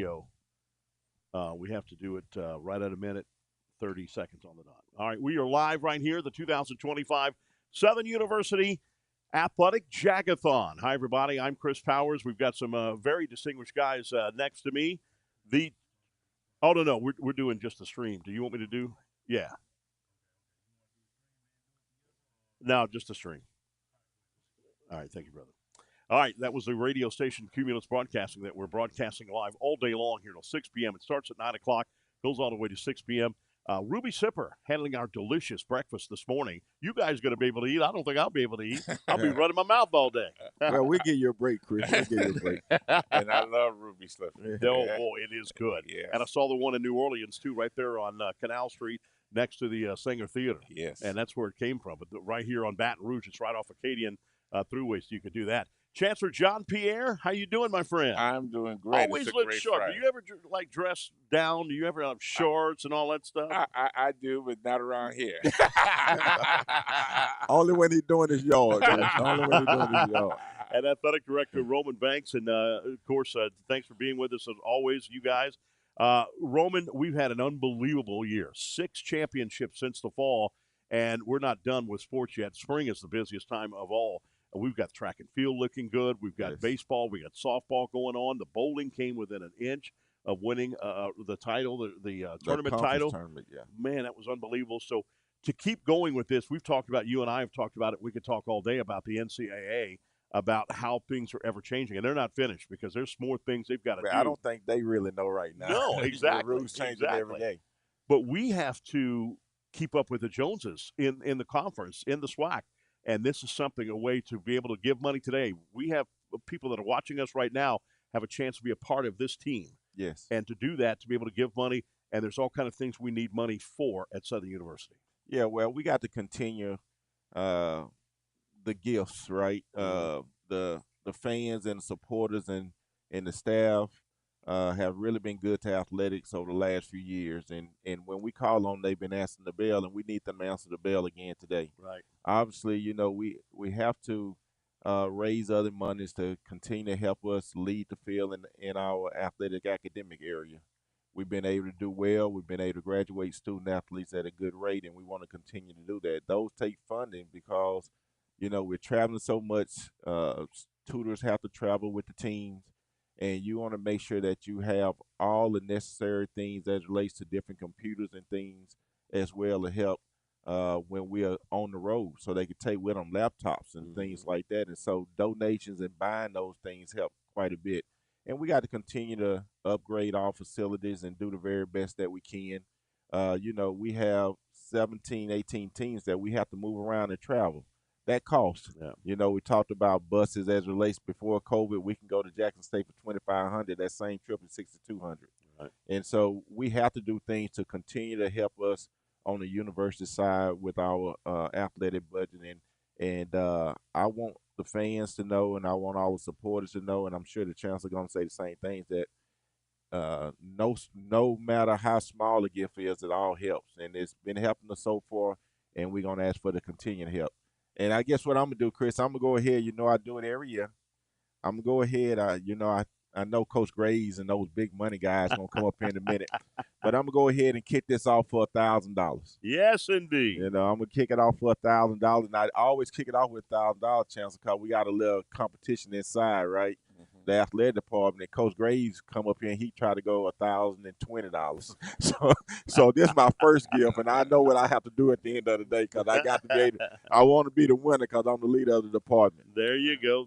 radio. We have to do it right at a minute, 30 seconds on the dot. All right, we are live right here, the 2025 Southern University Athletic Jag-A-Thon. Hi, everybody. I'm Chris Powers. We've got some very distinguished guys next to me. No, we're doing just the stream. Do you want me to do? Yeah. No, just the stream. All right, thank you, brother. All right, that was the radio station Cumulus Broadcasting that we're broadcasting live all day long here till 6 p.m. It starts at 9 o'clock, goes all the way to 6 p.m. Ruby Sipper handling our delicious breakfast this morning. You guys going to be able to eat? I don't think I'll be able to eat. I'll be running my mouth all day. Well, we'll give you a break, Chris. We'll give you a break. And I love Ruby Slipper. Oh, boy, it is good. Yes. And I saw the one in New Orleans, too, right there on Canal Street next to the Singer Theater. Yes. And that's where it came from. But right here on Baton Rouge, it's right off Acadian Thruway, so you could do that. Chancellor John Pierre, how you doing, my friend? I'm doing great. Always it's a look great sharp. Friday. Do you ever dress down? Do you ever have shorts and all that stuff? I do, but not around here. Only when he's doing his yard. Only when he's doing his yard. And Athletic Director Roman Banks. And, of course, thanks for being with us as always, you guys. Roman, we've had an unbelievable year. 6 championships since the fall, and we're not done with sports yet. Spring is the busiest time of all. We've got track and field looking good. We've got baseball. We got softball going on. The bowling came within an inch of winning the title, the tournament title. Tournament, yeah. Man, that was unbelievable. So to keep going with this, we've talked about, you and I have talked about it. We could talk all day about the NCAA, about how things are ever changing. And they're not finished because there's more things they've got to do. I don't think they really know right now. No, exactly. The rules changing every day. But we have to keep up with the Joneses in the conference, in the SWAC. And this is something, a way to be able to give money today. We have people that are watching us right now have a chance to be a part of this team. Yes. And to do that, to be able to give money, and there's all kind of things we need money for at Southern University. Yeah, well, we got to continue the gifts, right? The fans and the supporters and the staff have really been good to athletics over the last few years. And when we call on, they've been answering the bell, and we need them to answer the bell again today. Right. Obviously, we have to raise other monies to continue to help us lead the field in our athletic academic area. We've been able to do well. We've been able to graduate student athletes at a good rate, and we want to continue to do that. Those take funding because, we're traveling so much. Tutors have to travel with the teams. And you want to make sure that you have all the necessary things as relates to different computers and things as well to help when we are on the road, so they can take with them laptops and things like that. And so donations and buying those things help quite a bit. And we got to continue to upgrade our facilities and do the very best that we can. We have 17, 18 teams that we have to move around and travel. That costs. Yeah. We talked about buses as relates before COVID. We can go to Jackson State for $2,500. That same trip is $6,200. Right. And so we have to do things to continue to help us on the university side with our athletic budget. And I want the fans to know, and I want all the supporters to know, and I'm sure the chancellor going to say the same things, that no matter how small the gift is, it all helps. And it's been helping us so far, and we're going to ask for the continued help. And I guess what I'm going to do, Chris, I'm going to go ahead. I do it every year. I'm going to go ahead. I know Coach Graves and those big money guys going to come up here in a minute. But I'm going to go ahead and kick this off for $1,000. Yes, indeed. I'm going to kick it off for $1,000. And I always kick it off with $1,000, Chancellor, because we got a little competition inside, right? The athletic department, and Coach Graves come up here and he tried to go $1,020. So this is my first gift, and I know what I have to do at the end of the day because I got to be able I want to be the winner because I'm the leader of the department. There you go.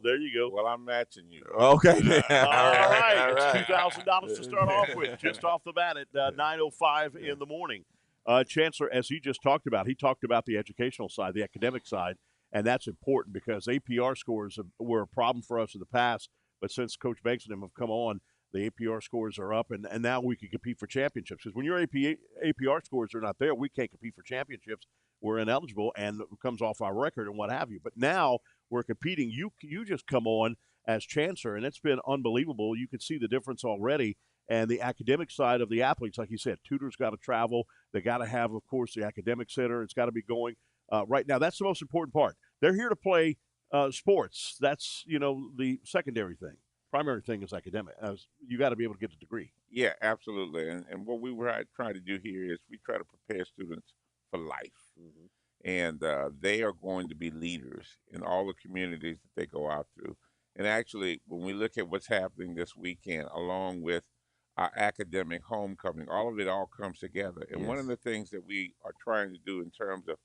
Well, I'm matching you. Okay. All right. It's $2,000 to start off with, just off the bat at 9:05 in the morning. Chancellor, as he just talked about, he talked about the educational side, the academic side, and that's important because APR scores were a problem for us in the past. But since Coach Banks and him have come on, the APR scores are up, and now we can compete for championships. Because when your APR scores are not there, we can't compete for championships. We're ineligible, and it comes off our record and what have you. But now we're competing. You just come on as chancellor, and it's been unbelievable. You can see the difference already. And the academic side of the athletes, like you said, tutors got to travel. They got to have, of course, the academic center. It's got to be going right now. That's the most important part. They're here to play sports. That's, the secondary thing. primary thing is academic. You got to be able to get a degree. Yeah, absolutely. And what we were trying to do here is we try to prepare students for life. Mm-hmm. And they are going to be leaders in all the communities that they go out through. And actually, when we look at what's happening this weekend, along with our academic homecoming, all of it all comes together. And one of the things that we are trying to do in terms of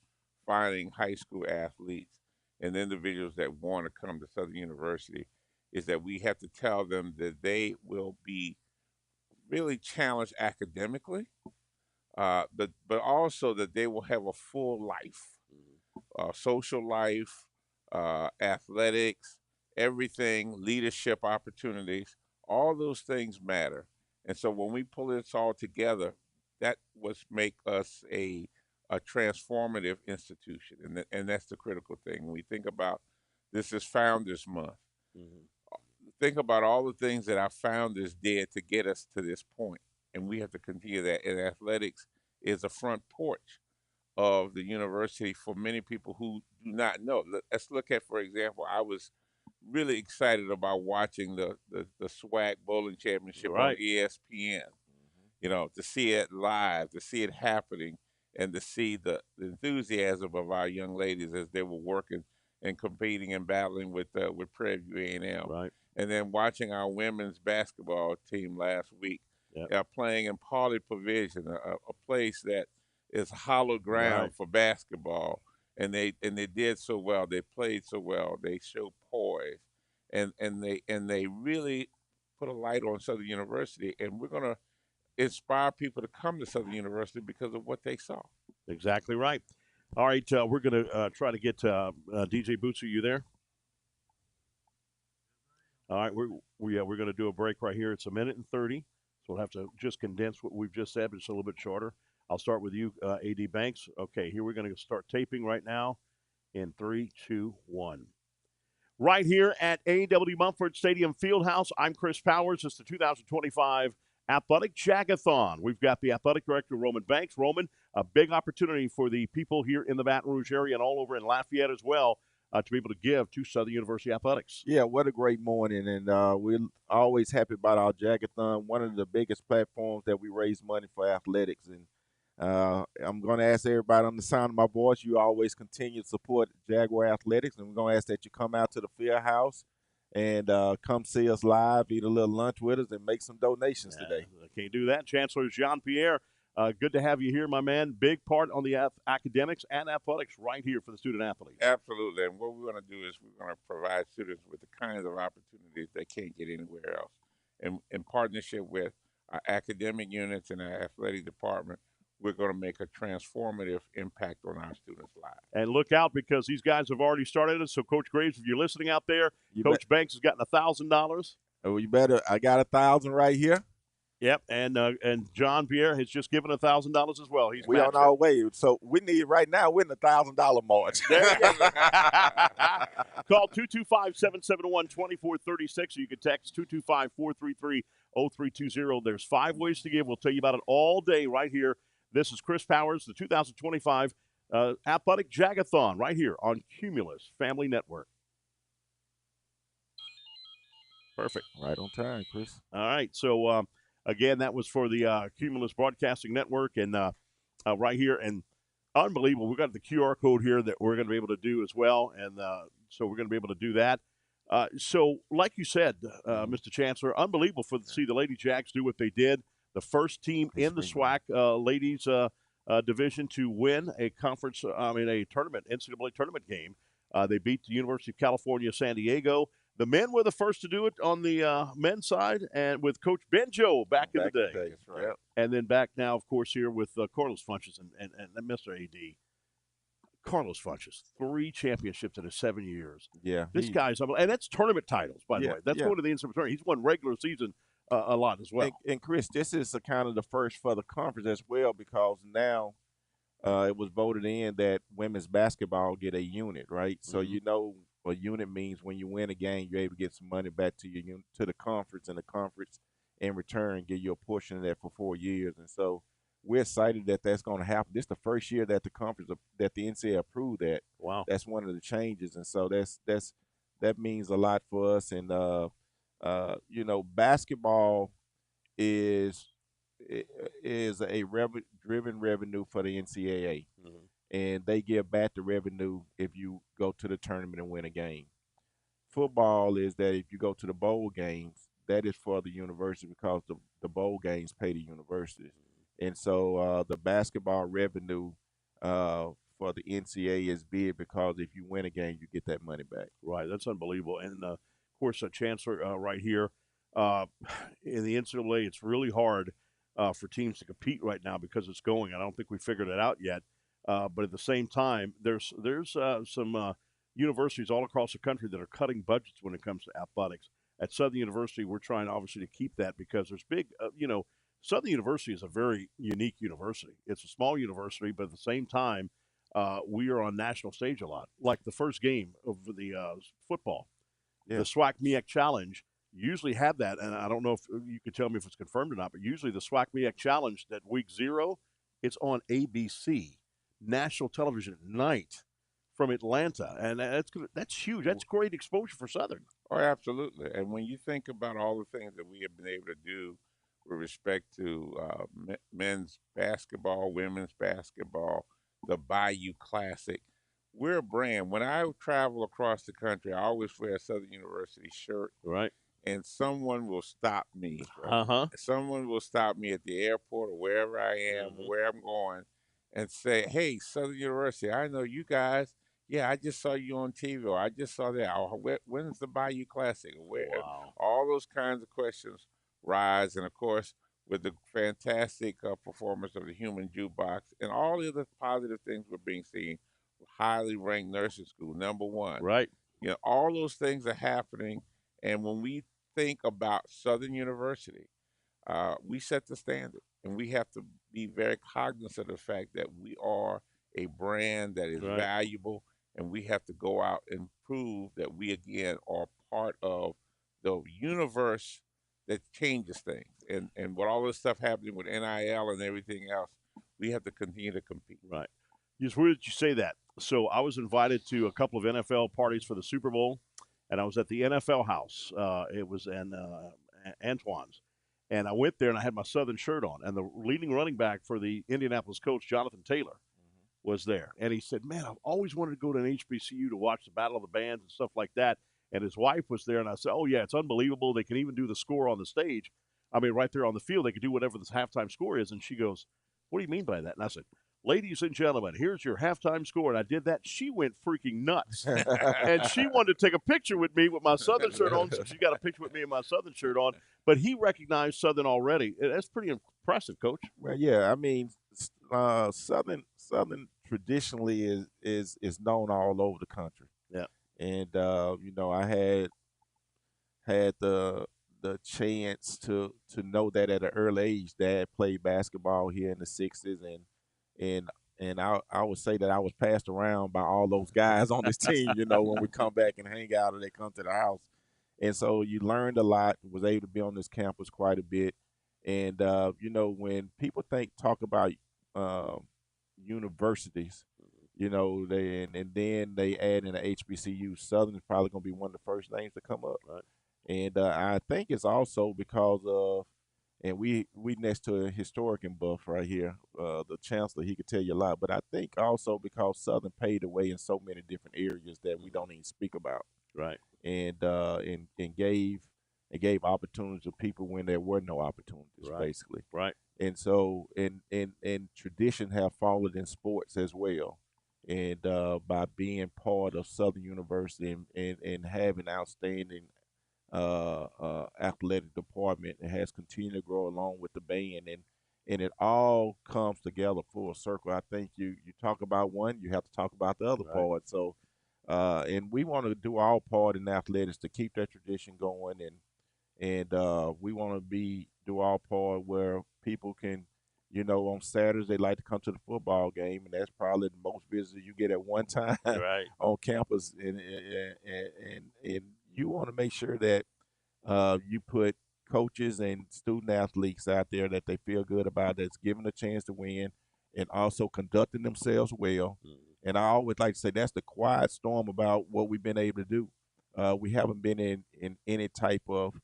finding high school athletes and individuals that want to come to Southern University is that we have to tell them that they will be really challenged academically, but also that they will have a full life, social life, athletics, everything, leadership opportunities. All those things matter. And so when we pull this all together, that was make us a transformative institution, and that's the critical thing. When we think about this is Founders Month, Mm-hmm. think about all the things that our founders did to get us to this point, and we have to continue that. And athletics is a front porch of the university for many people who do not know. Let's look at, for example, I was really excited about watching the SWAC Bowling Championship on Right. ESPN. You know, to see it live, to see it happening, and to see the enthusiasm of our young ladies as they were working and competing and battling with Prairie View A&M. Right. And then watching our women's basketball team last week playing in Pauley Provision, a place that is hollow ground for basketball, and they did so well. They played so well. They showed poise, and they really put a light on Southern University. And we're gonna inspire people to come to Southern University because of what they saw. Exactly right. All right, we're going to try to get DJ Boots. Are you there? All right, we're going to do a break right here. It's 1:30, so we'll have to just condense what we've just said, but it's a little bit shorter. I'll start with you, AD Banks. Okay, here we're going to start taping right now in 3, 2, 1. Right here at A&W Mumford Stadium Fieldhouse, I'm Chris Powers. It's the 2025 Athletic Jag-A-Thon. We've got the athletic director, Roman Banks. Roman, a big opportunity for the people here in the Baton Rouge area and all over in Lafayette as well to be able to give to Southern University Athletics. Yeah, what a great morning. And we're always happy about our Jag-A-Thon, one of the biggest platforms that we raise money for athletics. And I'm going to ask everybody on the sound of my voice, you always continue to support Jaguar Athletics. And we're going to ask that you come out to the field house and come see us live, eat a little lunch with us, and make some donations today. I can't do that. Chancellor Jean-Pierre, good to have you here, my man. Big part on the academics and athletics right here for the student athletes. Absolutely. And what we're going to do is we're going to provide students with the kinds of opportunities they can't get anywhere else. And in partnership with our academic units and our athletic department, we're going to make a transformative impact on our students' lives. And look out, because these guys have already started it. So, Coach Graves, if you're listening out there, Coach Banks has gotten $1,000. Oh, you better. I got $1,000 right here. Yep, and John Pierre has just given $1,000 as well. We on our way, so we need right now. We're in the $1,000 march. There you go. Call 225-771-2436, or you can text 225-433-0320. There's 5 ways to give. We'll tell you about it all day right here. This is Chris Powers, the 2025 Athletic Jag-A-Thon, right here on Cumulus Family Network. Perfect. Right on time, Chris. All right, so again, that was for the Cumulus Broadcasting Network, and right here, and unbelievable. We've got the QR code here that we're going to be able to do as well, and so we're going to be able to do that. So, like you said, Mr. Chancellor, unbelievable to see the Lady Jags do what they did. The first team in the SWAC ladies division to win a conference, a tournament, NCAA tournament game. They beat the University of California, San Diego. The men were the first to do it on the men's side, and with Coach Benjo back in the day. That's right. Yep. And then back now, of course, here with Carlos Funches and Mr. AD. Carlos Funches, 3 championships in his 7 years. Yeah. This guy's, and that's tournament titles, by the way. That's going to the NCAA tournament. He's won regular season a lot as well. And Chris, this is kind of the first for the conference as well, because now it was voted in that women's basketball get a unit, right? So you know what unit means. When you win a game, you're able to get some money back to your to the conference, and the conference in return give you a portion of that for 4 years. And so we're excited that that's going to happen. This is the first year that the conference, that the NCAA approved that. Wow, that's one of the changes, and so that means a lot for us. And Basketball is is a driven revenue for the NCAA, Mhm. and they give back the revenue if you go to the tournament and win a game. Football is that if you go to the bowl games, that is for the university because the bowl games pay the universities. And so the basketball revenue for the NCAA is big because if you win a game, you get that money back. Right, that's unbelievable. And of course, Chancellor, right here uh, in the NCAA, it's really hard for teams to compete right now because it's going. I don't think we figured it out yet. But at the same time, there's some universities all across the country that are cutting budgets when it comes to athletics. At Southern University, we're trying obviously to keep that because there's big, Southern University is a very unique university. It's a small university, but at the same time, we are on national stage a lot. Like the first game of the football, Yeah. the SWAC MEAC Challenge usually have that, and I don't know if you could tell me if it's confirmed or not, but usually the SWAC MEAC Challenge that week 0, it's on ABC, national television at night from Atlanta, and that's huge. That's great exposure for Southern. Oh, absolutely. And when you think about all the things that we have been able to do with respect to men's basketball, women's basketball, the Bayou Classic, we're a brand. When I travel across the country, I always wear a Southern University shirt, Right. and someone will stop me. Uh-huh. Someone will stop me at the airport or wherever I am, Mhm. where I'm going, and say, "Hey, Southern University, I know you guys. Yeah, I just saw you on TV, or I just saw that. Or, when's the Bayou Classic? Where?" Wow. All those kinds of questions rise, and of course, with the fantastic performance of the Human Jukebox and all the other positive things we're being seen, highly ranked nursing school, #1. Right. All those things are happening, and when we think about Southern University, we set the standard, and we have to be very cognizant of the fact that we are a brand that is Right. valuable, and we have to go out and prove that we again are part of the universe that changes things. And with all this stuff happening with NIL and everything else, we have to continue to compete. Right. Just where did you say that? So I was invited to a couple of NFL parties for the Super Bowl, and I was at the NFL house. It was in Antoine's. And I went there and I had my Southern shirt on. And the leading running back for the Indianapolis Colts, Jonathan Taylor, was there. And he said, "Man, I've always wanted to go to an HBCU to watch the Battle of the Bands and stuff like that." And his wife was there. And I said, "Oh, yeah, it's unbelievable. They can even do the score on the stage. I mean, right there on the field, they could do whatever the halftime score is." And she goes, "What do you mean by that?" And I said, "Ladies and gentlemen, here's your halftime score." And I did that. She went freaking nuts. And she wanted to take a picture with me with my Southern shirt on. So she got a picture with me and my Southern shirt on. But he recognized Southern already. That's pretty impressive, Coach. Well, yeah, I mean, Southern traditionally is known all over the country, Yeah. and I had the chance to know that at an early age. Dad played basketball here in the '60s, and I would say that I was passed around by all those guys on this team. When we come back and hang out, or they come to the house, and so you learned a lot. Was able to be on this campus quite a bit, and when people talk about universities, and then they add in a HBCU. Southern is probably going to be one of the first names to come up. Right. And I think it's also because of, and we next to a historic and buff right here, the chancellor, he could tell you a lot. But I think also because Southern paid the way in so many different areas that we don't even speak about, Right. and gave opportunities to people when there were no opportunities, Right. basically. Right. And so, and tradition have followed in sports as well. And by being part of Southern University and having outstanding athletic department, it has continued to grow along with the band, and it all comes together full circle. I think you talk about one, you have to talk about the other Right. part. So, and we want to do our part in athletics to keep that tradition going, and we want to do our part where people can, on Saturdays they like to come to the football game, and that's probably the most visitors you get at one time Right. on campus, and you want to make sure that you put coaches and student athletes out there that they feel good about, that's given a chance to win, and also conducting themselves well. And I always like to say that's the quiet storm about what we've been able to do. We haven't been in any type of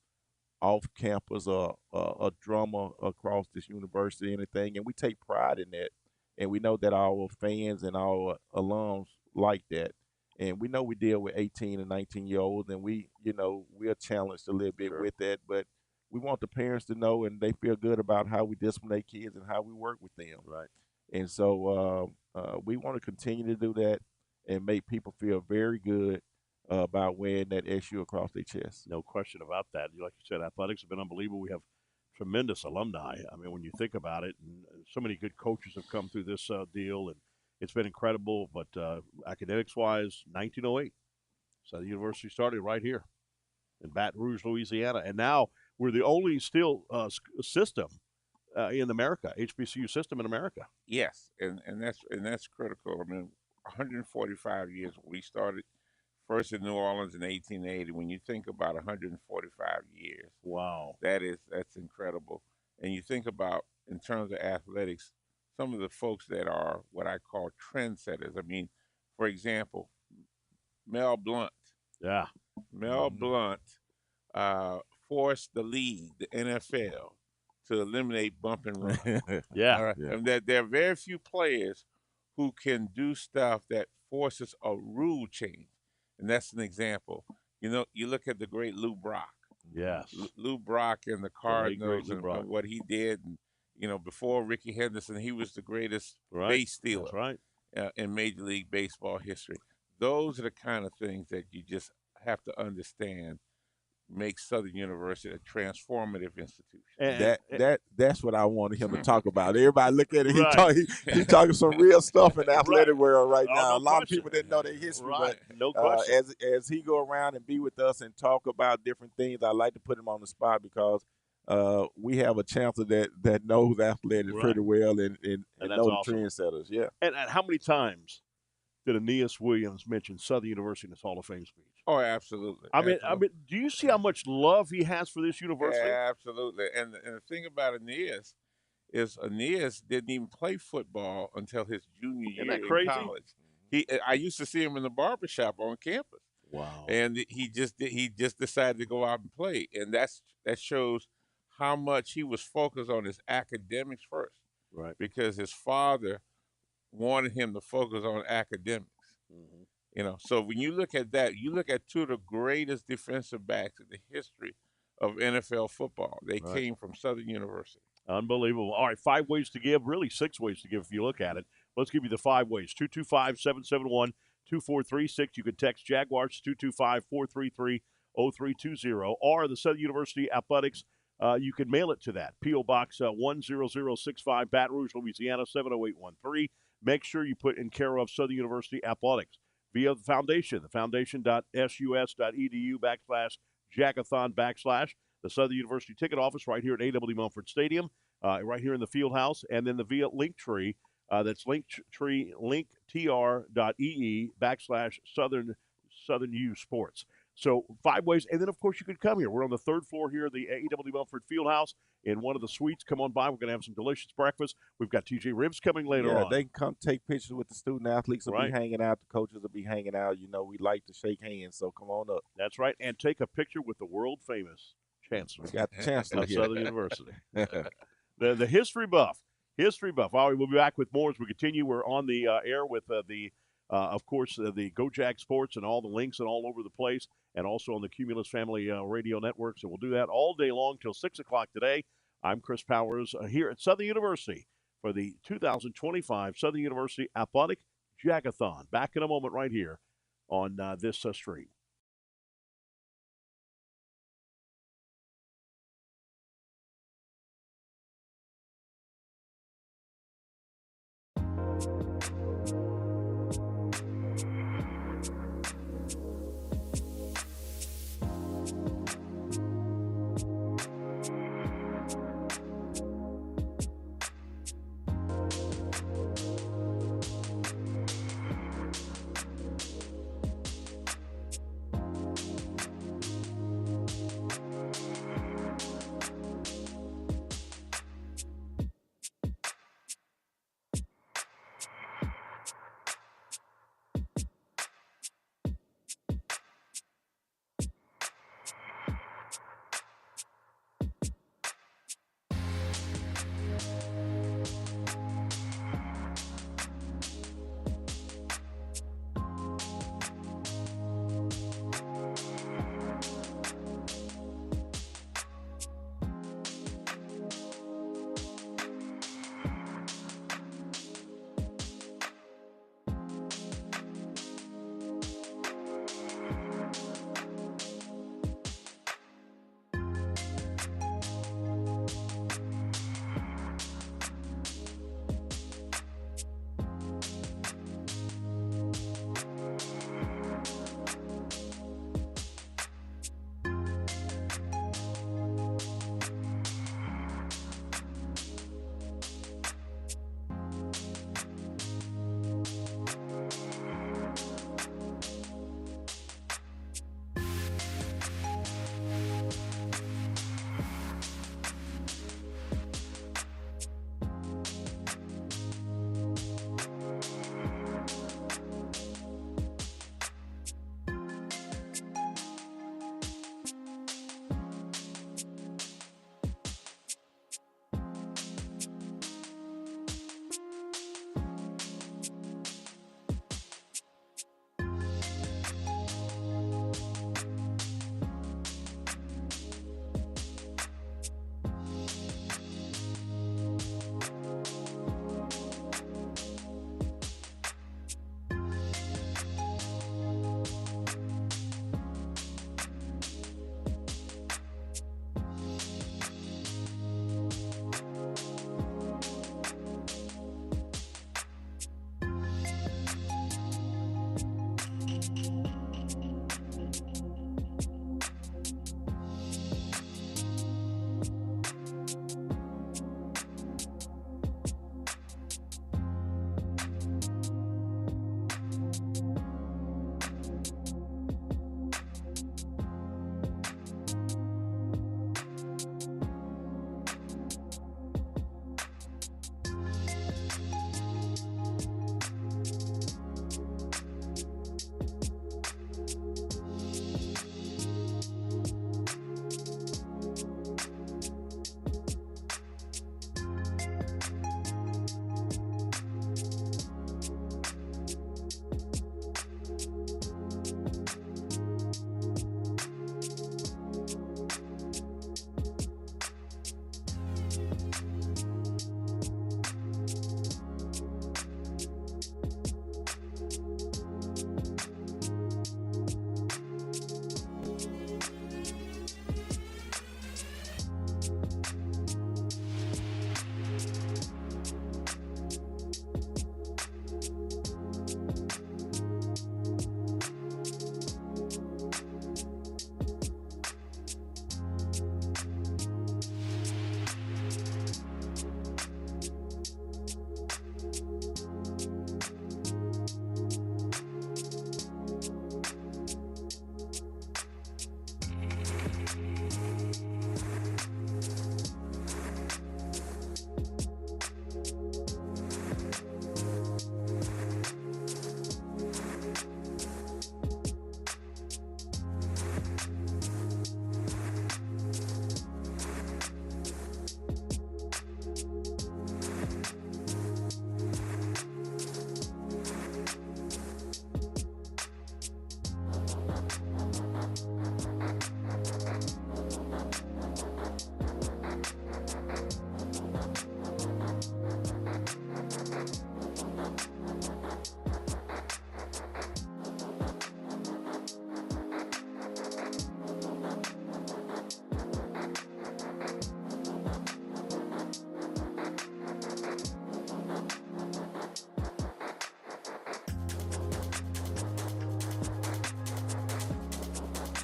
off campus or a drummer across this university, anything, and we take pride in that. And we know that our fans and our alums like that. And we know we deal with 18 and 19-year-olds, and we're challenged a little bit Sure. with that. But we want the parents to know, and they feel good about how we discipline their kids and how we work with them. Right. And so we want to continue to do that and make people feel very good about wearing that SU across their chest. No question about that. Like you said, athletics have been unbelievable. We have tremendous alumni. I mean, when you think about it, and so many good coaches have come through this deal, and it's been incredible. But academics-wise, 1908. So the university started right here in Baton Rouge, Louisiana. And now we're the only still system in America, HBCU system in America. Yes, and that's critical. I mean, 145 years. We started first in New Orleans in 1880. When you think about 145 years, wow, that's incredible. And you think about in terms of athletics, some of the folks that are what I call trendsetters. I mean, for example, Mel Blount. Yeah, Mel Blount forced the league, the NFL, to eliminate bump and run. yeah. All right? Yeah. And that there are very few players who can do stuff that forces a rule change. And that's an example. You know, you look at the great Lou Brock. Yes. Lou Brock and the Cardinals Lou Brock. and what he did. And, you know, before Ricky Henderson, he was the greatest Right. base stealer That's right. in Major League Baseball history. Those are the kind of things that you just have to understand make Southern University a transformative institution. And that's what I wanted him to talk about. Everybody look at it. Right. He's talking some real stuff in the athletic world right Oh, now. no a lot question. of people didn't know their history, Right. but No question. as he go around and be with us and talk about different things, I like to put him on the spot because we have a chancellor that knows athletics Right. pretty well and that's knows awesome. the trendsetters. Yeah. And how many times did Aeneas Williams mention Southern University in his Hall of Fame speech? Oh, absolutely. I mean, do you see how much love he has for this university? Absolutely. And the thing about Aeneas is Aeneas didn't even play football until his junior Isn't year that crazy? in college. I used to see him in the barbershop on campus. Wow. And he just decided to go out and play. And that shows how much he was focused on his academics first. Right. Because his father wanted him to focus on academics. Mm-hmm. You know, so when you look at that, you look at two of the greatest defensive backs in the history of NFL football. They Right. came from Southern University. Unbelievable. All right, 5 ways to give, really 6 ways to give if you look at it. Let's give you the 5 ways. 225-771-2436. You can text Jaguars 225-433-0320 or the Southern University Athletics. You can mail it to that. P.O. Box 10065, Baton Rouge, Louisiana 70813. Make sure you put in care of Southern University Athletics via the foundation, thefoundation.sus.edu/Jag-A-Thon/ the Southern University ticket office right here at A.W. Mumford Stadium, right here in the Fieldhouse, and then the via Linktree. That's linktr.ee/Southern U Sports. So 5 ways, and then of course you can come here. We're on the 3rd floor here at the A.W. Mumford Fieldhouse in one of the suites. Come on by. We're going to have some delicious breakfast. We've got TJ Ribs coming later on. They can come take pictures with the student athletes. Will Right. be hanging out. The coaches will be hanging out. You know, we like to shake hands, so come on up. That's right, and take a picture with the world famous chancellor We got the chancellor of here. Southern University. The history buff. All right, we'll be back with more as we continue. We're on the air with of course, the Go Jag Sports and all the links and all over the place, and also on the Cumulus Family Radio Network. So we'll do that all day long till 6 o'clock today. I'm Chris Powers here at Southern University for the 2025 Southern University Athletic Jag-A-Thon. Back in a moment right here on this stream.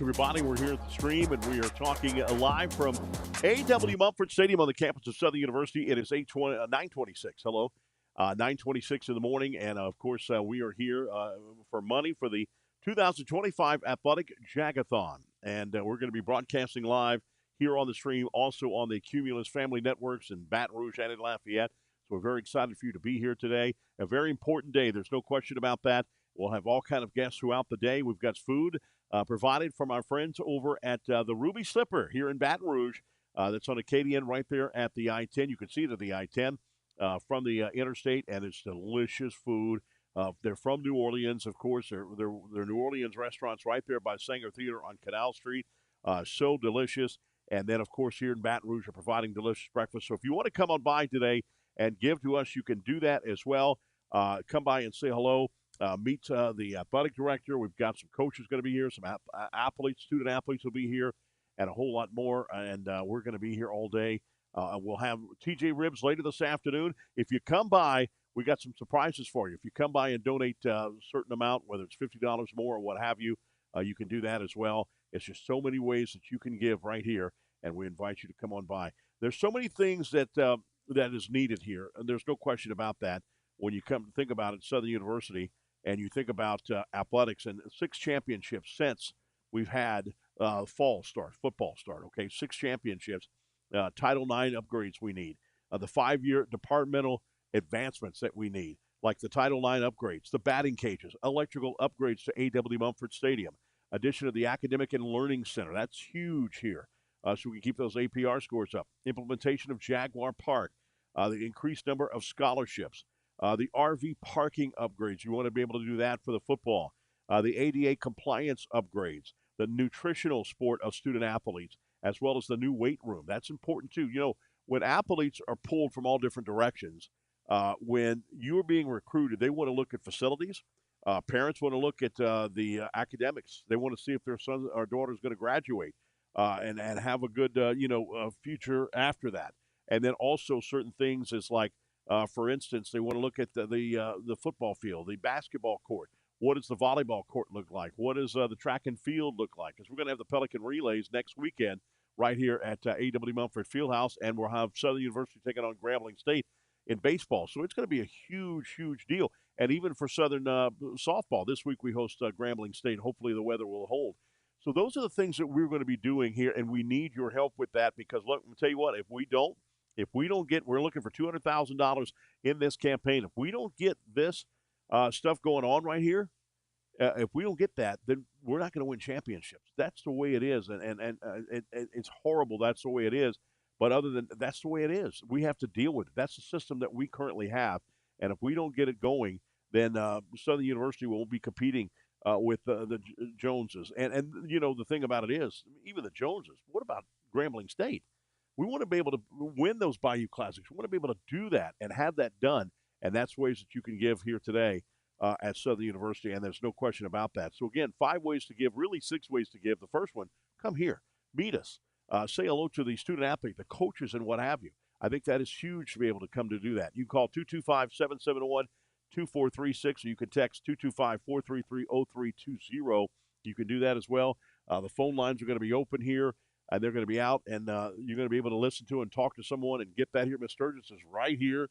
everybody. We're here at the stream, and we are talking live from A.W. Mumford Stadium on the campus of Southern University. It is 9:26. Hello. 9:26 in the morning, and, of course, we are here for money for the 2025 Athletic Jag-A-Thon. And we're going to be broadcasting live here on the stream, also on the Cumulus Family Networks in Baton Rouge and in Lafayette. So we're very excited for you to be here today. A very important day. There's no question about that. We'll have all kind of guests throughout the day. We've got food provided from our friends over at the Ruby Slipper here in Baton Rouge. That's on Acadian right there at the I-10. You can see it at the I-10 from the interstate, and it's delicious food. They're from New Orleans, of course. They're New Orleans restaurants right there by Sanger Theater on Canal Street. So delicious. And then, of course, here in Baton Rouge, are providing delicious breakfast. So if you want to come on by today and give to us, you can do that as well. Come by and say hello. Meet the athletic director. We've got some coaches going to be here, some athletes, student athletes will be here, and a whole lot more. And we're going to be here all day. We'll have TJ Ribs later this afternoon. If you come by, we got some surprises for you. If you come by and donate a certain amount, whether it's $50 more or what have you, you can do that as well. It's just so many ways that you can give right here, and we invite you to come on by. There's so many things that is needed here, and there's no question about that. When you come to think about it, Southern University, and you think about athletics, and 6 championships since we've had football start, okay? 6 championships, Title IX upgrades we need, the 5-year departmental advancements that we need, like the Title IX upgrades, the batting cages, electrical upgrades to A.W. Mumford Stadium, addition of the Academic and Learning Center. That's huge here, so we can keep those APR scores up. Implementation of Jaguar Park, the increased number of scholarships, the RV parking upgrades. You want to be able to do that for the football. The ADA compliance upgrades, the nutritional sport of student athletes, as well as the new weight room. That's important, too. You know, when athletes are pulled from all different directions, when you're being recruited, they want to look at facilities. Parents want to look at the academics. They want to see if their son or daughter is going to graduate and have a good, future after that. And then also certain things is like, for instance, they want to look at the football field, the basketball court. What does the volleyball court look like? What does the track and field look like? Because we're going to have the Pelican Relays next weekend right here at A.W. Mumford Fieldhouse, and we'll have Southern University taking on Grambling State in baseball. So it's going to be a huge, huge deal. And even for Southern softball, this week we host Grambling State. Hopefully the weather will hold. So those are the things that we're going to be doing here, and we need your help with that because, look, I'll tell you what, if we don't get, we're looking for $200,000 in this campaign. If we don't get this stuff going on right here, if we don't get that, then we're not going to win championships. That's the way it is, and it's horrible. That's the way it is. But other than that's the way it is. We have to deal with it. That's the system that we currently have, and if we don't get it going, then Southern University won't be competing with the Joneses. And you know the thing about it is, even the Joneses. What about Grambling State? We want to be able to win those Bayou Classics. We want to be able to do that and have that done. And that's ways that you can give here today at Southern University, and there's no question about that. So, again, 5 ways to give, really 6 ways to give. The first one, come here, meet us. Say hello to the student athlete, the coaches, and what have you. I think that is huge to be able to come to do that. You can call 225-771-2436, or you can text 225-433-0320. You can do that as well. The phone lines are going to be open here. They're going to be out, and you're going to be able to listen to and talk to someone and get that here. Miss Sturgis is right here.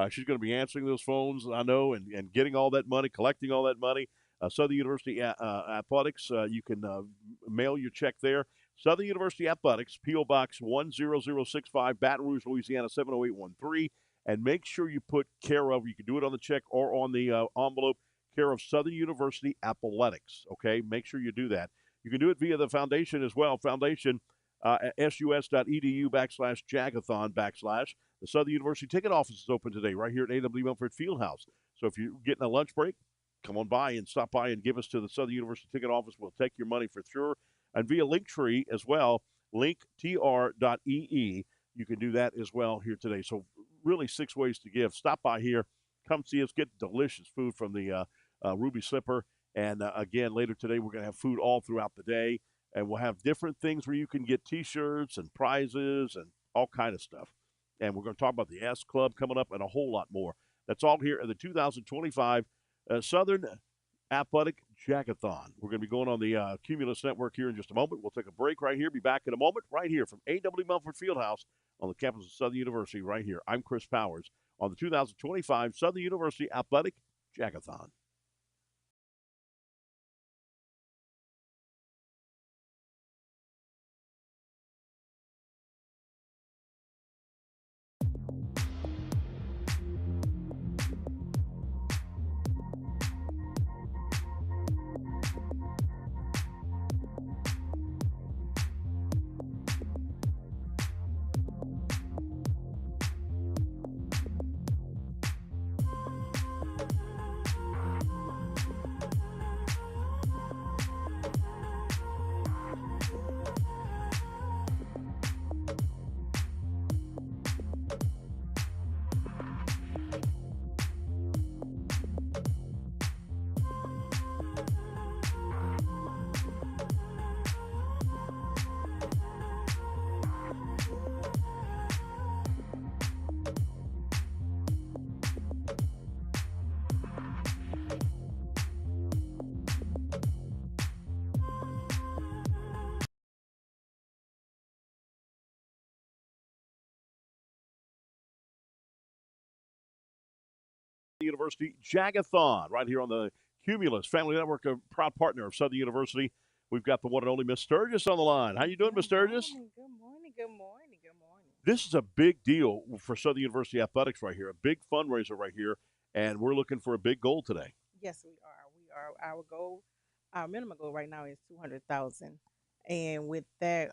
She's going to be answering those phones, I know, and getting all that money, collecting all that money. Southern University Athletics, you can mail your check there. Southern University Athletics, P.O. Box 10065, Baton Rouge, Louisiana 70813. And make sure you put care of, you can do it on the check or on the envelope, care of Southern University Athletics, okay? Make sure you do that. You can do it via the foundation as well, foundation at sus.edu/Jag-A-Thon/. The Southern University ticket office is open today right here at A.W. Mumford Fieldhouse. So if you're getting a lunch break, come on by and stop by and give us to the Southern University ticket office. We'll take your money for sure. And via Linktree as well, linktr.ee, you can do that as well here today. So really 6 ways to give. Stop by here. Come see us. Get delicious food from the Ruby Slipper. And, again, later today we're going to have food all throughout the day. And we'll have different things where you can get T-shirts and prizes and all kind of stuff. And we're going to talk about the S Club coming up and a whole lot more. That's all here at the 2025 Southern Athletic Jag-A-Thon. We're going to be going on the Cumulus Network here in just a moment. We'll take a break right here. Be back in a moment right here from A.W. Mumford Fieldhouse on the campus of Southern University right here. I'm Chris Powers on the 2025 Southern University Athletic Jag-A-Thon. University Jag-A-Thon right here on the Cumulus Family Network, a proud partner of Southern University. We've got the one and only Miss Sturgis on the line. How you doing, Miss Sturgis? Good morning, good morning, good morning. This is a big deal for Southern University athletics right here, a big fundraiser right here, and we're looking for a big goal today. Yes, we are. We are. Our goal, our minimum goal right now is 200,000, and with that,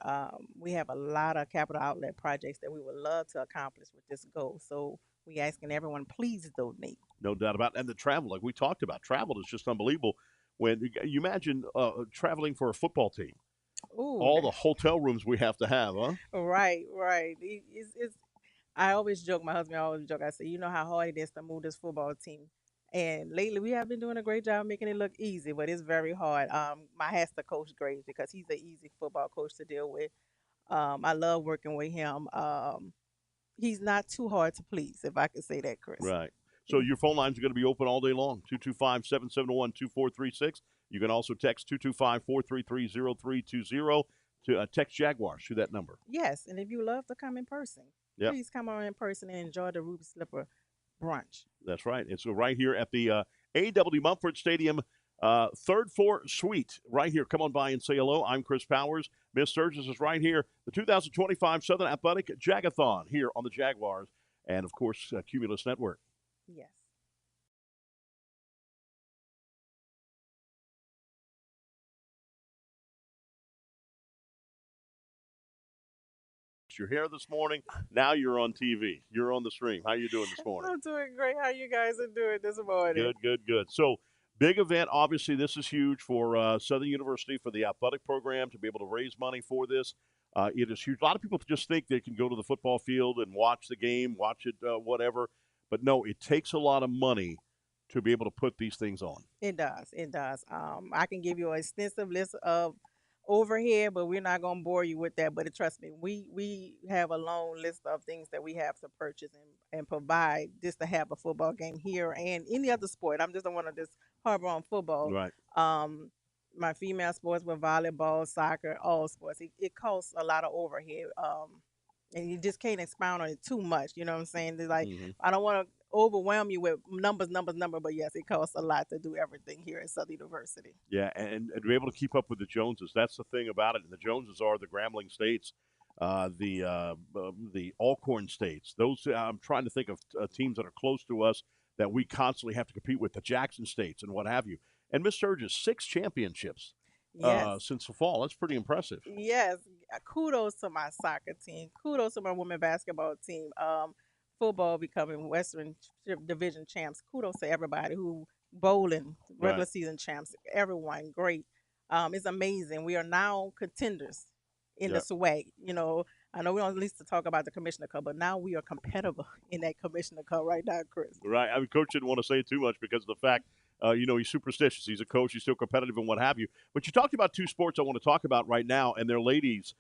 we have a lot of capital outlet projects that we would love to accomplish with this goal. So we asking everyone, please donate. No doubt about it. And the travel, like we talked about, travel is just unbelievable. When you imagine traveling for a football team, Ooh, all the hotel rooms we have to have, huh? right, right. It's I always joke, my husband always joke, I say, you know how hard it is to move this football team. And lately we have been doing a great job making it look easy, but it's very hard. My hats to Coach Graves because he's an easy football coach to deal with. I love working with him. He's not too hard to please, if I could say that, Chris. Right. So your phone lines are going to be open all day long, 225-771-2436. You can also text 225-433-0320 to text Jaguars to that number. Yes, and if you love to come in person, Yep. please come on in person and enjoy the Ruby Slipper brunch. That's right. It's right here at the A.W. Mumford Stadium, third floor suite, right here. Come on by and say hello. I'm Chris Powers. Miss Sturgis is right here. The 2025 Southern Athletic Jag-A-Thon here on the Jaguars and, of course, Cumulus Network. Yes. Your hair this morning. Now you're on TV. You're on the stream. How you doing this morning? I'm doing great. How you guys are doing this morning? Good. So, big event. Obviously, this is huge for Southern University, for the athletic program, to be able to raise money for this. It is huge. A lot of people just think they can go to the football field and watch the game, watch it, whatever. But no, it takes a lot of money to be able to put these things on. It does. It does. I can give you an extensive list of overhead, but we're not gonna bore you with that. But trust me, we have a long list of things that we have to purchase and provide just to have a football game here and any other sport. I'm just don't want to just harbor on football. Right. My female sports with volleyball, soccer, all sports. It costs a lot of overhead. And you just can't expound on it too much. You know what I'm saying? It's like I don't want to overwhelm you with numbers. But yes, it costs a lot to do everything here at Southern University. Yeah, and to be able to keep up with the Joneses, that's the thing about it. And the Joneses are the Grambling states, the Alcorn states. Those I'm trying to think of teams that are close to us that we constantly have to compete with, the Jackson states and what have you. And Miss Sturgis, 6 championships since the fall. That's pretty impressive. Yes. Kudos to my soccer team. Kudos to my women basketball team. Football becoming Western Division champs. Kudos to everybody who bowling, regular season champs. Everyone, great. It's amazing. We are now contenders in the SWAC. You know, I know we don't at least to talk about the Commissioner Cup, but now we are competitive in that Commissioner Cup right now, Chris. Right. I mean, Coach didn't want to say too much because of the fact, he's superstitious. He's a coach. He's still competitive and what have you. But you talked about 2 sports I want to talk about right now, and they're ladies'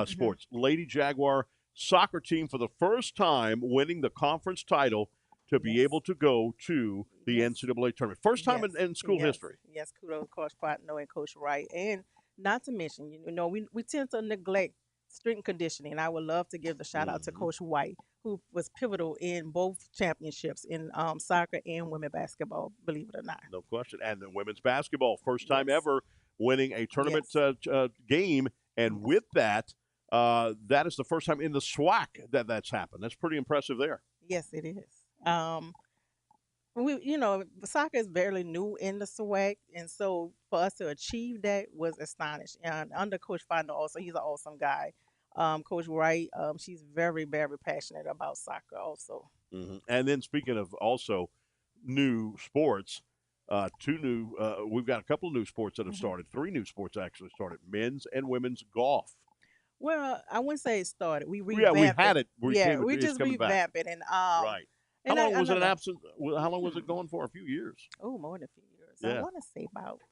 sports. Lady Jaguar soccer team for the first time winning the conference title to be able to go to the Yes. NCAA tournament. First time Yes. in school Yes. history. Yes, kudos to Coach Patno and Coach Wright. And not to mention, we tend to neglect strength and conditioning. I would love to give the shout out to Coach White, who was pivotal in both championships in soccer and women basketball, believe it or not. No question. And the women's basketball, first time Yes. ever winning a tournament Yes. game. And with that, that is the first time in the SWAC that's happened. That's pretty impressive there. Yes, it is. Soccer is barely new in the SWAC, and so for us to achieve that was astonishing. And under Coach Fondo, also, he's an awesome guy. Coach Wright, she's very, very passionate about soccer, also. Mm-hmm. And then speaking of also new sports, we've got a couple of new sports that have started. 3 new sports actually started: men's and women's golf. Well, I wouldn't say it started. We revamped Yeah, we had it. we It's just coming back. revamped it, and Right. How and long I was it know that- absent? How long was it going for? A few years. Oh, more than a few years. Yeah. I want to say about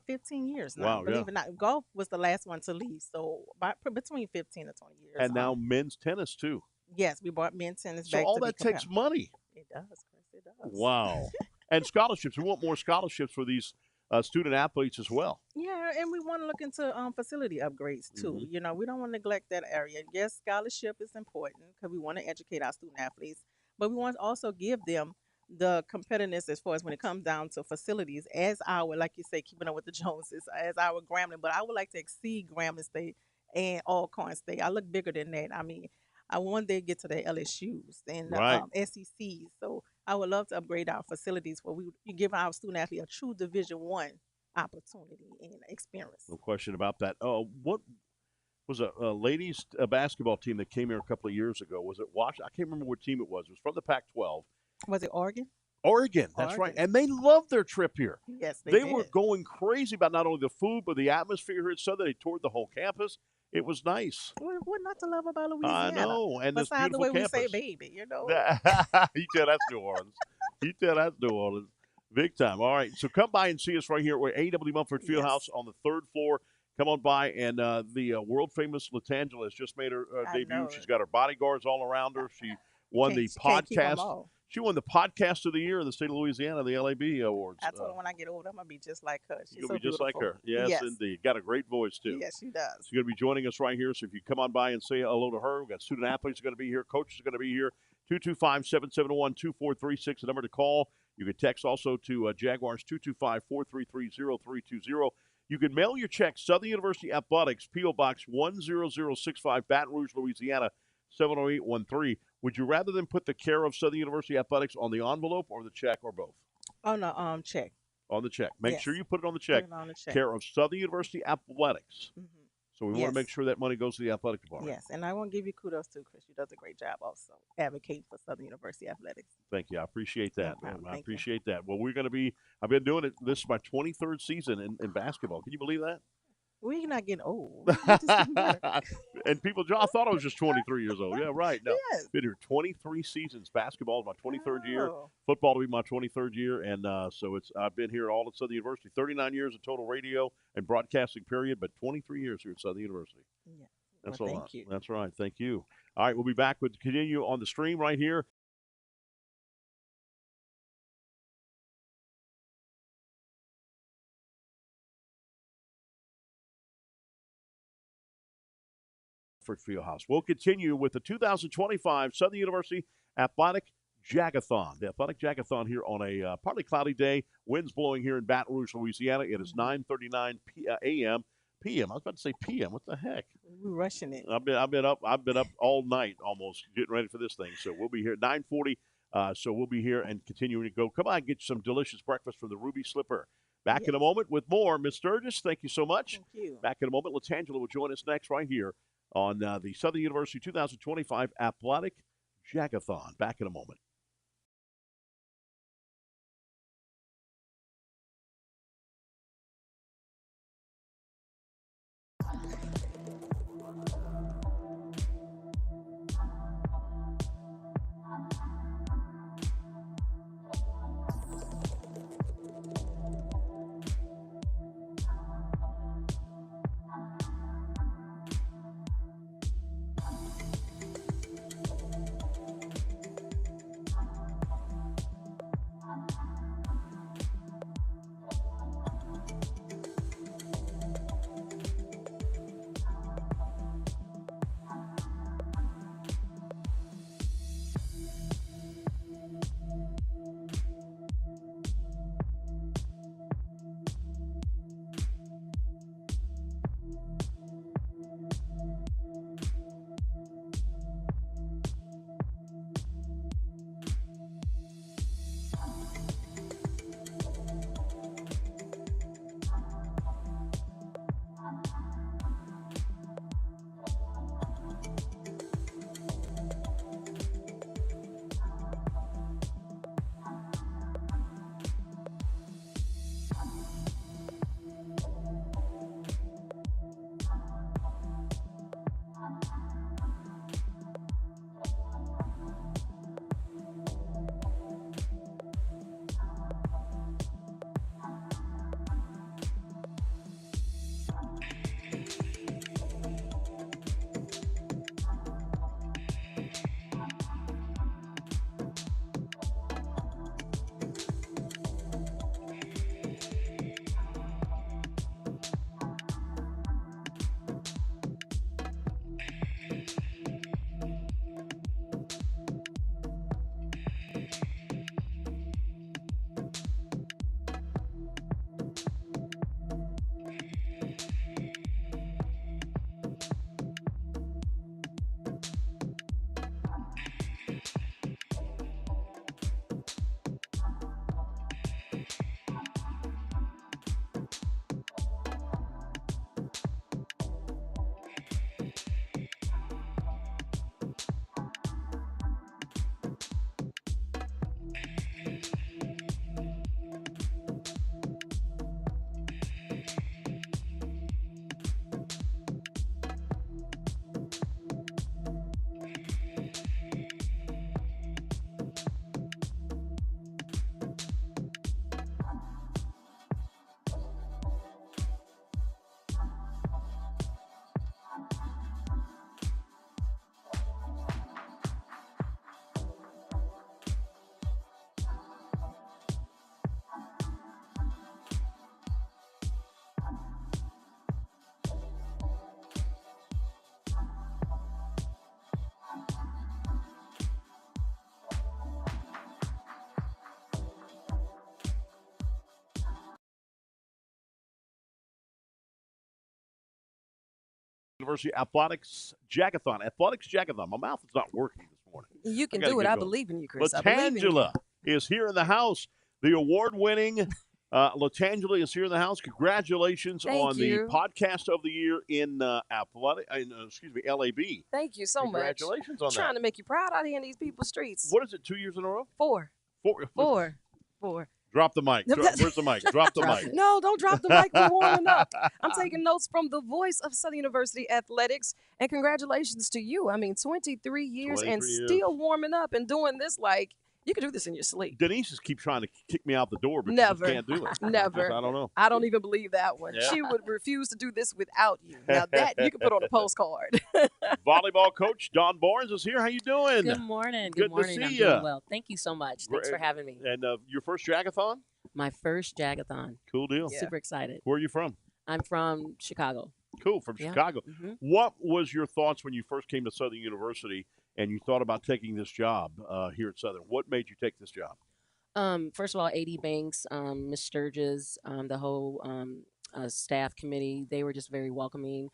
15 years now. Wow, Believe yeah. it or not, golf was the last one to leave, so between 15 and 20 years. And now men's tennis too. Yes, we brought men's tennis So back. all to that be takes competitive. money. It does, Chris. It does. Wow. And scholarships. We want more scholarships for these student athletes as well. Yeah, and we want to look into facility upgrades too. Mm-hmm. We don't want to neglect that area. Yes, scholarship is important because we want to educate our student athletes, but we want to also give them the competitiveness as far as when it comes down to facilities as our, like you say, keeping up with the Joneses, as our Grambling. But I would like to exceed Grambling State and Alcorn State. I look bigger than that. I mean, I one day get to the LSUs and the Right. SECs. So I would love to upgrade our facilities where we give our student athlete a true Division I opportunity and experience. No question about that. Oh, what was a ladies basketball team that came here a couple of years ago? Was it Washington? I can't remember what team it was. It was from the Pac-12. Was it Oregon? Oregon, that's right. Oregon. And they loved their trip here. Yes, they They did. were going crazy about not only the food, but the atmosphere here at Southern. They toured the whole campus. It was nice. What not to love about Louisiana? I know. And this Besides the beautiful way campus. we say baby, You tell that's New Orleans. You tell that's New Orleans. Big time. All right. So come by and see us right here at AW Mumford Fieldhouse on the 3rd floor. Come on by. And the world-famous Latangela has just made her debut. She's got her bodyguards all around her. She won the podcast. She won the podcast of the year in the state of Louisiana, the LAB Awards. I told her when I get older, I'm going to be just like her. She's You'll so be just beautiful. like her. Yes, indeed. Got a great voice, too. Yes, she does. She's going to be joining us right here. So if you come on by and say hello to her, we've got student athletes are going to be here. Coaches are going to be here. 225-771-2436, the number to call. You can text also to Jaguars 225-433-0320. You can mail your check, Southern University Athletics, P.O. Box 10065, Baton Rouge, Louisiana, 70813. Would you rather than put the care of Southern University Athletics on the envelope or the check or both? On the check. On the check. Make sure you put it on the Put check. it on the check. Care of Southern University Athletics. Mm-hmm. So we want to make sure that money goes to the athletic department. Yes, and I want to give you kudos too, Chris. She does a great job also advocating for Southern University Athletics. Thank you. I appreciate that. No problem. I appreciate that. Well, we're going to be, I've been doing it. This is my 23rd season in basketball. Can you believe that? We're not getting old. We're just getting better. And people, I thought I was just 23 years old. Yeah, right. No, Yes. been here 23 seasons. Basketball is my 23rd year. Oh. Football will be my 23rd year, and so I've been here all at Southern University. 39 years of total radio and broadcasting period, but 23 years here at Southern University. Yeah. That's Well, a lot. thank you. That's right. Thank you. All right, we'll be back with continue on the stream right here. Fieldhouse. We'll continue with the 2025 Southern University Athletic Jag-A-Thon. The Athletic Jag-A-Thon here on a partly cloudy day. Winds blowing here in Baton Rouge, Louisiana. It is 9:39 a.m. p.m. I was about to say p.m. What the heck? We're rushing it. I've been up all night almost getting ready for this thing. So we'll be here at 9:40. So we'll be here and continuing to go. Come on, get you some delicious breakfast from the Ruby Slipper. Back in a moment with more. Ms. Sturgis, thank you so much. Thank you. Back in a moment, Latangela will join us next right here on the Southern University 2025 Athletic Jag-A-Thon. Back in a moment. University Athletics Jag-A-Thon. Athletics Jag-A-Thon. My mouth is not working this morning. You can do it. I believe in you, Chris. Latangela is here in the house. The award-winning Latangela is here in the house. Congratulations on the podcast of the year in LAB. Thank you so much. Congratulations on that. Trying to make you proud out here in these people's streets. What is it, 2 years in a row? Four. Drop the mic. Where's the mic? Drop the mic. No, don't drop the mic. We're warming up. I'm taking notes from the voice of Southern University Athletics. And congratulations to you. I mean, 23 years and still warming up and doing this like you can do this in your sleep. Denise just keeps trying to kick me out the door, but Never. she can't do it. Never. I don't know. I don't even believe that one. Yeah. She would refuse to do this without you. Now that you can put on a postcard. Volleyball coach Dawn Barnes is here. How you doing? Good morning. Good morning. to see I'm you. doing well. Thank you so much. Thanks for having me. And your first Jag-A-Thon? My first Jag-A-Thon. Cool deal. Yeah. Super excited. Where are you from? I'm from Chicago. Cool, from Chicago. Mm-hmm. What was your thoughts when you first came to Southern University and you thought about taking this job here at Southern? What made you take this job? First of all, A.D. Banks, Ms. Sturgis, the whole staff committee, they were just very welcoming.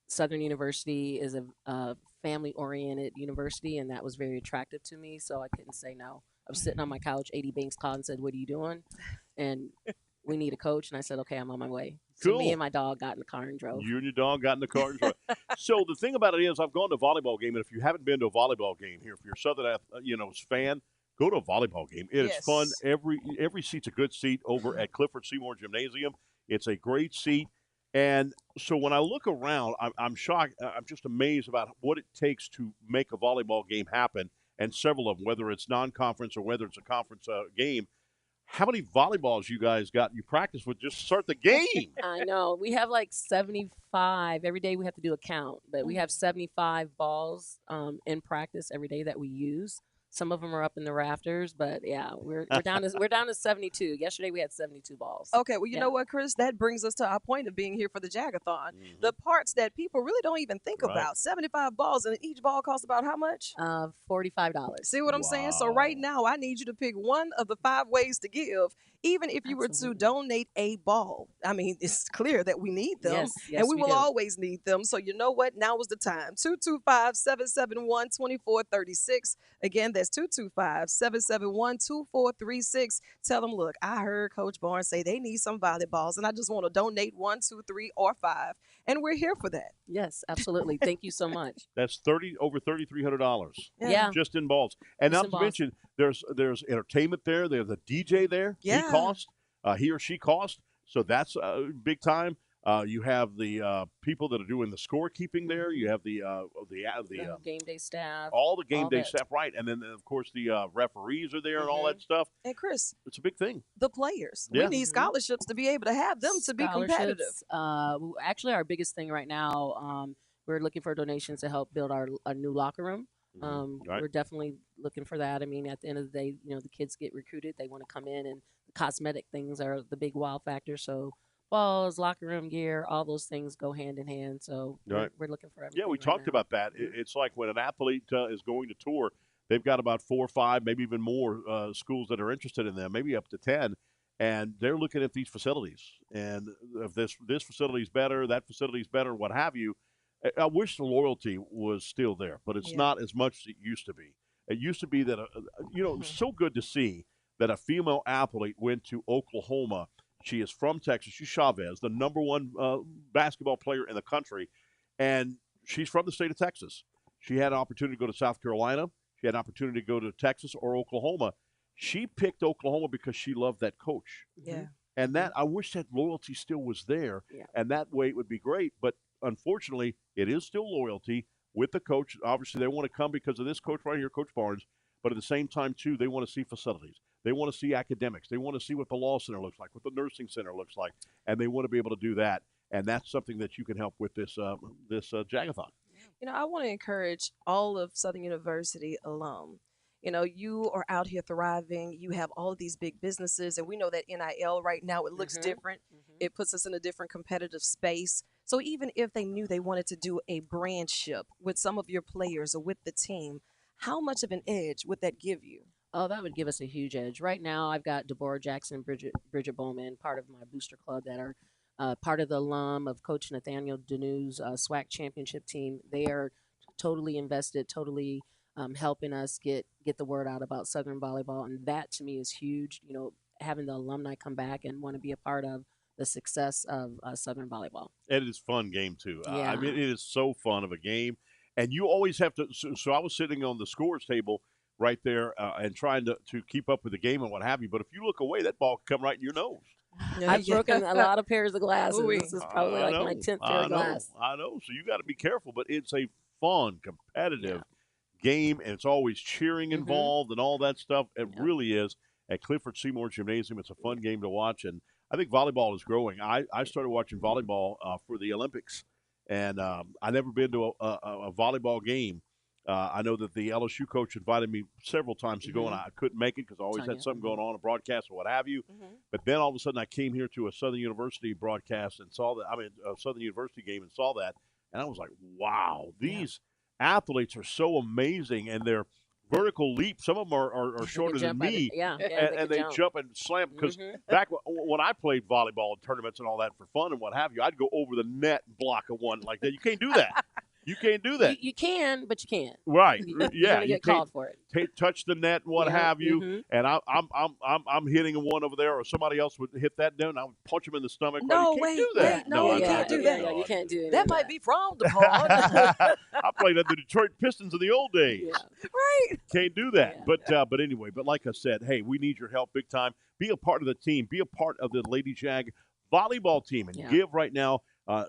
Southern University is a family-oriented university, and that was very attractive to me, so I couldn't say no. I was sitting on my couch. A.D. Banks called and said, "What are you doing?" And we need a coach. And I said, "Okay, I'm on my way." Cool. So me and my dog got in the car and drove. You and your dog got in the car and drove. So the thing about it is, I've gone to a volleyball game, and if you haven't been to a volleyball game here, if you're a Southern fan, go to a volleyball game. It is fun. Every seat's a good seat over at Clifford Seymour Gymnasium. It's a great seat. And so when I look around, I'm shocked. I'm just amazed about what it takes to make a volleyball game happen, and several of them, whether it's non-conference or whether it's a conference game. How many volleyballs you guys got you practice with just to start the game? I know. We have like 75. Every day we have to do a count, but we have 75 balls in practice every day that we use. Some of them are up in the rafters, but yeah, we're down to 72. Yesterday we had 72 balls. Okay, well, you know what, Chris? That brings us to our point of being here for the Jag-A-Thon. Mm-hmm. The parts that people really don't even think about. 75 balls, and each ball costs about how much? $45. See what I'm saying? So right now, I need you to pick one of the 5 ways to give, even if you were to donate a ball. I mean, it's clear that we need them, yes, and we will always need them. So you know what? Now is the time. 225-771-2436. Again, that's 225-771-2436. Tell them, look, I heard Coach Barnes say they need some volleyballs, and I just want to donate 1, 2, 3, or 5, and we're here for that. Yes, absolutely. Thank you so much. That's over $3,300. Yeah. Just in balls. And Just not in to balls. mention, there's entertainment there. There's a DJ there. Yeah. He or she costs. So that's big time. You have the people that are doing the scorekeeping there. You have the game day staff. all the game day that. staff, right? And then of course the referees are there and all that stuff. And Chris, It's a big thing. the players. Yeah. We need scholarships to be able to have them to be competitive. Actually, our biggest thing right now, we're looking for donations to help build a new locker room. Right. We're definitely looking for that. I mean, at the end of the day, the kids get recruited. They want to come in, and the cosmetic things are the big wow factor. So balls, locker room gear, all those things go hand in hand. So we're looking for everything. Yeah, we right talked now. about that. It's like when an athlete is going to tour, they've got about 4 or 5, maybe even more schools that are interested in them, maybe up to 10, and they're looking at these facilities. And if this facility is better, that facility is better, what have you. I wish the loyalty was still there, but it's not as much as it used to be. It used to be that, it's so good to see that a female athlete went to Oklahoma. She is from Texas. She's Chavez, the number 1 basketball player in the country, and she's from the state of Texas. She had an opportunity to go to South Carolina. She had an opportunity to go to Texas or Oklahoma. She picked Oklahoma because she loved that coach. Yeah. And that, I wish that loyalty still was there, and that way it would be great. But unfortunately, it is still loyalty with the coach. Obviously, they want to come because of this coach right here, Coach Barnes. But at the same time, too, they want to see facilities. They want to see academics. They want to see what the law center looks like, what the nursing center looks like, and they want to be able to do that. And that's something that you can help with this Jag-A-Thon. I want to encourage all of Southern University alum. You are out here thriving. You have all of these big businesses, and we know that NIL right now, it looks different. It puts us in a different competitive space. So even if they knew they wanted to do a brandship with some of your players or with the team, how much of an edge would that give you? Oh, that would give us a huge edge. Right now, I've got Deborah Jackson, Bridget Bowman, part of my booster club that are part of the alum of Coach Nathaniel Deneu's SWAC championship team. They are totally invested, totally helping us get the word out about Southern volleyball, and that to me is huge. You know, having the alumni come back and want to be a part of the success of Southern volleyball. And it is a fun game too. Yeah. I mean, it is so fun of a game, and you always have to. So I was sitting on the scores table right there and trying to keep up with the game and what have you. But if you look away, that ball can come right in your nose. I've broken a lot of pairs of glasses. Ooh-wee. This is probably like my 10th pair of glasses. I know. So you got to be careful, but it's a fun, competitive game, and it's always cheering involved and all that stuff. It really is. At Clifford Seymour Gymnasium, it's a fun game to watch, and I think volleyball is growing. I started watching volleyball for the Olympics, and I've never been to a volleyball game. I know that the LSU coach invited me several times to go, and I couldn't make it because I always had something going on, a broadcast or what have you. But then all of a sudden I came here to a Southern University broadcast and saw that, a Southern University game and saw that, and I was like, wow, these athletes are so amazing, and they're vertical leap. Some of them are shorter than me. And they jump and slam. Because back when I played volleyball tournaments and all that for fun and what have you, I'd go over the net and block a one like that. You can't do that. You can't do that. You can, but you can't. Right. You're you get called for it. Touch the net and what have you. And I'm hitting one over there, or somebody else would hit that down. I would punch him in the stomach. No, you can't wait, do that. wait, no, you can't do that. Yeah, you can't do That might be frowned upon. I played at the Detroit Pistons in the old days. Right. Can't do that. But anyway, but like I said, hey, we need your help big time. Be a part of the team. Be a part of the Lady Jag volleyball team and give right now.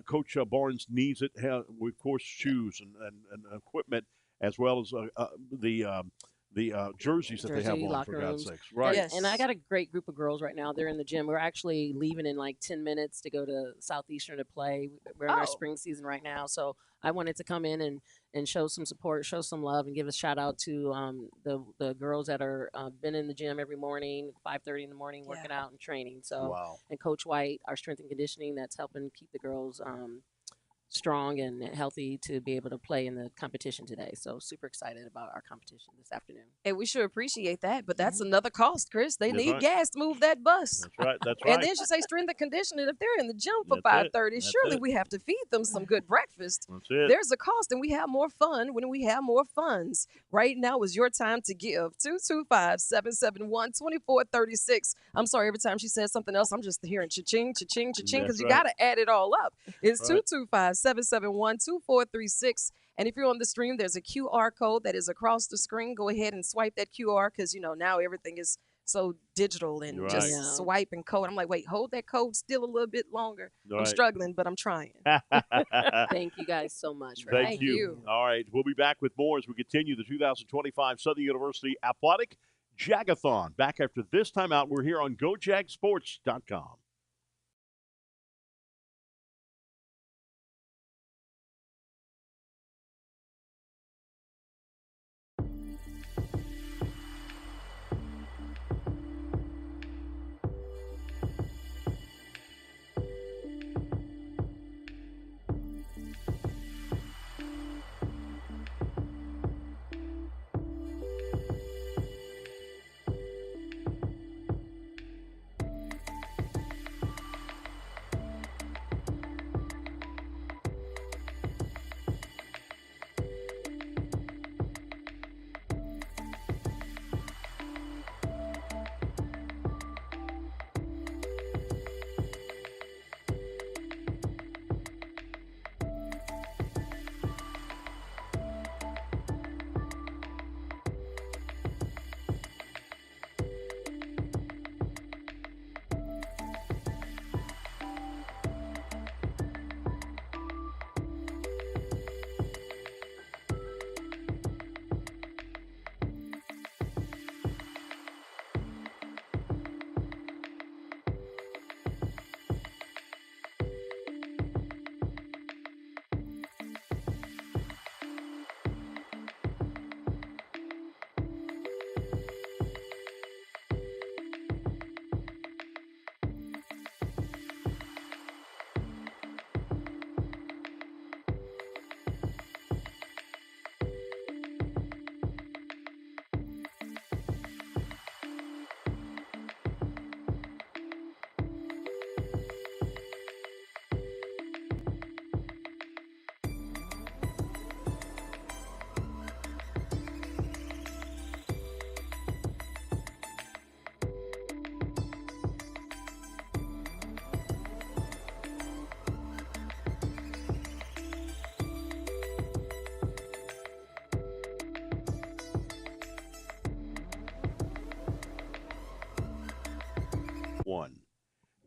Coach Barnes needs it. With, of course, shoes and equipment, as well as the jerseys that they have on, for God's sakes. Right. Yes. And I got a great group of girls right now. They're in the gym. We're actually leaving in like 10 minutes to go to Southeastern to play. We're in our spring season right now. So I wanted to come in and show some support, show some love, and give a shout out to the girls that are been in the gym every morning, 5:30 in the morning, working out and training. So and Coach White, our strength and conditioning, that's helping keep the girls strong and healthy to be able to play in the competition today. So super excited about our competition this afternoon. And we sure appreciate that, but that's another cost, Chris. They need gas to move that bus. That's right. And then she say strength and conditioning. If they're in the gym for 5:30, surely we have to feed them some good breakfast. That's it. There's a cost, and we have more fun when we have more funds. Right now is your time to give. 225-771-2436. I'm sorry, every time she says something else, I'm just hearing cha-ching, cha-ching, cha-ching, because you got to add it all up. It's 225-771-2436. And if you're on the stream, there's a QR code that is across the screen. Go ahead and swipe that QR because, now everything is so digital and just swipe and code. I'm like, wait, hold that code still a little bit longer. I'm struggling, but I'm trying. Thank you guys so much. Thank you. All right. We'll be back with more as we continue the 2025 Southern University Athletic Jag-A-Thon. Back after this timeout. We're here on GoJagSports.com.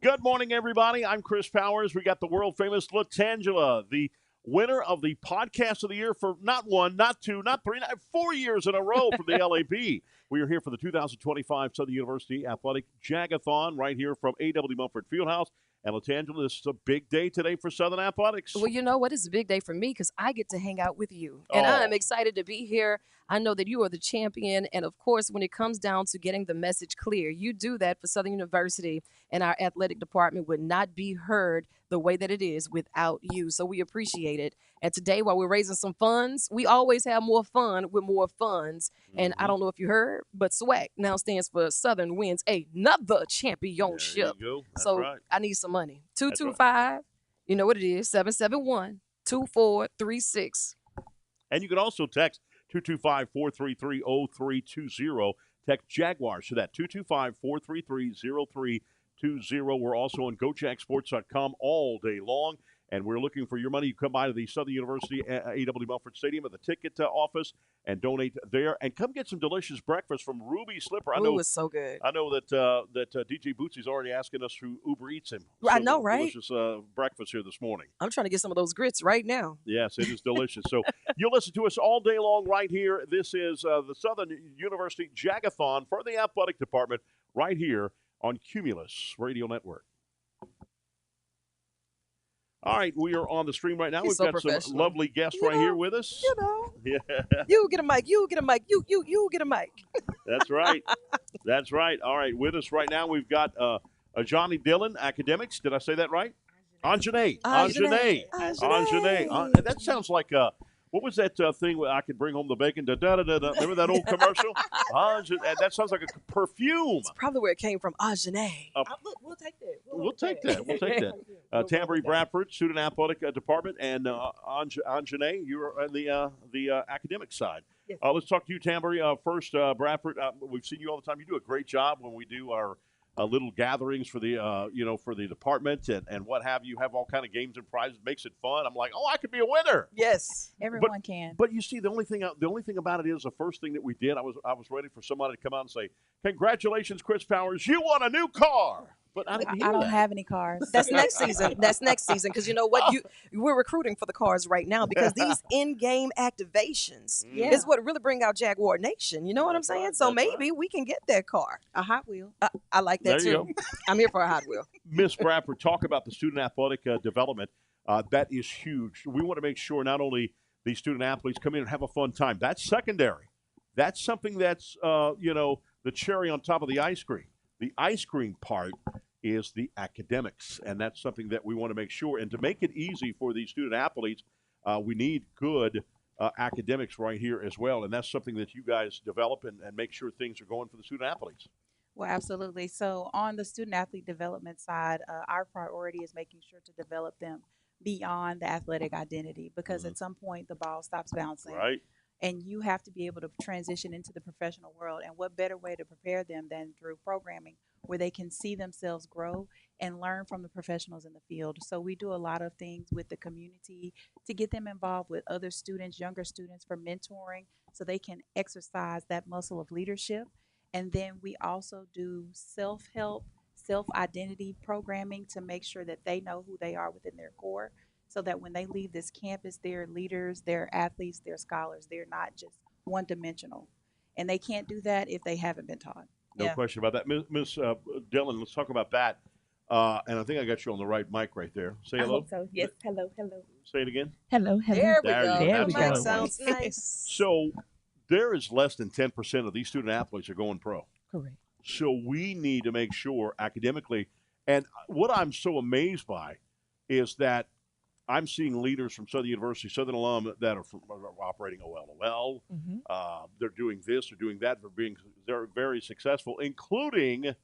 Good morning, everybody. I'm Chris Powers. We got the world famous Latangela, the winner of the podcast of the year for not one, not two, not three, not 4 years in a row for the LAB. We are here for the 2025 Southern University Athletic Jag-A-Thon right here from AW Mumford Fieldhouse. And Latangela, this is a big day today for Southern Athletics. Well, you know what? It's a big day for me because I get to hang out with you. And I'm excited to be here. I know that you are the champion. And of course, when it comes down to getting the message clear, you do that for Southern University, and our athletic department would not be heard the way that it is without you. So we appreciate it. And today, while we're raising some funds, we always have more fun with more funds. And I don't know if you heard, but SWAC now stands for Southern Wins Another Championship. There you go. That's so right. I need some money. 225, you know what it is, 771-2436. And you can also text 225-433-0320. Text Jaguars to that 225-433-0320. We're also on GoJagSports.com all day long. And we're looking for your money. You come by to the Southern University A.W. Mumford Stadium at the ticket office and donate there. And come get some delicious breakfast from Ruby Slipper. I know it's so good. I know that DJ Bootsy's already asking us through Uber Eats him. I know, right? Delicious breakfast here this morning. I'm trying to get some of those grits right now. Yes, it is delicious. So you'll listen to us all day long right here. This is the Southern University Jag-A-Thon for the athletic department right here on Cumulus Radio Network. All right, we are on the stream right now. We've got some lovely guests right here with us. You know. Yeah. You get a mic. You get a mic. You get a mic. That's right. That's right. All right, with us right now we've got Johnny Dillon, academics. Did I say that right? Anjanae. That sounds like what was that thing where I could bring home the bacon? Remember that old commercial? That sounds like a perfume. It's probably where it came from. Anjanae. We'll take that. We'll take that. Tambourine Bradford, Student Athletic Department, and Anjanae, you're on the academic side. Yes. Let's talk to you, Tambourine. First, Bradford, we've seen you all the time. You do a great job when we do our little gatherings for the for the department and what have you. Have all kind of games and prizes. Makes it fun. I'm like, I could be a winner. Yes, everyone can. But you see, the only thing about it is the first thing that we did. I was ready for somebody to come out and say, "Congratulations, Chris Powers, you won a new car." But I don't have any cars. That's next season. That's next season because you know what? We're recruiting for the cars right now because these in-game activations is what really bring out Jaguar Nation. You know what I'm saying? Right, so maybe we can get that car. A Hot Wheel. I like that there too. I'm here for a Hot Wheel. Miss Bradford, talk about the student athletic development. That is huge. We want to make sure not only these student athletes come in and have a fun time. That's secondary. That's something that's the cherry on top of the ice cream. The ice cream part is the academics, and that's something that we want to make sure. And to make it easy for these student athletes, we need good academics right here as well, and that's something that you guys develop and make sure things are going for the student athletes. Well, absolutely. So on the student athlete development side, our priority is making sure to develop them beyond the athletic identity because at some point the ball stops bouncing. Right. And you have to be able to transition into the professional world. And what better way to prepare them than through programming where they can see themselves grow and learn from the professionals in the field. So we do a lot of things with the community to get them involved with other students, younger students, for mentoring so they can exercise that muscle of leadership. And then we also do self-help, self-identity programming to make sure that they know who they are within their core, so that when they leave this campus, they're leaders, they're athletes, they're scholars. They're not just one-dimensional. And they can't do that if they haven't been taught. No question about that. Ms. Dillon, let's talk about that. And I think I got you on the right mic right there. Say hello. I hope so. Yes, hello. Say it again. Hello. There we go. There we go. Sounds nice. So there is less than 10% of these student athletes are going pro. Correct. So we need to make sure academically, and what I'm so amazed by is that I'm seeing leaders from Southern University, Southern alum that are operating OLOL. They're doing this, they're doing that. They're very successful, including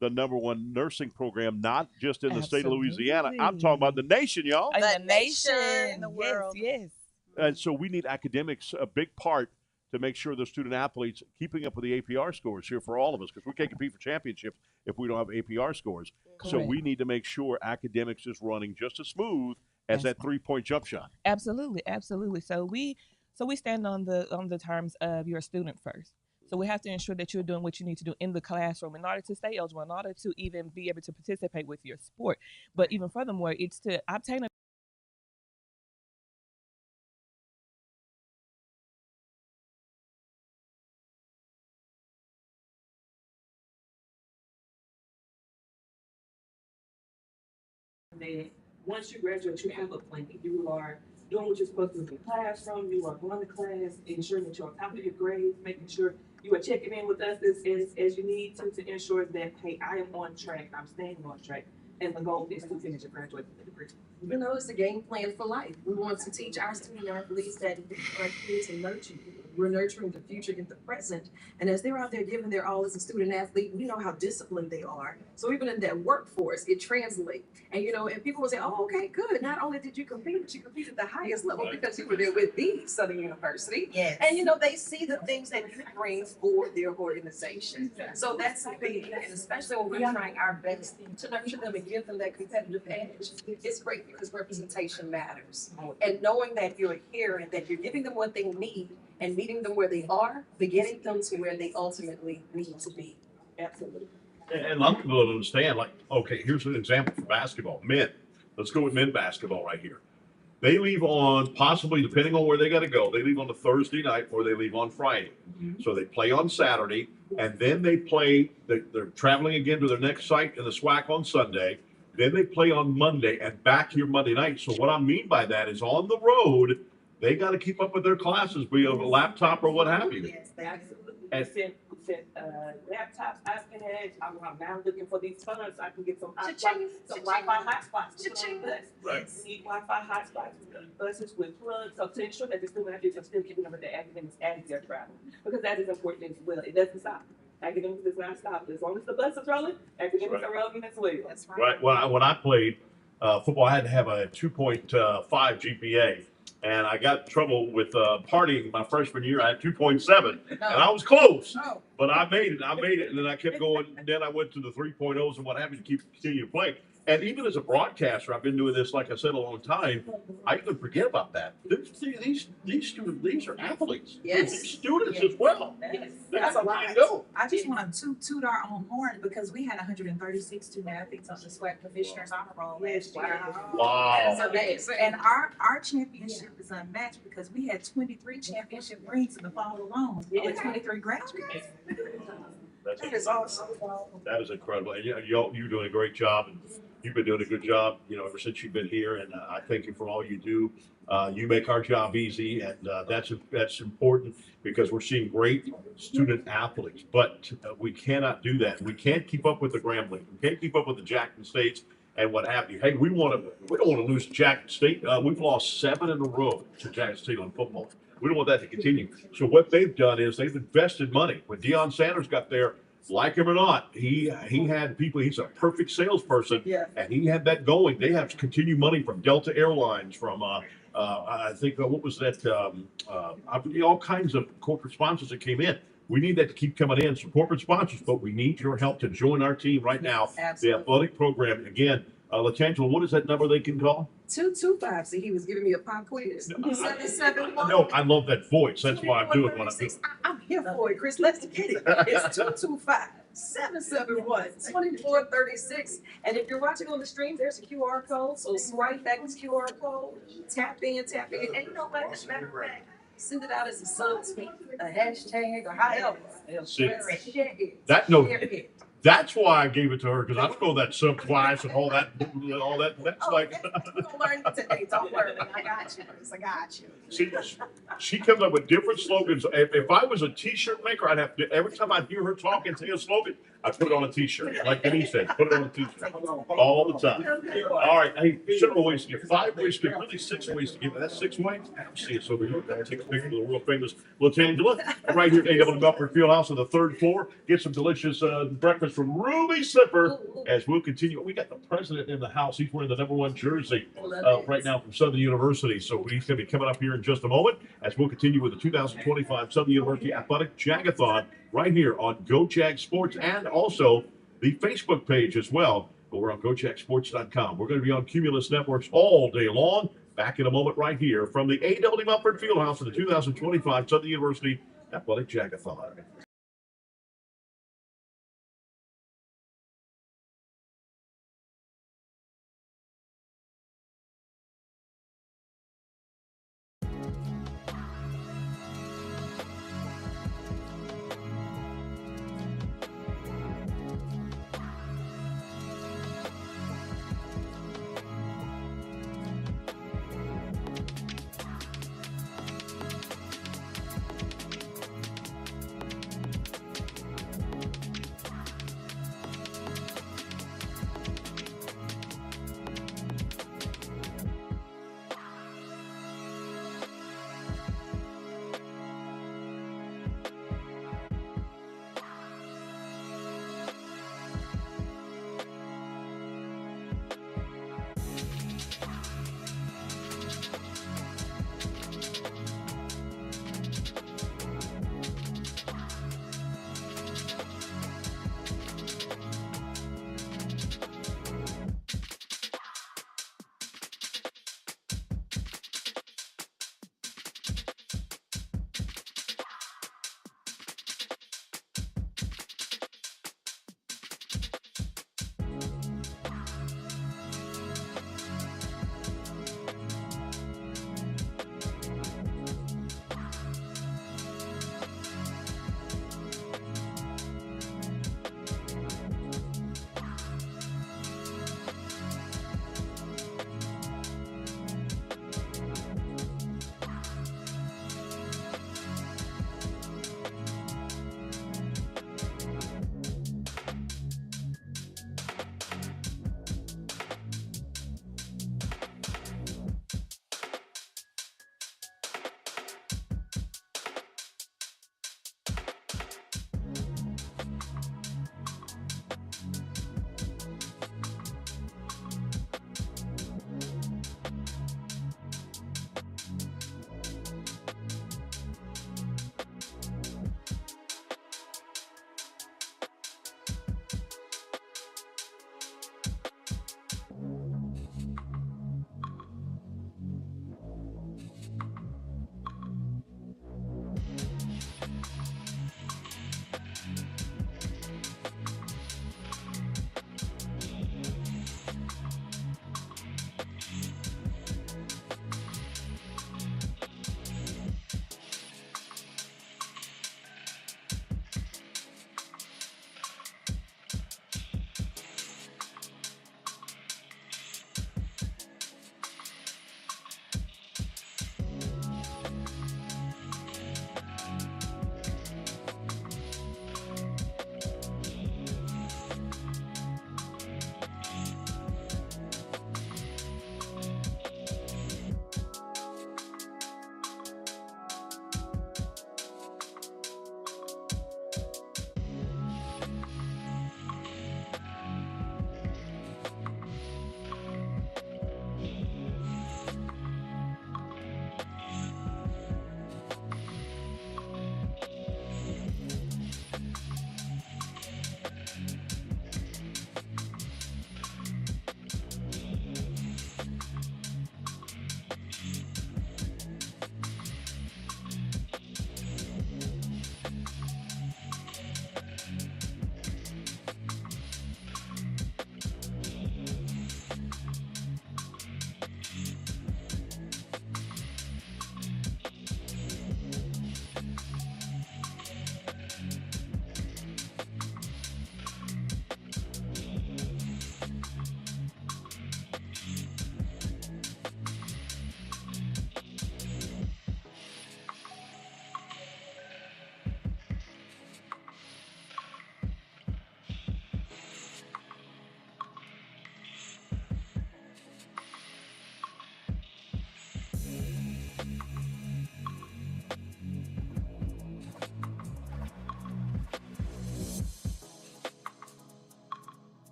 the #1 nursing program, not just in the state of Louisiana. I'm talking about the nation, y'all. The nation. In the world. Yes. And so we need academics, a big part, to make sure the student athletes keeping up with the APR scores here for all of us, because we can't compete for championships if we don't have APR scores. Correct. So we need to make sure academics is running just as smooth as that 3-point jump shot. Absolutely. So we stand on the terms of you're a student first. So we have to ensure that you're doing what you need to do in the classroom in order to stay eligible, in order to even be able to participate with your sport. But even furthermore, it's to obtain a that once you graduate, you have a plan. You are doing what you're supposed to do in the classroom. You are going to class, ensuring that you're on top of your grades, making sure you are checking in with us as you need to ensure that, hey, I am on track, I'm staying on track. And the goal is to finish and graduate with a degree. You know, it's a game plan for life. We want to teach our student athletes that our kids are nurturing. We're nurturing the future in the present. And as they're out there giving their all as a student athlete, we know how disciplined they are. So even in that workforce, it translates. And you know, and people will say, oh, okay, good. Not only did you compete, but you competed at the highest level because you were there with the Southern University. Yes. And you know, they see the things that you bring for their organization. So that's a big thing, especially when we're trying our best to nurture them and give them that competitive edge. It's great because representation matters. And knowing that you're here and that you're giving them what they need and meeting them where they are, but getting them to where they ultimately need to be. Absolutely. And a lot of people don't understand, like, okay, here's an example for basketball. Men, let's go with men basketball right here. They leave on, possibly, depending on where they got to go, they leave on the Thursday night or they leave on Friday. So they play on Saturday, and then they play, they're traveling again to their next site in the SWAC on Sunday. Then they play on Monday and back here Monday night. So what I mean by that is on the road, they got to keep up with their classes, be it a laptop or what have you. Yes, absolutely. We sent laptops, iPads. I'm now looking for these funds so I can get some Wi-Fi hotspots. Right. We need Wi-Fi hotspots. We need buses with plugs, so to ensure that the student athletes are still keeping up with their academics as they're traveling, because that is important as well. It doesn't stop. Academics does not stop. As long as the bus is rolling, academics are rolling as well. That's right. Right. When I played football, I had to have a 2.5 GPA. And I got in trouble with partying my freshman year. I had 2.7, and I was close, but I made it. And then I kept going. And then I went to the 3.0s and what have you to continue to play. And even as a broadcaster, I've been doing this, like I said, a long time. I even forget about that. These students, these are athletes. Yes. These students as well. Yes. That's a lot. Go. I just want to toot our own horn because we had 136 student athletes on the SWAC Commissioner's Honor Roll last year. Wow. That's amazing. And our championship is unmatched because we had 23 championship rings in the fall alone. With 23 graduates. That is awesome. That is incredible. And you're doing a great job. And you've been doing a good job, ever since you've been here. And I thank you for all you do. You make our job easy, and that's important because we're seeing great student athletes. But we cannot do that. We can't keep up with the Grambling. We can't keep up with the Jackson States and what have you. Hey, we don't want to lose to Jackson State. We've lost 7 in a row to Jackson State on football. We don't want that to continue. So what they've done is they've invested money. When Deion Sanders got there, like him or not, he had people. He's a perfect salesperson, and he had that going. They have continued money from Delta Airlines, from I think what was that? All kinds of corporate sponsors that came in. We need that to keep coming in. Some corporate sponsors, but we need your help to join our team right now. Absolutely. The athletic program again. Latangela, what is that number they can call? 225. See, he was giving me a pop quiz. 771. No, I love that voice. That's why I'm doing what I'm doing. I'm here for it, Chris. Let's get it. It's 225-771-2436. And if you're watching on the stream, there's a QR code. So swipe that QR code, tap in. And you know what? As a matter of fact, send it out as a subtweet, a hashtag, or however. Share it. That note. That's why I gave it to her, because I don't know that subsplash and all that. That's like. We're gonna learn it today. Don't worry. I got you, Chris. I got you. She comes up with different slogans. If I was a T-shirt maker, I'd have to, every time I hear her talk and say a slogan, I put it on a T-shirt. Like Denise said, put it on a T-shirt all the time. All right, hey, several ways to give, 5 ways to give, really 6 ways to give. That's 6 ways. I don't see it over here. Take a picture of the world famous Latangela right here at A.W. Mumford Fieldhouse on the 3rd floor. Get some delicious breakfast from Ruby Slipper as we'll continue. We got the president in the house. He's wearing the #1 jersey right now from Southern University. So he's going to be coming up here in just a moment as we'll continue with the 2025 Southern University Athletic Jag-A-Thon right here on Go Jag Sports and also the Facebook page as well. But we're on GoJagSports.com. We're going to be on Cumulus Networks all day long. Back in a moment right here from the A.W. Mumford Fieldhouse for the 2025 Southern University Athletic Jag-A-Thon.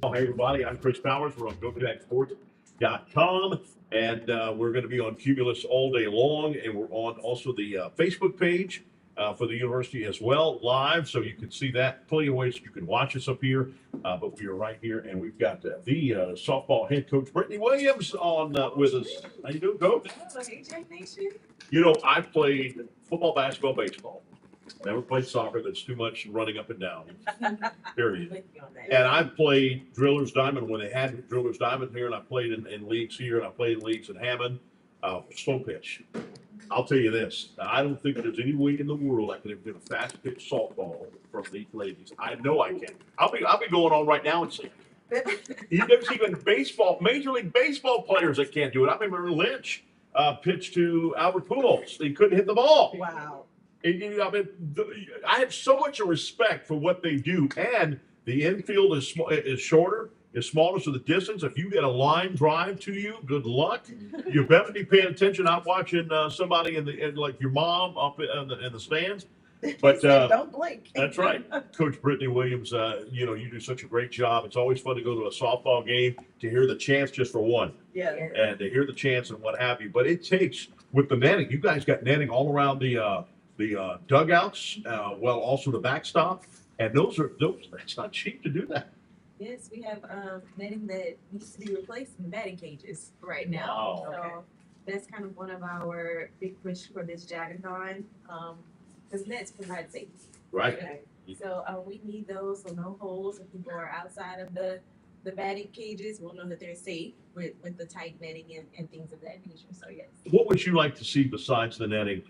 Hey everybody, I'm Chris Powers. We're on GoTackSports.com, and we're going to be on Cumulus all day long, and we're on also the Facebook page for the university as well, live, so you can see that. Plenty of ways you can watch us up here, but we are right here, and we've got the softball head coach Brittany Williams on with us. How you doing, Coach? You know, I played football, basketball, baseball. Never played soccer. That's too much running up and down. Period. And I played Driller's Diamond when they had Driller's Diamond here, and I played in leagues here, and I played in leagues in Hammond, slow pitch. I'll tell you this: I don't think there's any way in the world I could have been a fast pitch softball from these ladies. I know I can. I'll be going on right now and saying, there's even baseball, Major League Baseball players that can't do it. I remember Lynch pitched to Albert Pujols. He couldn't hit the ball. Wow. And, I mean, I have so much respect for what they do, and the infield is shorter, is smaller, so the distance. If you get a line drive to you, good luck. You better be paying attention, not watching somebody like your mom up in the stands. But don't blink. That's right, Coach Brittany Williams. You know, you do such a great job. It's always fun to go to a softball game to hear the chants just for one. Yeah. And to hear the chants and what have you. But it takes with the netting. You guys got netting all around the dugouts, well, also the backstop, and those. That's not cheap to do that. Yes, we have netting that needs to be replaced in batting cages right now. Wow. So that's kind of one of our big push for this Jag-A-Thon, because nets provide safety. Right. Okay? So we need those, so no holes. If people are outside of the batting cages, we'll know that they're safe with the tight netting and things of that nature. So yes. What would you like to see besides the netting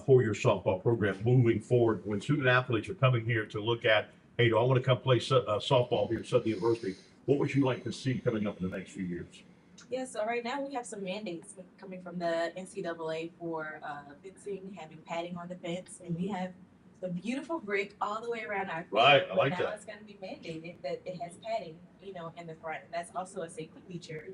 for your softball program moving forward when student athletes are coming here to look at, hey, do I want to come play softball here at Southern University? What would you like to see coming up in the next few years? Yeah, so right now we have some mandates coming from the NCAA for fencing, having padding on the fence, and we have the beautiful brick all the way around our field. Right, I like now that. It's going to be mandated that it has padding, you know, in the front. That's also a safety feature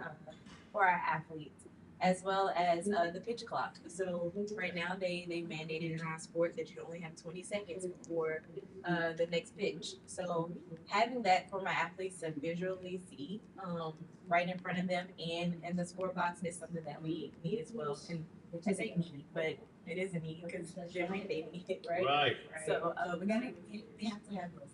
for our athletes, as well as the pitch clock. So right now they mandated in our sport that you only have 20 seconds before the next pitch. So having that for my athletes to visually see right in front of them and in the score box is something that we need as well. And I say need, but it is a need because they're mandating it, right? Right. So we have to have those.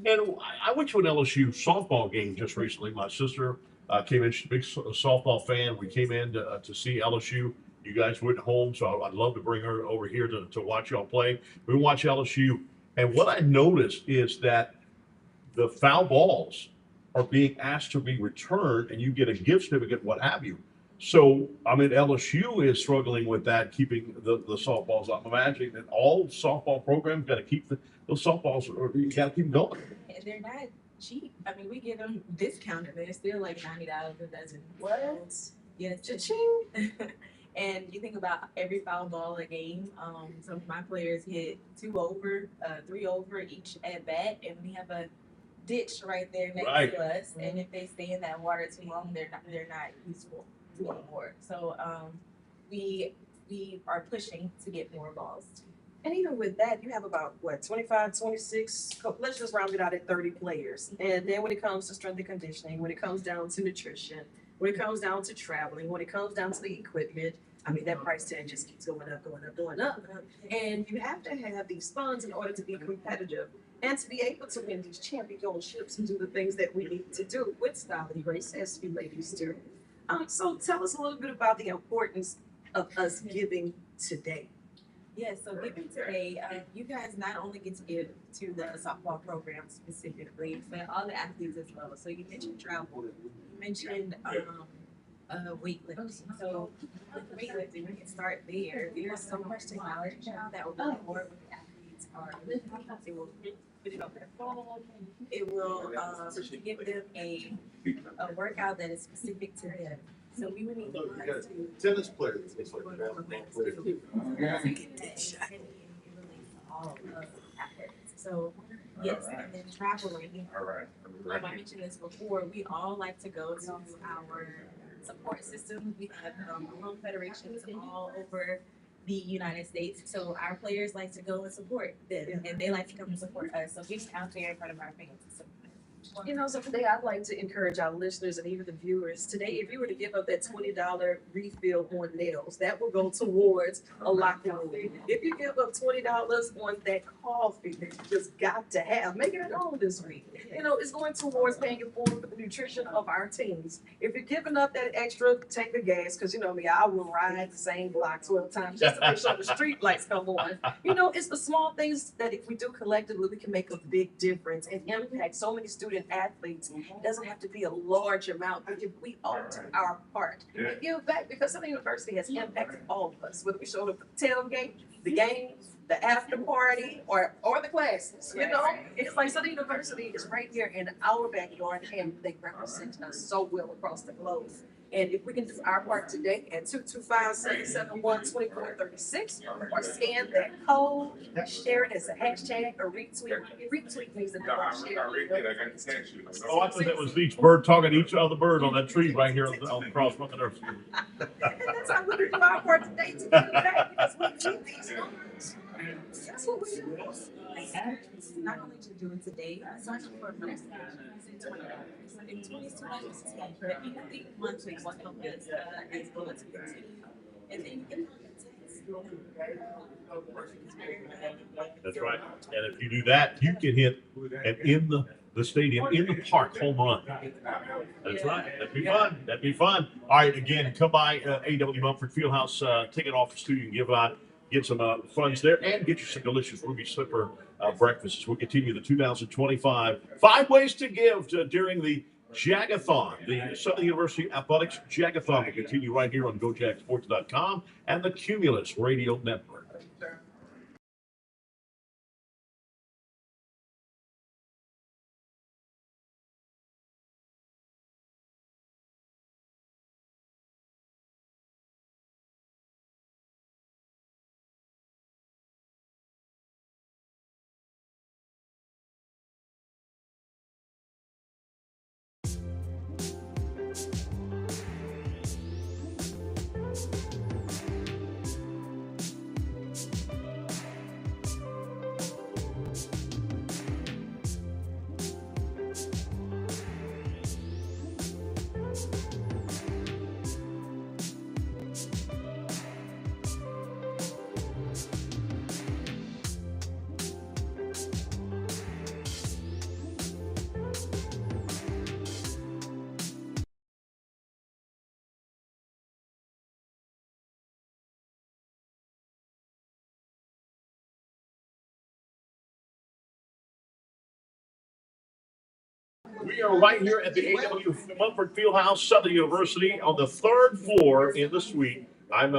And I went to an LSU softball game just recently. My sister came in, she's a big softball fan. We came in to see LSU. You guys went home, so I'd love to bring her over here to watch y'all play. We watch LSU, and what I noticed is that the foul balls are being asked to be returned, and you get a gift certificate, what have you. So, I mean, LSU is struggling with that, keeping the softballs up. I'm imagining that all softball programs got to keep those softballs, or you got to keep them going. And they're not cheap. I mean, we give them discounted. They're still like $90 a dozen. What? Yes, cha-ching. And you think about every foul ball a game. So my players hit 2 over, 3 over each at bat, and we have a ditch right there next to us. And if they stay in that water too long, they're not useful anymore. So we are pushing to get more balls. And even with that, you have about, 25, 26, let's just round it out at 30 players. And then when it comes to strength and conditioning, when it comes down to nutrition, when it comes down to traveling, when it comes down to the equipment, I mean, that price tag just keeps going up, going up, going up. And you have to have these funds in order to be competitive and to be able to win these championships and do the things that we need to do with style and grace, as you ladies do. So tell us a little bit about the importance of us giving today. Yeah, so giving today, you guys not only get to give to the softball program specifically, but all the athletes as well. So you mentioned travel, you mentioned weightlifting. So with weightlifting, we can start there. There's so much technology now that will be more what the athletes are lifting. It will put it on their phone. It will give them a workout that is specific to them. So we would need to tennis player. So yes, and then traveling. Like I mentioned this before, we all like to go to our support system. We have alum federations all over the United States. So our players like to go and support them, and they like to come and support us. So getting out there in front of our fans is something. You know, so today I'd like to encourage our listeners and even the viewers. Today, if you were to give up that $20 refill on nails, that will go towards a locker room. If you give up $20 on that coffee that you just got to have, make it at home this week. You know, it's going towards paying it forward for the nutrition of our teams. If you're giving up that extra tank of gas, because you know me, I will ride the same block 12 times just to make sure the street lights come on. You know, it's the small things that if we do collectively, we can make a big difference and impact so many student athletes. It doesn't have to be a large amount, but if we all do our part and give back, because Southern University has impacted all of us, whether we showed up at the tailgate, the games, the after party, or the classes. You know, it's like Southern University is right here in our backyard, and they represent us so well across the globe. And if we can do our part today at 225-771-2436, or scan that code, share it as a hashtag, or retweet. Retweet means that share. Oh, I thought that was each bird talking to each other bird on that tree right here on across from the nursery. And that's how we can do our part today to give back, because we need these funds. That's what we do. Not only to do it today, sign up for a nurse in 2016, but you have 8 months to help us as well as continue. And then you can That's right. And if you do that, you can hit an in the stadium, in the park home run. That's right. That'd be fun. That'd be fun. All right, again, come by A.W. Mumford Fieldhouse ticket office too. You can give get some funds there and get you some delicious Ruby Slipper breakfasts. We'll continue the 2025 5 ways to give during the Jag-A-Thon, the Southern University Athletics Jag-A-Thon will continue right here on GoJagSports.com and the Cumulus Radio Network. We are right here at the A.W. Mumford Fieldhouse, Southern University, on the 3rd floor in the suite. I'm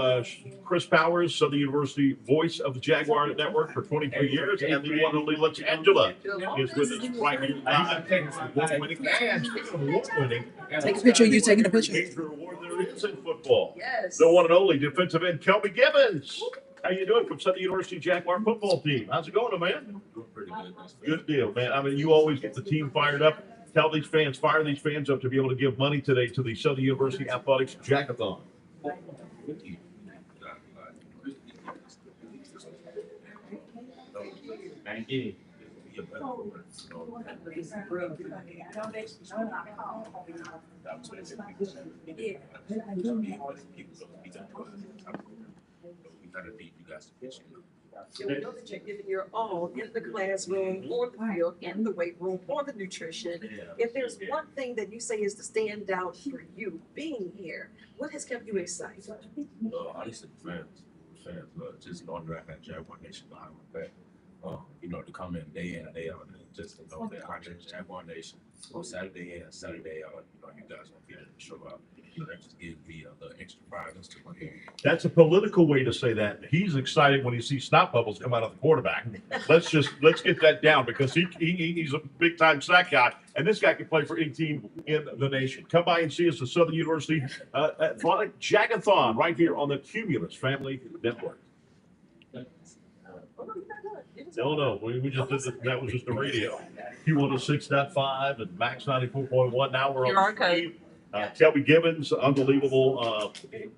Chris Powers, Southern University voice of the Jaguar Network for 23 years, and the one and only Angela is with us right here live. Award-winning and award-winning. Take a picture of you taking a picture. Major award there is in football. Yes. The one and only defensive end, Kelby Gibbons. How you doing from Southern University Jaguar football team? How's it going, man? Doing pretty good. Good deal, man. I mean, you always get the team fired up. Tell these fans, fire these fans up to be able to give money today to the Southern University Athletics Jag-A-Thon. Thank you. And we know that you're giving your all in the classroom, on the field, in the weight room, on the nutrition. If there's one thing that you say is the standout for you being here, what has kept you excited? Honestly, fans, just knowing that I got Jaguar Nation behind my back. To come in and day out, and just to know that I got Jaguar Nation on Saturday in and Saturday out. You guys gonna be able to show up. That just gives me a little extra pride into my game. That's a political way to say that. He's excited when he sees snot bubbles come out of the quarterback. Let's get that down, because he's a big time sack guy, and this guy can play for any team in the nation. Come by and see us at Southern University Athletic Jag-A-Thon right here on the Cumulus Family Network. No, we just did that was just the radio. Q106.5 and Max 94.1. Now we're on the screen. Kelby Gibbons, unbelievable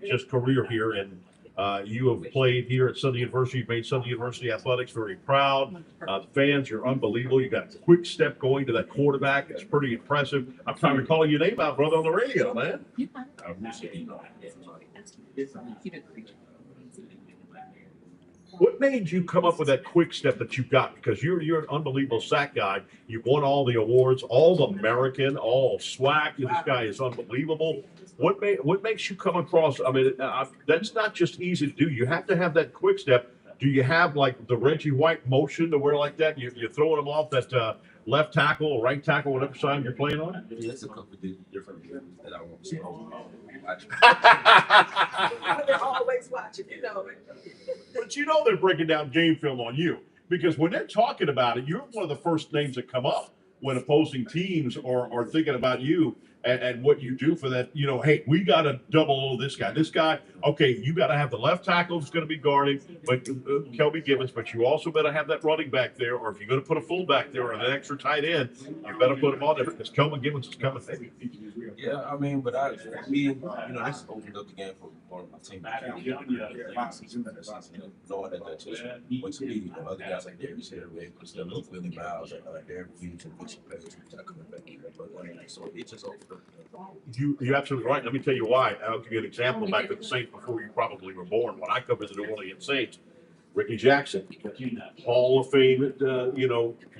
just career here, and You have played here at Southern University. You've made Southern University athletics very proud. The fans, you're unbelievable. You got a quick step going to that quarterback. It's pretty impressive. I'm trying to call your name out, brother, on the radio, man. What made you come up with that quick step that you got? Because you're an unbelievable sack guy. You won all the awards, all American, all SWAC. This guy is unbelievable. What makes you come across? I mean, that's not just easy to do. You have to have that quick step. Do you have like the Reggie White motion to where like that? You're throwing them off that left tackle or right tackle, whatever side you're playing on? Yeah, it's a couple of different things that I want to say. They're always watching, you know. But you know they're breaking down game film on you because when they're talking about it, you're one of the first names that come up when opposing teams are thinking about you and what you do for that. You know, hey, we got to double this guy. This guy, okay, you got to have the left tackle that's going to be guarding, but Kelby Gibbons, but you also better have that running back there, or if you're going to put a fullback there or an extra tight end, you better put him on there because Kelby Gibbons is coming. Yeah, I mean, but you know, this opened up the game for my team. Knowing that just went to me, other guys like Darius here, Willie Miles, Derek Hughes, and Butch Page, coming back here. So it just opened up. You're absolutely right. Let me tell you why. I'll give you an example back to the Saints before you probably were born. When I covered the New Orleans Saints, Ricky Jackson, Hall of Fame,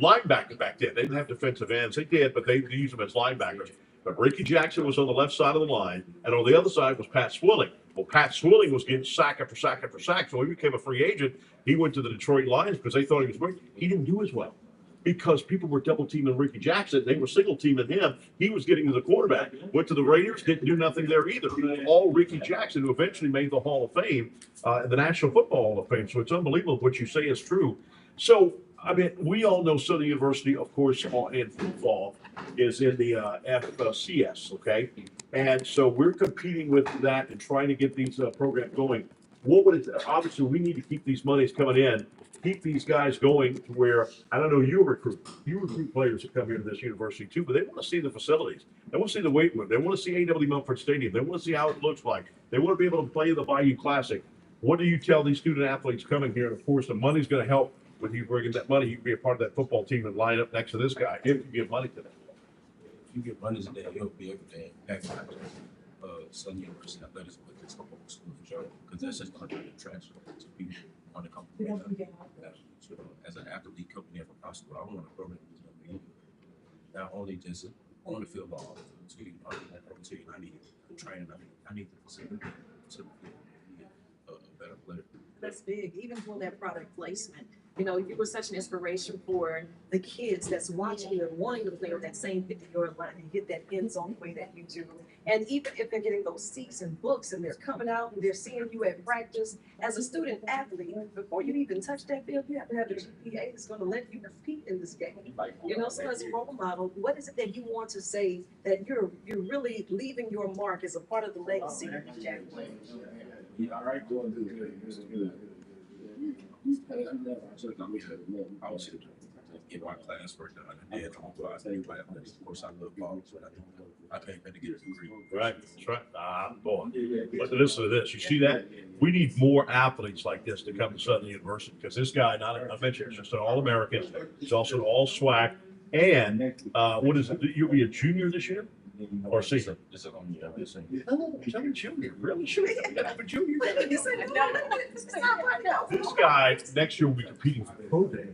linebacker back then. They didn't have defensive ends. They did, but they used them as linebackers. But Ricky Jackson was on the left side of the line, and on the other side was Pat Swilling. Well, Pat Swilling was getting sack after sack after sack, so he became a free agent. He went to the Detroit Lions because they thought he was great. He didn't do as well because people were double teaming Ricky Jackson. They were single teaming him. He was getting to the quarterback. Went to the Raiders, didn't do nothing there either. It was all Ricky Jackson, who eventually made the Hall of Fame, the National Football Hall of Fame. So it's unbelievable what you say is true. So, I mean, we all know Southern University, of course, in football is in the FCS, okay? And so we're competing with that and trying to get these programs going. What would it, obviously, we need to keep these monies coming in, keep these guys going to where, I don't know, you recruit players that come here to this university too, but they want to see the facilities. They want to see the weight room. They want to see A.W. Mumford Stadium. They want to see how it looks like. They want to be able to play the Bayou Classic. What do you tell these student athletes coming here? And of course, the money's going to help with you bringing that money. You can be a part of that football team and line up next to this guy if you give money to them. If you give money today, it'll be everything. Southern University athletics with this football school for sure, because that's just going to attract to people want to come. As an athlete coming in from high school, I want a program that's going to be not only just on the field ball, I need training, I need the facility to be a better player. That's big, even for that product placement. You know, you were such an inspiration for the kids that's watching you and wanting to play on that same 50-yard line and get that end zone way that you do. And even if they're getting those seats and books and they're coming out and they're seeing you at practice, as a student athlete, before you even touch that field, you have to have a GPA that's going to let you compete in this game. You know, so as a role model, what is it that you want to say that you're really leaving your mark as a part of the legacy of the Jaguars? All right, going good. I was here to get my class work done, and then I think of course I love ball, so I can't better get a degree. Right, that's right. Boy, but listen to this. You see that? We need more athletes like this to come to Southern University because this guy, I mentioned, is just an All-American. He's also an All-SWAC. And what is it? You'll be a junior this year? Or senior? This is only a senior. Oh, he's a junior. Really? Sure. I'm a junior. No. This guy next year will be competing for Pro Day.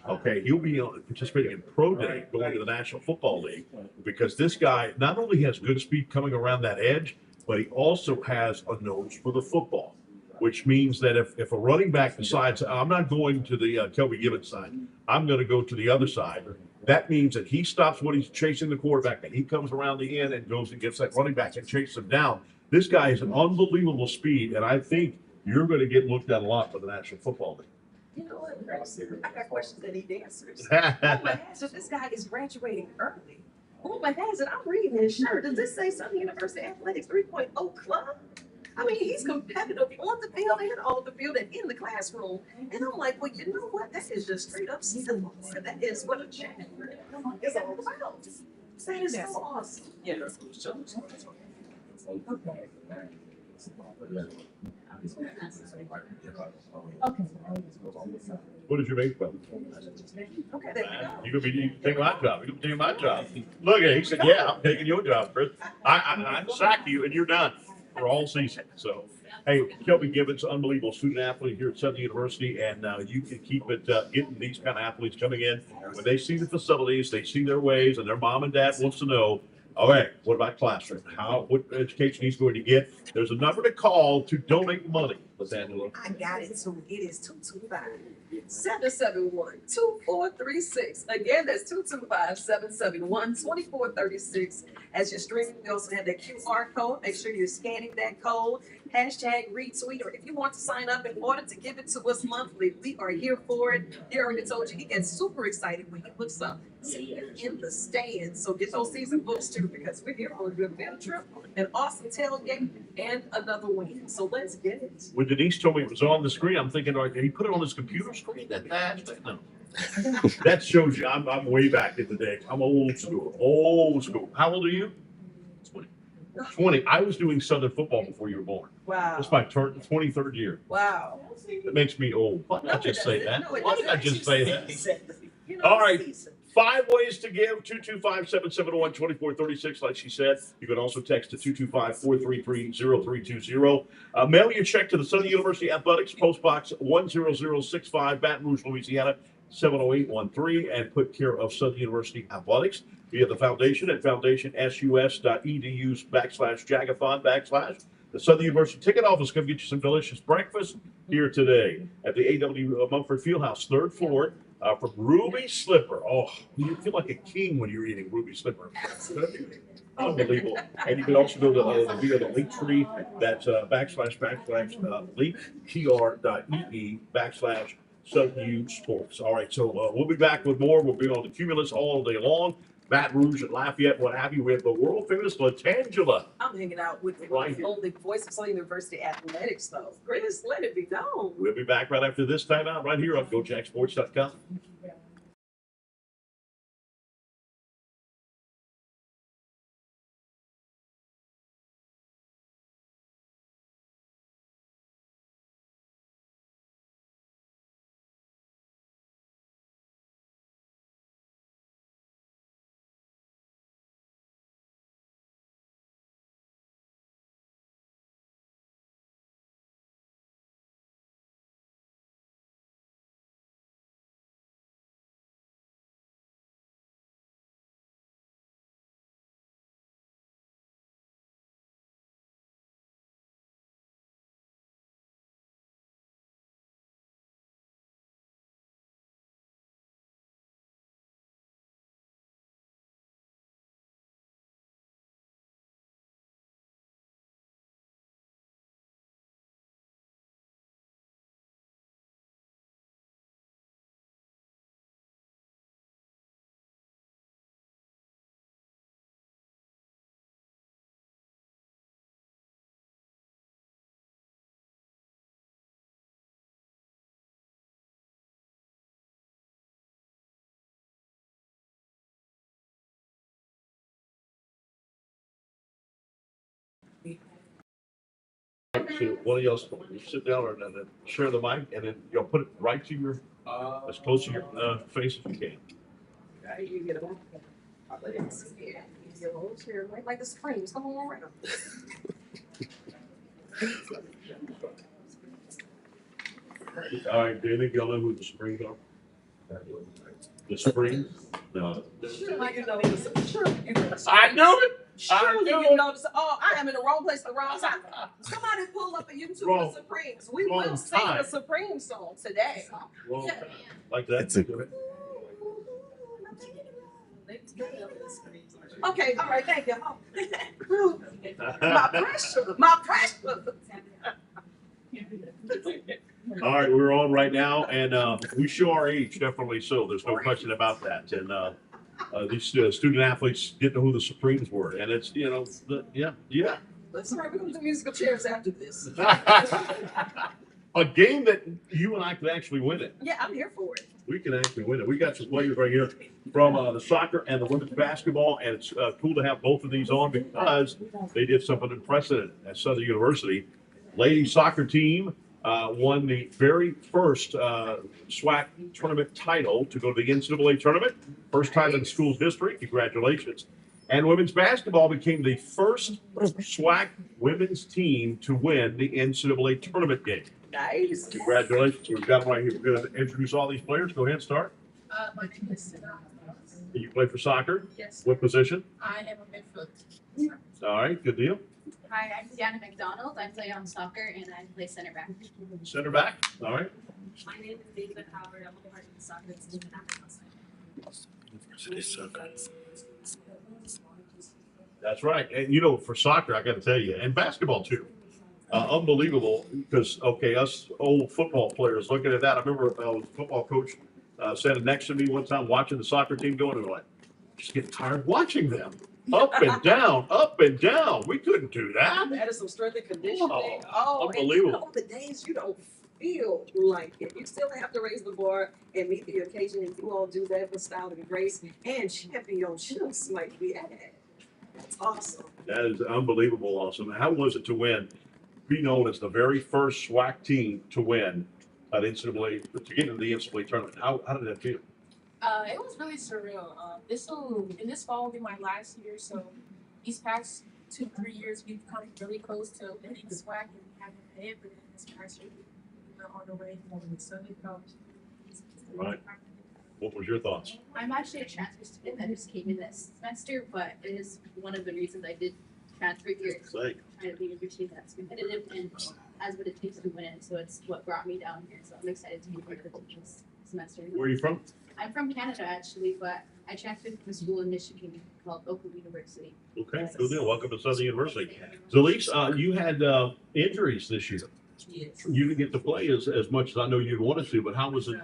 Okay, he'll be participating in Pro Day, going to the National Football League, because this guy not only has good speed coming around that edge, but he also has a nose for the football, which means that if a running back decides, I'm not going to the Kelby Gibbons side, I'm going to go to the other side, that means that he stops what he's chasing the quarterback, and he comes around the end and goes and gets that running back and chases him down. This guy has an unbelievable speed, and I think you're going to get looked at a lot for the National Football League. You know what, Chris? I got questions that need answers. Rumor has it this guy is graduating early. Rumor has it, I'm reading his shirt. Does this say Southern University Athletics 3.0 Club? I mean, he's competitive on the field and off the field and in the classroom. And I'm like, well, you know what? That is just straight up silver. That is what a champion is all about. That is so awesome. Yeah. What did you make from? Okay, there we You can take my job. You can take my job. Look at it. He said, "Yeah, I'm taking your job, Chris. I sack you, and you're done for all season." So, hey, Kelby Gibbons, unbelievable student athlete here at Southern University, and you can keep it getting these kind of athletes coming in when they see the facilities, they see their ways, and their mom and dad wants to know. All right, what about classroom? What education he's going to get? There's a number to call to donate money, Angela. I got it too. It is 225-771-2436. Again, that's 225-771-2436. As you're streaming, we also have that QR code. Make sure you're scanning that code. Hashtag retweet, or if you want to sign up in order to give it to us monthly, we are here for it. He already told you he gets super excited when he looks up, see you in the stands. So get those season books too, because we're here for a good field trip, an awesome tailgate, and another win. So let's get it. When Denise told me it was on the screen, I'm thinking, did he put it on his computer screen? No. That shows you I'm way back in the day. I'm old school. Old school. How old are you? 20. I was doing Southern football before you were born. Wow. That's my 23rd year. Wow. That makes me old. Why did I just say that? Why did I just say that? You know, All right. 5 ways to give. 225-771-2436, like she said. You can also text to 225-433-0320. Mail your check to the Southern University Athletics, Post Box 10065, Baton Rouge, Louisiana, 70813, and put care of Southern University Athletics via the foundation at foundationsus.edu/Jag-A-Thon/ the Southern University Ticket Office. Come get you some delicious breakfast here today at the AW Mumford Fieldhouse, 3rd floor. From Ruby Slipper. Oh, you feel like a king when you're eating Ruby Slipper. Unbelievable. And you can also go to via the link tree. That's linktr.ee/SouthU Sports. All right, so we'll be back with more. We'll be on the Cumulus all day long. Baton Rouge and Lafayette, what have you. We have the world famous Latangela. I'm hanging out with the Right. only voice of Southern University athletics, though. Chris, let it be known. We'll be back right after this timeout right here on GoJackSports.com. So one of y'all sit down and then share the mic, and then you'll put it right to your, as close to your face as you can. You get a whole chair, like the springs. Come on around. All right, do you think y'all know who the Springs are? The Springs? No. Sure, you know this. Sure, you know this. I knew it. Surely you know this. Oh, I am in the wrong place at the wrong time. Somebody pull up a YouTube Wrong. the Supremes. We Wrong will sing time. the Supreme song today. Wrong time. Like that. Okay, all right, thank you. Oh. My pressure. My pressure. All right, we're on right now, and we show our age, definitely so. There's no question about that. And these student athletes didn't know who the Supremes were, and it's, you know, yeah. That's all right, we're going to do musical chairs after this. A game that you and I could actually win it. Yeah, I'm here for it. We can actually win it. We got some players right here from the soccer and the women's basketball, and it's cool to have both of these on because they did something unprecedented at Southern University. Ladies soccer team won the very first SWAC tournament title to go to the NCAA tournament. First time in the school's history. Congratulations. And women's basketball became the first SWAC women's team to win the NCAA tournament game. Nice. Congratulations. We've got them right here. We're going to introduce all these players. Go ahead and start. My name is Sarah. You play for soccer? Yes. What position? I am a midfield. All right, good deal. Hi, I'm Deanna McDonald. I play on soccer and I play center back. Center back? All right. My name is David Howard. I'm a part of the soccer team and I'm a That's right. And you know, for soccer, I got to tell you, and basketball too. Unbelievable because, okay, us old football players looking at that. I remember a football coach standing next to me one time watching the soccer team going, and like, just getting tired watching them. Up and down, up and down. We couldn't do that. That is some strength and conditioning. Oh, and unbelievable. you know, the days you don't feel like it, you still have to raise the bar and meet the occasion, and you all do that with style and grace and championships like we had. That's awesome. That is unbelievable awesome. How was it to win, be known as the very first SWAC team to win an NCAA, to get into the NCAA tournament? How did that feel? It was really surreal. This fall will be my last year, so these past 2-3 years we've come really close to winning SWAC and we haven't made it, but in this past year we were on the way home. So we felt. Right. What was your thoughts? I'm actually a transfer student that just came in this semester, but it is one of the reasons I did transfer here. Trying to be a team that's competitive and has what it takes to win it. So it's what brought me down here. So I'm excited to be here for this semester. Where are you from? I'm from Canada actually, but I transferred from a school in Michigan called Oakland University. Okay, good deal. Welcome to Southern University. Zalise, you had injuries this year. Yes. You didn't get to play as much as I know you wanted to, but how was it?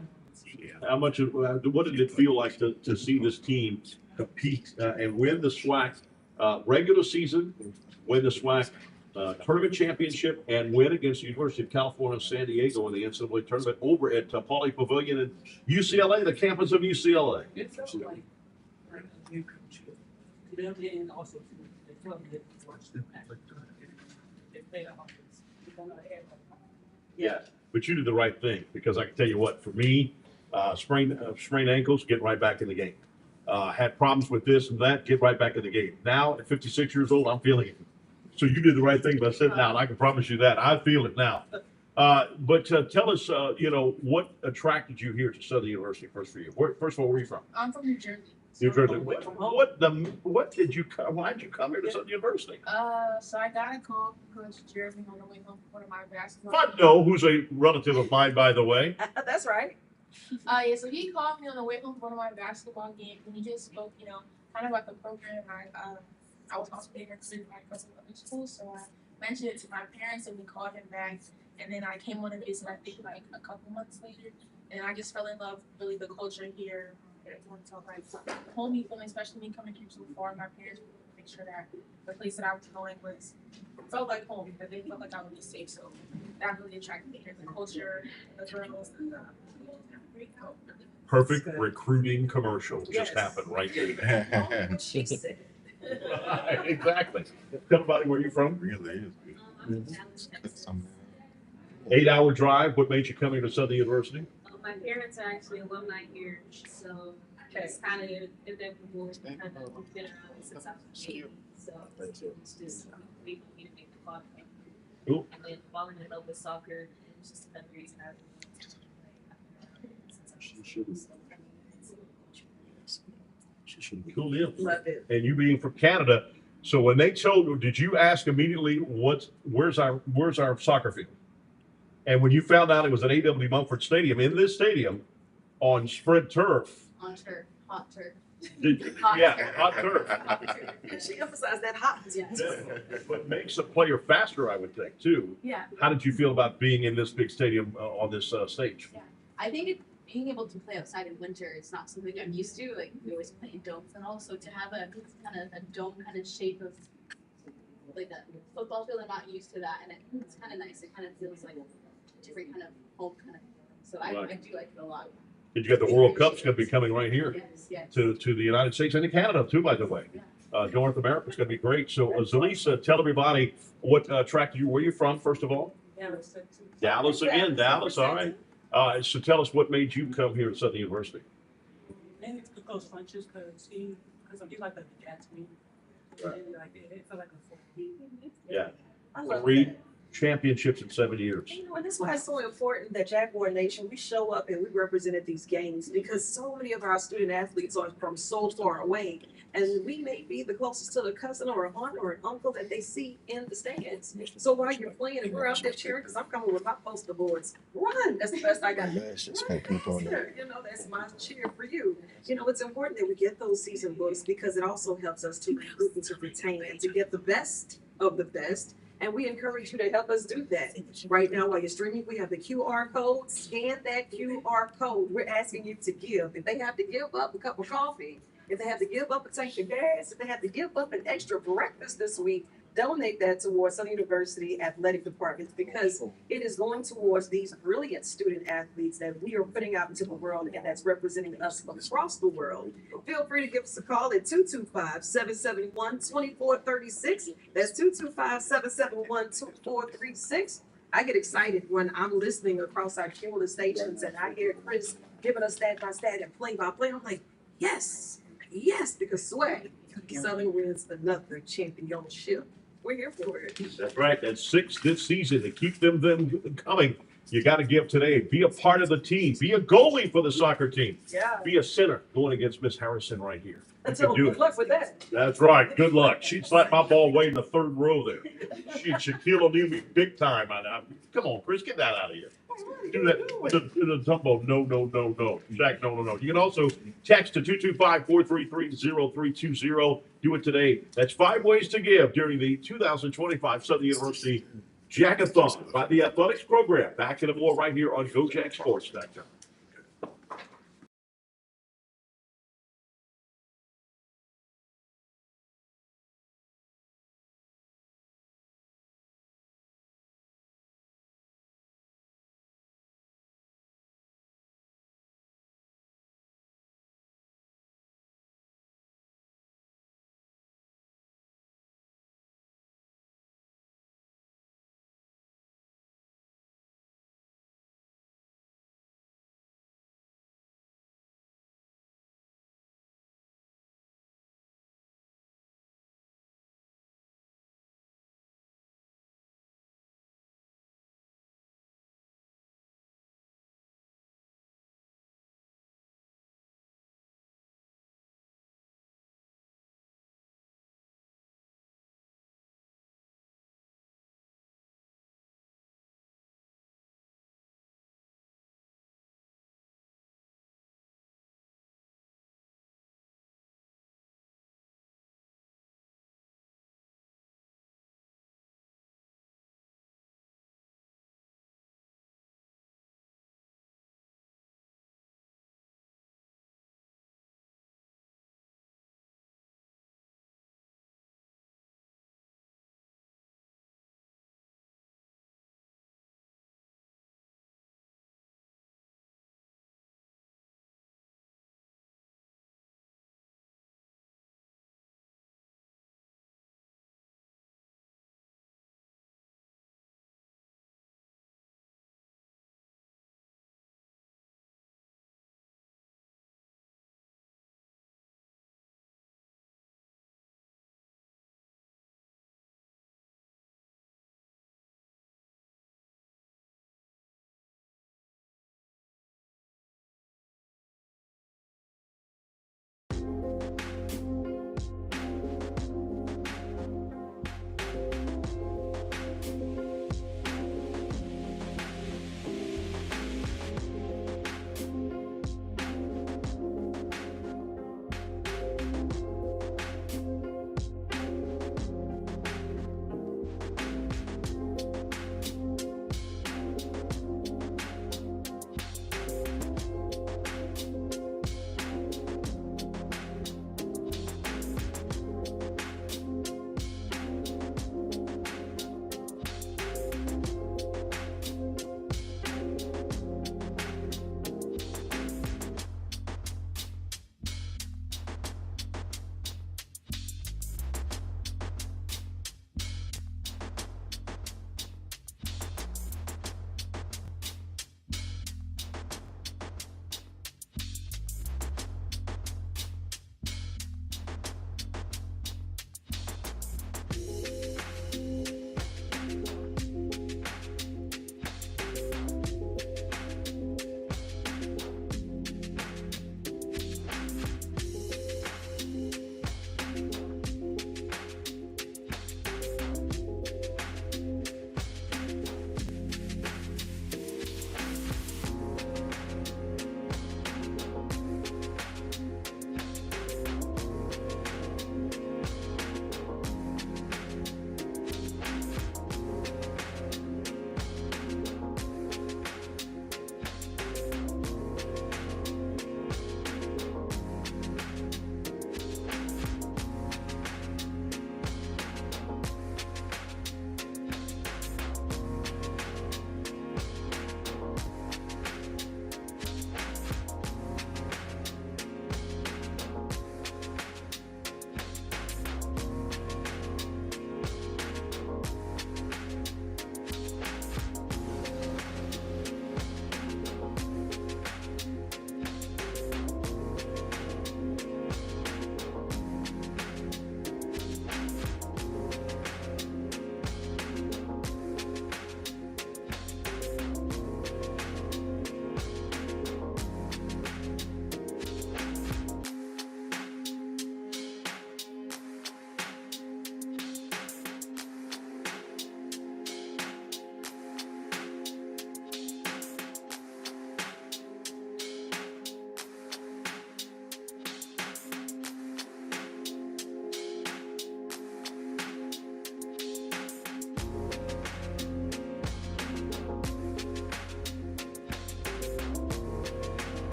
How much? What did it feel like to see this team compete and win the SWAC regular season, win the SWAC tournament championship, and win against the University of California, San Diego in the NCAA tournament over at Pauley Pavilion in UCLA, the campus of UCLA? It felt like you could them and also they felt that they played a Yeah, but you did the right thing because I can tell you what, for me, sprained ankles, get right back in the game. Had problems with this and that, get right back in the game. Now at 56 years old, I'm feeling it. So you did the right thing by sitting down. I can promise you that. I feel it now. But tell us, what attracted you here to Southern University first for you? First of all, where are you from? I'm from New Jersey. New Jersey. Why did you come here to Southern University? So I got a call from Coach Jeremy on the way home from one of my basketball. I know, who's a relative of mine, by the way. That's right. Yeah, so he called me on the way home from one of my basketball games, and he just spoke, kind of about the program. I was also being recruited by a couple of other schools, so I mentioned it to my parents, and we called him back. And then I came on a visit, I think, like a couple months later, and I just fell in love, really, the culture here. Everyone felt like homey feeling, especially me coming here so far. My parents wanted to make sure that the place that I was going felt like home, that they felt like I would be safe. So that really attracted me here. The culture, the girls, Perfect recruiting commercial just happened right there. Exactly. Tell everybody where you're from. Really is. 8-hour drive. What made you come here to Southern University? My parents are actually alumni here, so it's kind of inevitable. Kind of been around since I was 8, so it's just waiting for me to make the call. Cool. And then falling in love with soccer, it's just another reason I've Cool deal. Love it. And you being from Canada, so when they told you, did you ask immediately where's our soccer field? And when you found out it was at A.W. Mumford Stadium, in this stadium, on Sprint turf. On turf, hot turf. Hot turf. She emphasized that hot. Yeah. What makes a player faster, I would think, too. Yeah. How did you feel about being in this big stadium on this stage? Yeah. I think being able to play outside in winter is not something I'm used to. Like, we always play in domes, and also to have a kind of a dome kind of shape of like a football field. I'm not used to that, and it's kind of nice. It kind of feels like a different kind of home kind of. So I do like it a lot. You got the World Cup's going to be coming right here to the United States and to Canada too, by the way. North America's going to be great. So, Zalisa, tell everybody what track where you from, first of all? Dallas. Dallas again, Dallas. All right. So tell us what made you come here at Southern University. Mainly to Coach Funches because he like the dad to me. Right. And like it felt like a full. Yeah. I love 3 that. championships in 7 years. You know, and that's why it's so important that Jaguar Nation, we show up and we represented these games because so many of our student athletes are from so far away. And we may be the closest to the cousin or an aunt or an uncle that they see in the stands. So while you're playing and we're out there cheering, because I'm coming with my poster boards, run. That's the best I got. Run, you know, that's my cheer for you. You know, it's important that we get those season books because it also helps us to recruit and to retain and to get the best of the best. And we encourage you to help us do that. Right now, while you're streaming, we have the QR code. Scan that QR code. We're asking you to give. If they have to give up a cup of coffee, if they have to give up a tank of gas, if they have to give up an extra breakfast this week, donate that towards Southern University athletic departments because it is going towards these brilliant student athletes that we are putting out into the world and that's representing us across the world. Feel free to give us a call at 225-771-2436. That's 225-771-2436. I get excited when I'm listening across our cumulative stations and I hear Chris giving us stat by stat and play by play. I'm like, yes, because swag. Southern wins another championship. We're here for it. That's right. That's 6 this season. To keep them coming, you got to give today. Be a part of the team. Be a goalie for the soccer team. Yeah. Be a center going against Miss Harrison right here. Until good luck with that. That's right. Good luck. She'd slap my ball away in the 3rd row there. Shaquille O'Neal me big time. Come on, Chris, get that out of here. Do that. The Dumbo. No. Shaq, no. You can also text to 225-433-0320. Do it today. That's 5 ways to give during the 2025 Southern University Jag-A-Thon by the athletics program. Back in the more right here on GoJagSports.com.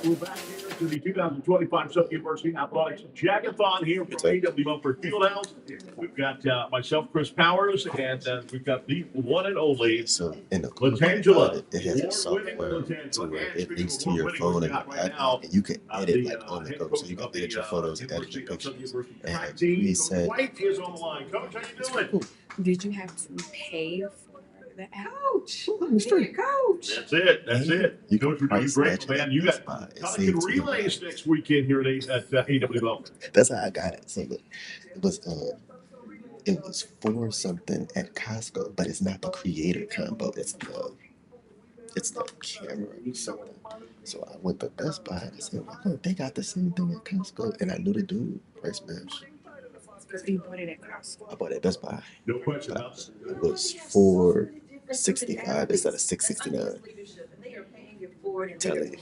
We're back here to the 2025 Southern University Athletics Jag-A-Thon here from A.W. Mumford Fieldhouse. We've got myself, Chris Powers, and we've got the one and only Latangela. It has a software to where it links to your phone and your iPad, and you can edit like on the go. So you can edit your photos, edit your pictures, and have preset. White is on the line. Coach, how you doing? Did you have to pay for the app? Coach, coach. That's it. That's it. You Coach, can we're doing price great, match man. it You got at Pelican relays next weekend here at AWL. That's how I got it. So look, it was for something at Costco, but it's not the creator combo. It's the camera. So I went to Best Buy and I said, "Oh, they got the same thing at Costco," and I knew the dude. Price match. You bought it at Costco. I bought it at Best Buy. No question about it. It was $465 instead of $669. Tell you.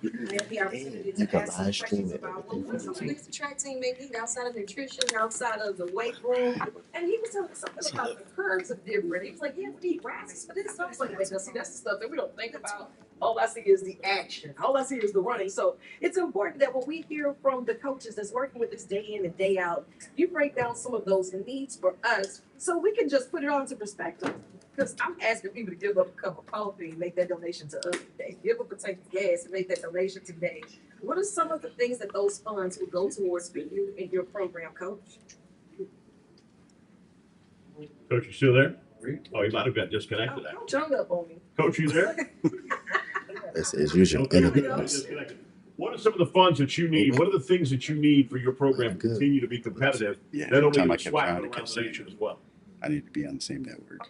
You can live stream it. The track team making outside of nutrition, outside of the weight room, and he was telling us something about the curves are different. He was like, "Yeah, we need rises for this." I was like, "Wait, see, that's the stuff that we don't think about. All I see is the action. All I see is the running." So it's important that when we hear from the coaches that's working with us day in and day out, you break down some of those needs for us so we can just put it all into perspective. Because I'm asking people to give up a cup of coffee and make that donation to us today. Give up a tank of gas and make that donation today. What are some of the things that those funds will go towards for you and your program, Coach? Coach, you still there? Oh, you might have got disconnected. Coach hung up on me. Coach, you there? This is usual. What are some of the funds that you need? What are the things that you need for your program to continue to be competitive? Yeah, That only time I gets kept swapped trying to around keep the saying nation as well. I need to be on the same network.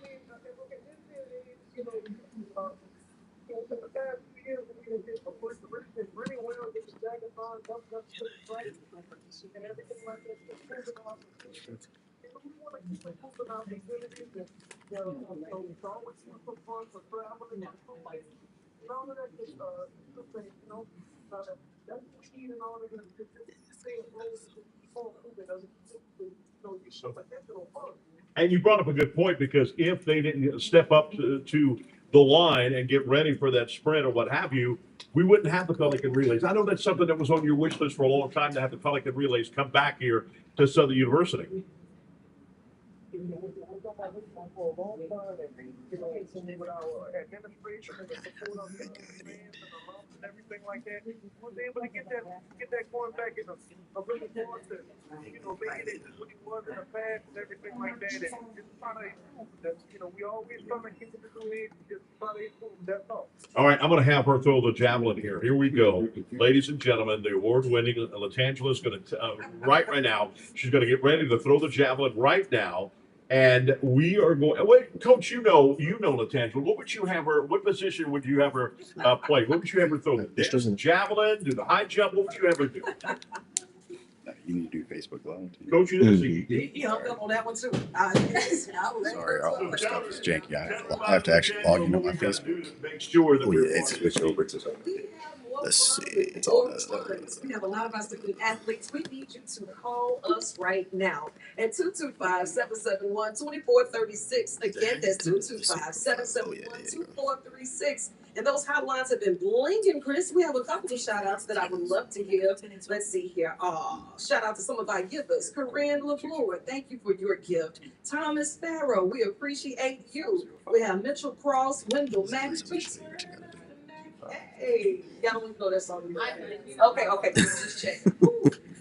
And you brought up a good point, because if they didn't step up to the line and get ready for that sprint or what have you, we wouldn't have the Pelican relays. I know that's something that was on your wish list for a long time, to have the Pelican relays come back here to Southern University. Everything like that, was able to get that going back in a really more to, making it what it was in the past and everything like that. And just try to improve that. We always try to keep it to do it, just try to improve. That's all. All right, I'm going to have her throw the javelin here. Here we go. Ladies and gentlemen, the award-winning Latangela is going to, right now, she's going to get ready to throw the javelin right now. And we are going. Wait, Coach, you know, Latangela. What would you have her? What position would you have her play? What would you have her throw? Javelin? Do the high jump? What would you have her do? You need to do Facebook Live. Coach, you didn't see. He hung up on that one too. Sorry, our stuff is janky. I have to actually log into my Facebook. Make sure that It's switched over to something. Let's see. It's all We have a lot of our student athletes. We need you to call us right now at 225-771-2436. Again, that's 225-771-2436. And those hotlines have been blinking, Chris. We have a couple of shout outs that I would love to give. Let's see here. Shout out to some of our givers. Corinne LaFleur, thank you for your gift. Thomas Farrow, we appreciate you. We have Mitchell Cross, Wendell Max. Hey, y'all don't even know that song. Okay, just check.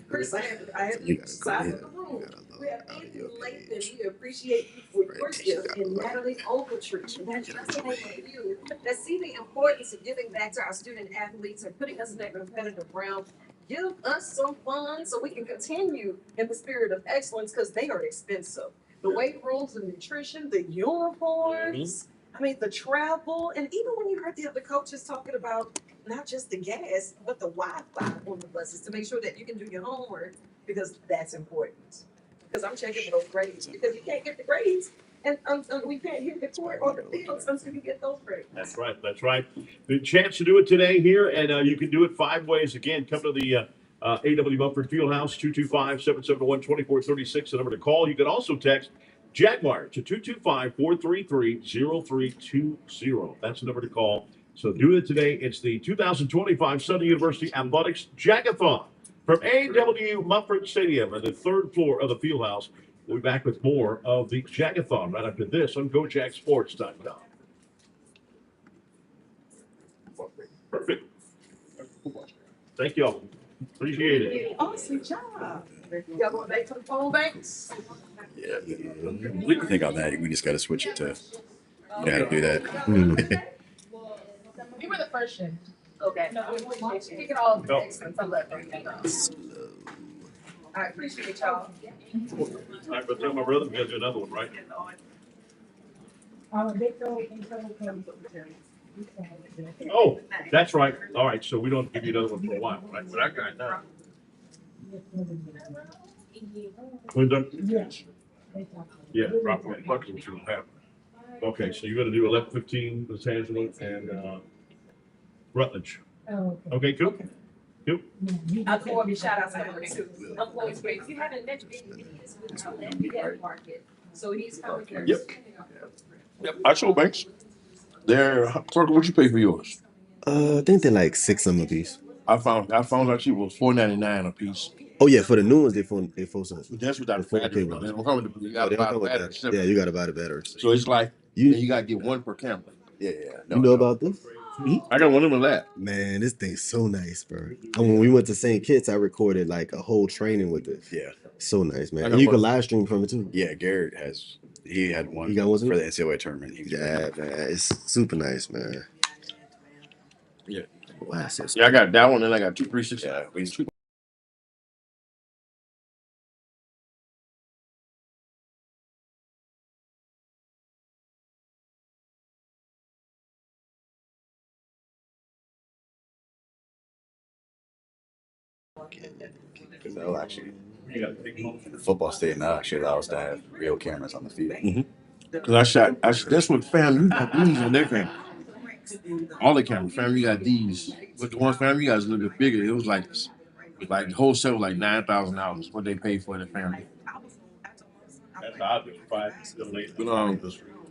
Chris, I have to side of the room. We have Anthony Lathan. We appreciate you for your gift. And Natalie Ogletree. Congratulations to you that see the importance of giving back to our student athletes and putting us in that competitive realm. Give us some fun so we can continue in the spirit of excellence, because they are expensive. The weight rooms, the nutrition, the uniforms. I mean, the travel, and even when you heard the other coaches talking about not just the gas, but the Wi-Fi on the buses to make sure that you can do your homework, because that's important. Because I'm checking for those grades, because you can't get the grades, and we can't hit the court or the fields until you get those grades. That's right. That's right. The chance to do it today here, and you can do it 5 ways. Again, come to the A.W. Mumford Fieldhouse, 225-771-2436, the number to call. You can also text Jaguars to 225-433-0320. That's the number to call. So do it today. It's the 2025 Southern University Athletics Jag-A-Thon from A&W Mumford Stadium on the third floor of the Fieldhouse. We'll be back with more of the Jag-A-Thon right after this on GoJagSports.com. Perfect. Thank y'all. Appreciate it. Awesome job. Y'all going back to the phone banks? Yeah. We can think on that. We just got to switch it to, you know how to do that. We were the first shift. Okay. No, we kick it all next and some of them. I appreciate y'all. All right, but tell my brother we got to do another one, right? Oh, that's right. All right, so we don't give you another one for a while, right? But I got it now. We're done? Yes. Yeah, drop one bucket, which will happen. Okay, so you're going to do 11:15 Los Angeles and Rutledge. Oh, okay, cool. Cool. I'll go over your shout outs later too. I'm always great. You haven't mentioned market. So he's coming first. Yep. I show banks. They're Clark, what you pay for yours? I think they're like 6 some a piece. I found out cheap was $4.99 a piece. Oh yeah, for the new ones they 4 cents. But that's without the battery. They don't come with the, you Oh, gotta they don't buy come the with battery. that. Yeah, you gotta buy the batteries. So it's like you gotta get one per camera. Yeah. You know about this? I got one of them in that. Man, this thing's so nice, bro. And when we went to St. Kitts, I recorded like a whole training with this. Yeah. So nice, man. And you can live stream from it too. Yeah, Garrett he had one. He got one for the NCAA tournament. Yeah, man. It's super nice, man. Yeah. Wow, I got that one and I got 2 360. Yeah, we because they'll actually, the football stadium now actually allows to have real cameras on the field. Because that's what family these are their cameras. All the cameras, family got these. But the one family got is a little bit bigger. It was like the whole set was like $9,000 what they paid for the family. That's odd. 5 still late. But,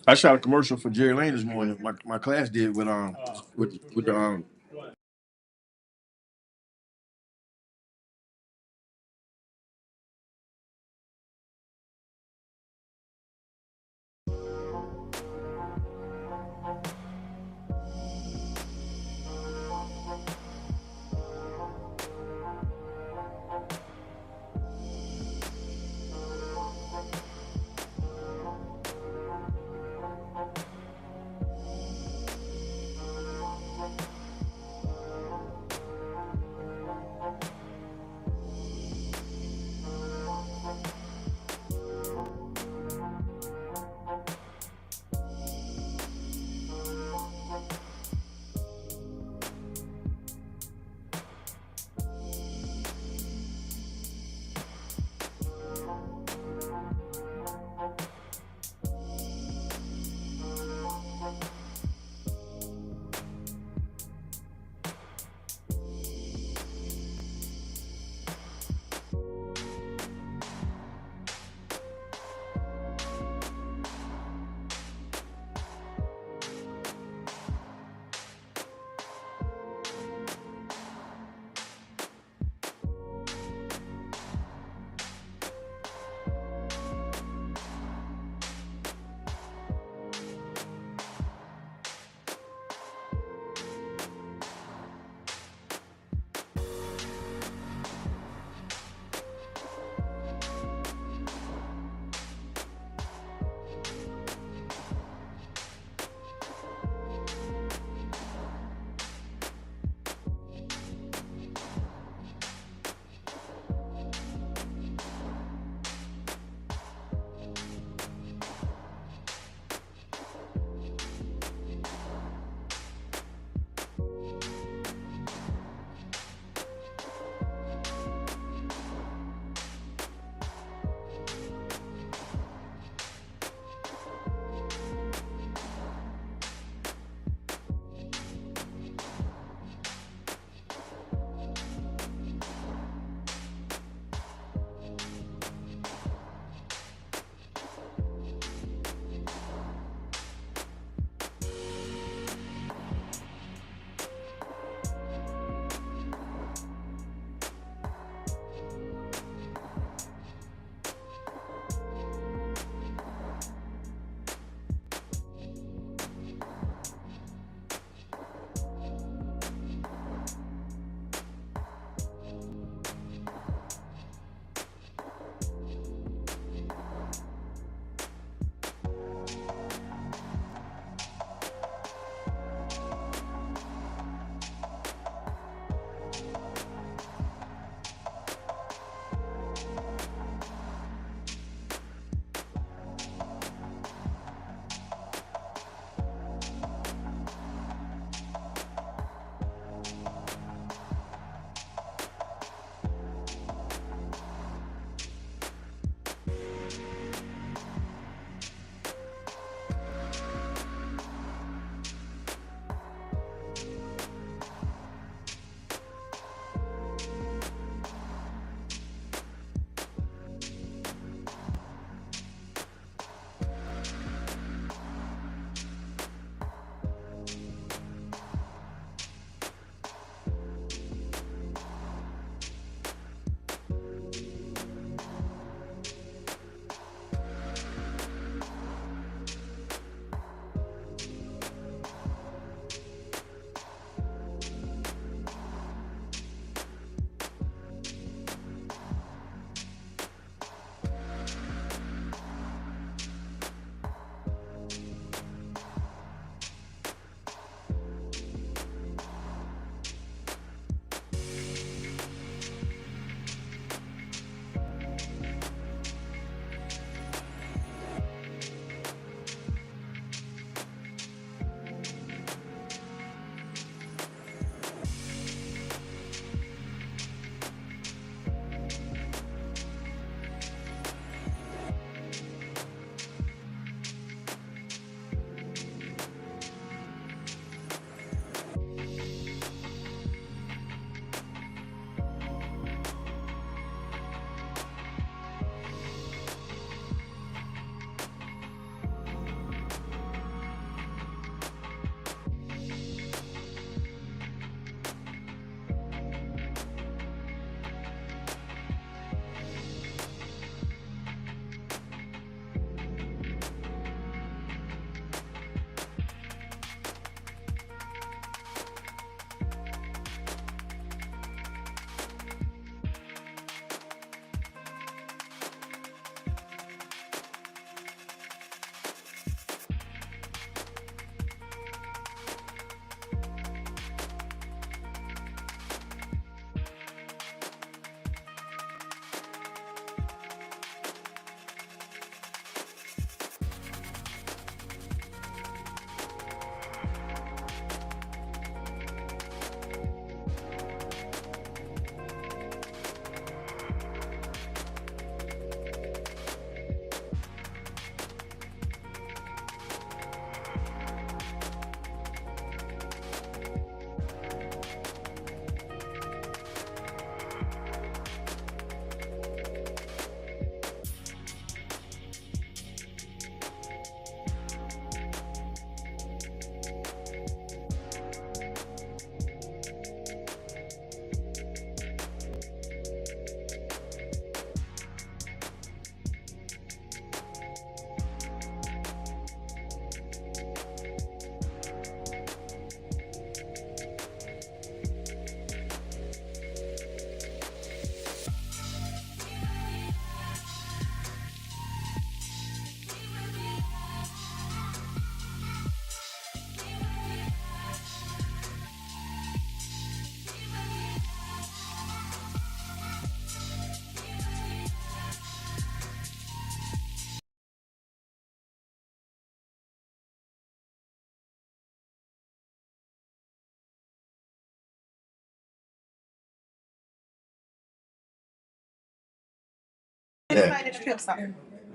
I shot a commercial for Jerry Lane this morning. My class did with the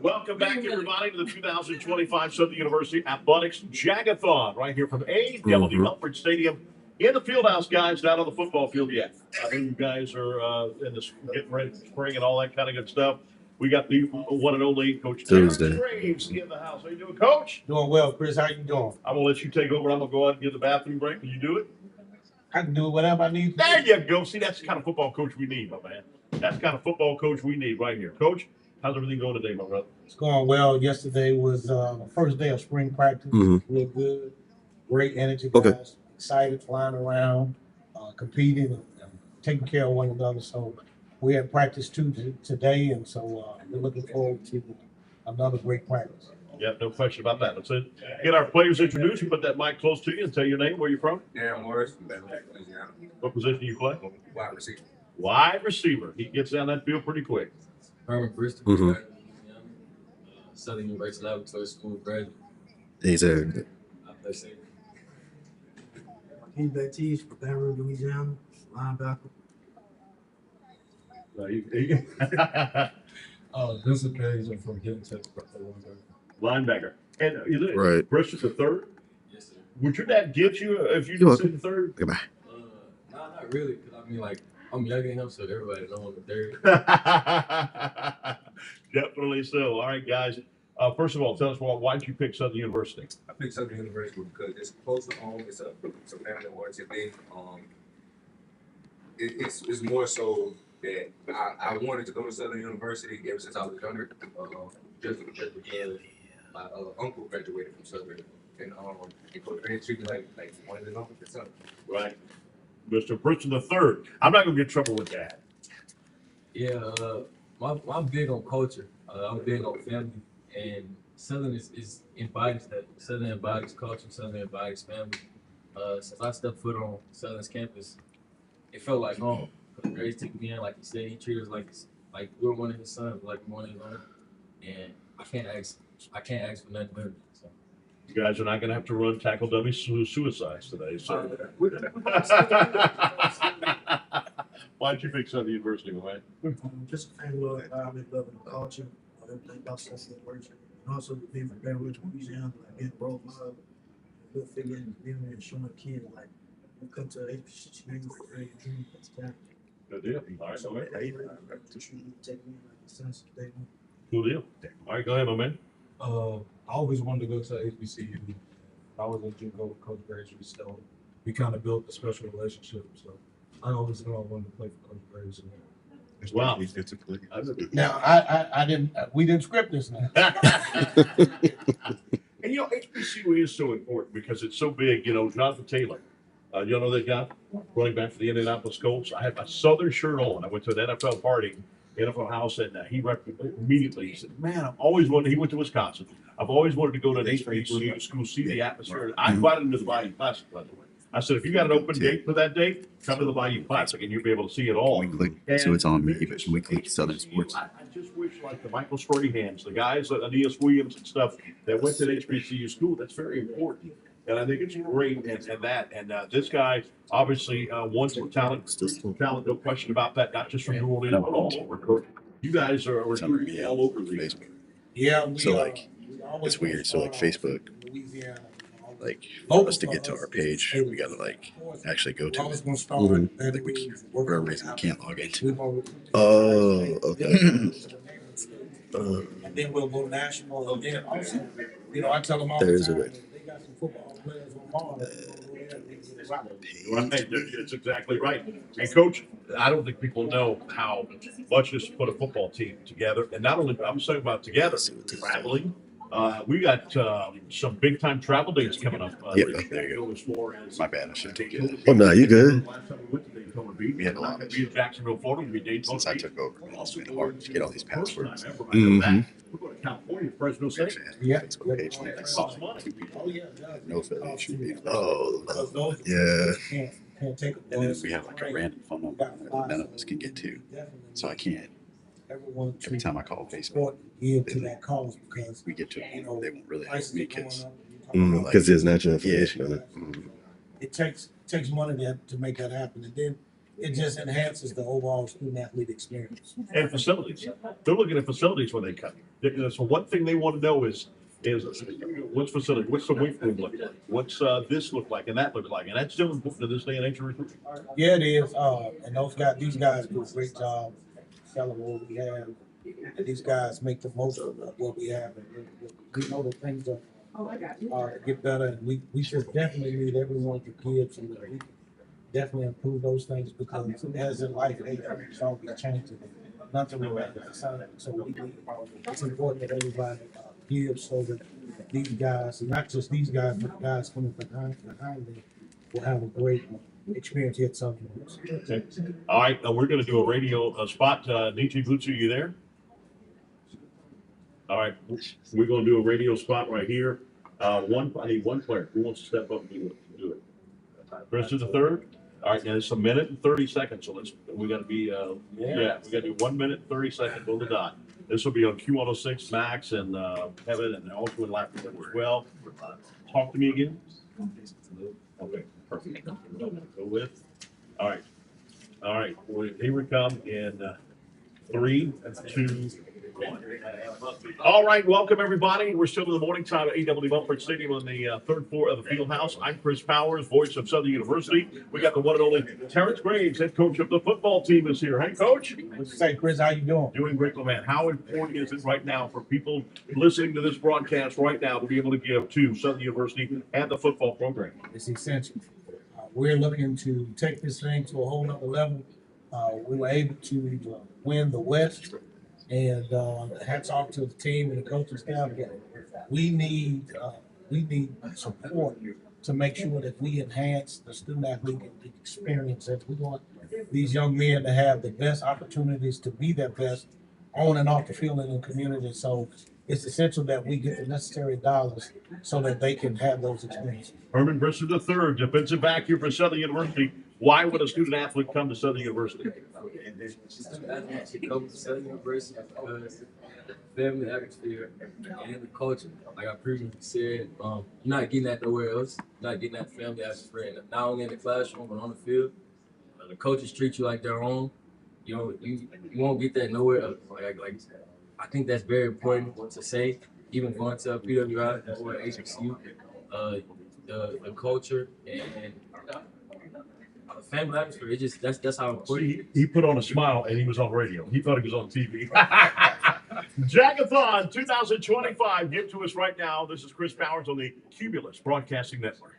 Welcome back, everybody, to the 2025 Southern University Athletics Jag-A-Thon right here from AW Mumford Stadium in the Fieldhouse, guys, not on the football field yet. I know you guys are in this getting ready for spring and all that kind of good stuff. We got the one and only Coach Tuesday. Graves in the house. How you doing, Coach? Doing well, Chris. How you doing? I'm going to let you take over. I'm going to go out and get the bathroom break. Can you do it? I can do whatever I need to There you go. See, that's the kind of football coach we need, my man. That's the kind of football coach we need right here. Coach, how's everything going today, my brother? It's going well. Yesterday was the first day of spring practice. Real good. Great energy, guys. Excited, flying around, competing, and taking care of one another. So we had practice today, and so we're looking forward to another great practice. Yeah, no question about that. Let's get our players introduced. You put that mic close to you and tell your name, where you're from. Yeah, Morris from Baton Rouge, Louisiana. What position do you play? Wide receiver. Wide receiver. He gets down that field pretty quick. Herman Bristol, Louisiana. Southern University Laboratory School graduate. Exactly. I play safety. King Baptiste from Baton Rouge, Louisiana, linebacker. Vincent Page, I'm from Houston, Texas. Linebacker. And Right. Bristol's the third? Yes, sir. Would your dad get you if you You're didn't say the third? Goodbye. Nah, not really. Cause I mean, like, I'm younger than him, so everybody know I'm the third. Definitely so. All right, guys. First of all, tell us why did you pick Southern University? I picked Southern University because it's close to home. It's a family-oriented thing. It's more so that I wanted to go to Southern University ever since I was younger. Just because my uncle graduated from Southern, and they treated me like one of the uncles or something. Right. Mr. Bristol the third. I'm not gonna get in trouble with that. Yeah, I'm big on culture. I'm big on family, and Southern is embodies that. Southern embodies culture. Southern embodies family. Since I stepped foot on Southern's campus, it felt like home. Coach Graves took me in, like he said, he treated us like we were one of his sons, like one of his own. And I can't ask for nothing better. So. You guys are not going to have to run tackle dummy suicides today. So. Why'd you pick Southern University, man? Just a fan of environment, loving the culture, everything about Southern University. And also being from Baton Rouge, Louisiana, like being broke love, good figure, and being there and showing kids like you come to HBCU for your dream, that's that. Good deal. All right, So I take me like the sense of day one. Cool deal. All right, go ahead, my man. I always wanted to go to HBCU. I was in JUCO with Coach Graves, so we kind of built a special relationship. So I always knew I wanted to play for Coach Graves. Wow. Now I didn't. We didn't script this now. And HBCU is so important because it's so big. Jonathan Taylor. You know that guy running back for the Indianapolis Colts. I had my Southern shirt on. I went to an NFL party, NFL house, and he immediately he said, "Man, I've always wanted." He went to Wisconsin. I've always wanted to go to an HBCU school, see the atmosphere. I invited him to the Bayou Classic, by the way. I said, if you got an open gate for that date, come to the Bayou Classic, and you'll be able to see it all. So it's on me, but we click Southern Sports. I just wish, like the Michael Hands, the guys, Aeneas Williams and stuff that went to the HBCU school. That's very important. And I think it's great, and this guy obviously wants some talent, no question about that. Not just from New Orleans, but all over. You guys are all over the Facebook. Yeah. It's weird. So Facebook, like for us to get to our page, we gotta actually go to it. Like we keep, for whatever reason we can't log into. Oh, okay. And then we'll go national, and then also, I tell them all There's the a time, way. they got some football players on Mars. That's exactly right. And Coach, I don't think people know how much this put a football team together. And not only, I'm talking about together, traveling. We got some big time travel dates coming up. Yeah, there you go. My bad, I should take it. Oh, no, you good. We had a lot of Jacksonville, Florida. We Daytona. Since I took over, it's been hard to get all these passwords. We're going to California, Fresno State. Yeah. Facebook page links. Oh, yeah. No affiliation. Oh, yeah. Can't take a And then we have like a random phone number that none of us can get to. So I can't. Every time I call Facebook, to that cause because we get to it, they won't really help me because there's natural information on it. It takes money to make that happen, and then it just enhances the overall student athlete experience. And facilities. They're looking at facilities when they come. So one thing they want to know is what's facility, what's the weight room look like, what's this look like, and that look like, and that's still important to this day and age of recruiting. Yeah, it is. And these guys do a great job selling what we have. And these guys make the most of what we have. And we know that things are get better, and we should definitely need everyone to give so that we can definitely improve those things, because as in life, it's always changing. Nothing remains the same. So it's important that everybody gives so that these guys, and not just these guys, but the guys coming behind them, will have a great experience here at Southern University. Okay. All right, we're going to do a radio spot. DT Boots, are you there? All right, we're going to do a radio spot right here. I need one player. Who wants to step up and do it? Chris is the third. All right, now it's a minute and 30 seconds. So we got to be, we got to do 1 minute and 30 seconds on the dot. This will be on Q106 Max and Kevin, and also in Latin as well. Talk to me again. Okay, perfect. Go with. All right. All right. Here we come in 3, 2, 1. All right, welcome everybody. We're still in the morning time at A.W. Mumford Stadium on the third floor of the Fieldhouse. I'm Chris Powers, voice of Southern University. We got the one and only Terrence Graves, head coach of the football team, is here. Hey, Coach. What's you say, Chris? How you doing? Doing great, my man. How important is it right now for people listening to this broadcast right now to be able to give to Southern University and the football program? It's essential. We're looking to take this thing to a whole nother level. We were able to win the West. And hats off to the team and the coaching staff. We need support to make sure that we enhance the student athlete experience. And we want these young men to have the best opportunities to be their best on and off the field in the community. So it's essential that we get the necessary dollars so that they can have those experiences. Herman Brisson III, defensive back here for Southern University. Why would a student athlete come to Southern University? Come to Southern University because the family atmosphere and the culture. Like I previously said, you're not getting that nowhere else. You're not getting that family atmosphere, not only in the classroom but on the field. The coaches treat you like their own. You won't get that nowhere else. Like I think that's very important to say. Even going to PWI or HBCU, the culture and the family atmosphere. That's how important. He put on a smile and he was on radio. He thought he was on TV. Jag-A-Thon 2025. Get to us right now. This is Chris Powers on the Cumulus Broadcasting Network.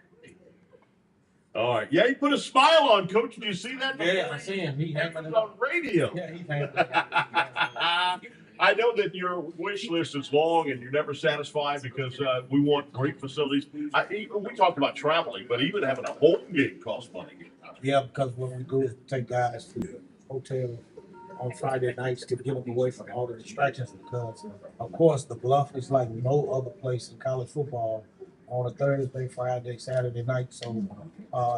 All right. Yeah, he put a smile on, Coach. Did you see that? Yeah, I see him. He was on radio. Yeah, he's happy. I know that your wish list is long and you're never satisfied because we want great facilities. We talked about traveling, but even having a home game costs money. Yeah, because what we do is take guys to the hotel on Friday nights to get them away from all the distractions, because, of course, the Bluff is like no other place in college football on a Thursday, Friday, Saturday night. So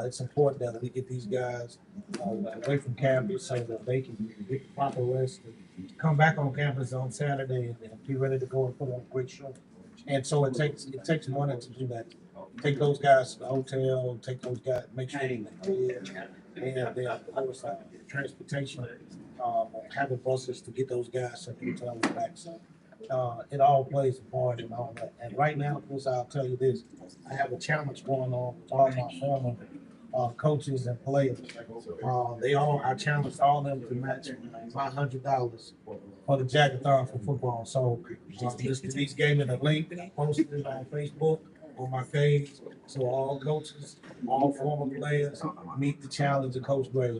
it's important that we get these guys away from campus so that they can get proper rest and come back on campus on Saturday and be ready to go and put on a great show. And so it takes money to do that. Take those guys to the hotel, take those guys, make sure they live, and then of course transportation, having buses to get those guys to the hotel and back. So it all plays a part in all that. And right now, of course, I'll tell you this: I have a challenge going on with all my former coaches and players. I challenged all of them to match $500 for the Jag-A-Thon for football. So Mr. Denise gave me the link, posted it on Facebook, on my page. So all coaches, all former players meet the challenge of Coach Graves.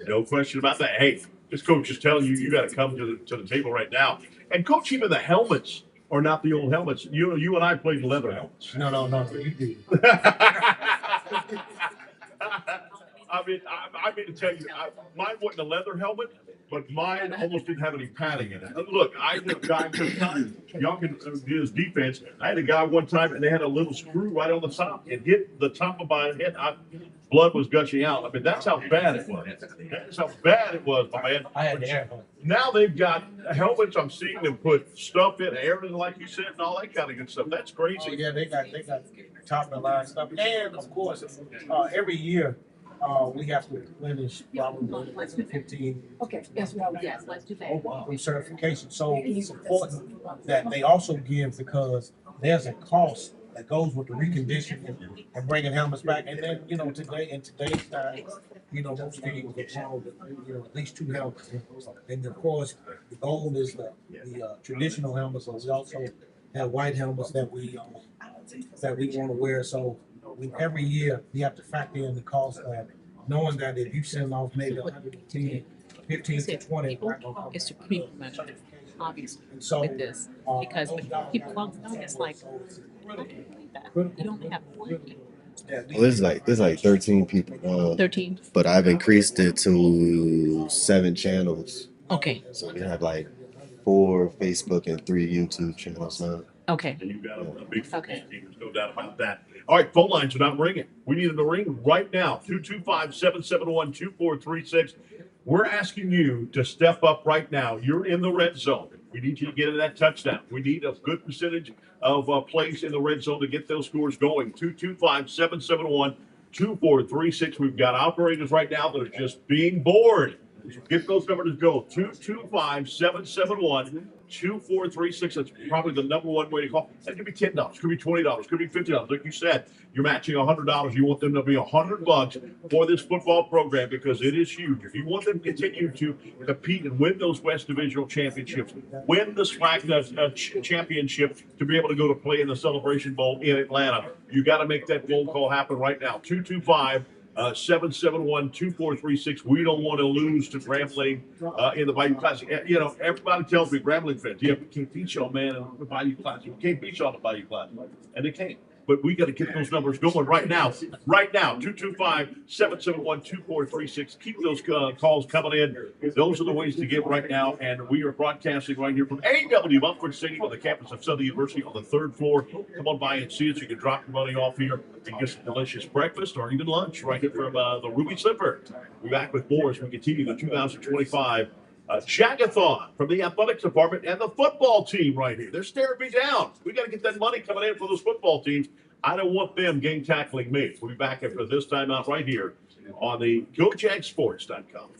No question about that. Hey, this coach is telling you got to come to the table right now. And Coach, even the helmets are not the old helmets. You and I played leather helmets. No, you did. I mean to tell you, mine wasn't a leather helmet, but mine almost didn't have any padding in it. Look, I had a guy one time, y'all can do his defense. I had a guy one time, and they had a little screw right on the top. It hit the top of my head. Blood was gushing out. I mean, that's how bad it was. That's how bad it was, my man. I had the air. Now they've got helmets. I'm seeing them put stuff in, air in, like you said, and all that kind of good stuff. That's crazy. Oh, yeah, they got top of the line stuff. And of course, every year We have to replenish probably 15. Okay, yes, well, yes, let's do that. Oh, wow. Certification. So it's important that they also give, because there's a cost that goes with the reconditioning and bringing helmets back. And then, in today's time, most teams are at least 2 helmets. And of course, the gold is the traditional helmets, but we also have white helmets that we want to wear. So every year we have to factor in the cost of knowing that if you send off maybe 110, 15 to 20, It's to keep money, obviously, so, with this, because people won't know. It's like, I can't believe that. You only have one. Well, there's like 13 people. 13. But I've increased it to 7 channels. Okay. So we have like 4 Facebook and 3 YouTube channels now. Okay. And you've got a big football team. There's no doubt about that. All right, phone lines are not ringing. We need them to ring right now. 225-771-2436. We're asking you to step up right now. You're in the red zone. We need you to get in that touchdown. We need a good percentage of plays in the red zone to get those scores going. 225-771-2436. We've got operators right now that are just being bored. Get those numbers to go. 225-771-2436. That's probably the number one way to call. That could be $10, could be $20, could be $50. Like you said, you're matching $100. You want them to be $100 for this football program because it is huge. If you want them to continue to compete and win those West Divisional championships, win the SWAC championship to be able to go to play in the Celebration Bowl in Atlanta, you got to make that phone call happen right now. 225-771-2436. We don't want to lose to Grambling in the Bayou Classic. Everybody tells me, Grambling fans, we can't beat y'all, man, in the Bayou Classic. We can't beat y'all in the Bayou Classic. And they can't. But we got to get those numbers going right now. Right now, 225-771-2436. Keep those calls coming in. Those are the ways to get right now. And we are broadcasting right here from AW Mumford City on the campus of Southern University on the 3rd floor. Come on by and see us. You can drop your money off here and get some delicious breakfast or even lunch right here from the Ruby Slipper. We'll be back with more as we continue the 2025 Jag-A-Thon from the athletics department and the football team right here. They're staring me down. We got to get that money coming in for those football teams. I don't want them game tackling me. We'll be back after this time out right here on the GoJagSports.com.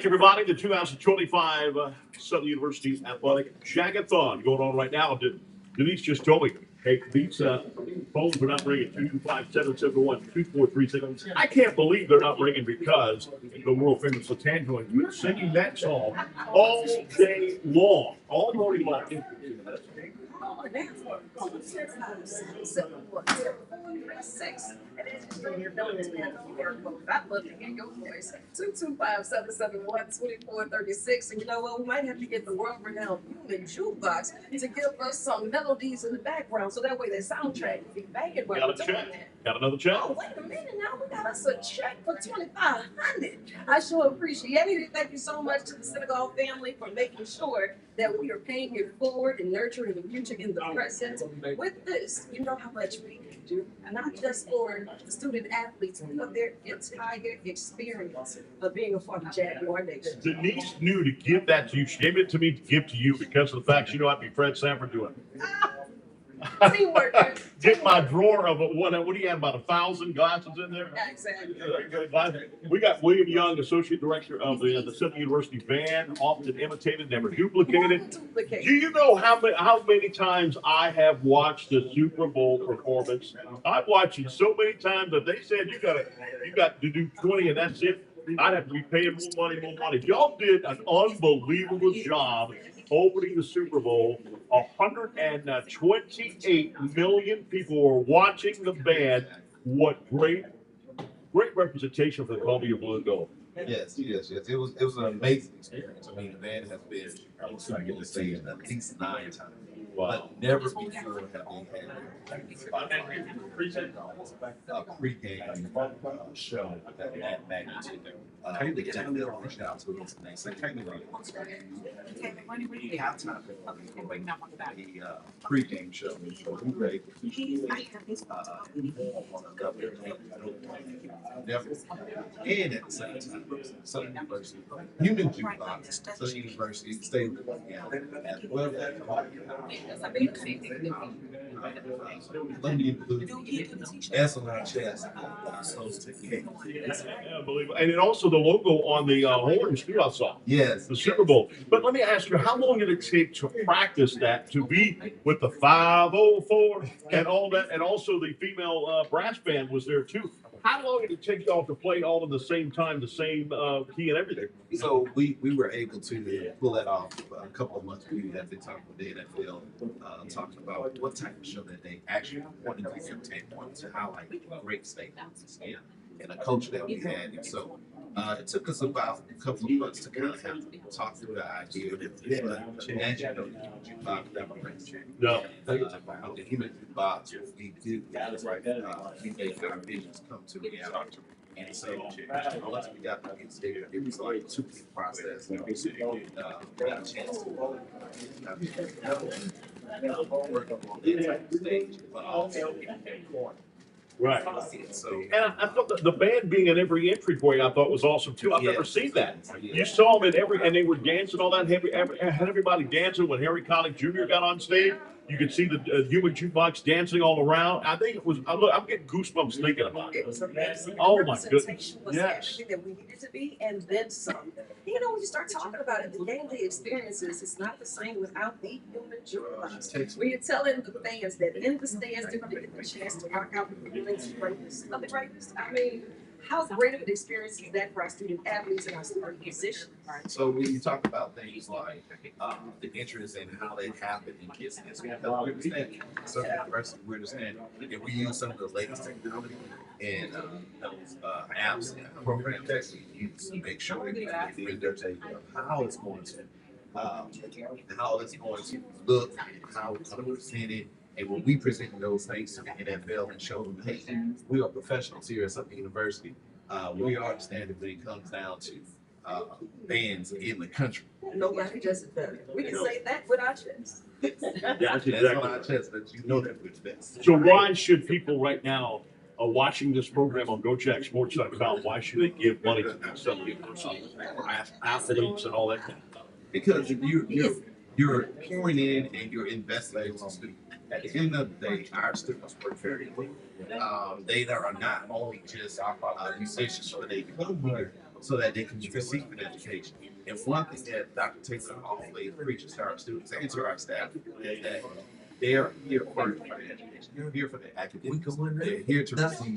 back, everybody. The 2025 Southern University Athletic Jag-A-Thon going on right now. Denise just told me, hey, these phones are not ringing. 225-771-2436. I can't believe they're not ringing because the world famous Latangela has been singing that song all day long, all morning long. I'd love to hear your voice. 225-771-2436. And you know what? We might have to get the world-renowned human jukebox to give us some melodies in the background, so that way the soundtrack can be banging while we're doing that. Got another check? Oh, wait a minute now. We got us a check for $2,500. I sure appreciate it. Thank you so much to the Senegal family for making sure that we are paying it forward and nurturing the future in the present. With this, you know how much we can do, and not just for the student athletes, but their entire experience of being a part of Jaguar Nation. Denise knew to give that to you. She gave it to me to give to you because of the fact she knew I'd be Fred Sanford doing it. Teamwork. Get my drawer of it. What do you have? About 1,000 glasses in there? Exactly. We got William Young, Associate Director of the Southern University Band, often imitated, never duplicated. Do you know how many times I have watched the Super Bowl performance? I've watched it so many times that they said you got to do 20 and that's it. I'd have to be paying more money. Y'all did an unbelievable job opening the Super Bowl. 128 million people were watching the band. What great representation for the Columbia Blue and Gold. Yes. It was an amazing experience. I mean, the band has been on the stage at least 9 times. Wow. But never before have we had a pregame show that magnitude. They reached out to us and they said, the pregame show. And at the same time, Southern University, Human Jukebox, Southern University, State of Louisiana, as well as Excellent chess. Unbelievable. And then also the logo on the horns too, I saw. Yes. The Super Bowl. But let me ask you, how long did it take to practice that, to be with the 504 and all that, and also the female brass band was there too? How long did it take y'all to play all at the same time, the same key and everything? So we were able to pull that off a couple of months. We had been talking with the NFL, talking about what type of show that they actually wanted to entertain, wanted to highlight great statements and a culture that we had. And so it took us about a couple of months to kind of talk through the idea. As you know, the jukebox no. The human jukebox, what we do is we make our visions come to reality. And so once we got to get there, it was like a 2-week process. We got a chance to work on the stage, but also right. So, and I thought the band being in every entry point, I thought was awesome too. I've never seen that. You saw them in and they were dancing all that. Had everybody dancing when Harry Connick Jr. got on stage. You could see the human jukebox dancing all around. I think it was. I'm getting goosebumps thinking about it. It was amazing. Oh my goodness! Was everything that we needed to be, and then some. You know, when you start talking about it, the day-to-day experiences, it's not the same without the human jukebox. When you're telling the fans that in the stands, they're going to get the chance to rock out with the greatest of the greatest. I mean, how great of an experience is that for our student athletes and our student musicians? So when you talk about things like the interest and how they happen in kids, we understand Southern University, we understand, and we use some of the latest technology and those apps and programs that we use to make sure that we bring their take of how it's going to look, how it's going to present it. And when we present those things to the NFL and show them, hey, we are professionals here at Southern University. We are standing when it comes down to bands in the country. Nobody does it better. We can say that with our chest. That's on our chest, but you know that we're the best. So why should people right now watching this program on GoJackSports.com, why should they give money to these Southern University athletes and all that kind of stuff? Because if you're pouring in and you're investing in those students. At the end of the day, our students work very well. They are not only just musicians, but they come here so that they can receive an education. And one thing that Dr. Taylor always preaches to our students and to our staff is that they are here for the education. They're here for the academics. They're here to receive a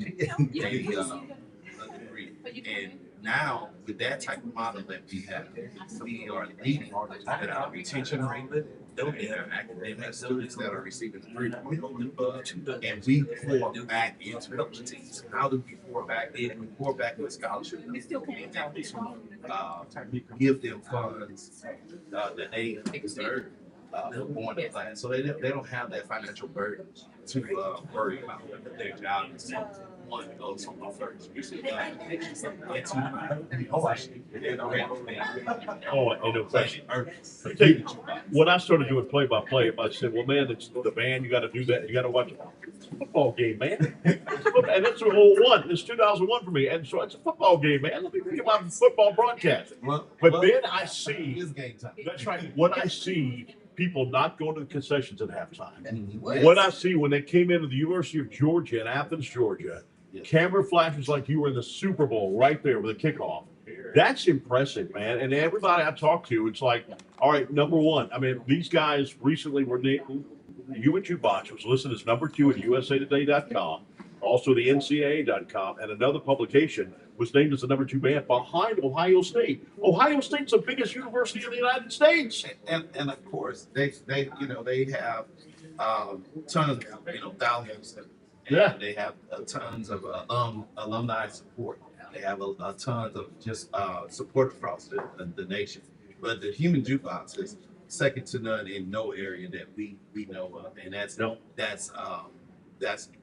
degree. And now, with that type of model that we have, we are leading at our retention rate. We have academic students that are receiving degrees. And we pour back into those teams. How do we pour back in? We pour back with scholarship. We still being able to give them funds that they deserve for going to class. So they don't have that financial burden to worry about their job. One goes on first. No question. When I started doing play-by-play, I said, "Well, man, it's the band. You got to do that. You got to watch a football game, man." And it's a whole one. It's 2001 for me, and so it's a football game, man. Let me think about football broadcasting. But then I see that's right. When I see people not going to the concessions at halftime, what I see when they came into the University of Georgia in Athens, Georgia. Camera flashes like you were in the Super Bowl right there with a kickoff. That's impressive, man. And everybody I talk to, it's like, all right, number one. I mean, these guys recently were named, JAGUARS was listed as number 2 at usatoday.com, also the NCAA.com, and another publication was named as the number 2 band behind Ohio State. Ohio State's the biggest university in the United States. And of course, they have tons of thousands. And they have tons of alumni support. They have a tons of just support across the nation. But the Human Jukebox is second to none in no area that we know of, and that's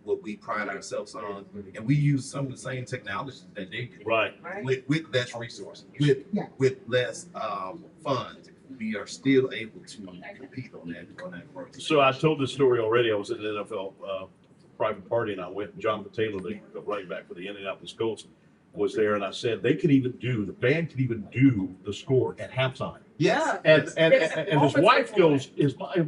what we pride ourselves on. And we use some of the same technologies that they do. Right. With less resources, with less funds. We are still able to compete on that growth. So I told this story already. I was at an NFL private party, and I went. Jonathan Taylor, the running back for the Indianapolis Colts, was there, and I said the band could even do the score at halftime. Yeah. And his wife goes, what do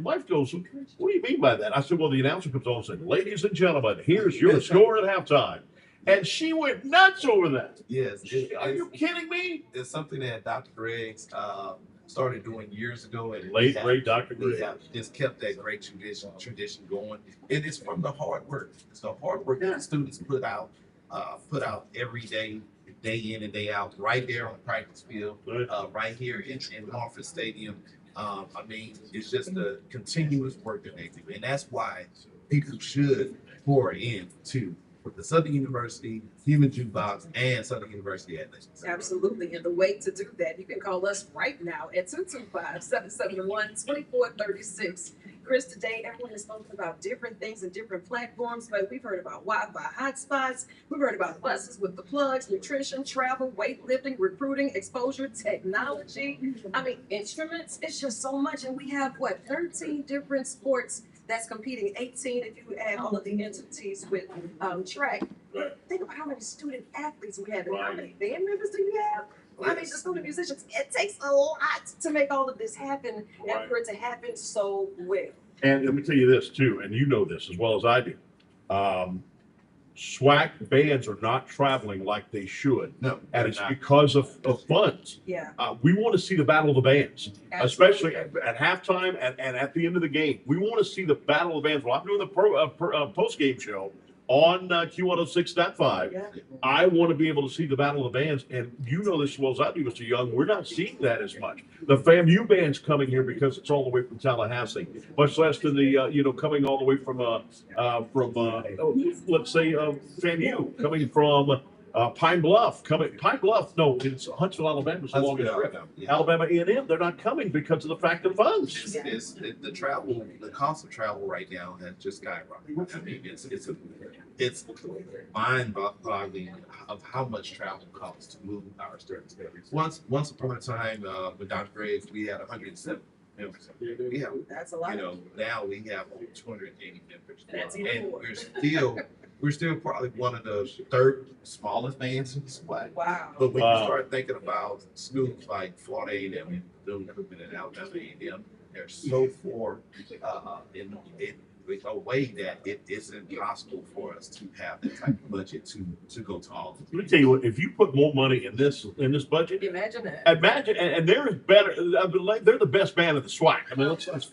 you mean by that? I said, well, the announcer comes on and said, ladies and gentlemen, here's your score at halftime. And she went nuts over that. Yes. Are you kidding me? It's something that Dr. Greggs started doing years ago, and great Dr. Greggs. We have just kept that great tradition going. And it's from the hard work. It's the hard work that students put out every day, day in and day out, right there on the practice field, right here in Mumford Stadium. I mean, it's just the continuous work that they do, and that's why people should pour into the Southern University Human Jukebox and Southern University Athletics. Absolutely, and the way to do that, you can call us right now at 225-771-2436. Chris, today everyone has spoken about different things and different platforms, but we've heard about Wi-Fi hotspots, we've heard about buses with the plugs, nutrition, travel, weightlifting, recruiting, exposure, technology. I mean, instruments, it's just so much, and we have, 13 different sports that's competing, 18 if you add all of the entities with track. Think about how many student athletes we have and how many band members do you have? I mean, just student musicians. It takes a lot to make all of this happen and for it to happen so well. And let me tell you this too, and you know this as well as I do. SWAC bands are not traveling like they should. No, and it's because of funds. Yeah. We want to see the battle of the bands, especially at halftime and at the end of the game. We want to see the battle of the bands. Well, I'm doing the post-game show on Q106.5. Yeah. I want to be able to see the battle of the bands, and you know this as well as I do, Mr. Young. We're not seeing that as much. The FAMU band's coming here because it's all the way from Tallahassee, much less than the coming all the way from let's say FAMU coming from Pine Bluff. No, it's Huntsville, Alabama. It's the longest trip. Alabama A&M. They're not coming because of the fact of funds. The travel, the cost of travel right now has just skyrocketed. I mean, it's mind-boggling of how much travel costs to move our students. Once upon a time, with Dr. Graves, we had 107 members. We have, that's a lot. Now we have over 280 members, and we're still probably one of the third smallest bands in the SWAC. Wow. But when you start thinking about schools like Florida A&M, doing recruitment in Alabama A&M, they're so far a way that it isn't possible for us to have that type of budget to go to all. Let me tell you what, if you put more money in this budget, Imagine that. imagine, and they're better. They're the best band of the SWAC. I mean, let's just.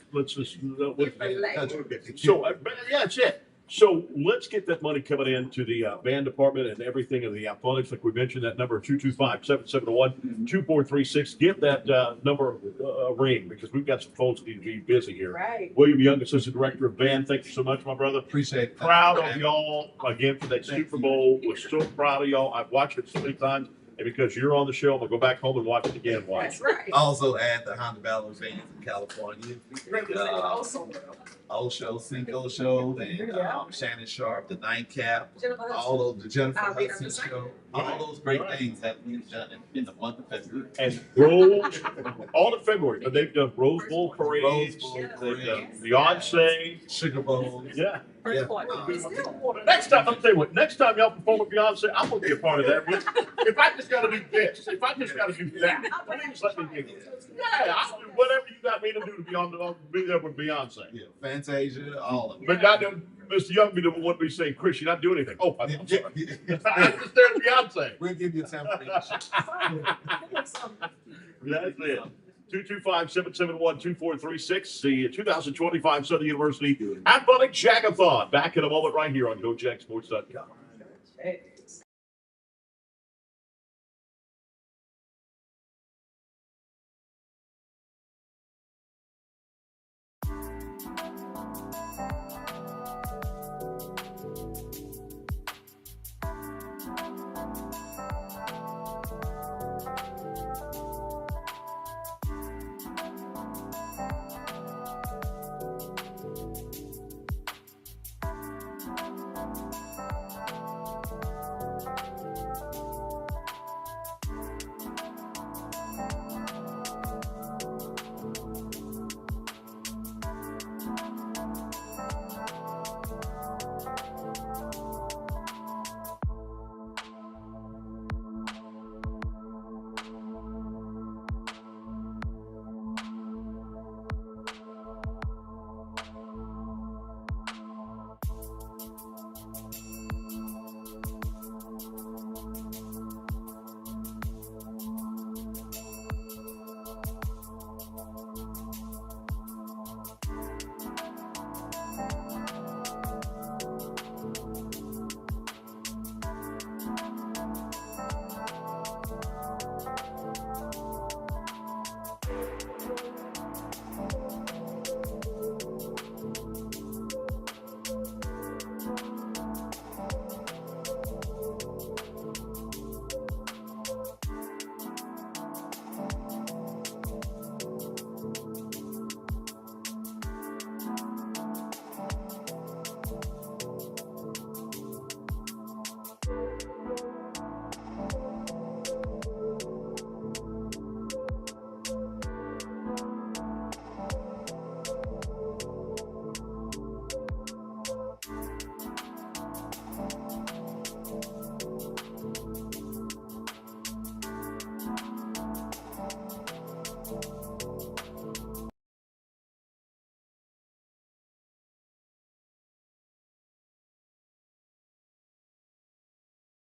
So yeah, that's it. So let's get that money coming into the band department and everything in the athletics. Like we mentioned, that number 225-771-2436. Give that number a ring because we've got some folks need to be busy here. Right. William Young, Assistant Director of Band. Thank you so much, my brother. Appreciate it. Proud of y'all again for that Super Bowl. We're so proud of y'all. I've watched it so many times. And because you're on the show, I'm going to go back home and watch it again. That's right. Also add the Honda Ballard fans in California. Osho, Cinco Show, and Shannon Sharp, the Nightcap, all of the Jennifer Hudson Show, all those great things have been done in the month of February. And Rose, all in February, but they've done Rose Bowl parades, they've done Beyonce, Sugar Bowl. Yeah. Yeah. Next time, I'll tell you what, next time y'all perform with Beyonce, I'm going to be a part of that. If I just got to do this, if I just got to do that, please let me do this. Yeah, I'll do whatever you got me to do to be there with Beyonce. Yeah, Fantasia, all of it. But not Mr. Young be the one be saying, Chris, you're not doing anything. Oh, I'm sorry. I'm just there at Beyonce. We'll give you a temporary. That's it. 225-771-2436. The 2025 Southern University Athletic Jag-A-Thon. Back in a moment right here on GoJagSports.com.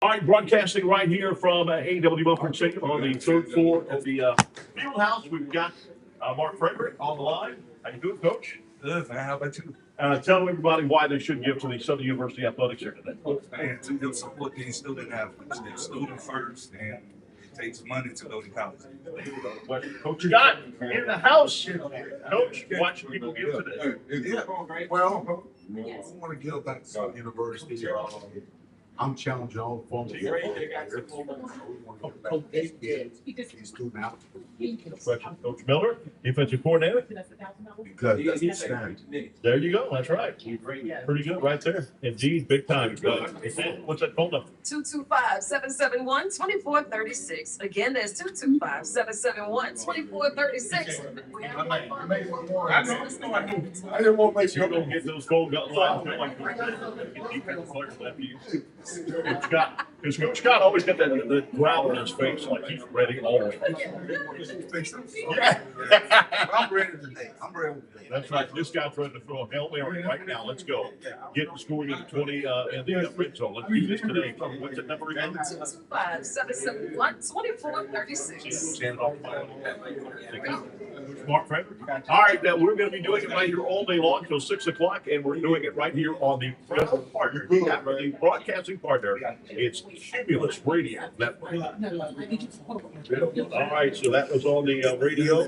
All right, broadcasting right here from AW Mumford Stadium on the third floor of the Fieldhouse. We've got Mark Frederick on the line. How you doing, Coach? Good, man. How about you? Tell everybody why they should give to the Southern University Athletics here today. Man, to help support these student athletes. They're student first, and it takes money to go to college. Well, Coach Scott in the house. Coach, watching people give today. Yeah. Well, I want to give back to Southern University. I'm challenging all forms of student athletes. Coach Miller, defensive coordinator. Because it's time. There you go. That's right. Pretty good right there. Indeed, big time. What's that phone number? 225-771-2436. Again, that's 225-771-2436. I didn't want to make sure. You're going to get those gold lines going. Scott. Because Coach Scott always got that growl on his face, like he's ready always. Yeah. I'm ready today. I'm ready today. That's right. This guy's ready to throw a Hail Mary right now. Let's go. Get scoring in the 20 in the red zone. Let's do this today. What's the number again? 225-771-2436. Stand off the Mark Frederick. All right, now we're going to be doing it right here all day long till 6 o'clock, and we're doing it right here on the partner, the broadcasting partner. It's Cumulus Radio Network. All right, so that was on the radio.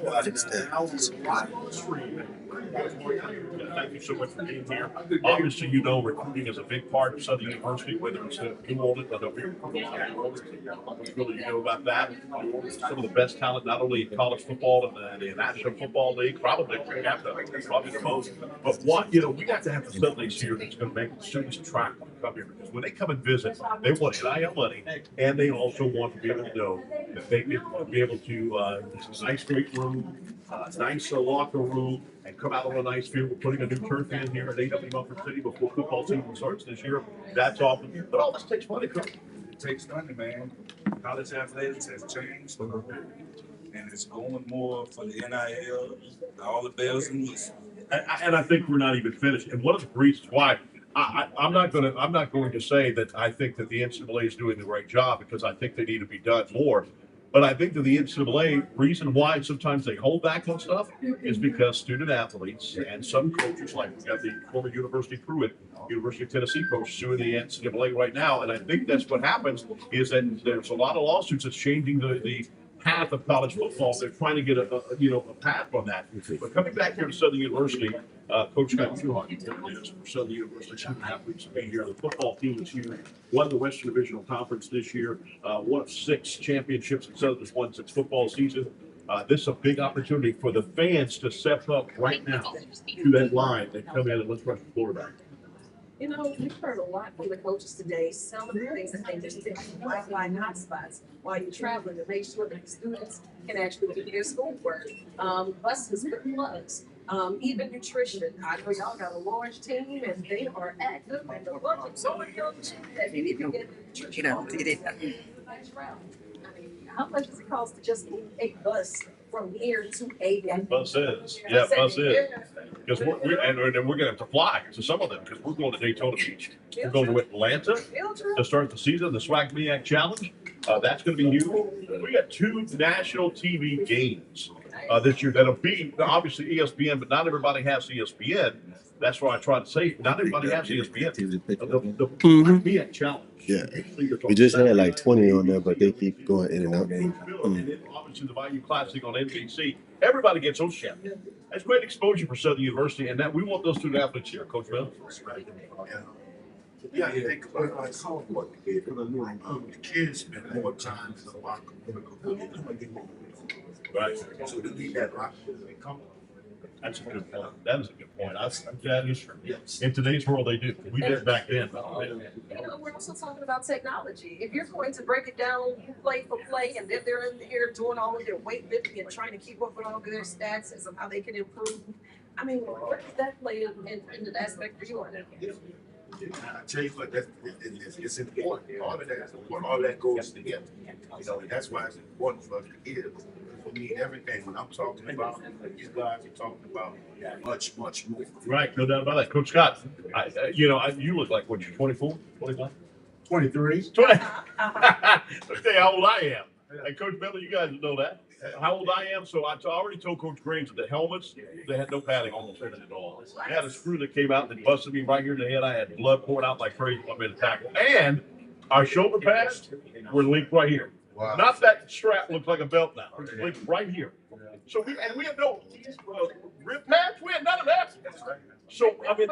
Thank you so much for being here. Obviously, you know recruiting is a big part of Southern University, whether it's New Orleans, but really you know about that. Some of the best talent, not only in college football and the National Football League, probably the most. But what we got to have facilities here that's going to make the students attractive to come here, because when they come and visit, they want NIL money, and they also want to be able to know that they can be able to it's a nice weight room, nice locker room, and come out on a nice field. We're putting a new turf in here at AW Mumford City before football season starts this year. That's awesome. But all this takes money, Coach. It takes money, man. College athletics has changed a little bit, and it's going more for the NIL, all the bells and whistles. And I think we're not even finished. And one of the reasons why I'm not going to say that I think that the NCAA is doing the right job, because I think they need to be done more. But I think that the NCAA reason why sometimes they hold back on stuff is because student athletes and some coaches, like we got the former University Pruitt, University of Tennessee coach suing the NCAA right now, and I think that's what happens is that there's a lot of lawsuits that's changing the path of college football. They're trying to get a path on that. But coming back here to Southern University, Coach Scott, for Southern University, student athletes to be here. The football team is here. Won the Western Divisional Conference this year. Won 6 championships in Southern's won since football season. This is a big opportunity for the fans to step up right now to that line and come in and let's rush the quarterback. We've heard a lot from the coaches today. Some of the things that they just did Wi-Fi hotspots while you're traveling to make sure that the students can actually do their schoolwork. Buses with plugs, even nutrition. I know y'all got a large team and they are active and the budget so much that you need to get nutrition. How much does it cost to just move a bus from here to a Bus is. Yeah, bus is. Because we're going to have to fly to some of them, because we're going to Daytona Beach. We're going to Atlanta to start the season, the Swag MEAC Challenge. That's going to be huge. We got 2 national TV games this year that'll be obviously ESPN, but not everybody has ESPN. That's why I try to say not everybody has ESPN. The MEAC Challenge. Yeah, we just had like 20 on there, but they keep going in and out. And then obviously the Bayou Classic on NBC. Everybody gets those channels. That's great exposure for Southern University, and that we want those 2 athletes here, Coach Bell. Yeah, I think about like what the kids spend more time in the locker room. Right. So they need that locker room to be comfortable. That's a good point. That is a good point. I'm glad you sure. In today's world, they do. We did back then. We're also talking about technology. If you're going to break it down play for play, and then they're in here doing all of their weightlifting and trying to keep up with all of their stats and how they can improve. I mean, where does that play in the aspect for you? I tell you what, it's important. All of that is important. All that goes together. That's why it's important for us to hear. For me, everything when I'm talking about, you guys are talking about much, much more. Right, no doubt about that. Coach Scott, you look like, what, you're 24, 25? 23. 20. Okay, how old I am. And Coach Bentley, you guys know that. How old I am, so I already told Coach Graves that the helmets, they had no padding almost in it at all. They had a screw that came out that busted me right here in the head. I had blood pouring out like crazy. I made a tackle. And our shoulder pads were linked right here. Wow. Not that strap looks like a belt now. It's linked right here. So we have no rib pads. We had none of that. So I mean,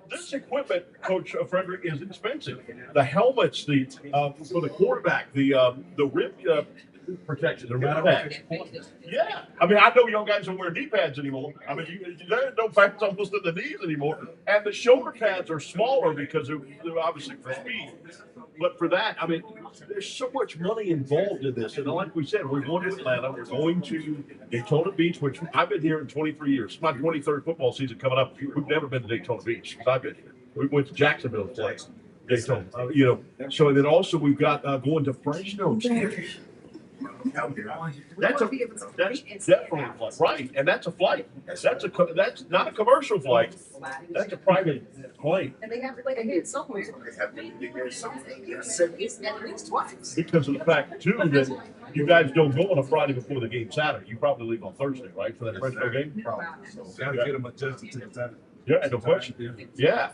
this equipment, Coach Frederick, is expensive. The helmets, for the quarterback, the rib protection, the rib pads. Yeah, I mean, I know young guys don't wear knee pads anymore. I mean, there are no pads almost at the knees anymore, and the shoulder pads are smaller because they're obviously for speed. But for that, I mean, there's so much money involved in this. And like we said, we're going to Atlanta. We're going to Daytona Beach, which I've been here in 23 years. It's my 23rd football season coming up. We've never been to Daytona Beach because I've been here. We went to Jacksonville to play. Daytona. So then also we've got going to Fresno. That's definitely a flight, right? And that's a flight. That's not a commercial flight. That's a private plane. And they have to like again somewhere. At least twice. Because of the fact too that you guys don't go on a Friday before the game Saturday. You probably leave on Thursday, right, for that Fresno game? Gotta get them adjusted to the time. Yeah, no question. Yeah.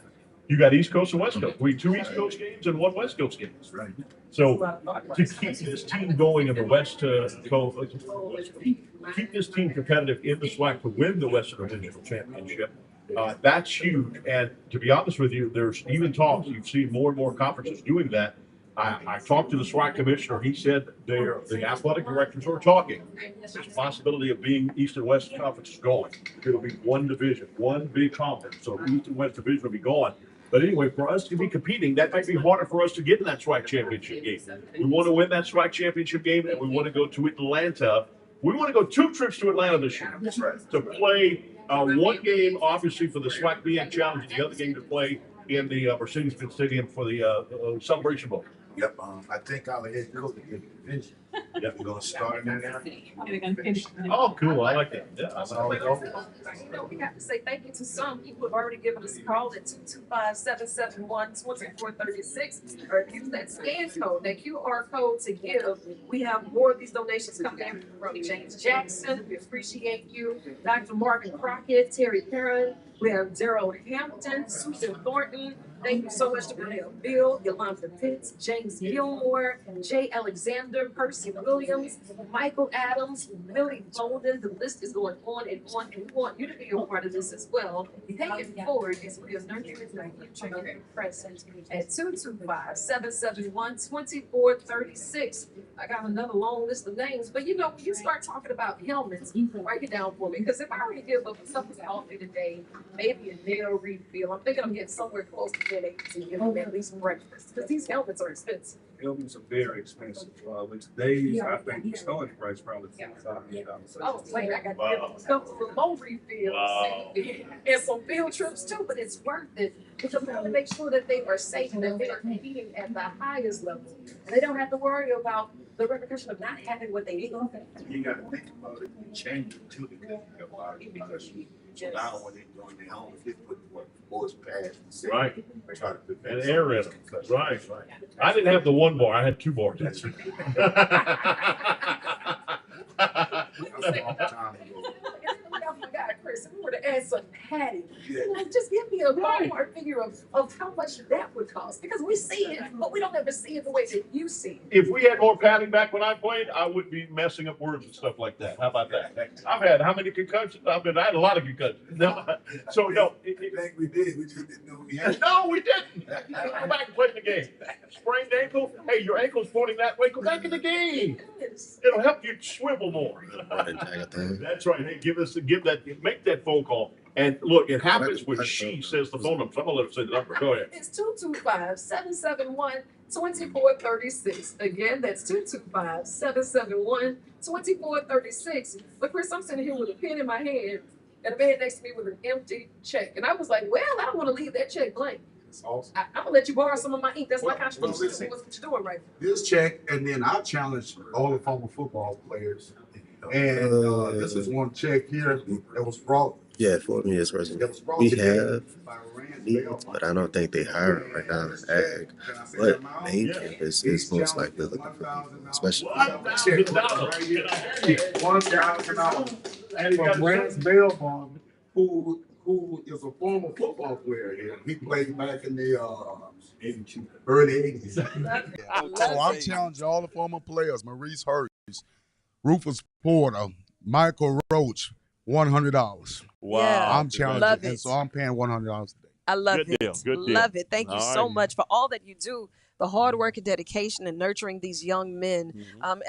You got East Coast and West Coast. We 2 East Coast games and 1 West Coast game. Right. So to keep this team going in the West Coast, keep this team competitive in the SWAC to win the Western Divisional Championship, that's huge. And to be honest with you, there's even talks. You've seen more and more conferences doing that. I talked to the SWAC commissioner. He said the athletic directors are talking. There's a possibility of being East and West conferences going. It'll be one division, one big conference. So East and West division will be gone. But anyway, for us to be competing, that might be harder for us to get in that SWAC championship game. We want to win that SWAC championship game, and we want to go to Atlanta. We want to go 2 trips to Atlanta this year to play one game, obviously, for the SWAC BN Challenge, and the other game to play in the Mercedes-Benz Stadium for the Celebration Bowl. Yep, I think our head coach is finished. Yep, we're gonna start in there. Oh, cool! I like that. Yeah, I like We have to say thank you to some people who have already given us a call at 225-771-2436 or use that scan code, that QR code to give. We have more of these donations coming in from James Jackson. We appreciate you. Dr. Marvin Crockett, Terry Perrin. We have Daryl Hampton, Susan Thornton. Thank you so much to Brunel Bill, Yolanda Pitts, James Gilmore, Jay Alexander, Percy Williams, Michael Adams, Billy Bolden. The list is going on and on, and we want you to be a part of this as well. Pay it forward as we are nurturing the future of the present at 225-771-2436. I got another long list of names, but when you start talking about helmets, write it down for me. Because if I were to give up something coffee today, maybe a nail refill, I'm thinking I'm getting somewhere close to getting to give them at least breakfast. Because these helmets are expensive. Helmets are very expensive. With today's, I think the starting price probably $500. Oh, wait, I got a couple of low refills and some field trips too, but it's worth it because we want to make sure that they are safe and that they are competing at the highest level. And they don't have to worry about the repercussion of not having what they need. You gotta think about it, change it to the because so now when they join their home, they put what boys pass. Right. And air in them. Right. I didn't have the 1 bar. I had 2 bars. That's right. Oh my God, Chris, if we were to add some padding, just give me a ballpark figure of how much that would cost. Because we see it, but we don't ever see it the way that you see it. If we had more padding back when I played, I wouldn't be messing up words and stuff like that. How about that? I've had how many concussions? I had a lot of concussions. No, so I think we did. We just didn't know we had. No, we didn't. Go back and play the game. Sprained ankle. Hey, your ankle's pointing that way. Go back in the game. It'll help you swivel more. That's right. Hey, make that phone call. And look, it happens when she says the phone number. So I'm gonna let her say the number. Go ahead. It's 225-771-2436. Again, that's 225-771-2436. But Chris, I'm sitting here with a pen in my hand and a man next to me with an empty check. And I was like, well, I don't want to leave that check blank. That's awesome. I'm gonna let you borrow some of my ink. That's my contribution. That's what you're doing right now. This check, and then I challenge all the former football players. And this is one check here that was brought. Yeah, for me as president, we have needs, but I don't think they hire right now in ag. But main campus is most likely looking for people, especially. $1,000 from Grant's Bell Farm, who is a former football player here. He played back in the early 80s. So I'm challenging all the former players: Maurice Hurst, Rufus Porter, Michael Roach, $100. Wow. I'm challenging, and so I'm paying $100 today. I love Good it. deal. Love it. Thank you so much for all that you do, the hard work and dedication and nurturing these young men.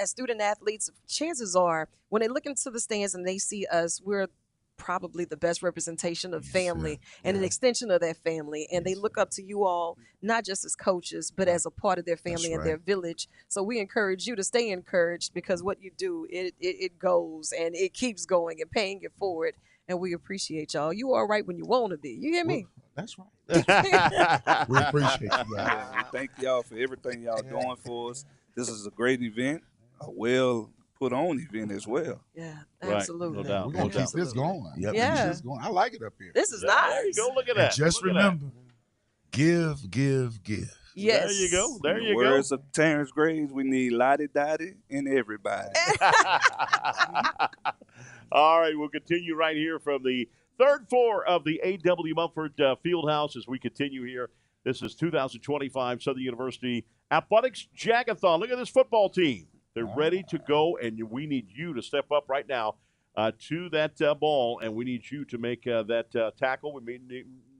As student athletes, chances are when they look into the stands and they see us, we're probably the best representation of family and an extension of their family. And they look up to you all, not just as coaches, but as a part of their family and their village. So we encourage you to stay encouraged because what you do, it goes and it keeps going and paying it forward. And we appreciate y'all. You are right when you want to be. You hear me? That's right. We appreciate you guys. Yeah, we thank y'all for everything y'all doing for us. This is a great event, a well put on event as well. Yeah, Right. absolutely. No doubt. We're gonna No keep doubt. this going. Yep. Keep Yeah. this going. I like it up here. This is There you nice. go. Look at And that. just Look at that. remember, give, give, give. Yes. There you go. There In you the go. words of Terrence Graves, we need Lottie Dottie and everybody. All right, we'll continue right here from the third floor of the A.W. Mumford Fieldhouse as we continue here. This is 2025 Southern University Athletics Jag-A-Thon. Look at this football team. They're ready to go, and we need you to step up right now to that ball, and we need you to make that tackle. We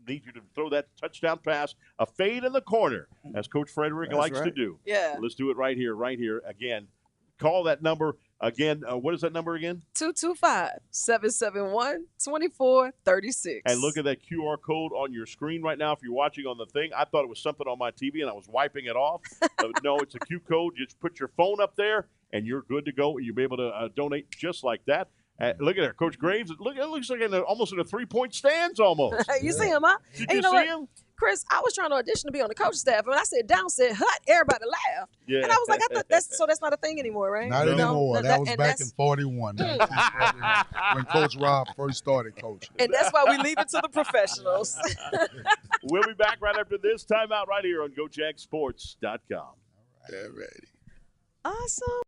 need you to throw that touchdown pass, a fade in the corner, as Coach Frederick likes to do. Yeah. Let's do it right here, Again, call that number. Again, what is that number again? 225-771-2436. And look at that QR code on your screen right now. If you're watching on the thing, I thought it was something on my TV, and I was wiping it off. No, it's a Q code. Just put your phone up there, and you're good to go. You'll be able to donate just like that. Look at there, Coach Graves. It looks like almost in a 3-point stance almost. You see him, huh? Did And you know see what? him? Chris, I was trying to audition to be on the coaching staff, and when I said down, said hut, everybody laughed. Yeah. And I was like, I thought that's not a thing anymore, right? Not anymore. That was back in 41. When Coach Rob first started coaching. And that's why we leave it to the professionals. We'll be back right after this timeout right here on GoJagSports.com. All right. Awesome.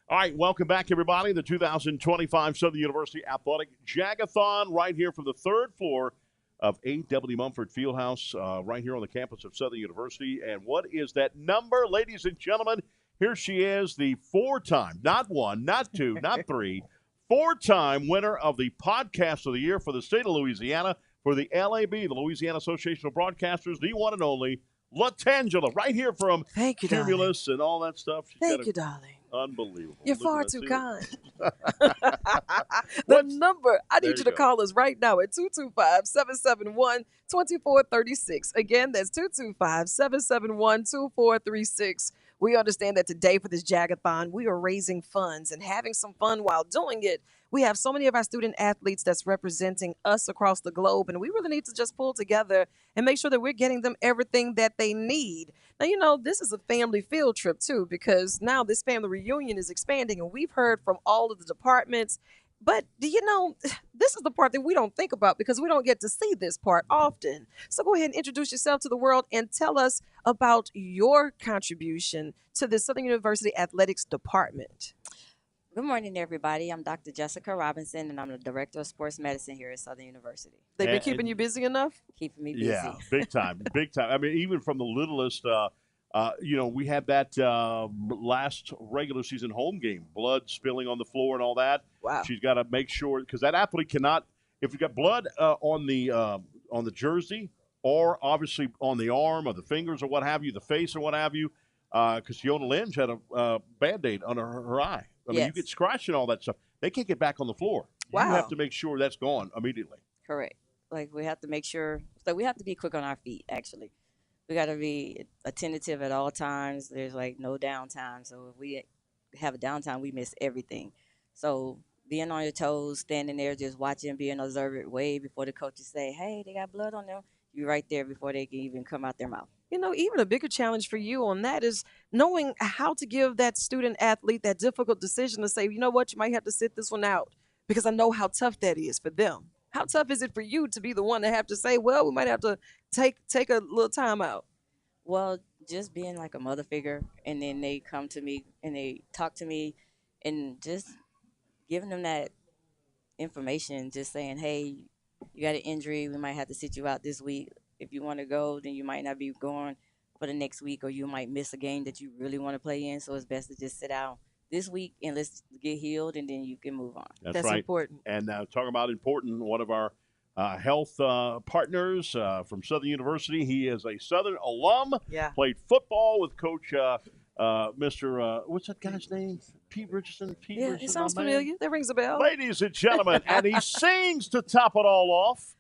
All right, welcome back, everybody. The 2025 Southern University Athletic Jag-A-Thon right here from the third floor of A.W. Mumford Fieldhouse right here on the campus of Southern University. And what is that number, ladies and gentlemen? Here she is, the four-time, not one, not two, not three, four-time winner of the Podcast of the Year for the state of Louisiana for the LAB, the Louisiana Association of Broadcasters, the one and only Latangela, right here from Thank you, Cumulus and all that stuff. Thank you, darling. Unbelievable. You're Look far at too that. kind. The number, I There need you you to go. call us right now at 225-771-2436. Again, that's 225-771-2436. We understand that today for this Jag-A-Thon, we are raising funds and having some fun while doing it. We have so many of our student athletes that's representing us across the globe, and we really need to just pull together and make sure that we're getting them everything that they need. Now, you know, this is a family field trip, too, because now this family reunion is expanding, and we've heard from all of the departments. But do you know, this is the part that we don't think about because we don't get to see this part often. So go ahead and introduce yourself to the world and tell us about your contribution to the Southern University Athletics Department. Good morning, everybody. I'm Dr. Jessica Robinson, and I'm the Director of Sports Medicine here at Southern University. They've been keeping you busy enough? Keeping me busy. Yeah, big time, big time. I mean, even from the littlest, we had that last regular season home game, blood spilling on the floor and all that. Wow. She's got to make sure because that athlete cannot, if you got blood on the jersey or obviously on the arm or the fingers or what have you, the face or what have you, because Fiona Lynch had a Band-Aid under her eye. I mean, you get scratched and all that stuff. They can't get back on the floor. Wow. You have to make sure that's gone immediately. Correct. Like, we have to make sure, so we have to be quick on our feet, actually. We got to be attentive at all times. There's, like, no downtime. So if we have a downtime, we miss everything. So being on your toes, standing there, just watching, being observant way before the coaches say, hey, they got blood on them. You're right there before they can even come out their mouth. You know, even a bigger challenge for you on that is knowing how to give that student athlete that difficult decision to say, you know what, you might have to sit this one out because I know how tough that is for them. How tough is it for you to be the one to have to say, well, we might have to take a little time out? Well, just being like a mother figure, and then they come to me and they talk to me and just giving them that information, just saying, hey, you got an injury, we might have to sit you out this week. If you want to go, then you might not be going for the next week, or you might miss a game that you really want to play in. So it's best to just sit out this week and let's get healed, and then you can move on. That's right. Important. And talking about important, one of our health partners from Southern University. He is a Southern alum. Yeah. Played football with Coach Mr. What's that guy's name? Pete Richardson. Pete Yeah, Richardson, it sounds my man. familiar. That rings a bell. Ladies and gentlemen, and he sings to top it all off.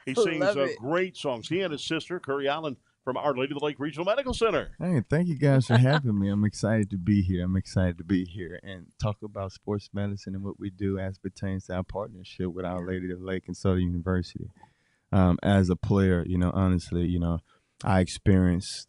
He sings Love it. great songs. He and his sister, Curry Allen, from Our Lady of the Lake Regional Medical Center. Hey, thank you guys for having me. I'm excited to be here. And talk about sports medicine and what we do as pertains to our partnership with Our Lady of the Lake and Southern University. As a player, honestly, I experienced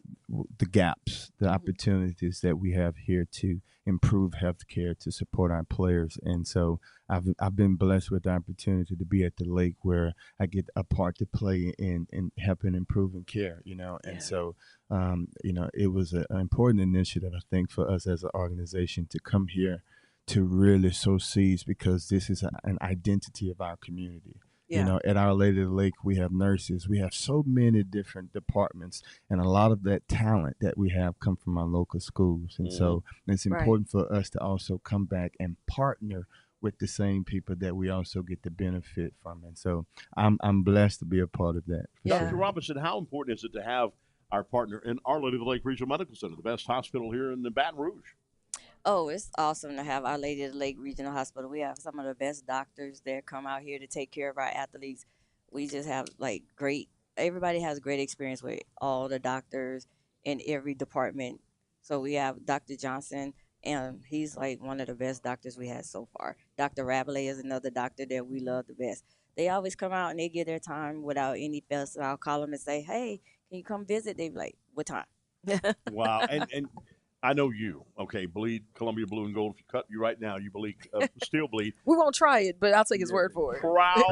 the gaps, the opportunities that we have here to improve healthcare to support our players. And so I've been blessed with the opportunity to be at the lake where I get a part to play in helping improving care, And so, it was an important initiative, I think, for us as an organization to come here to really sow seeds because this is an identity of our community. Yeah. At Our Lady of the Lake, we have nurses. We have so many different departments, and a lot of that talent that we have come from our local schools. And so it's important for us to also come back and partner with the same people that we also get the benefit from. And so I'm blessed to be a part of that. Dr. Robinson, how important is it to have our partner in Our Lady of the Lake Regional Medical Center, the best hospital here in the Baton Rouge? Oh, it's awesome to have Our Lady of the Lake Regional Hospital. We have some of the best doctors that come out here to take care of our athletes. We just have everybody has great experience with all the doctors in every department. So we have Dr. Johnson, and he's like one of the best doctors we had so far. Dr. Rabelais is another doctor that we love the best. They always come out and they give their time without any fuss. I'll call them and say, hey, can you come visit? They be like, what time? Wow. And I know you, okay, bleed Columbia blue and gold. If you cut you right now, you bleed, still bleed. We won't try it, but I'll take his word for it. Proud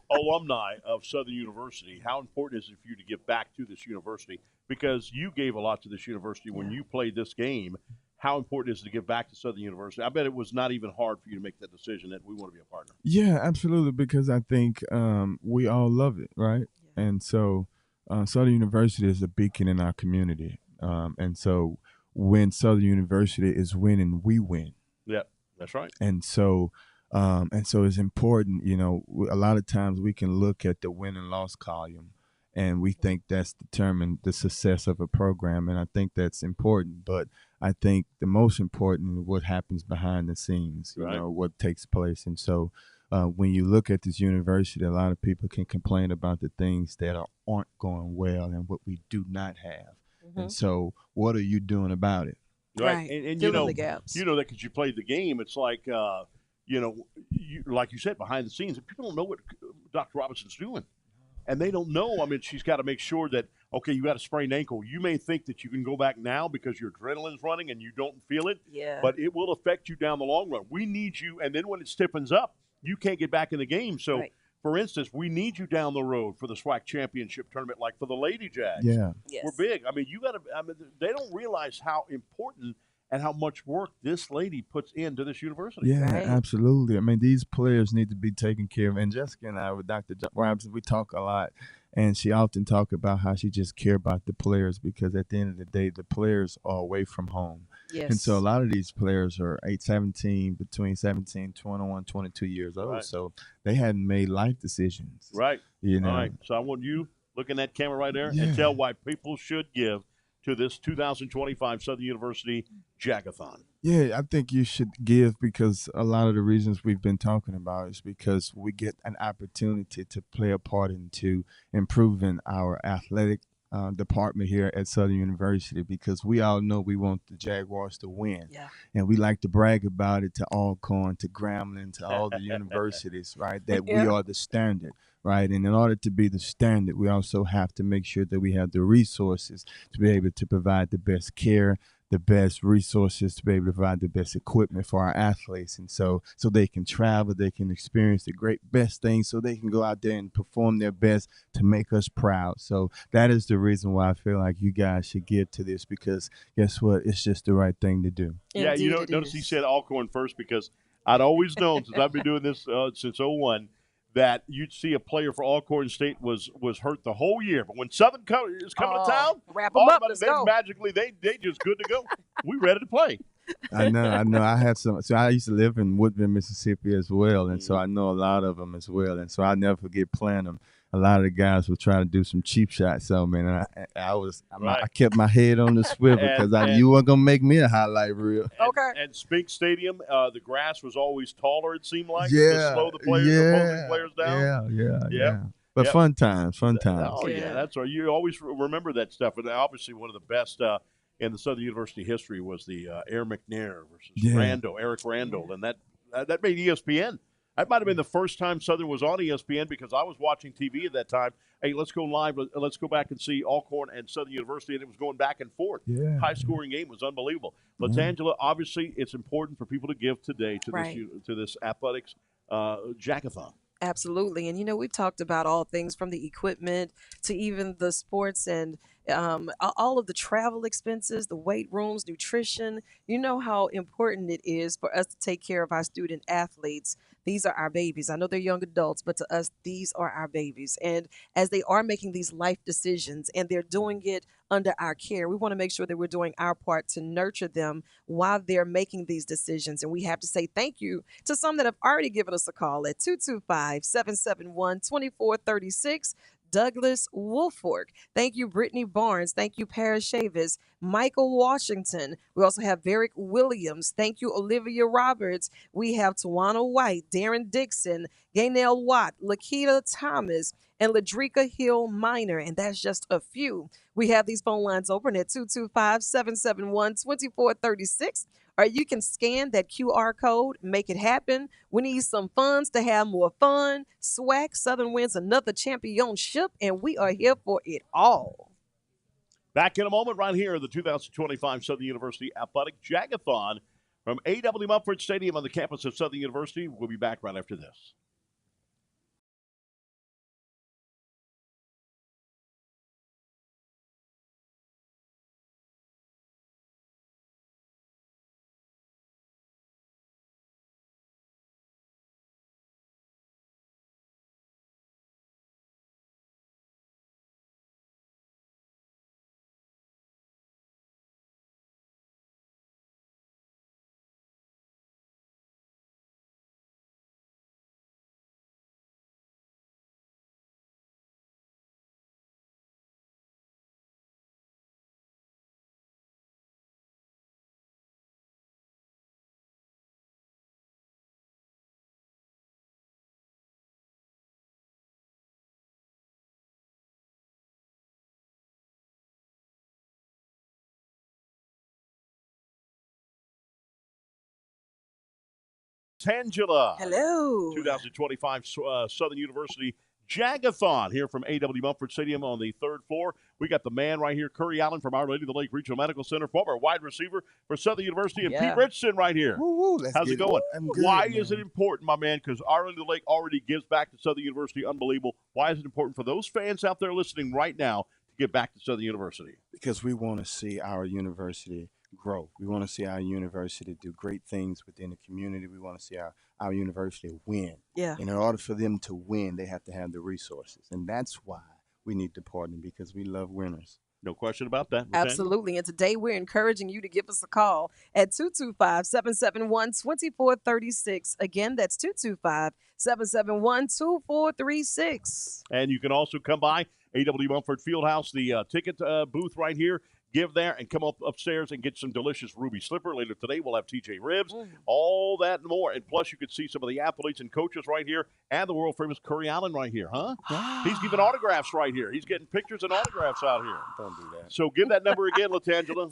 alumni of Southern University. How important is it for you to give back to this university? Because you gave a lot to this university when you played this game. how important it is to give back to Southern University. I bet it was not even hard for you to make that decision that we want to be a partner. Yeah, absolutely, because I think we all love it, right? And so Southern University is a beacon in our community. And so when Southern University is winning, we win. Yep, that's right. And so it's important, a lot of times we can look at the win and loss column and we think that's determined the success of a program. And I think that's important. But I think the most important is what happens behind the scenes, what takes place. And so when you look at this university, a lot of people can complain about the things that aren't going well and what we do not have. And so what are you doing about it? Right. And you know that because you played the game, it's like, like you said, behind the scenes, people don't know what Dr. Robinson's doing. And they don't know. I mean, she's got to make sure that, okay, you got a sprained ankle. You may think that you can go back now because your adrenaline's running and you don't feel it. Yeah. But it will affect you down the long run. We need you. And then when it stiffens up, you can't get back in the game. So, for instance, we need you down the road for the SWAC championship tournament, like for the Lady Jags. Yeah. We're big. I mean, they don't realize how important and how much work this lady puts into this university. Yeah, absolutely. I mean, these players need to be taken care of. And Jessica and I, with Dr. Robinson, we talk a lot. And she often talk about how she just care about the players because at the end of the day, the players are away from home. Yes. And so a lot of these players are between 17, 21, 22 years old. Right. So they hadn't made life decisions. Right. You know. All right. So I want you look in that camera right there and tell why people should give to this 2025 Southern University Jag-A-Thon. Yeah, I think you should give because a lot of the reasons we've been talking about is because we get an opportunity to play a part into improving our athletic department here at Southern University because we all know we want the Jaguars to win. Yeah. And we like to brag about it to Alcorn, to Grambling, to all the universities, right, that we are the standard. Right. And in order to be the standard, we also have to make sure that we have the resources to be able to provide the best care, the best resources to be able to provide the best equipment for our athletes. And so they can travel, they can experience the best things so they can go out there and perform their best to make us proud. So that is the reason why I feel like you guys should give to this because guess what? It's just the right thing to do. Yeah, notice he said Alcorn first because I'd always known since I've been doing this since 2001 that you'd see a player for Alcorn State was hurt the whole year. But when Southern is coming to town, wrap them up, let's go. Magically, they just good to go. We ready to play. I know. I had some. So I used to live in Woodville, Mississippi as well, and so I know a lot of them as well. And so I never forget playing them. A lot of the guys were trying to do some cheap shots on me, and I kept my head on the swivel because I knew you weren't gonna make me a highlight reel. And Spink Stadium, the grass was always taller. It seemed like to slow the opposing players down. Yeah. But fun times. Oh yeah, that's right. You always remember that stuff. And obviously, one of the best in the Southern University history was the Air McNair versus Eric Randall, and that made ESPN. That might have been the first time Southern was on ESPN because I was watching TV at that time. Hey, let's go live. Let's go back and see Alcorn and Southern University, and it was going back and forth. Yeah. High-scoring game was unbelievable. Latangela, obviously, it's important for people to give today to this athletics Jag-A-Thon. Absolutely. And, we've talked about all things from the equipment to even the sports and all of the travel expenses, the weight rooms, nutrition. You know how important it is for us to take care of our student athletes. These are our babies. I know they're young adults, but to us, these are our babies. And as they are making these life decisions and they're doing it under our care, we want to make sure that we're doing our part to nurture them while they're making these decisions. And we have to say thank you to some that have already given us a call at 225-771-2436. Douglas Woolfork. Thank you, Brittany Barnes. Thank you, Paris Chavis. Michael Washington. We also have Varick Williams. Thank you, Olivia Roberts. We have Tawana White, Darren Dixon, Gaynell Watt, Lakita Thomas, and Ladrika Hill Minor. And that's just a few. We have these phone lines open at 225-771-2436. Or you can scan that QR code, make it happen. We need some funds to have more fun. SWAC, Southern wins another championship, and we are here for it all. Back in a moment right here, the 2025 Southern University Athletic Jag-A-Thon from A.W. Mumford Stadium on the campus of Southern University. We'll be back right after this. Latangela. Hello. 2025 Southern University Jag-A-Thon here from A.W. Mumford Stadium on the third floor. We got the man right here, Curry Allen from Our Lady of the Lake Regional Medical Center, former wide receiver for Southern University, and Pete Richardson right here. Woo, how's it going? Good, Why man. is it important, my man? Because Our Lady of the Lake already gives back to Southern University. Unbelievable. Why is it important for those fans out there listening right now to give back to Southern University? Because we want to see our university grow. We want to see our university do great things within the community. We want to see our university win. Yeah. And in order for them to win, they have to have the resources. And that's why we need to partner, because we love winners. No question about that. Absolutely. And today we're encouraging you to give us a call at 225-771-2436. Again, that's 225-771-2436. And you can also come by A.W. Mumford Fieldhouse, the ticket booth right here. Give there and come up upstairs and get some delicious ruby slipper. Later today, we'll have TJ ribs, all that and more. And plus, you can see some of the athletes and coaches right here and the world-famous Curry Allen right here, huh? He's giving autographs right here. He's getting pictures and autographs out here. Don't do that. So give that number again, Latangela.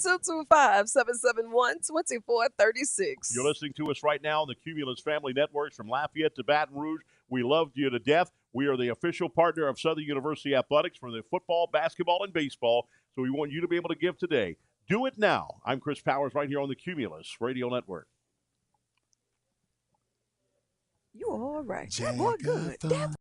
225-771-2436. You're listening to us right now on the Cumulus Family Networks from Lafayette to Baton Rouge. We loved you to death. We are the official partner of Southern University Athletics for the football, basketball, and baseball. So we want you to be able to give today. Do it now. I'm Chris Powers right here on the Cumulus Radio Network. You all right. That boy good. That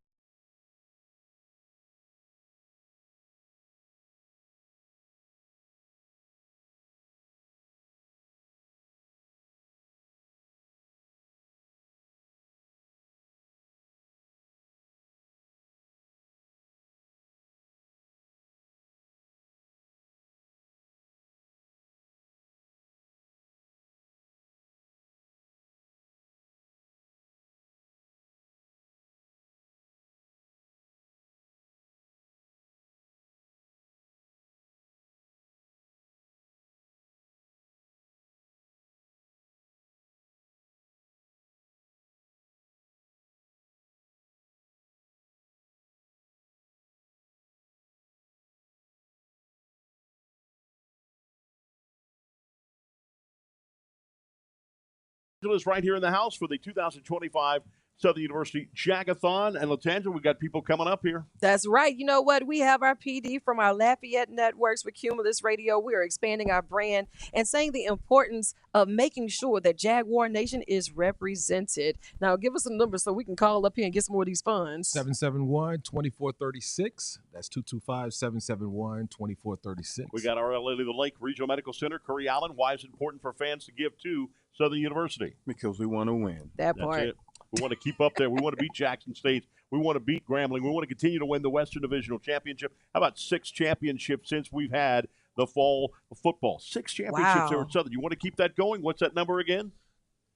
Is right here in the house for the 2025 Southern University Jag-A-Thon. And Latangela, we got people coming up here. That's right. You know what? We have our PD from our Lafayette Networks with Cumulus Radio. We are expanding our brand and saying the importance of making sure that Jaguar Nation is represented. Now, give us some numbers so we can call up here and get some more of these funds. 771-2436. That's 225-771-2436. We got our Lady of the Lake Regional Medical Center, Curry Allen. Why is it important for fans to give to Southern University? Because we want to win. That part. That's it. We want to keep up there. We want to beat Jackson State. We want to beat Grambling. We want to continue to win the Western Divisional Championship. How about 6 championships since we've had the fall football? 6 championships there at Southern. You want to keep that going? What's that number again?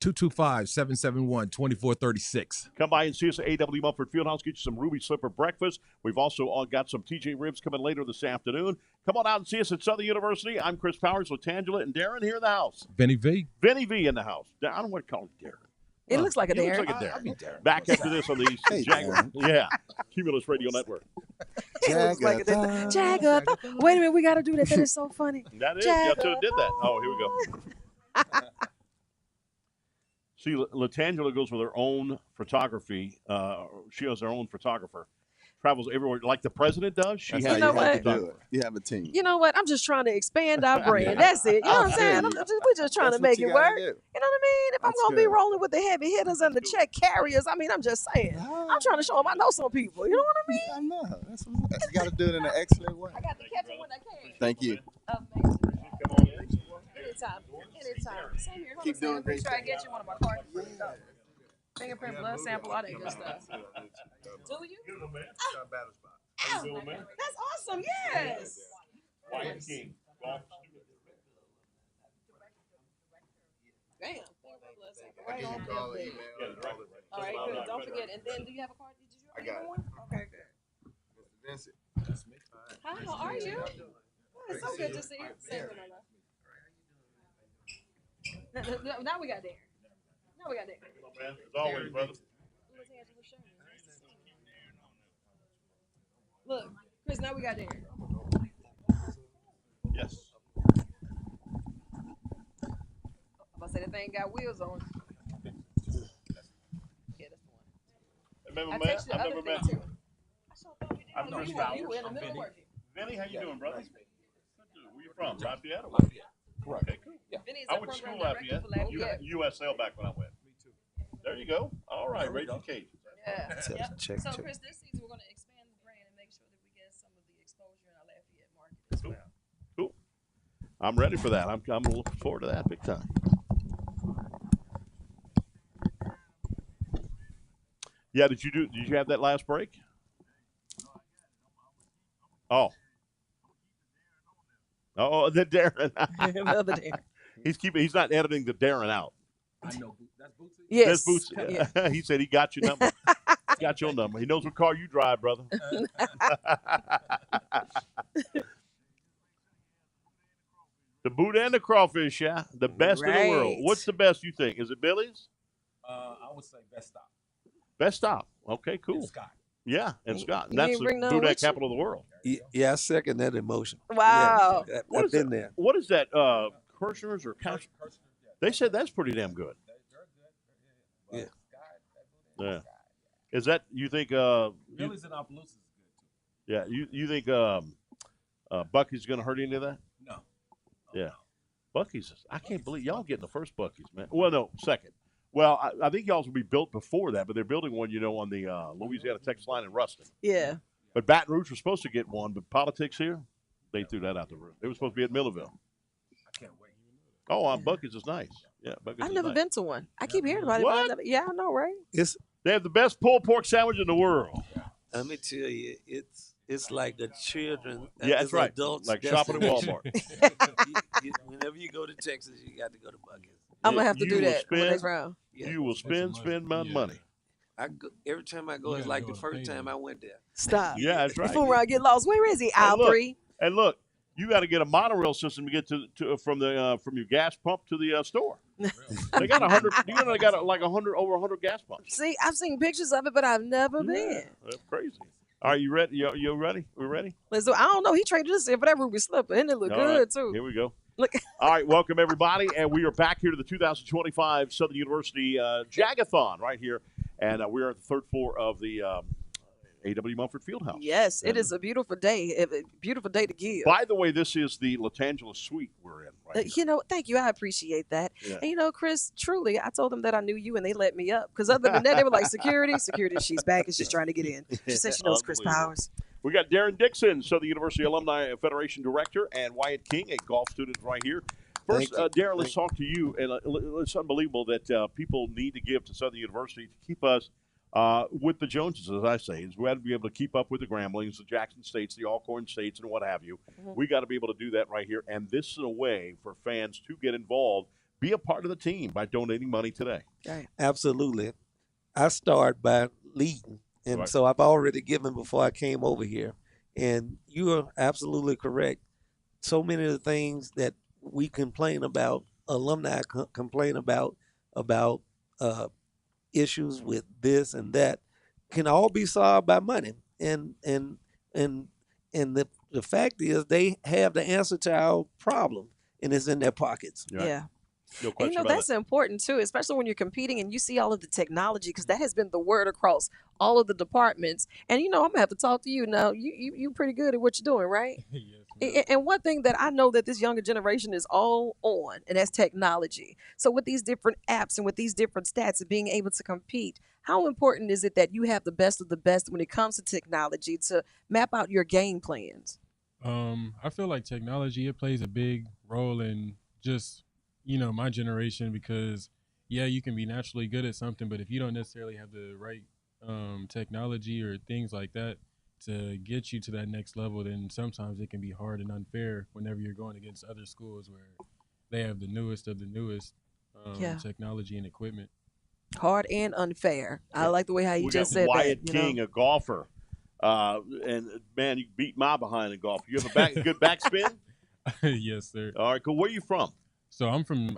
225-771-2436. Come by and see us at A.W. Mumford Fieldhouse. Get you some Ruby Slipper breakfast. We've also got some TJ ribs coming later this afternoon. Come on out and see us at Southern University. I'm Chris Powers, Latangela, and Darren here in the house. Vinny V. Vinny V in the house. I don't want to call him Darren. It looks like a Darren. Looks like a Darren. Back after this on the Cumulus Radio Network. Jag-A-Thon. Jag-A-Thon. Wait a minute, we got to do that. That is so funny. That is. Y'all did that. Oh, here we go. See, Latangela goes with her own photography. She has her own photographer. Travels everywhere like the president does. She has to do it. You have a team. You know what? I'm just trying to expand our brand. That's it. You know what I'm saying? We're just trying to make it work. You know what I mean? If I'm going to be rolling with the heavy hitters and the check carriers, I mean, I'm just saying. I'm trying to show them I know some people. You know what I mean? I know. That's what you got to do it in an excellent way. I got to catch it when I can. Thank you. Anytime. Same here. Keep doing great. Make sure I get you one of my cards. Fingerprint, blood sample, all that good stuff. Do you? Oh, that's awesome. Yes. Wyatt King. Damn. Right on. All right, good. Don't forget. And then, do you have a card? Did you have one? Okay, good. Mr. Vincent. Hi, how are you? Oh, it's so good to see you. Now we got there. Now we got there. As always, brother. Look, Chris, now we got there. Yes. I'm about to say that thing got wheels on. I've never I met. texted the I've other never thing, met. too. I'm Chris You Bowers. were in the I'm middle Vinny. working. Vinny, how you doing, brother? Good, dude. Where you from? Lafayette? Or Lafayette. Correct. Okay, cool. Yeah. Vinny is I the went to school program director Lafayette. for Lafayette. USL back when I went. Me too. There you go. All right, There we Raging go. Cajun. Yeah. Yep. Check, So, check. Chris, this season we're going to expand the brand and make sure that we get some of the exposure in our Lafayette market as well. Cool. I'm ready for that. I'm looking forward to that big time. Yeah, did you have that last break? Oh. Oh, the Darren. The other Darren. He's not editing the Darren out. I know. That's Bootsy? Yes. That's Bootsy. Yeah. He said he got your number. Got your number. He knows what car you drive, brother. The boot and the crawfish, yeah. The best in the world. Right. What's the best you think? Is it Billy's? I would say best stop. Best stop. Okay, cool. And Scott. Yeah, and Scott. And You that's ain't the bring none boudin with you? capital of the world. Yeah, I second that emotion. Wow. Yeah, What I've is been that? there. What is that? Kirshner's or Kirshner? They said that's pretty damn good. Yeah. Yeah. Is that you think? Billy's and Opelousas is good too. Yeah. You think Bucky's going to hurt any of that? No. Yeah. Bucky's. I can't believe y'all getting the first Bucky's, man. Well, no, second. Well, I think y'all's will be built before that, but they're building one, on the Louisiana-Texas line in Ruston. Yeah. But Baton Rouge was supposed to get one, but politics here, they threw that out the room. It was supposed to be at Millerville. I can't wait. Oh, Bucky's is nice. Yeah, Bucky's I've is never nice. been to one. I keep hearing about it. What? But I've never, yeah, I know, right? They have the best pulled pork sandwich in the world. Let me tell you, it's like a children. Yeah, that's as right. Adults Like shopping at destination. Walmart. Whenever you go to Texas, you got to go to Bucky's. I'm going to have to You do will that on the spend- next round. Yeah. You will spend my money. I go, every time I go, it's like the first time I went there. Stop. Yeah, that's right. Before I get lost, where is he? And Aisle look, 3. And look, you got to get a monorail system to get to from your gas pump to the store. They got 100. They got like 100 over 100 gas pumps. See, I've seen pictures of it, but I've never been. That's crazy. All right, you ready? You ready? We ready? Let's do. I don't know. He traded us in for that ruby slipper, and it looked All good right, too. Here we go. Look. All right, welcome everybody, and we are back here to the 2025 Southern University Jag-A-Thon right here, and we're at the third floor of the A.W. Mumford Fieldhouse. Yes, it is a beautiful day. A beautiful day to give. By the way, this is the Latangela Suite we're in right here. Thank you. I appreciate that. Yeah. And Chris, truly, I told them that I knew you, and they let me up. Because other than that, they were like, security, she's back, and she's trying to get in. She said she knows Chris Unbelievable. Powers. We got Darren Dixon, Southern University Alumni Federation Director, and Wyatt King, a golf student right here. First, Darren, let's talk to you. And it's unbelievable that people need to give to Southern University to keep us with the Joneses, as I say. Is we have to be able to keep up with the Gramblings, the Jackson States, the Alcorn States, and what have you. Mm-hmm. We got to be able to do that right here. And this is a way for fans to get involved, be a part of the team by donating money today. Right. Absolutely. I start by leading. And Right. so I've already given before I came over here. And you are absolutely correct. So many of the things that we complain about, alumni complain about issues with this and that, can all be solved by money. And the fact is they have the answer to our problem, and it's in their pockets. Right. Yeah. No And, question about that's it. important too, especially when you're competing and you see all of the technology, because that has been the word across all of the departments. And I'm gonna have to talk to you now. You pretty good at what you're doing, right? And one thing that I know that this younger generation is all on, and that's technology. So with these different apps and with these different stats and being able to compete, how important is it that you have the best of the best when it comes to technology to map out your game plans? I feel like technology, it plays a big role in just, my generation, because you can be naturally good at something, but if you don't necessarily have the right technology or things like that to get you to that next level, then sometimes it can be hard and unfair whenever you're going against other schools where they have the newest of the newest technology and equipment. Hard and unfair. I like the way how you We just got said Wyatt that. King, a golfer. And, man, you beat my behind in golf. You have a good backspin? Yes, sir. All right, cool. Where are you from? So I'm from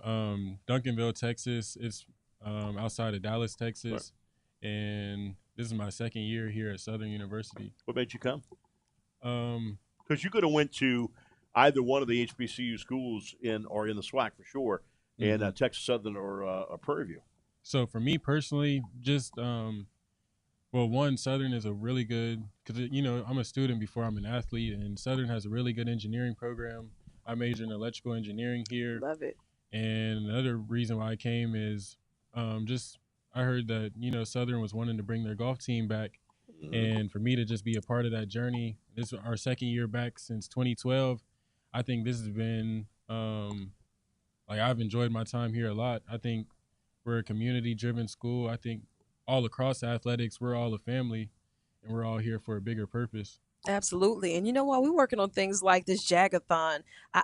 Duncanville, Texas. It's outside of Dallas, Texas. Right. And this is my second year here at Southern University. What made you come? Because you could have went to either one of the HBCU schools in the SWAC for sure, in Texas Southern or Prairie View. So for me personally, just when Well, one, Southern is a really good, because, I'm a student before I'm an athlete, and Southern has a really good engineering program. I majored in electrical engineering here. Love it. And another reason why I came is I heard that, Southern was wanting to bring their golf team back. And for me to just be a part of that journey, this is our second year back since 2012. I think this has been, I've enjoyed my time here a lot. I think we're a community-driven school. I think all across athletics, we're all a family, and we're all here for a bigger purpose. Absolutely. And you know what? We're working on things like this Jag-A-Thon.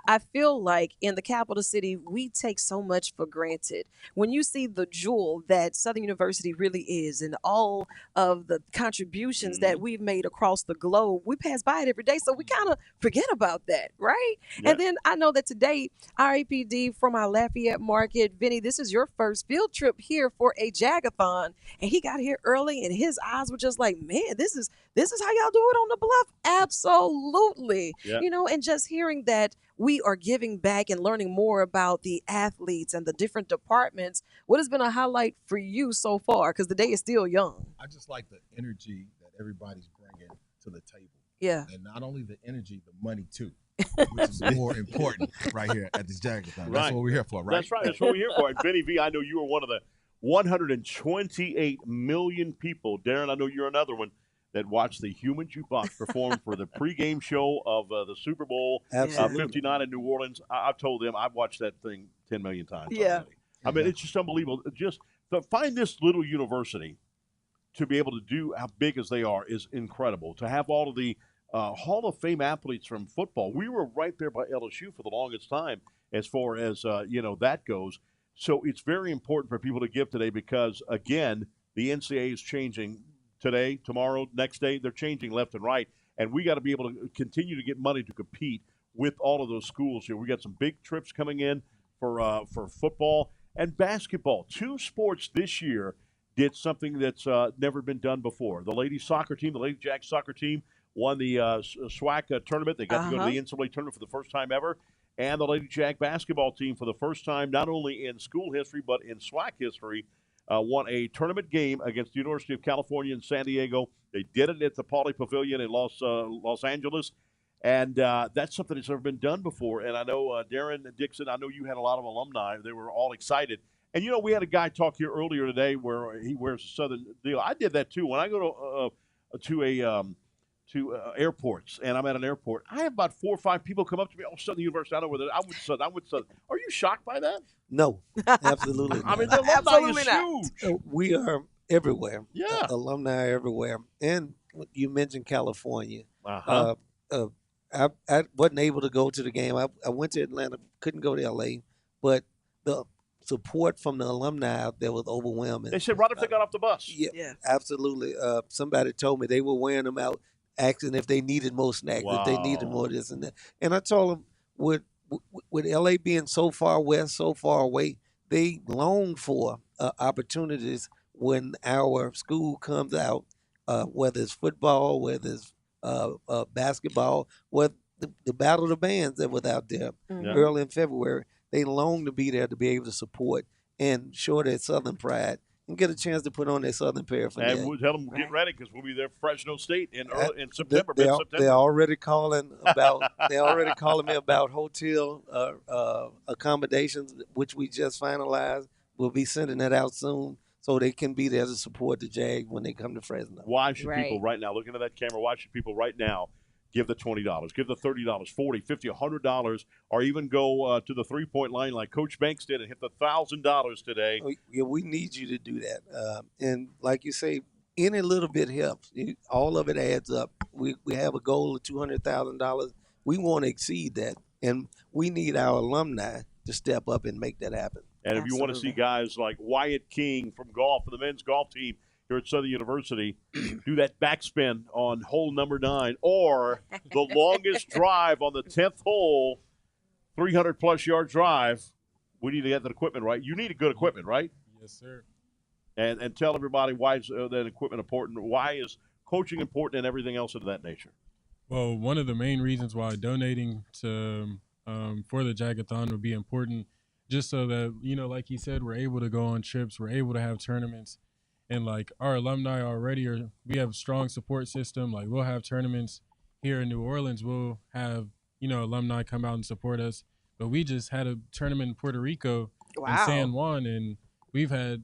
I feel like in the capital city, we take so much for granted. When you see the jewel that Southern University really is and all of the contributions that we've made across the globe, we pass by it every day. So we kind of forget about that, right? Yeah. And then I know that today, RAPD from our Lafayette Market, Vinny, this is your first field trip here for a Jag-A-Thon. And he got here early and his eyes were just like, man, this is how y'all do it on the bluff. Absolutely. Yeah. And just hearing that we are giving back and learning more about the athletes and the different departments, what has been a highlight for you so far? Because the day is still young. I just like the energy that everybody's bringing to the table. Yeah. And not only the energy, the money too, which is more important right here at this Jag-A-Thon. That's what we're here for, right? That's right. That's what we're here for. And Benny V, I know you are one of the 128 million people. Darren, I know you're another one that watched the Human Jukebox perform for the pregame show of the Super Bowl 59 in New Orleans. I've told them I've watched that thing 10 million times already. I mean, it's just unbelievable. Just to find this little university to be able to do how big as they are is incredible. To have all of the Hall of Fame athletes from football. We were right there by LSU for the longest time as far as, that goes. So it's very important for people to give today because, again, the NCAA is changing today, tomorrow, next day. They're changing left and right. And we got to be able to continue to get money to compete with all of those schools here. We got some big trips coming in for football and basketball. Two sports this year did something that's never been done before. The ladies soccer team, the Lady Jag soccer team, won the SWAC tournament. They got to go to the NCAA tournament for the first time ever. And the Lady Jag basketball team, for the first time, not only in school history, but in SWAC history, won a tournament game against the University of California in San Diego. They did it at the Pauley Pavilion in Los Angeles. And that's something that's never been done before. And I know, Darren Dixon, I know you had a lot of alumni. They were all excited. And, we had a guy talk here earlier today where he wears a Southern deal. I did that, too. When I go to airports, and I'm at an airport, I have about 4 or 5 people come up to me. Oh, Southern University, I know where they're. I went Southern. Are you shocked by that? No, absolutely. I mean, the alumni is huge. We are everywhere. Yeah, alumni everywhere. And you mentioned California. Uh-huh. I wasn't able to go to the game. I went to Atlanta, couldn't go to LA, but the support from the alumni out there was overwhelming. They said right after they got off the bus. Yeah, absolutely. Somebody told me they were wearing them out, asking if they needed more snacks, if they needed more this and that. And I told them, with LA being so far west, so far away, they long for opportunities when our school comes out, whether it's football, whether it's basketball, whether the Battle of the Bands that was out there early in February. They long to be there to be able to support and show their Southern pride and get a chance to put on their Southern paraphernalia. And we'll tell them get ready because we'll be there for Fresno State in September. They're already calling about. They're already calling me about hotel accommodations, which we just finalized. We'll be sending that out soon, so they can be there to support the Jag when they come to Fresno. Why should people right now, looking at that camera, why should people right now give the $20, give the $30, $40, $50, $100, or even go to the three-point line like Coach Banks did and hit the $1,000 today? Yeah, we need you to do that. And like you say, any little bit helps. All of it adds up. We have a goal of $200,000. We want to exceed that, and we need our alumni to step up and make that happen. And if you want to see guys like Wyatt King from golf, for the men's golf team here at Southern University, do that backspin on hole number 9, or the longest drive on the 10th hole, 300-plus yard drive. We need to get that equipment right. You need good equipment, right? Yes, sir. And tell everybody why is that equipment important. Why is coaching important and everything else of that nature? Well, one of the main reasons why donating to for the Jag-A-Thon would be important, just so that, like you said, we're able to go on trips, we're able to have tournaments. And like our alumni already we have a strong support system. Like we'll have tournaments here in New Orleans. We'll have, alumni come out and support us. But we just had a tournament in Puerto Rico in San Juan, and we've had,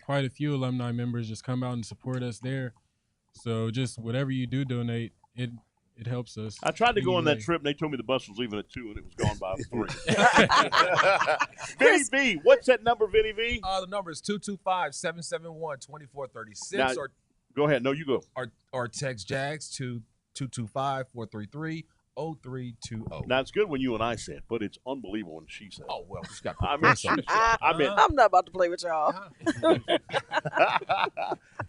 quite a few alumni members just come out and support us there. So just whatever you do donate, it helps us. I tried to go on that trip, and they told me the bus was leaving at 2, and it was gone by 3. Vinny V, what's that number, Vinny V? The number is 225-771-2436. Go ahead. No, you go. Or text JAGS to 225-433-0320. Now, it's good when you and I say it, but it's unbelievable when she says it. Oh, well, just got I'm not about to play with y'all.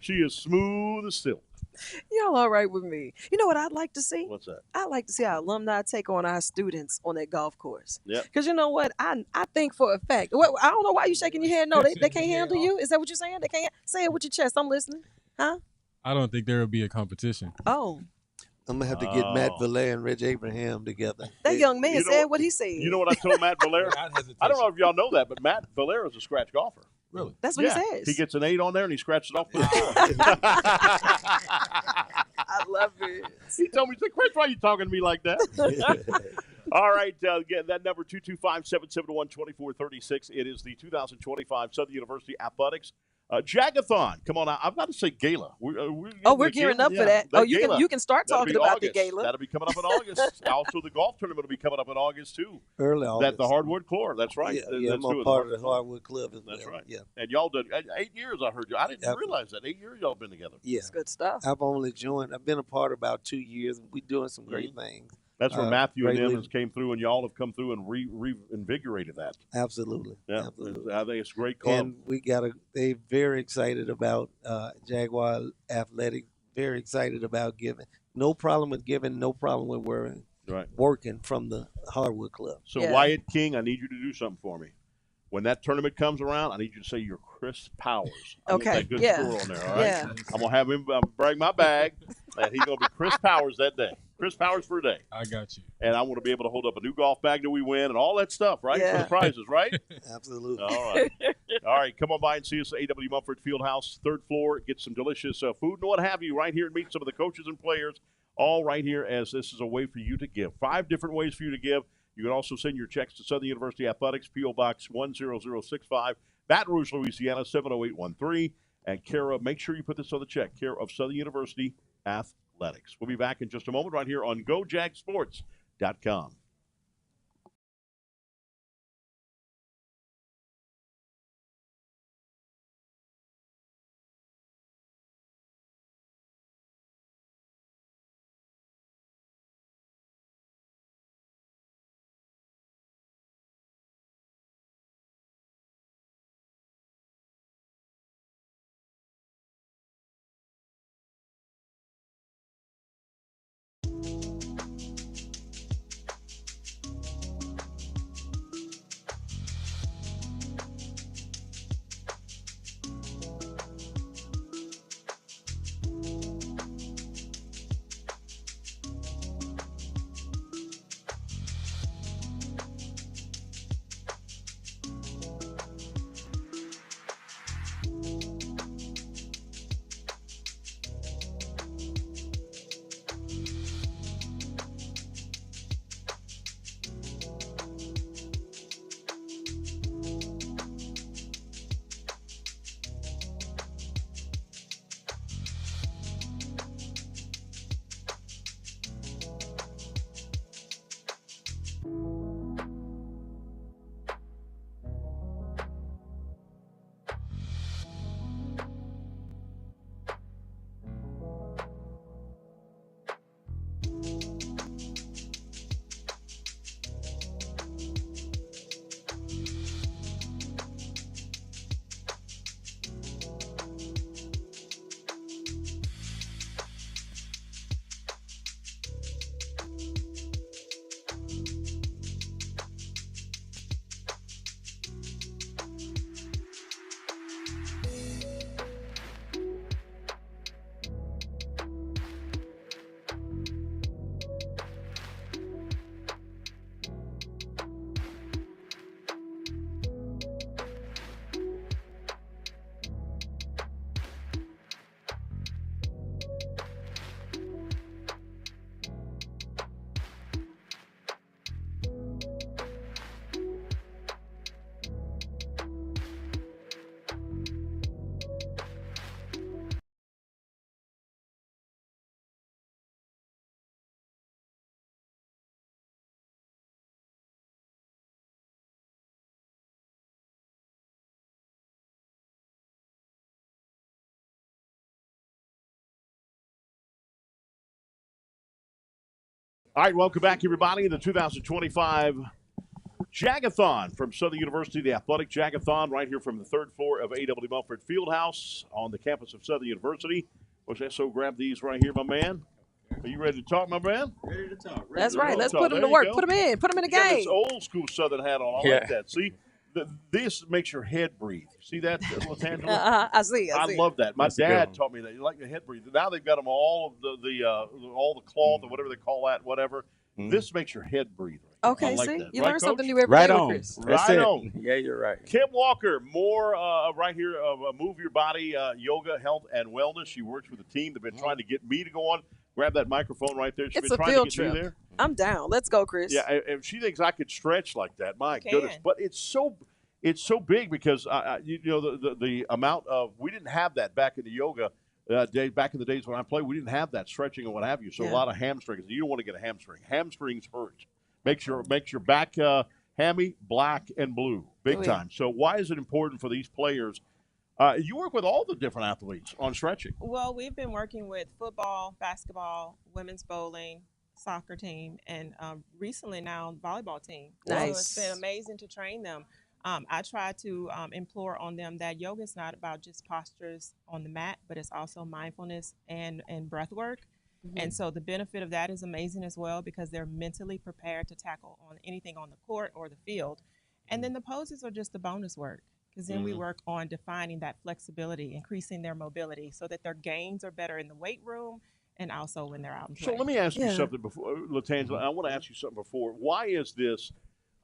She is smooth as silk. Y'all all right with me? You know what I'd like to see? What's that? I'd like to see our alumni take on our students on that golf course. Yeah. Because you know what? I think for a fact. I don't know why you shaking your head. No, they can't handle you. Is that what you're saying? They can't say it with your chest. I'm listening. Huh? I don't think there will be a competition. Oh. I'm going to have to get Matt Valer and Reg Abraham together. That young man said what he said. You know what I told Matt Valer? I don't know if y'all know that, but Matt Valer is a scratch golfer. Really? That's what he says. He gets an 8 on there and he scratches it off. I love it. He told me, he said, Chris, why are you talking to me like that? All right, again, that number 225-771-2436. It is the 2025 Southern University Athletics Jag-A-Thon. Come on out. I've got to say gala. We're gearing up for that. You can start talking about the gala. That'll be coming up in August. Also, the golf tournament will be coming up in August too. Early August. The Hardwood Club. That's right. I'm a part of the Hardwood Club as well. That's right. Yeah. And y'all did 8 years. I heard you. I didn't realize that 8 years y'all been together. Yeah, it's good stuff. I've only joined. I've been a part about 2 years. We're doing some great things. That's where Matthew and them came through, and y'all have come through and reinvigorated that. Absolutely. Yeah, absolutely. I think it's a great club. And they're very excited about Jaguar Athletic, very excited about giving. No problem with giving, no problem with working from the Hardwood Club. So, Wyatt King, I need you to do something for me. When that tournament comes around, I need you to say you're Chris Powers. Okay. That good score on there, all right? Yeah. I'm going to have him bring my bag, and he's going to be Chris Powers that day. Chris Powers for a day. I got you. And I want to be able to hold up a new golf bag that we win and all that stuff, right? Yeah. For the prizes, right? Absolutely. All right. All right. Come on by and see us at AW Mumford Fieldhouse, 3rd floor. Get some delicious food and what have you right here and meet some of the coaches and players all right here, as this is a way for you to give. 5 different ways for you to give. You can also send your checks to Southern University Athletics, P.O. Box 10065, Baton Rouge, Louisiana 70813. And make sure you put this on the check, care of Southern University Athletics. We'll be back in just a moment right here on GoJagSports.com. All right, welcome back, everybody, to the 2025 Jag-A-Thon from Southern University, the athletic Jag-A-Thon, right here from the third floor of A.W. Mumford Fieldhouse on the campus of Southern University. So grab these right here, my man. Are you ready to talk, my man? Ready to talk. That's right. Let's talk. put them There to you work. go. Put them in. Put them in the You got this game. old school Southern hat on. I like that. See, this makes your head breathe. See that, Latangela? I see. I love that. My dad taught me that. You like the head breathe. Now they've got them all of all the cloth or whatever they call that, whatever. This makes your head breathe. Okay, I like see, that. you Right, learn something Coach? new every day with Chris. Right on. Yeah, you're right. Kim Walker, more right here of Move Your Body Yoga, Health, and Wellness. She works with a team. They've been trying to get me to go on. Grab that microphone right there. She's It's been a trying field to get me trip. there. I'm down. Let's go, Chris. Yeah, if she thinks I could stretch like that, my You goodness. can. But it's so big because the amount of we didn't have that back in the yoga back in the days when I played. We didn't have that stretching and what have you. So a lot of hamstrings. You don't want to get a hamstring. Hamstrings hurt. Makes your back hammy black and blue big time. So why is it important for these players? You work with all the different athletes on stretching. Well, we've been working with football, basketball, women's bowling, soccer team, and recently now volleyball team. Nice. So it's been amazing to train them. I try to implore on them that yoga is not about just postures on the mat, but it's also mindfulness and breath work. And so the benefit of that is amazing as well because they're mentally prepared to tackle on anything on the court or the field. And then the poses are just the bonus work because then we work on defining that flexibility, increasing their mobility so that their gains are better in the weight room and also when they're out and So play. let me ask you something before, Latangela. I want to ask you something before. Why is this?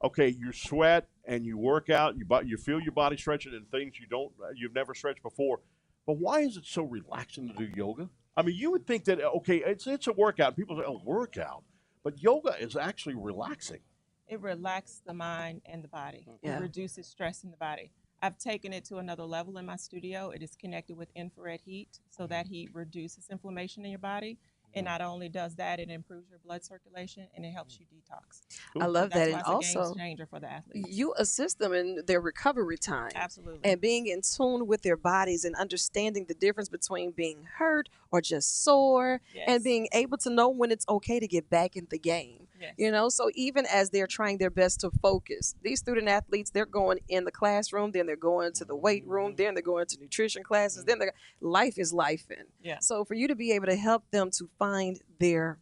Okay, you sweat and you work out, you feel your body stretching and things you've never stretched before. But why is it so relaxing to do yoga? I mean, you would think that it's a workout. People say, "Oh, workout," but yoga is actually relaxing. It relaxes the mind and the body. Yeah. It reduces stress in the body. I've taken it to another level in my studio. It is connected with infrared heat, so that heat reduces inflammation in your body. And not only does that, it improves your blood circulation and it helps you detox. I love that. That's And why it's a also, game changer for the athletes. you assist them in their recovery time. Absolutely. And being in tune with their bodies and understanding the difference between being hurt or just sore and being able to know when it's okay to get back in the game. Yes. You know, so even as they're trying their best to focus, these student athletes, they're going in the classroom, then they're going to the weight room, then they're going to nutrition classes, then life is lifing. Yeah. So for you to be able to help them to find their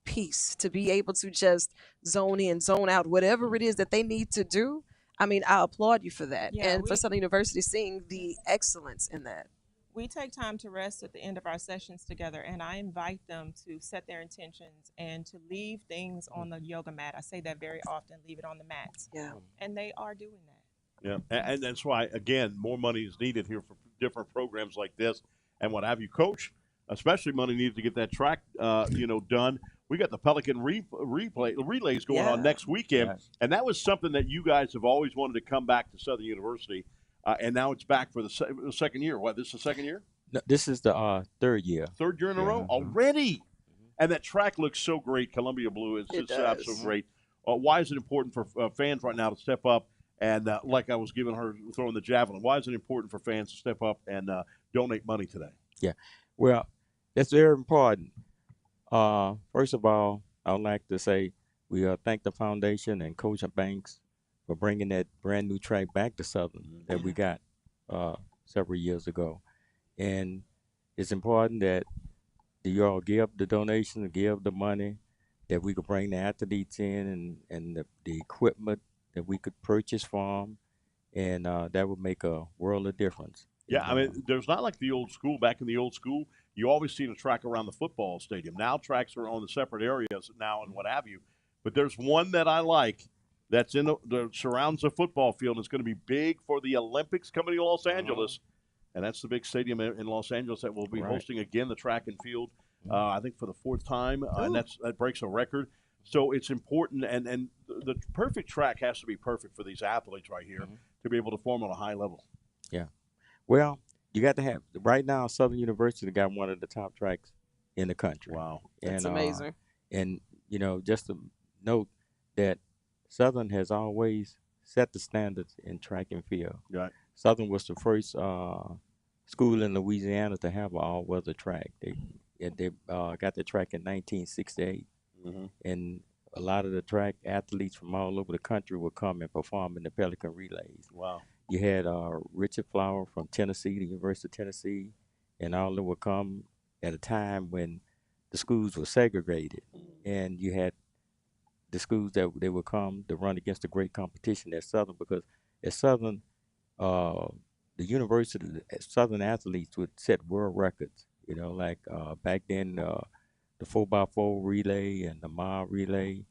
peace, to be able to just zone in, zone out, whatever it is that they need to do, I mean, I applaud you for that. Yeah, and for Southern University seeing the excellence in that. We take time to rest at the end of our sessions together, and I invite them to set their intentions and to leave things on the yoga mat. I say that very often, leave it on the mats. Yeah. And they are doing that. Yeah, and that's why, again, more money is needed here for different programs like this and what have you. Coach, especially money needed to get that track, done. We got the Pelican relays going on next weekend, and that was something that you guys have always wanted to come back to Southern University, and now it's back for the second year. What, this is the second year? No, this is the third year. Third year in a row already, and that track looks so great. Columbia Blue is just absolutely great. Why is it important for fans right now to step up and, like I was giving her throwing the javelin, why is it important for fans to step up and donate money today? Yeah, well, that's very important. First of all, I would like to say we thank the foundation and Coach Banks for bringing that brand new track back to Southern that we got several years ago. And it's important that you all give the donation, give the money, that we could bring the athletes in and the equipment that we could purchase from, and that would make a world of difference. Yeah, I mean, there's not like the old school. Back in the old school, you always seen a track around the football stadium. Now tracks are on the separate areas now and what have you. But there's one that I like that's in the surrounds the football field. It's going to be big for the Olympics coming to Los Angeles. And that's the big stadium in Los Angeles that will be hosting again the track and field, I think, for the fourth time. And that breaks a record. So it's important. And the perfect track has to be perfect for these athletes right here to be able to perform on a high level. Yeah. Well, you got to have right now. Southern University got one of the top tracks in the country. Wow, that's amazing. And just to note that Southern has always set the standards in track and field. Right. Southern was the first school in Louisiana to have an all-weather track. They got the track in 1968, and a lot of the track athletes from all over the country would come and perform in the Pelican Relays. Wow. You had Richard Flower from Tennessee, the University of Tennessee, and all of them would come at a time when the schools were segregated, and you had the schools that they would come to run against the great competition at Southern, because at Southern, the university, Southern athletes would set world records. You know, like back then, the 4x4 relay and the mile relay,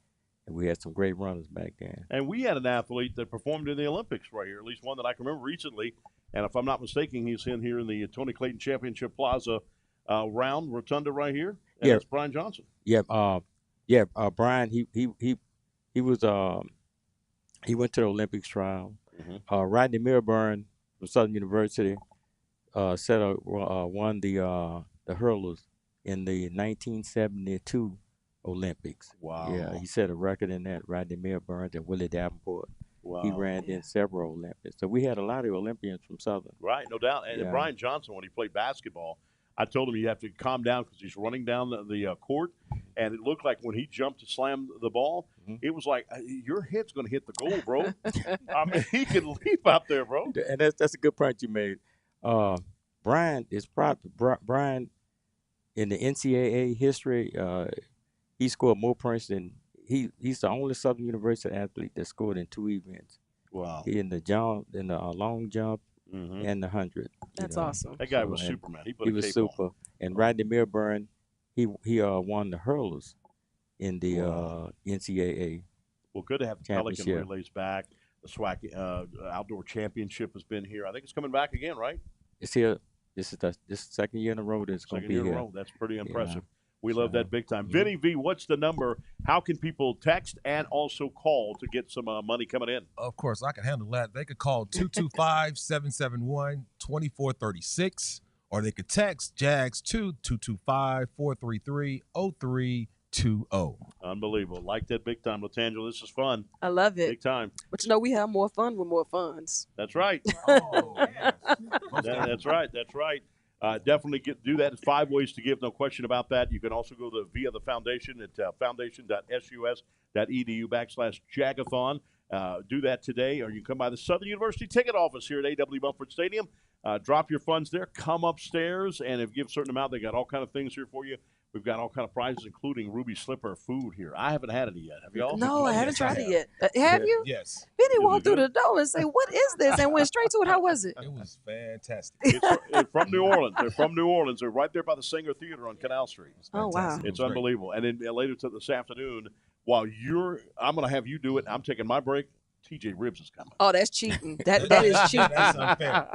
and we had some great runners back then. And we had an athlete that performed in the Olympics right here, at least one that I can remember recently. And if I'm not mistaken, he's in here in the Tony Clayton Championship Plaza round rotunda right here. And Yeah. that's Brian Johnson. Yeah, Brian, he was he went to the Olympics trial. Rodney Milburn from Southern University won the hurlers in the 1972 Olympics. Wow. Yeah, he set a record in that. Rodney Milburn and Willie Davenport. Wow. He ran in several Olympics. So we had a lot of Olympians from Southern. Right, no doubt. And Yeah. Brian Johnson, when he played basketball, I told him you have to calm down because he's running down the court, and it looked like when he jumped to slam the ball, it was like your head's going to hit the goal, bro. I mean, he can leap out there, bro. And that's a good point you made. Brian is probably Brian in the NCAA history. He scored more points than he's the only Southern University athlete that scored in 2 events. Wow. In the long jump and the 100. That's awesome. That guy was Superman. He put He a was cape super. on. And Rodney Milburn, he won the hurlers in the NCAA. Well, good to have the Pelican championship. Relays back. The SWAC Outdoor Championship has been here. I think it's coming back again, right? It's here. This is the second year in a row that it's going to Second be year in a here. row. That's pretty impressive. Yeah. We love that big time. Vinny V, what's the number? How can people text and also call to get some money coming in? Of course, I can handle that. They could call 225-771-2436, or they could text JAGS to 225-433-0320. Unbelievable. Like that big time, Latangela. This is fun. I love it. Big time. But you know, we have more fun with more funds. That's right. That's right. That's right. Definitely do that. It's 5 ways to give. No question about that. You can also go via the foundation at foundation.sus.edu/Jag-A-Thon. Do that today, or you can come by the Southern University ticket office here at A.W. Mumford Stadium. Drop your funds there. Come upstairs, and if you give a certain amount, they got all kind of things here for you. We've got all kind of prizes, including Ruby Slipper food here. I haven't had it yet. Have y'all? No, I haven't tried it yet. Have you? Yes. Vinny walked through the door and say, "What is this?" and went straight to it. How was it? It was fantastic. It's from New Orleans. They're from New Orleans. They're right there by the Singer Theater on Canal Street. Oh, wow. It's unbelievable. And then later this afternoon, while I'm going to have you do it. I'm taking my break. TJ Ribs is coming. Oh, that's cheating. That is cheating. That's unfair.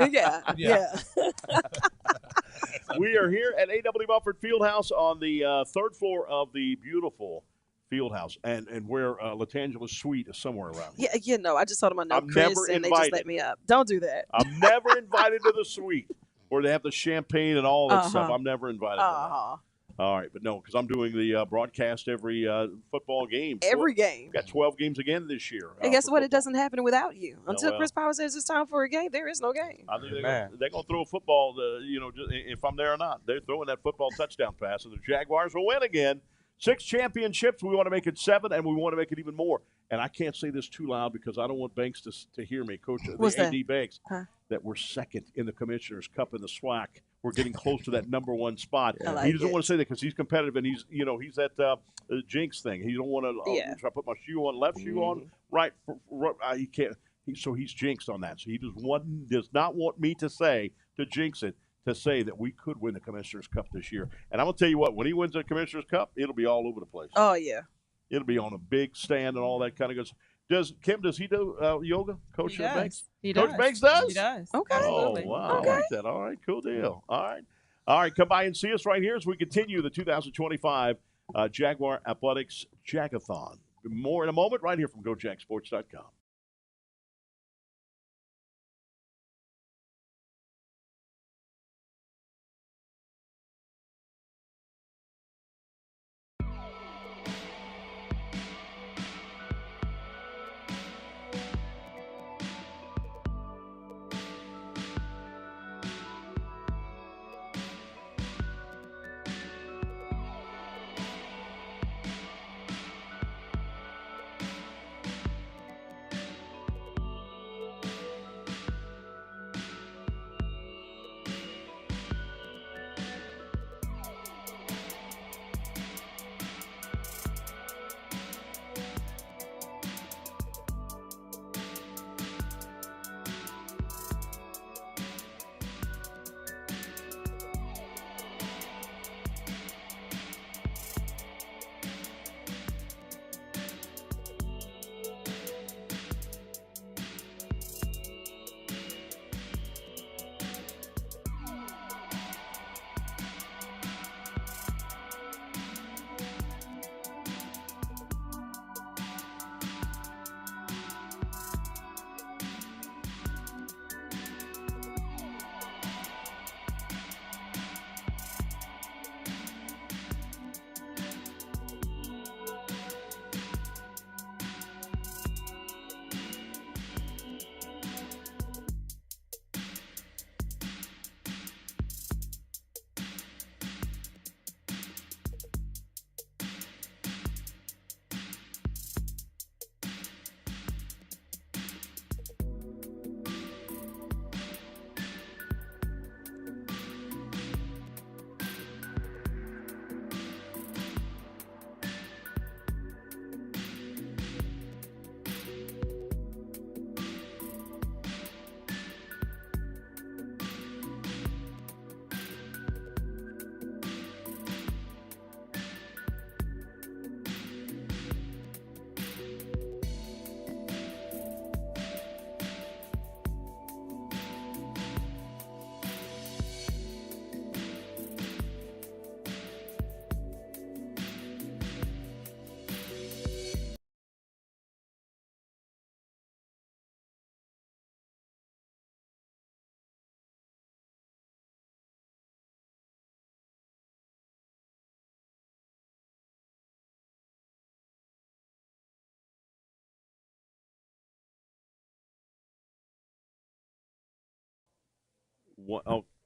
Yeah. We are here at A.W. Mumford Fieldhouse on the 3rd floor of the beautiful Fieldhouse, and where Latangela's suite is somewhere around here. Yeah, I just told him I know I'm Chris, never and they just invited. let me up. Don't do that. I'm never invited to the suite where they have the champagne and all that stuff. Uh-huh. I'm never invited to that. All right, but no, because I'm doing the broadcast every football game. Every game. We've got 12 games again this year. And guess for what? It football. doesn't happen without you. Until well. Chris Power says it's time for a game, there is no game. I think they're going to throw a football, just, if I'm there or not. They're throwing that football touchdown pass, and the Jaguars will win again. 6 championships. We want to make it 7, and we want to make it even more. And I can't say this too loud because I don't want Banks to hear me, Coach. What's the AD that? Banks, Huh? that we're second in the Commissioner's Cup in the SWAC. We're getting close to that number 1 spot. I like He doesn't it. want to say that because he's competitive, and he's that jinx thing. He don't want to try to put my shoe on, left shoe on, right. He can't. So he's jinxed on that. So he does not want me to say to jinx it, to say that we could win the Commissioner's Cup this year. And I'm going to tell you what, when he wins the Commissioner's Cup, it'll be all over the place. Oh, yeah. It'll be on a big stand and all that kind of good stuff. Does he do yoga? Coach He does. Banks? He Coach does. Banks does? He does. Okay. Absolutely. Oh, wow. I like that. All right. Cool deal. All right. All right. Come by and see us right here as we continue the 2025 Jaguar Athletics Jag-A-Thon. More in a moment right here from GoJagSports.com.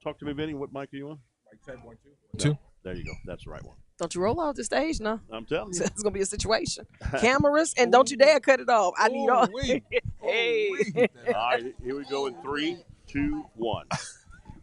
Talk to me, Vinny. What mic are you on? Mic 10.2. Two. There you go. That's the right one. Don't you roll off the stage now. I'm telling you. It's going to be a situation. Cameras, and don't you dare cut it off. I need all. Hey. All right, here we go in 3, 2, 1.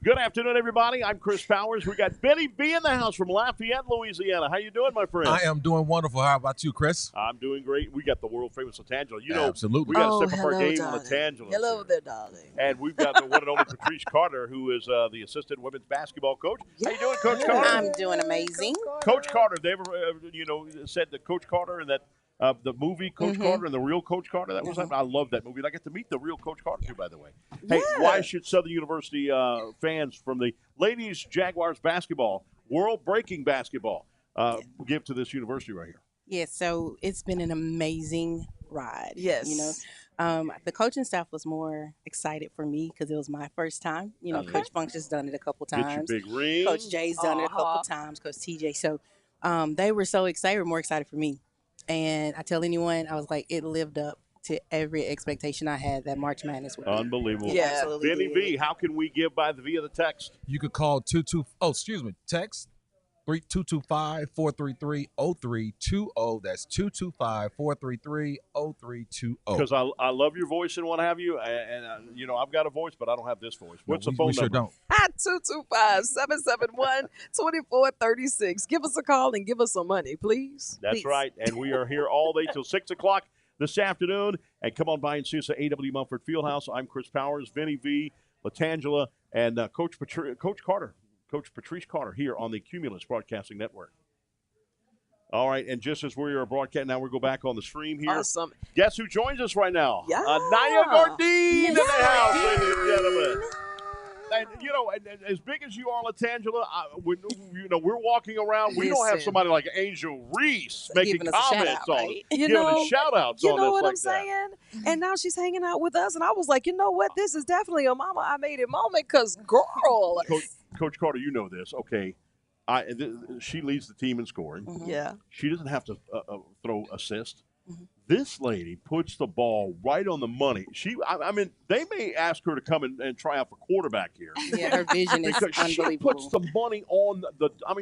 Good afternoon, everybody. I'm Chris Powers. We got Benny B in the house from Lafayette, Louisiana. How you doing, my friend? I am doing wonderful. How about you, Chris? I'm doing great. We got the world famous Latangela. You know, absolutely. We got to step up our game on Latangela. Hello there, darling. And we've got the one and only Patrice Carter, who is the assistant women's basketball coach. How you doing, Coach Carter? I'm doing amazing. Coach Carter. They ever, said that Coach Carter and that the movie Coach Carter and the real Coach Carter. That was I love that movie. And I get to meet the real Coach Carter too, by the way. Hey, why should Southern University fans from the ladies Jaguars basketball, world breaking basketball, give to this university right here? Yes, so it's been an amazing ride. Yes. You know, the coaching staff was more excited for me because it was my first time. You know, Coach Funk's just done it a couple times. Get your big ring. Coach Jay's done it a couple times. Coach TJ. So they were so excited, more excited for me. And I tell anyone, I was like, it lived up to every expectation I had that March Madness would be. Unbelievable. Yeah, absolutely. Benny V, how can we give via the text? You could call text 225-433-0320. That's 225-433-0320. Because I love your voice and what have you. And I've got a voice, but I don't have this voice. What's the phone we number? Sure don't. At 225-771-2436. Give us a call and give us some money, please. That's right. And we are here all day till 6 o'clock this afternoon. And come on by and see us at AW Mumford Fieldhouse. I'm Chris Powers, Vinny V, Latangela, and Coach Carter. Coach Patrice Carter here on the Cumulus Broadcasting Network. All right, and just as we are broadcasting, now we go back on the stream here. Awesome. Guess who joins us right now? Yeah. Naya Gordine in the house, ladies and gentlemen. And, as big as you are, Latangela, we're walking around. We don't have somebody like Angel Reese making comments on it. Giving us shout-outs on us. You know what I'm that. saying? And now she's hanging out with us, and I was like, you know what? This is definitely a Mama I Made It moment because, girl. Coach Carter, you know this. Okay. She leads the team in scoring. Yeah. She doesn't have to throw assist. This lady puts the ball right on the money. They may ask her to come and try out for quarterback here. Yeah, her vision is because unbelievable. she puts the money on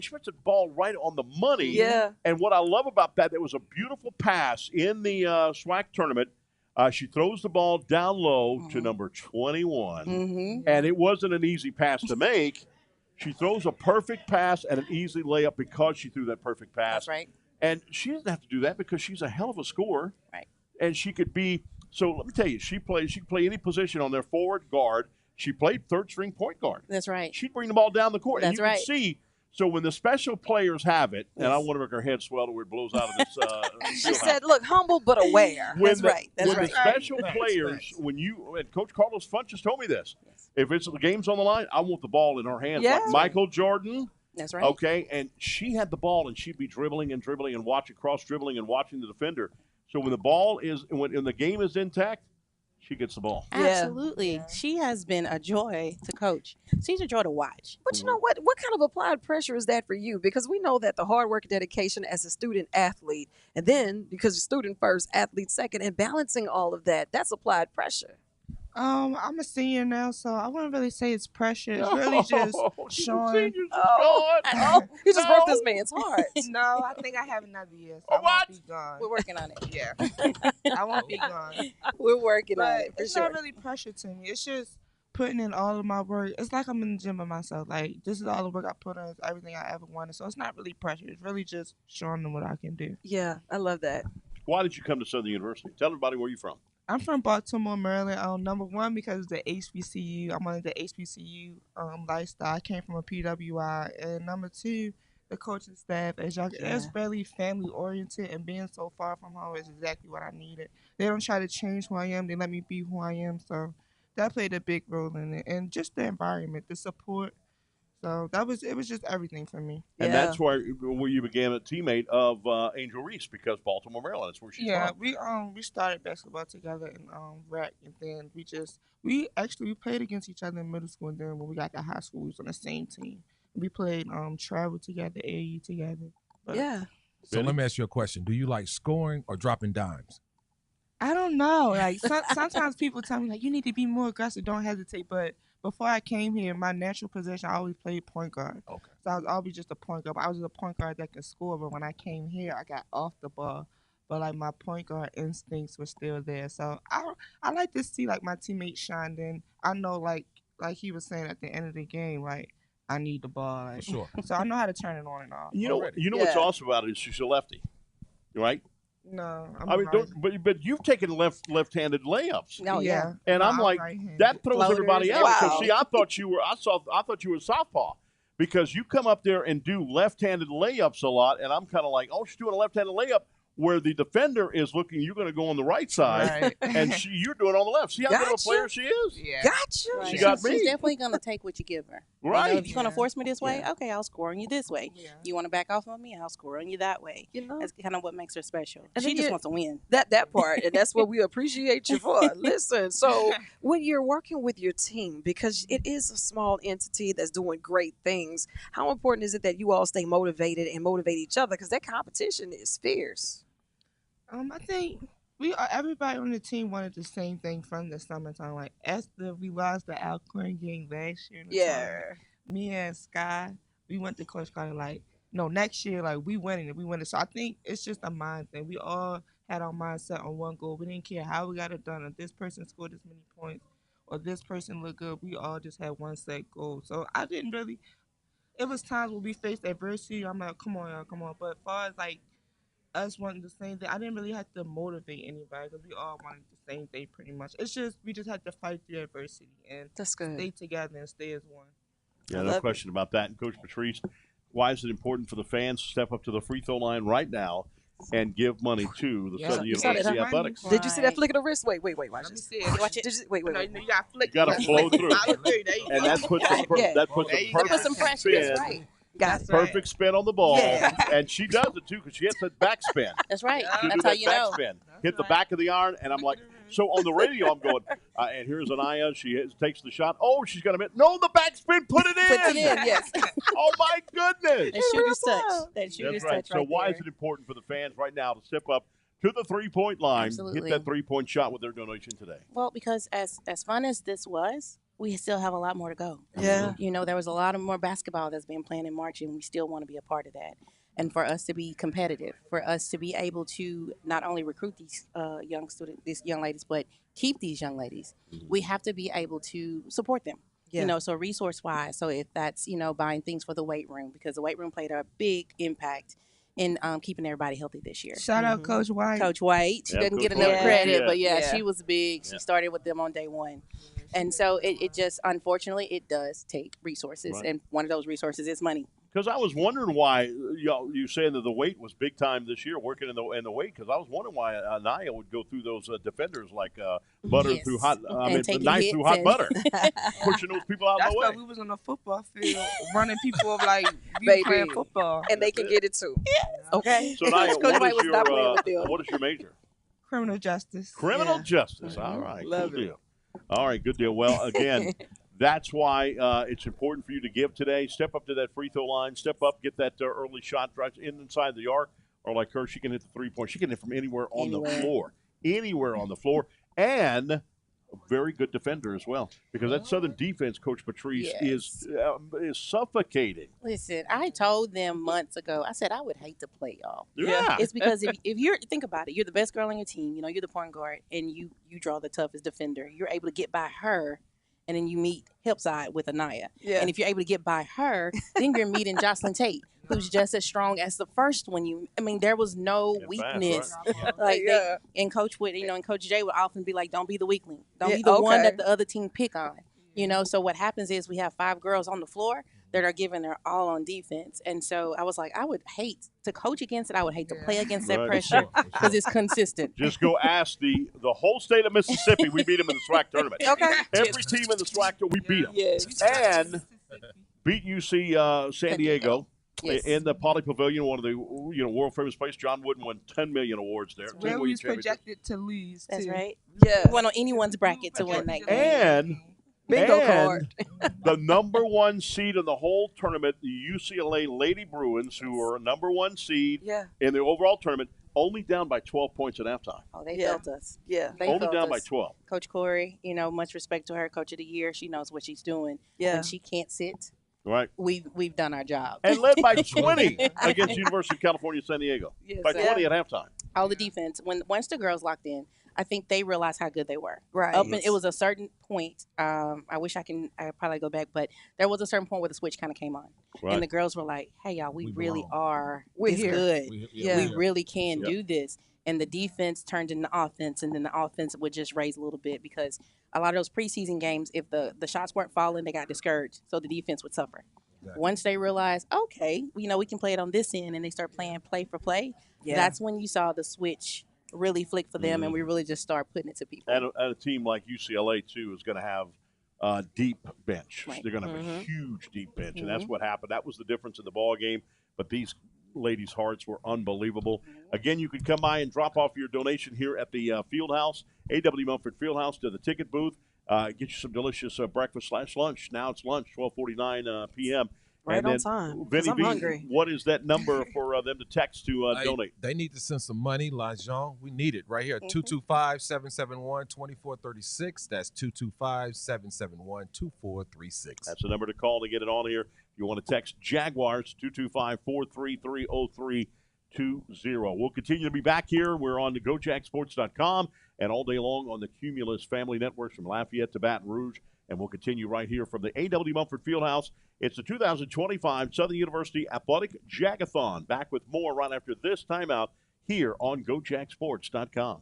she puts the ball right on the money. Yeah. And what I love about that, there was a beautiful pass in the SWAC tournament. She throws the ball down low to number 21. And it wasn't an easy pass to make. She throws a perfect pass and an easy layup because she threw that perfect pass. That's right. And she doesn't have to do that because she's a hell of a scorer. Right. And she could be – so let me tell you, she can play any position on their forward guard. She played third-string point guard. That's right. She'd bring the ball down the court. That's and you right. can see – so when the special players have it, and I want to make her head swell to where it blows out of this She said, look, humble but aware. That's right. That's when right. the special players, and Coach Carlos Funt just told me this, if it's the game's on the line, I want the ball in her hands. Yeah. Like Michael Jordan. That's right. Okay, and she had the ball, and she'd be dribbling and watching, cross-dribbling and watching the defender. So when the game is intact, she gets the ball. Absolutely. She has been a joy to coach. She's a joy to watch. But you know what? What kind of applied pressure is that for you? Because we know that the hard work and dedication as a student athlete, and then because you're student first, athlete second, and balancing all of that, that's applied pressure. I'm a senior now, so I wouldn't really say it's pressure. It's really just showing. He just broke this man's heart. No, I think I have another year. So I won't be gone. We're working on it. Yeah. I won't be gone. We're working on But it for it's sure. not really pressure to me. It's just putting in all of my work. It's like I'm in the gym by myself. Like, this is all the work I put in. It's everything I ever wanted. So it's not really pressure. It's really just showing them what I can do. Yeah, I love that. Why did you come to Southern University? Tell everybody where you're from. I'm from Baltimore, Maryland. Number one, because of the HBCU. I'm on the HBCU lifestyle. I came from a PWI. And number two, the coaching staff. It's very family oriented, and being so far from home is exactly what I needed. They don't try to change who I am. They let me be who I am. So that played a big role in it. And just the environment, the support. So it was just everything for me. And that's where you became a teammate of Angel Reese, because Baltimore, Maryland, that's where she's from. We started basketball together in rec, and then we played against each other in middle school, and then when we got to high school, we was on the same team. We played travel together, AAU together. But So let me ask you a question. Do you like scoring or dropping dimes? I don't know. Like sometimes people tell me like you need to be more aggressive. Don't hesitate. But before I came here, my natural position, I always played point guard. Okay. So I was always just a point guard. But I was just a point guard that could score. But when I came here, I got off the ball. But like my point guard instincts were still there. So I like to see like my teammates shine. Then I know like he was saying at the end of the game, like I need the ball. Like, For sure. So I know how to turn it on and off. You know what's awesome about it is she's a lefty, right? No, I mean, but you've taken left-handed layups. Oh, yeah. And No, I'm I'm like, right-handed. that throws Floaters. everybody out. Wow. Because see, I thought you were southpaw, because you come up there and do left-handed layups a lot, and I'm kind of like, oh, she's doing a left-handed layup where the defender is looking. You're going to go on the right side, Right. and you're doing it on the left. See how good of a player she is? Yeah. Gotcha. She got She's me. definitely going to take what you give her. Right. If you're going to force me this way, okay, I'll score on you this way. You want to back off on me, I'll score on you that way. That's kind of what makes her special. And She then just you- wants to win. That part, and that's what we appreciate you for. Listen, so when you're working with your team, because it is a small entity that's doing great things, how important is it that you all stay motivated and motivate each other? Because that competition is fierce. I think everybody on the team wanted the same thing from the summertime. Like after we lost the Alcorn game last year, in the Yeah. tournament, me and Sky, we went to Coach Carter like, no, next year like we winning it, we winning. So I think it's just a mind thing. We all had our mindset on one goal. We didn't care how we got it done. If this person scored this many points or this person looked good, we all just had one set goal. So I didn't really. It was times when we faced adversity. I'm like, come on, y'all, come on. But as far as like us wanting the same thing, I didn't really have to motivate anybody because we all wanted the same thing pretty much. It's just we just had to fight through adversity and stay together and stay as one. Yeah, no question about that. And Coach Patrice, why is it important for the fans to step up to the free throw line right now and give money to the Southern University Athletics? Did you see that flick of the wrist? Wait, watch Let me this. see it. Watch it. Wait. No, you got to flick. You got to flow through. And that puts a perfect some pressure. spin. That's right. Got it. Perfect spin on the ball. Yeah. And she does it, too, because she hits that back spin. That's right. She That's do how that you back know. spin. Hit the back of the iron, and I'm like, so on the radio, I'm going, and here's Anaya. She takes the shot. Oh, she's going to miss. No, the back spin. Put it in. Put it in, yes. Oh, my goodness. That shooter's touch. That shooter's That's right. touch right So why there. is it important for the fans right now to step up to the three-point line, Absolutely. hit that three-point shot with their donation today? Well, because as fun as this was, we still have a lot more to go. Yeah. You know, there was a lot of more basketball that's been played in March, and we still want to be a part of that. And for us to be competitive, for us to be able to not only recruit these these young ladies, but keep these young ladies, we have to be able to support them. Yeah. You know, so resource-wise, so if that's, buying things for the weight room, because the weight room played a big impact in keeping everybody healthy this year. Shout out Coach White. Coach White. She doesn't get Coach enough White. credit, Yeah. but yeah, Yeah. she was big. She started with them on day one. And so it just, unfortunately, it does take resources. Right. And one of those resources is money. Because I was wondering why you saying that the weight was big time this year, working in the weight. Because I was wondering why Anaya would go through those defenders like butter Yes. through hot, And taking knife hits through hot and- butter, pushing those people out of That's the why way. we was on the football field running people up like we Baby. playing football. And they can get it too. Okay. So Naya, Coach White was not playing with them. what is your major? Criminal justice. Criminal justice. All right. Love good it. deal. All right. Good deal. Well, again, that's why it's important for you to give today. Step up to that free throw line. Step up. Get that early shot right inside the arc. Or like her, she can hit the three-point. She can hit from anywhere on the floor. Anywhere on the floor. And a very good defender as well. Because that Southern defense, Coach Patrice, is suffocating. Listen, I told them months ago, I said I would hate to play y'all. Yeah. It's because if you're, think about it, you're the best girl on your team, you're the point guard, and you draw the toughest defender. You're able to get by her, and then you meet hip side with Anaya. Yeah. And if you're able to get by her, then you're meeting Jocelyn Tate, who's just as strong as the first one. There was no weakness. Like Yeah. and Coach would, and Coach Jay would often be like, "Don't be the weakling. Don't Yeah, be the one okay. that the other team pick on." So what happens is we have 5 girls on the floor that are giving their all on defense. And so I was like, I would hate to coach against it. I would hate to play against that Right. pressure because it's consistent. Just go ask the whole state of Mississippi. We beat them in the SWAC tournament. Okay. Every team in the SWAC, we beat them. Yes. And beat UC San Diego Yes. in the Poly Pavilion, one of the world famous places. John Wooden won 10 million awards there. Where 10 we William was championships. projected to lose. That's too. right. Yeah. We went on anyone's bracket to win that game. And Bingo and card. the number 1 seed in the whole tournament, the UCLA Lady Bruins, who are a number 1 seed Yeah. in the overall tournament, only down by 12 points at halftime. Oh, they Yeah. felt us. Yeah. They Only felt down by us. 12. Coach Corey, much respect to her, Coach of the Year. She knows what she's doing. Yeah. When she can't sit, Right. we've done our job. And led by 20 against University of California, San Diego. Yes, By sir. 20 at halftime. All the defense. Once the girls locked in, I think they realized how good they were. Right. It was a certain point. I wish I probably go back, but there was a certain point where the switch kind of came on, Right. and the girls were like, "Hey, y'all, we really are. We're this here. good. Yeah. We really can Yep. do this." And the defense turned into offense, and then the offense would just raise a little bit because a lot of those preseason games, if the shots weren't falling, they got discouraged, so the defense would suffer. Exactly. Once they realized, okay, we can play it on this end, and they start playing play for play, that's when you saw the switch really flick for them, and we really just start putting it to people. And a team like UCLA, too, is going to have a deep bench. Right. They're going to have a huge deep bench, and that's Mhm. what happened. That was the difference in the ball game. But these ladies' hearts were unbelievable. Again, you can come by and drop off your donation here at the Fieldhouse, AW Mumford Fieldhouse, to the ticket booth. Get you some delicious breakfast/lunch. Now it's lunch, 12:49 p.m. Right and on then, time, 'cause Vinny I'm B, hungry. what is that number for them to text to donate? They need to send some money, LaJean. We need it right here. 225-771-2436. That's 225-771-2436. That's the number to call to get it on here. If you want to text Jaguars, 225-433-0320. We'll continue to be back here. We're on the GoJackSports.com and all day long on the Cumulus Family Networks from Lafayette to Baton Rouge. And we'll continue right here from the A.W. Mumford Fieldhouse. It's the 2025 Southern University Athletic Jag-A-Thon. Back with more right after this timeout here on GoJackSports.com.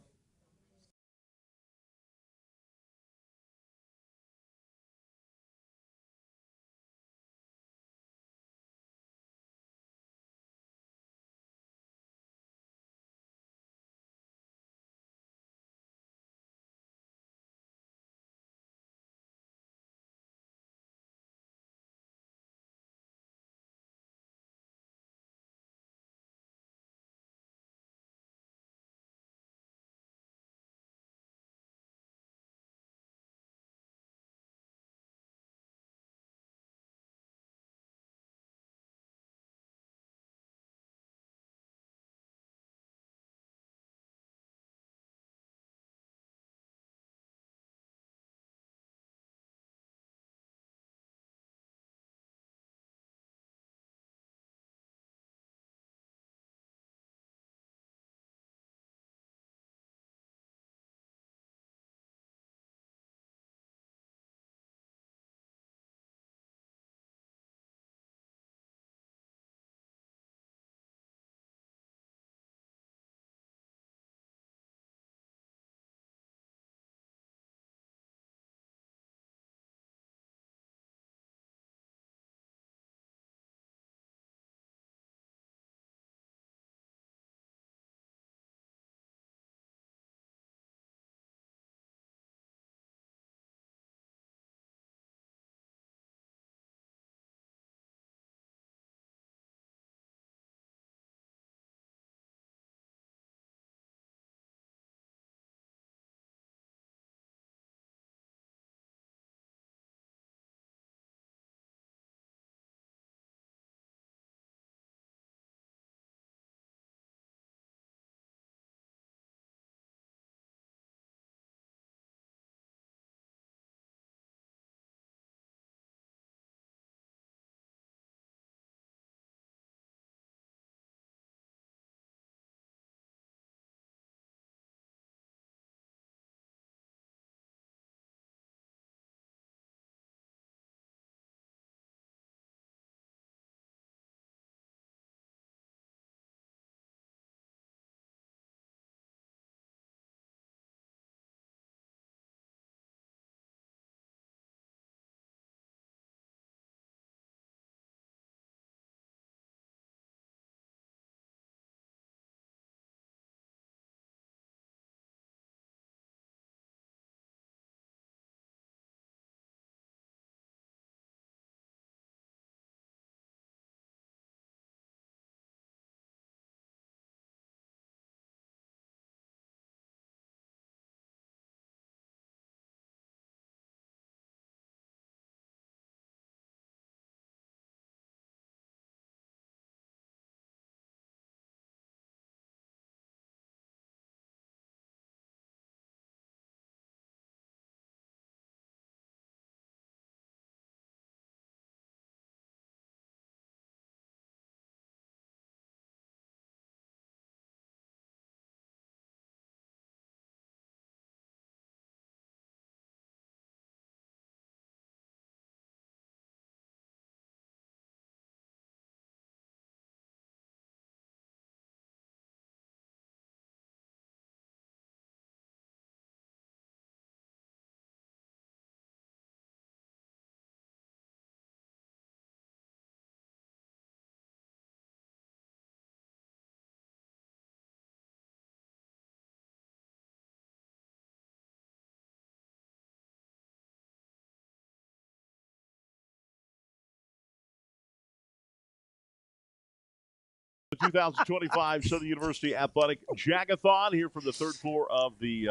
2025 Southern University Athletic Jag-A-Thon here from the third floor of the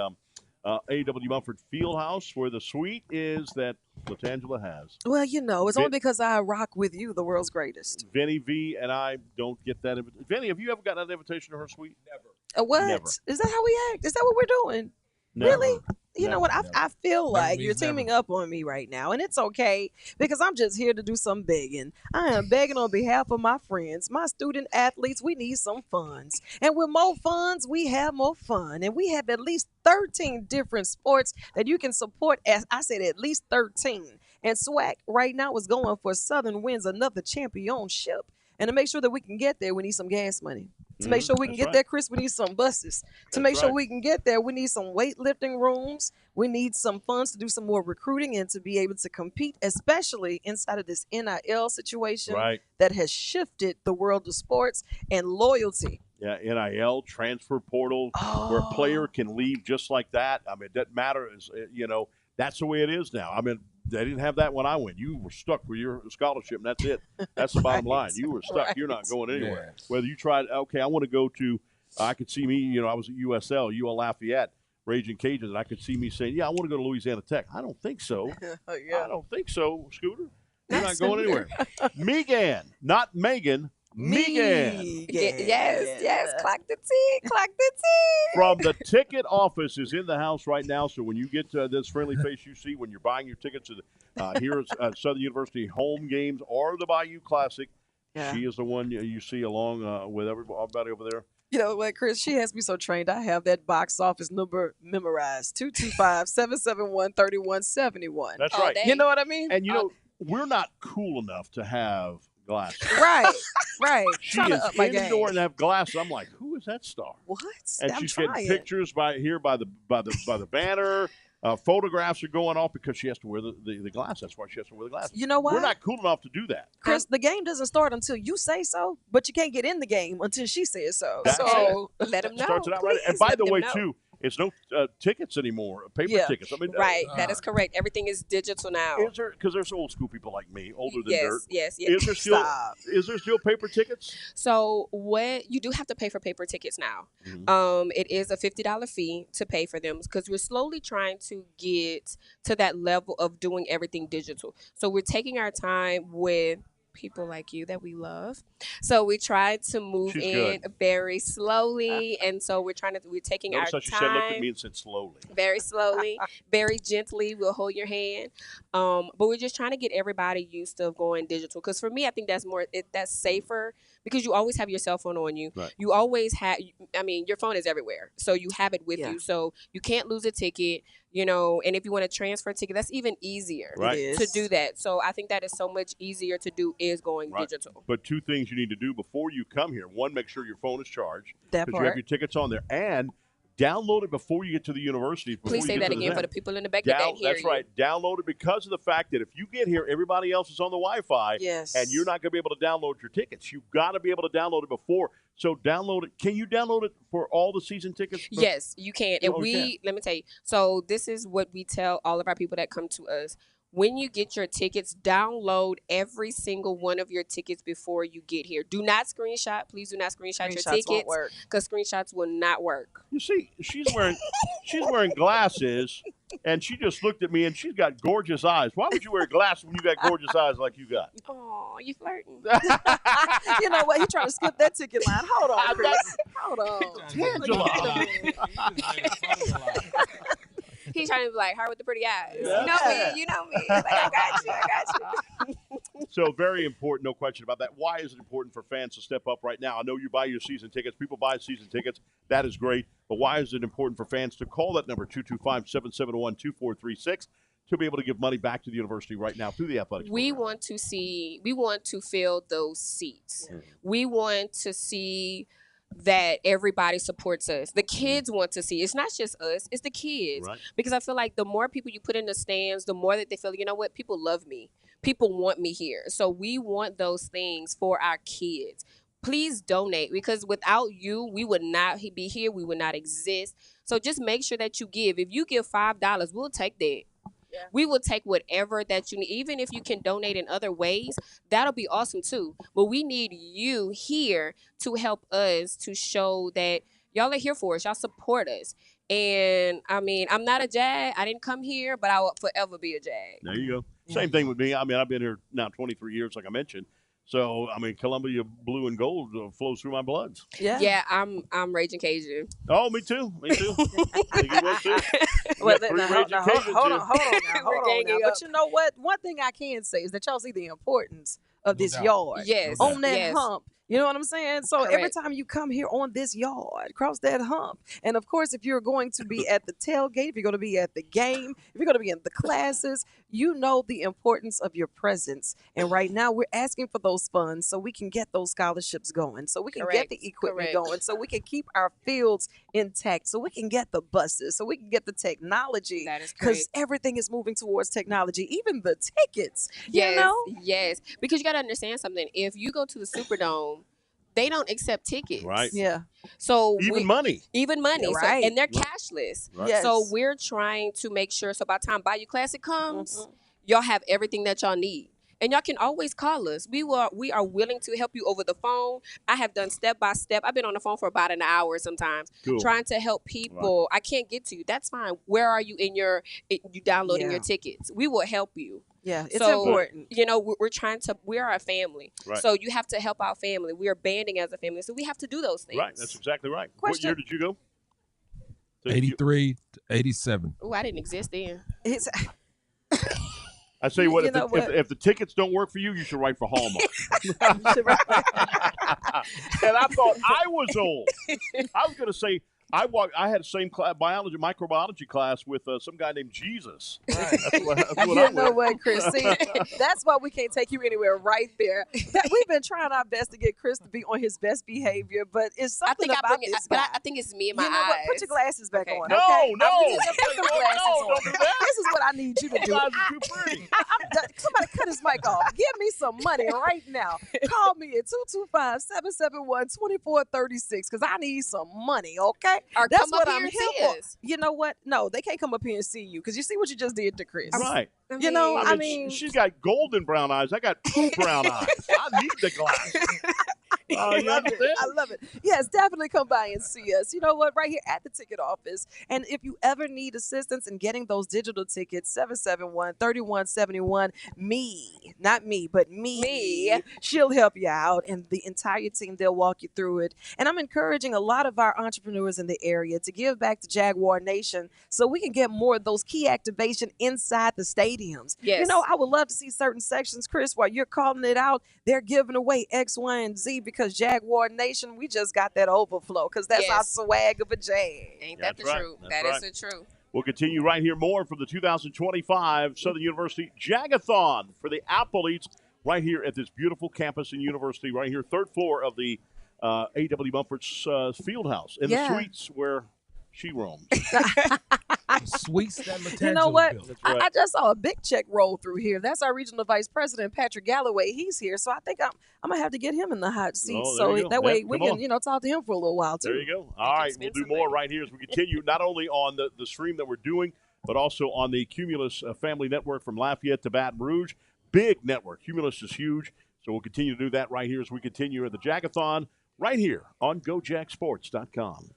A.W. Mumford Fieldhouse, where the suite is that Latangela has. Well, it's only because I rock with you, the world's greatest. Vinny V and I don't get that. Vinny, have you ever gotten an invitation to her suite? Never. What? Never. Is that how we act? Is that what we're doing? Never. Really? You know what? I feel like you're means never. teaming up on me right now, and it's okay because I'm just here to do some begging. I am begging on behalf of my friends, my student athletes. We need some funds, and with more funds, we have more fun, and we have at least 13 different sports that you can support. As I said, at least 13. And SWAC right now is going for Southern wins another championship, and to make sure that we can get there, we need some gas money. To make sure we can get there, Chris, we need some buses. To make sure we can get there, we need some weightlifting rooms. We need some funds to do some more recruiting and to be able to compete, especially inside of this NIL situation that has shifted the world of sports and loyalty. Yeah, NIL, transfer portal, where a player can leave just like that. I mean, it doesn't matter. That's the way it is now. I mean, they didn't have that when I went. You were stuck with your scholarship, and that's it. That's the bottom line. You were stuck. You're not going anywhere. Yeah. Whether you tried, okay, I want to go to, I could see me, I was at USL, UL Lafayette, Raging Cajuns, and I could see me saying, yeah, I want to go to Louisiana Tech. I don't think so. I don't think so, Scooter. You're not going anywhere. Megan, not Megan. Megan. Yes. Clock the T. From the ticket office is in the house right now. So when you get to this friendly face you see when you're buying your tickets to the, here at Southern University home games or the Bayou Classic, she is the one you see along with everybody over there. You know what, Chris? She has me so trained. I have that box office number memorized: 225-771-3171. That's right. You know what I mean? And we're not cool enough to have glasses. Right. She is indoor and have glasses. I'm like, who is that star? What? And she's getting pictures by the banner. Photographs are going off because she has to wear the glasses. That's why she has to wear the glasses. You know what? We're not cool enough to do that. Chris, the game doesn't start until you say so, but you can't get in the game until she says so. So let them know. Starts it out right. And by the way, too, it's no tickets anymore, paper tickets. I mean, that is correct. Everything is digital now. Is there, because there's old school people like me, older than dirt. Yes. Is there still paper tickets? So you do have to pay for paper tickets now. Mm-hmm. It is a $50 fee to pay for them because we're slowly trying to get to that level of doing everything digital. So we're taking our time with people like you that we love. So we tried to move in very slowly, and so we're taking our time. She said, looked at me and said slowly. Very slowly, very gently. We'll hold your hand, but we're just trying to get everybody used to going digital. Because for me, I think that's safer because you always have your cell phone on you. Right. You always have. I mean, your phone is everywhere, so you have it with you. So you can't lose a ticket. And if you want to transfer a ticket, that's even easier to do that. So I think that is so much easier to do is going digital. But two things you need to do before you come here. One, make sure your phone is charged. That because you have your tickets on there. And download it before you get to the university. Please say that again for the people in the back that can't hear you. That's right. Download it because of the fact that if you get here, everybody else is on the Wi-Fi. Yes. And you're not going to be able to download your tickets. You've got to be able to download it before. So download it. Can you download it for all the season tickets? Yes, you can. And let me tell you. So this is what we tell all of our people that come to us. When you get your tickets, download every single one of your tickets before you get here. Do not screenshot. Please do not screenshot your tickets because screenshots will not work. You see, she's wearing glasses, and she just looked at me, and she's got gorgeous eyes. Why would you wear glasses when you got gorgeous eyes like you got? Oh, you flirting. You know what? He's trying to skip that ticket line. Hold on, Chris. Hold on. Tangela. He's trying to be like her with the pretty eyes. Yeah. You know me. Like, I got you. So very important, no question about that. Why is it important for fans to step up right now? I know you buy your season tickets. People buy season tickets. That is great. But why is it important for fans to call that number, 225-771-2436, to be able to give money back to the university right now through the athletics we program? We want to fill those seats. We want to see that everybody supports us. The kids want to see. It's not just us, it's the kids. Right. Because I feel like the more people you put in the stands, the more that they feel, you know what, people love me. People want me here. So we want those things for our kids. Please donate, because without you, we would not be here. We would not exist. So just make sure that you give. If you give $5, we'll take that. We will take whatever that you need, even if you can donate in other ways. That'll be awesome too. But we need you here to help us to show that y'all are here for us. Y'all support us. And I mean, I'm not a Jag. I didn't come here, but I will forever be a Jag. There you go. Same thing with me. I mean, I've been here now 23 years, like I mentioned. So, I mean, Columbia blue and gold flows through my blood. Yeah, I'm Raging Cajun. Oh, me too. Me too. Think you will too. Well, Three now, Raging hold Cajuns on here. now. Hold on now. But you know what? One thing I can say is that y'all see the importance of this yard. Yes. On that Yes. hump. You know what I'm saying? So every Correct. time you come here on this yard, cross that hump. And of course, if you're going to be at the tailgate, if you're going to be at the game, if you're going to be in the classes, you know the importance of your presence. And right now, we're asking for those funds so we can get those scholarships going, so we can get the equipment going, so we can keep our fields intact, so we can get the buses, so we can get the technology. That is because correct. everything is moving towards technology, even the tickets. Yes, You know? yes. Because you got to understand something. If you go to the Superdome, they don't accept tickets. Right. Yeah. So Even money. Even money. Yeah, So, right. and they're Right. cashless. Right. Yes. So we're trying to make sure. So by the time Bayou Classic comes, Mm-hmm. y'all have everything that y'all need. And y'all can always call us. We are willing to help you over the phone. I have done step by step. I've been on the phone for about an hour sometimes, Cool. trying to help people. I can't get to you. That's fine. Where are you you downloading your tickets? We will help you. Yeah, it's So, important. You know, we're trying to. We are a family, Right. so you have to help our family. We are banding as a family, so we have to do those things. Right. That's exactly right. What Question. year did you go? 83 to 87. Oh, I didn't exist then. It's, I tell you what, You if, know what? if the tickets don't work for you, you should write for Hallmark. And I thought I was old. I was going to say, I had the same microbiology class with some guy named Jesus. That's what you I know was. what, Chris? See, that's why we can't take you anywhere right there. We've been trying our best to get Chris to be on his best behavior, but it's I something think about this guy. I think it's me and my You know eyes. what? Put your glasses back on. No, okay? no. I need you to put them No, glasses on. don't do that. This is what I need you to do. You guys are too pretty. Somebody cut his mic off. Give me some money right now. Call me at 225-771-2436 because I need some money, okay? Or That's come what up I'm here here and for. see us. You know what? No, they can't come up here and see you because you see what you just did to Chris. Right. You know, I mean, she's got golden brown eyes. I got poop brown eyes. I need the glass. You I love it. understand? I love it. Yes, definitely come by and see us. You know what? Right here at the ticket office. And if you ever need assistance in getting those digital tickets, 771-3171, not me, but me. She'll help you out. And the entire team, they'll walk you through it. And I'm encouraging a lot of our entrepreneurs in the area to give back to Jaguar Nation so we can get more of those key activation inside the stadiums. Yes. You know, I would love to see certain sections, Chris, while you're calling it out, they're giving away X, Y, and Z because Jaguar Nation, we just got that overflow because that's our swag of a Jag. Ain't that That's the right. truth? That's That right. is the truth. We'll continue right here more from the 2025 Southern University Jag-A-Thon for the athletes right here at this beautiful campus and university right here, third floor of the A.W. Mumford's Fieldhouse in the suites where she roams. Sweets that You know what? That's right. I just saw a big check roll through here. That's our regional vice president, Patrick Galloway. He's here. So I think I'm going to have to get him in the hot seat. Oh, there so you go. that way Yeah, we come can, on. talk to him for a little while, too. There you go. All right, we'll do more right here as we continue, not only on the stream that we're doing, but also on the Cumulus Family Network from Lafayette to Baton Rouge. Big network. Cumulus is huge. So we'll continue to do that right here as we continue at the Jag-A-Thon right here on GoJagSports.com.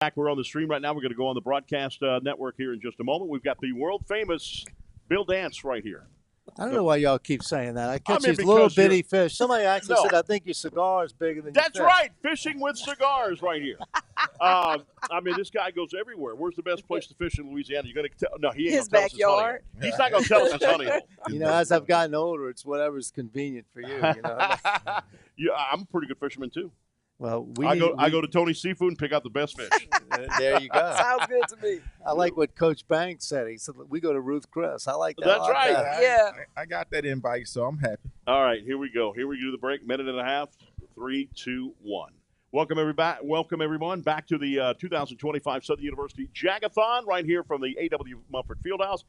back. We're on the stream right now. We're going to go on the broadcast network here in just a moment. We've got the world famous Bill Dance right here. I don't know why y'all keep saying that. I catch mean, these little because bitty fish. Somebody actually No. said, I think your cigar is bigger than That's your fish. right. Fishing with cigars right here. I mean, this guy goes everywhere. Where's the best place to fish in Louisiana? You're going to tell? No, he ain't His going to tell us his honey backyard. hole. He's not going to tell us his honey hole. You know, as I've gotten older, it's whatever's convenient for you. You know? Yeah, I'm a pretty good fisherman, too. Well, I go to Tony's Seafood and pick out the best fish. There you go. Sounds good to me. I like what Coach Banks said. He said, we go to Ruth Chris. I like that. That's right. Yeah. I got that invite, so I'm happy. All right, here we go. Here we do the break. Minute and a half. 3, 2, 1. Welcome everyone back to the 2025 Southern University Jag-A-Thon right here from the AW Mumford Fieldhouse.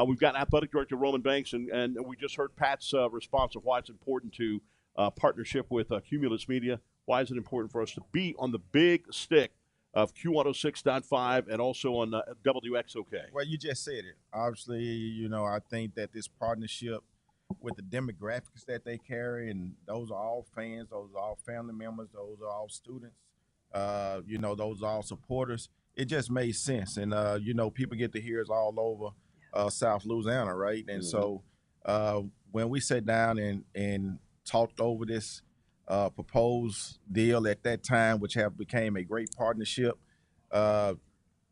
We've got Athletic Director Roman Banks, and we just heard Pat's response of why it's important to partnership with Cumulus Media. Why is it important for us to be on the big stick of Q106.5 and also on WXOK? Well, you just said it. Obviously, you know, I think that this partnership with the demographics that they carry, and those are all fans, those are all family members, those are all students, you know, those are all supporters. It just made sense. And, you know, people get to hear us all over South Louisiana, right? And so when we sat down and talked over this proposed deal at that time, which became a great partnership,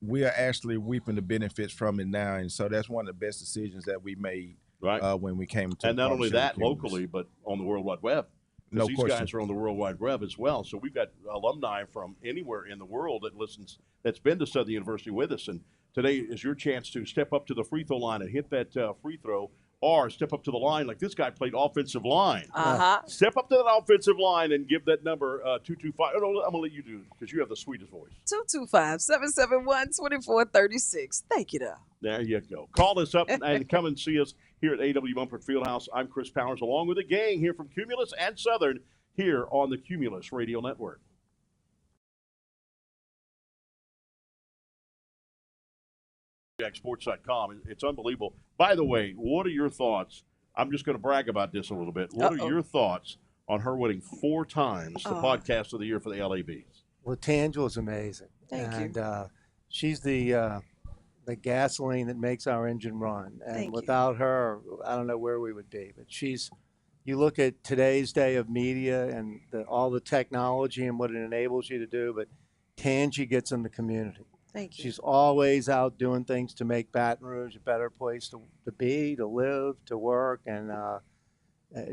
we are actually reaping the benefits from it now. And so that's one of the best decisions that we made when we came to and not only that locally, but on the World Wide Web. No these question. guys are on the World Wide Web as well. So we've got alumni from anywhere in the world that's been to Southern University with us. And today is your chance to step up to the free throw line and hit that free throw, or step up to the line like this guy played offensive line. Step up to that offensive line and give that number 225. Oh, no, I'm going to let you do it because you have the sweetest voice. 225-771-2436. Thank you, though. There you go. Call us up and come and see us here at AW Mumford Fieldhouse. I'm Chris Powers, along with the gang here from Cumulus and Southern here on the Cumulus Radio Network. Sports.com. It's unbelievable. By the way, what are your thoughts? I'm just going to brag about this a little bit. What are your thoughts on her winning 4 times the podcast of the year for the LABs? Well, Tangela's amazing. Thank you. She's the gasoline that makes our engine run. And without her, I don't know where we would be. But you look at today's day of media and all the technology and what it enables you to do, but Tangi gets in the community. Thank you. She's always out doing things to make Baton Rouge a better place to be, to live, to work, and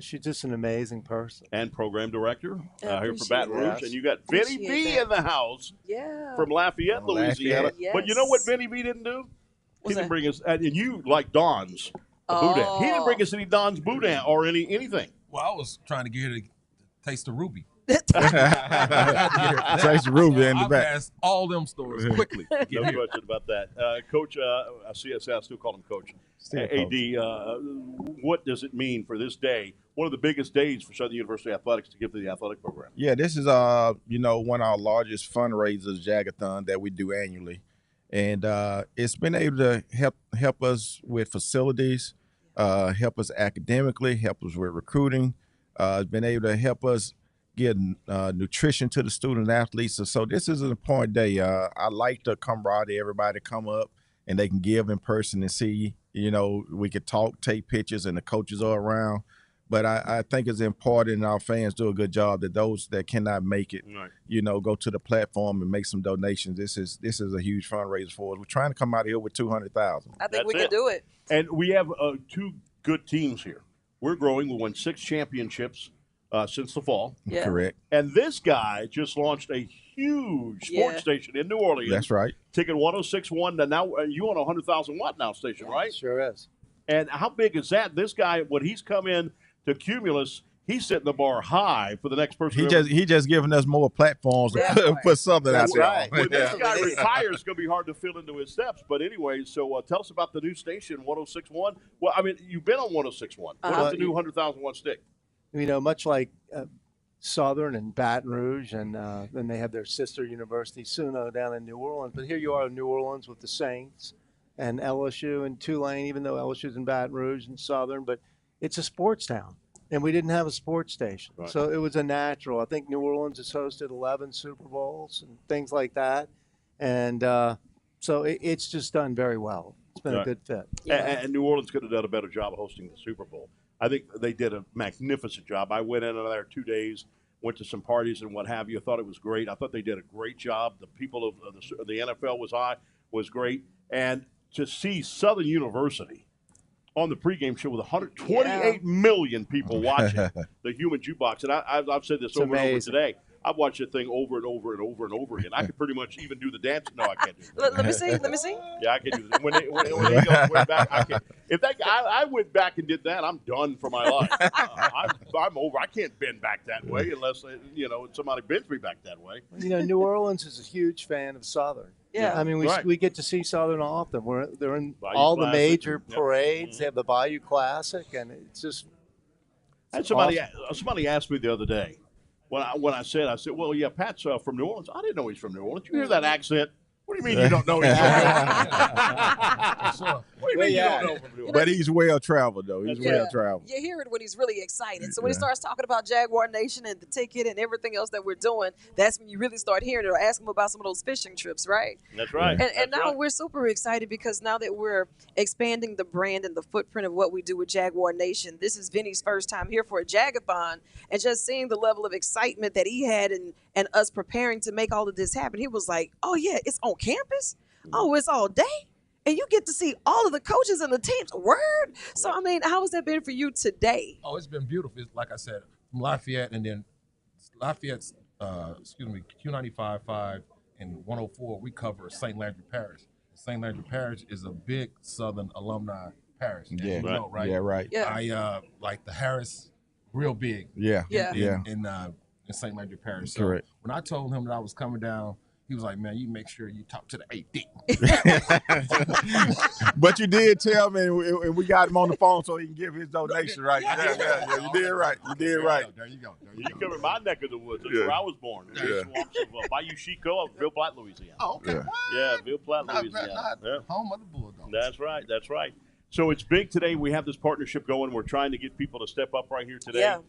she's just an amazing person. And program director here for Baton Rouge. Yes. And you got Vinny B in the house from Lafayette, Louisiana. Yes. But you know what Vinny B didn't do? He didn't bring us, and you like Don's Boudin. He didn't bring us any Don's Boudin or anything. Well, I was trying to get her to taste the ruby. Taste the ruby in the I back. passed all them stores quickly. No question about that. Coach, I still call him Coach. AD, what does it mean for this day? One of the biggest days for Southern University Athletics to give to the athletic program. Yeah, this is you know, one of our largest fundraisers, Jag-A-Thon, that we do annually, and it's been able to help us with facilities, help us academically, help us with recruiting. It's been able to help us get nutrition to the student athletes. So this is an important day. I like the camaraderie, everybody come up and they can give in person and see, you know, we could talk, take pictures, and the coaches are around. But I think it's important, and our fans do a good job, that those that cannot make it, you know, go to the platform and make some donations. This is a huge fundraiser for us. We're trying to come out here with 200,000. I think we can do it. And we have 2 good teams here. We're growing. We won 6 championships since the fall. Yeah. Correct. And this guy just launched a huge sports station in New Orleans. That's right. Taking 106.1 to now you on a 100,000 watt now station, right? Sure is. And how big is that? This guy, when he's come in to Cumulus, he's setting the bar high for the next person. He just giving us more platforms to put something out there. When this guy retires, it's going to be hard to fill into his steps. But anyway, so tell us about the new station, 106.1. Well, I mean, you've been on 106.1. What is the new 100,000 watt stick? You know, much like Southern and Baton Rouge, and then they have their sister university, SUNO, down in New Orleans. But here you are in New Orleans with the Saints and LSU and Tulane, even though LSU's in Baton Rouge and Southern. But it's a sports town, and we didn't have a sports station. Right. So it was a natural. I think New Orleans has hosted 11 Super Bowls and things like that. and so it's just done very well. It's been a good fit. And New Orleans could have done a better job of hosting the Super Bowl. I think they did a magnificent job. I went in there 2 days, went to some parties and what have you. I thought it was great. I thought they did a great job. The people of the NFL was great. And to see Southern University on the pregame show with 128 million people watching the Human Jukebox. And I've said this over and over today. I've watched that thing over and over and over and over again. I could pretty much even do the dance. No, I can't do it. Let me see. Let me see. Yeah, I can do that. When they went back, I can't. If I went back and did that, I'm done for my life. I'm over. I can't bend back that way unless somebody bends me back that way. New Orleans is a huge fan of Southern. Yeah. I mean, Right. we get to see Southern often. They're in Bayou all the Classic, major yep. parades. They have the Bayou Classic, and it's just. And somebody asked me the other day when I said, well, yeah, Pat's from New Orleans. I didn't know he's from New Orleans. You hear that accent? What do you mean you don't know he's from New Orleans? What do you mean you don't know from New Orleans? But he's well traveled, though. He's well traveled. You hear it when he's really excited. So when he starts talking about Jaguar Nation and the ticket and everything else that we're doing, that's when you really start hearing it or ask him about some of those fishing trips, right? That's right. And now we're super excited because now that we're expanding the brand and the footprint of what we do with Jaguar Nation, this is Vinny's first time here for a Jag-A-Thon, and just seeing the level of excitement that he had and us preparing to make all of this happen, he was like, oh yeah, it's on campus? Oh, it's all day? And you get to see all of the coaches and the teams. Word. So, I mean, how has that been for you today? Oh, it's been beautiful. It's, like I said, from Lafayette and then Lafayette's, Q95.5 and 104, we cover St. Landry Parish. St. Landry Parish is a big Southern alumni parish. Yeah, you know, right? Yeah, right. Yeah. I like the Harris, real big. Yeah. In St. Landry Parish. So Correct. when I told him that I was coming down, he was like, man, you make sure you talk to the AD. But you did tell me, and we got him on the phone so he can give his donation, right? Yeah. You did right. You did right. There you go. You covered my neck of the woods. That's Yeah. where I was born. In the swamps of Bayou Chico of Ville Platte, Louisiana. Oh, okay. Yeah. Yeah, Ville Platte, Not Louisiana. Yeah. home of the Bulldogs. That's right. That's right. So it's big today. We have this partnership going. We're trying to get people to step up right here today. Yeah.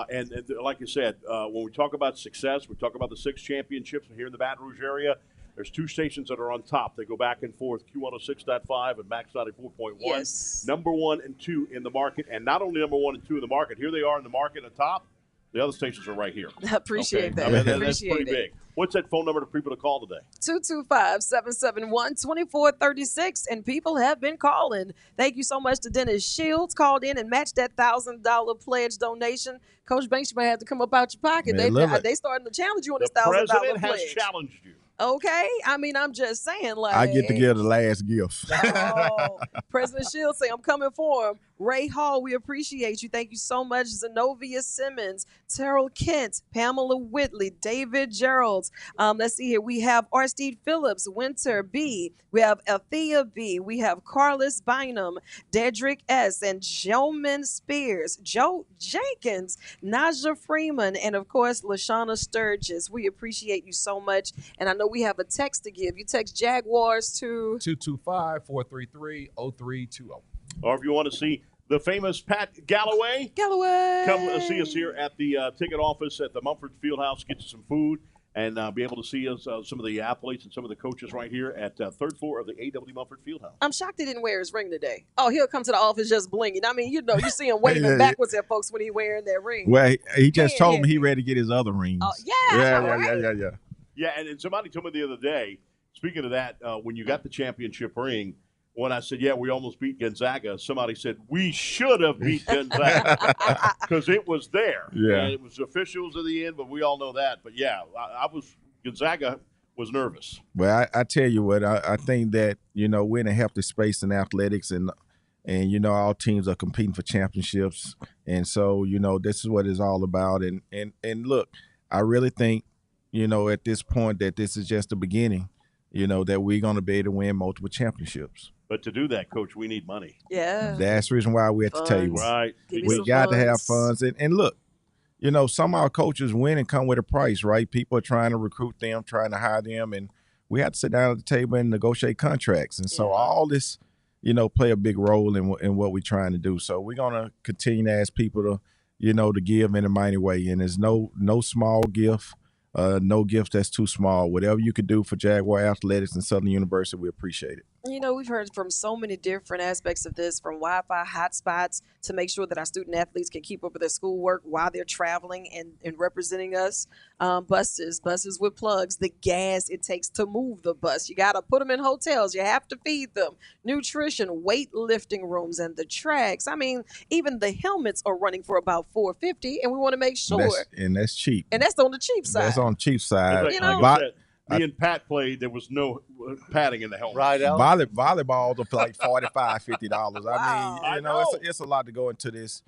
And like you said, when we talk about success, we talk about the 6 championships here in the Baton Rouge area. There's 2 stations that are on top. They go back and forth, Q106.5 and Max 94.1. Yes. Number 1 and 2 in the market. And not only number 1 and 2 in the market, here they are in the market at the top. The other stations are right here. I appreciate that. I mean, that's Appreciate pretty it. big. What's that phone number to people to call today? 225-771-2436. And people have been calling. Thank you so much to Dennis Shields. Called in and matched that $1,000 pledge donation. Coach Banks, you might have to come up out your pocket. Man, They starting to challenge you on this The $1,000 president pledge. has challenged you. Okay? I mean, I'm just saying, like. I get to give the last gift. Oh, President Shields say, I'm coming for him. Ray Hall, we appreciate you. Thank you so much. Zenobia Simmons, Terrell Kent, Pamela Whitley, David Geralds. Let's see here. We have Arstede Phillips, Winter B. We have Althea B. We have Carlos Bynum, Dedrick S. and Joman Spears, Joe Jenkins, Naja Freeman, and of course, LaShawna Sturgis. We appreciate you so much. And I know we have a text to give. You text Jaguars to 225-433-0320. Or if you want to see the famous Pat Galloway, come see us here at the ticket office at the Mumford Fieldhouse. Get you some food and be able to see us, some of the athletes and some of the coaches right here at 3rd floor of the A.W. Mumford Fieldhouse. I'm shocked he didn't wear his ring today. Oh, he'll come to the office just blinging. I mean, you know, you see him waving backwards at folks when he wearing that ring. Well, he just told me he ready to get his other rings. Yeah. Yeah, and somebody told me the other day, speaking of that, when you got the championship ring, when I said, yeah, we almost beat Gonzaga, somebody said, we should have beat Gonzaga because it was there. Yeah. And it was officials at the end, but we all know that. But, yeah, Gonzaga was nervous. Well, I tell you what, I think that, we're in a healthy space in athletics and all teams are competing for championships. And so, this is what it's all about. And look, I really think, at this point that this is just the beginning, that we're going to be able to win multiple championships. But to do that, Coach, we need money. Yeah. That's the reason why we're at the table. Right. We got to have funds. And look, some of our coaches win and come with a price, right? People are trying to recruit them, trying to hire them, and we have to sit down at the table and negotiate contracts. And so all this, play a big role in what we're trying to do. So we're going to continue to ask people to, to give in a mighty way. And there's no small gift. No gift that's too small. Whatever you could do for Jaguar Athletics and Southern University, we appreciate it. You know, we've heard from so many different aspects of this, from Wi-Fi hotspots to make sure that our student athletes can keep up with their schoolwork while they're traveling and representing us. Buses with plugs, the gas it takes to move the bus. You got to put them in hotels. You have to feed them. Nutrition, weightlifting rooms, and the tracks. I mean, even the helmets are running for about $450, and we want to make sure. That's cheap. And that's on the cheap side. That's on the cheap side. Like I said, me and Pat played. There was no padding in the helmet. Right, Volleyballs are like $45, $50. Wow. I mean, it's a lot to go into this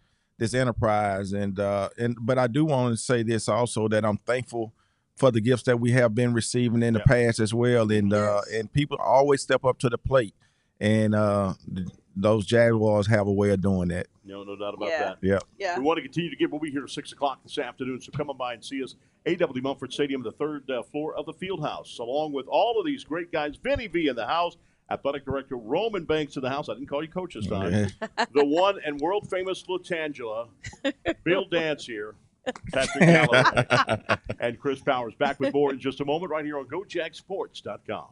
enterprise, but I do want to say this also, that I'm thankful for the gifts that we have been receiving in the past as well, and people always step up to the plate, and those Jaguars have a way of doing that. No doubt about that. Yeah. We want to continue to give. We'll be here at 6 o'clock this afternoon, so come on by and see us. A.W. Mumford Stadium, the third floor of the Fieldhouse, along with all of these great guys. Vinny V in the house, athletic director Roman Banks in the house. I didn't call you coach this time. The one and world famous Latangela, Bill Dance here, Patrick Galloway, and Chris Powers. Back with more in just a moment, right here on GoJagSports.com.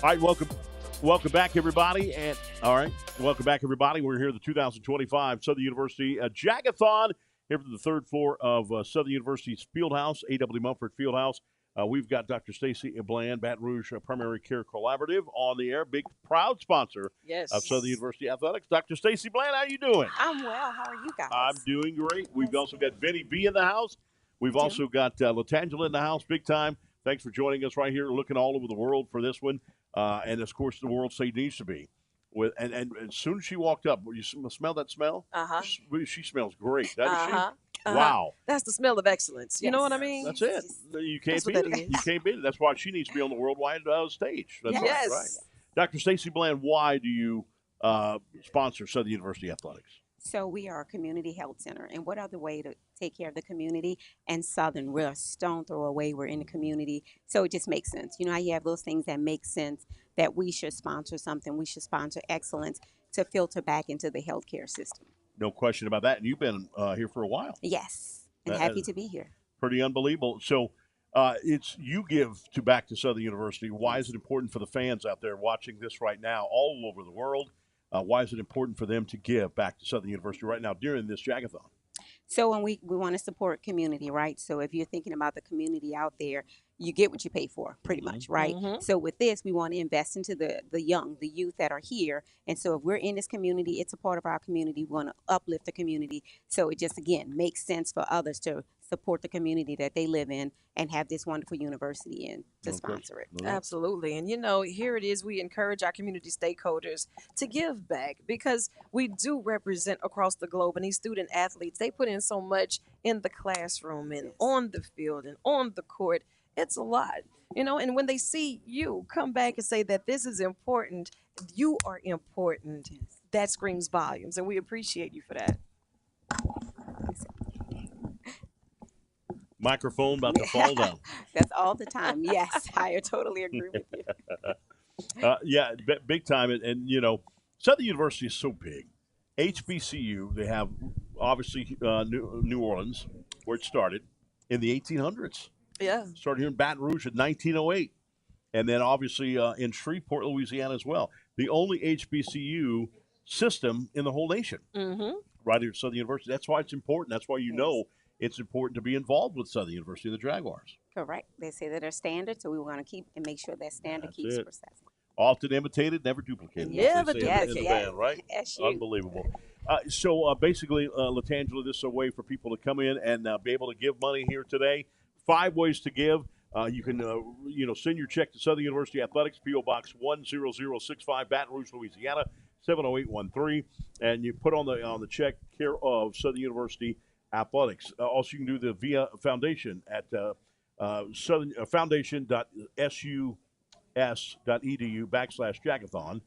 All right, welcome back, everybody. And welcome back, everybody. We're here at the 2025 Southern University Jag-A-Thon here from the third floor of Southern University's Fieldhouse, A.W. Mumford Fieldhouse. We've got Dr. Stacy Bland, Baton Rouge Primary Care Collaborative on the air, big proud sponsor of Southern University Athletics. Dr. Stacy Bland, how you doing? I'm well. How are you guys? I'm doing great. We've also got Vinny B in the house. We've also got Latangela in the house, big time. Thanks for joining us right here, looking all over the world for this one. And, of course, the World State needs to be. And as soon as she walked up, you smell that smell? Uh-huh. She smells great, doesn't she? Uh-huh. Wow. That's the smell of excellence. You know what I mean? That's it. You can't beat it. You can't beat it. That's why she needs to be on the worldwide stage. That's right. Dr. Stacy Bland, why do you sponsor Southern University Athletics? So we are a community health center, and what other way to take care of the community? And Southern, we're a stone throw away. We're in the community, so it just makes sense. You know how you have those things that make sense that we should sponsor something. We should sponsor excellence to filter back into the healthcare system. No question about that. And you've been here for a while. Yes, and That- happy that's to be here. Pretty unbelievable. So it's you give to back to Southern University. Why is it important for the fans out there watching this right now all over the world? Why is it important for them to give back to Southern University right now during this Jag-A-Thon? So when we want to support community, right? So if you're thinking about the community out there, you get what you pay for, pretty much, right? So with this, we want to invest into the young, the youth that are here. And so if we're in this community, it's a part of our community. We want to uplift the community. So it just, again, makes sense for others to support the community that they live in and have this wonderful university in to sponsor it. Absolutely. And, you know, here it is. We encourage our community stakeholders to give back because we do represent across the globe. And these student athletes, they put in so much in the classroom and on the field and on the court. It's a lot, you know, and when they see you come back and say that this is important, you are important, that screams volumes. And we appreciate you for that. Microphone about to fall down. That's all the time. Yes, I totally agree with you. Yeah, big time. And, you know, Southern University is so big. HBCU, they have obviously New Orleans, where it started in the 1800s. Yeah. Started here in Baton Rouge in 1908. And then obviously in Shreveport, Louisiana as well. The only HBCU system in the whole nation. Right here at Southern University. That's why it's important. That's why you know it's important to be involved with Southern University and the Jaguars. Correct. They say that they're standard, so we want to keep and make sure that standard keeps processing. Often imitated, never duplicated. Never duplicated. In the band, right? SU. Unbelievable. So basically, Latangela, this is a way for people to come in and be able to give money here today. 5 ways to give. You can, send your check to Southern University Athletics, P.O. Box 10065, Baton Rouge, Louisiana, 70813, and you put on the check care of Southern University Athletics. Also, you can do the via foundation at foundation.sus.edu/Jag-A-Thon,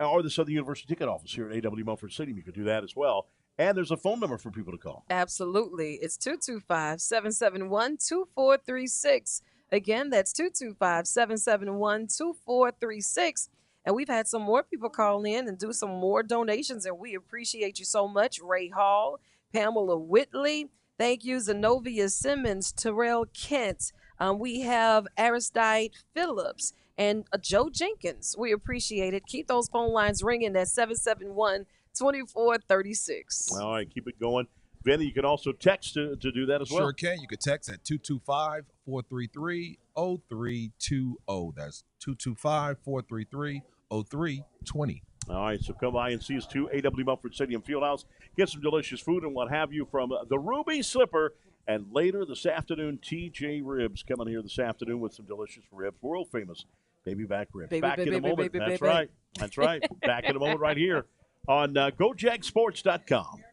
or the Southern University ticket office here at AW Mumford Stadium. You can do that as well. And there's a phone number for people to call. Absolutely. It's 225-771-2436. Again, that's 225-771-2436. And we've had some more people call in and do some more donations, and we appreciate you so much. Ray Hall, Pamela Whitley, thank you, Zenobia Simmons, Terrell Kent. We have Aristide Phillips and Joe Jenkins. We appreciate it. Keep those phone lines ringing at 771-2436. All right, keep it going. Vinny, you can also text to do that as well. Sure can. You can text at 225-433-0320. That's 225-433-0320. All right, so come by and see us too. AW Mumford Stadium Fieldhouse. Get some delicious food and what have you from the Ruby Slipper. And later this afternoon, TJ Ribs coming here this afternoon with some delicious ribs. World famous baby back ribs. Back in a moment. That's right. That's right. Back in a moment right here on GoJagSports.com.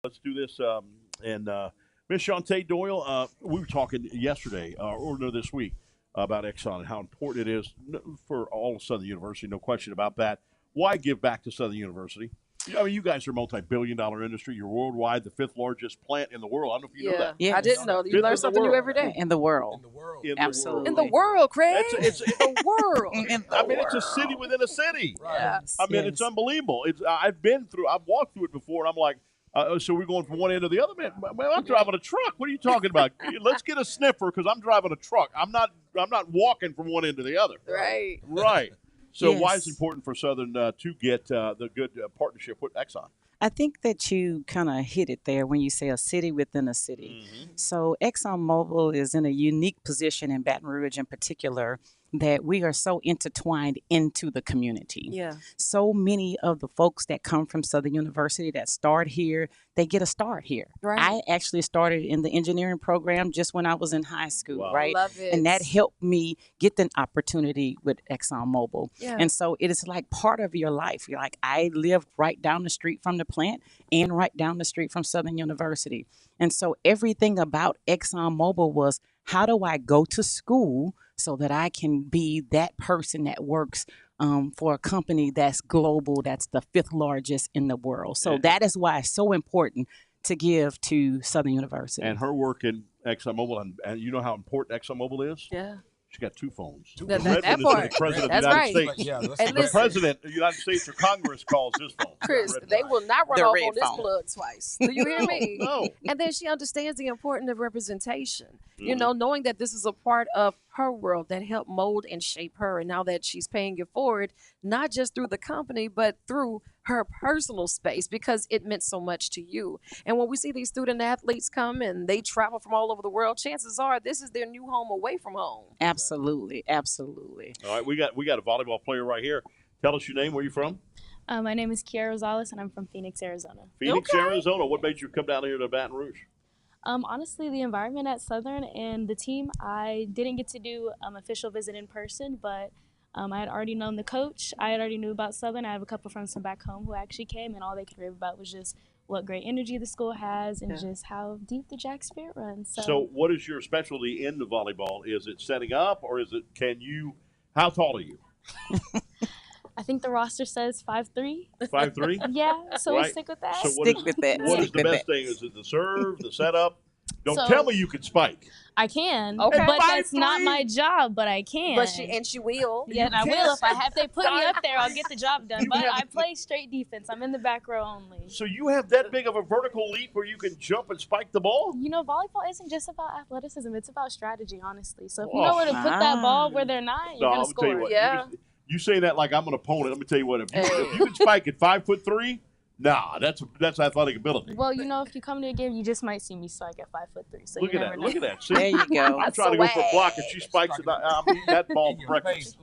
let's do this. And Miss Shantae Doyle, we were talking yesterday or no, this week about Exxon and how important it is for all of Southern University. No question about that. Why give back to Southern University? I mean, you guys are a multi-billion-dollar industry. You're worldwide, the 5th largest plant in the world. I don't know if you know that. Yeah, I didn't know. You learn something new every day. In the world. Absolutely. In the world, Craig. It's in the world. I mean, it's a city within a city. Yes. I mean, it's unbelievable. I've walked through it before, and I'm like, so we're going from one end to the other. Man, I'm driving a truck. What are you talking about? Let's get a sniffer because I'm driving a truck. I'm not walking from one end to the other. Right. Right. So why is Yes. it important for Southern to get the good partnership with Exxon? I think that you kind of hit it there when you say a city within a city. So ExxonMobil is in a unique position in Baton Rouge in particular that we are so intertwined into the community. Yeah. So many of the folks that come from Southern University that start here, they get a start here. Right. I actually started in the engineering program just when I was in high school, right? Love it. And that helped me get an opportunity with ExxonMobil. Yeah. And so it is like part of your life. You're like, I lived right down the street from the plant and right down the street from Southern University. And so everything about ExxonMobil was, how do I go to school so that I can be that person that works for a company that's global, that's the 5th largest in the world. So that is why it's so important to give to Southern University. And her work in ExxonMobil, and you know how important ExxonMobil is? Yeah. She's got 2 phones. That Red part. one is the president That's of the right. United States. Yeah, the listen. president of the United States or Congress calls his phone. Chris, Red they line. will not run The off red on this phone. plug twice. Do you hear me? No. And then she understands the importance of representation. You Mhm. know, knowing that this is a part of her world that helped mold and shape her. And now that she's paying it forward, not just through the company, but through her personal space, because it meant so much to you. And when we see these student athletes come and they travel from all over the world, chances are this is their new home away from home. Absolutely, absolutely. All right, we got a volleyball player right here. Tell us your name. Where you from? My name is Kiara Rosales, and I'm from Phoenix, Arizona. Phoenix, Arizona. What made you come down here to Baton Rouge? Honestly, the environment at Southern and the team, I didn't get to do official visit in person, but I had already known the coach. I had already knew about Southern. I have a couple friends from back home who actually came, and all they could rave about was just what great energy the school has and just how deep the Jag spirit runs. So what is your specialty in the volleyball? Is it setting up, or is it how tall are you? I think the roster says 5'3". 5'3"? Yeah, so we'll Right. stick with that. So what is the best thing? Is it the serve, the setup? Don't So- tell me you can spike. I can, Okay. but that's 5'3". not my job, but I can. But she will. Yeah, and I You will. can. If they put me up there, I'll get the job done. But have- I play straight defense. I'm in the back row only. So you have that big of a vertical leap where you can jump and spike the ball? You know, volleyball isn't just about athleticism. It's about strategy, honestly. So if you Oh. know where to put that ball where they're not, you're No, going I'm to gonna tell you score. what. Yeah. You say that like I'm an opponent. Let me tell you what. If you can spike at 5'3", nah, that's athletic ability. Well, you know, if you come to a game, you just might see me spike at 5'3". So Look you at never that. know. Look at that. See? There you go. I'm trying to go for a block, and she spikes it. I'm eating that ball for breakfast.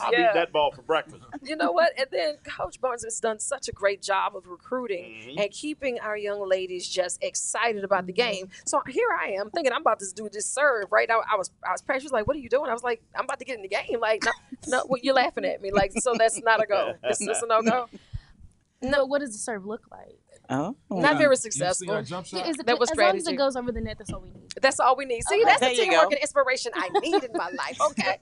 I'm eating that ball for breakfast. You know what? And then Coach Barnes has done such a great job of recruiting and keeping our young ladies just excited about the game. So here I am thinking I'm about to do this serve, right? I was praying. She was like, "What are you doing?" I was like, "I'm about to get in the game." Like, no, what, you're laughing at me. Like, so that's not a go. It's a no go. No, what does the serve look like? Oh, Not very successful. Yeah, is it, That was as long as strategy. it goes over the net, that's all we need. That's all we need. See, Okay. that's the There you teamwork go. and inspiration I need in my life. Okay.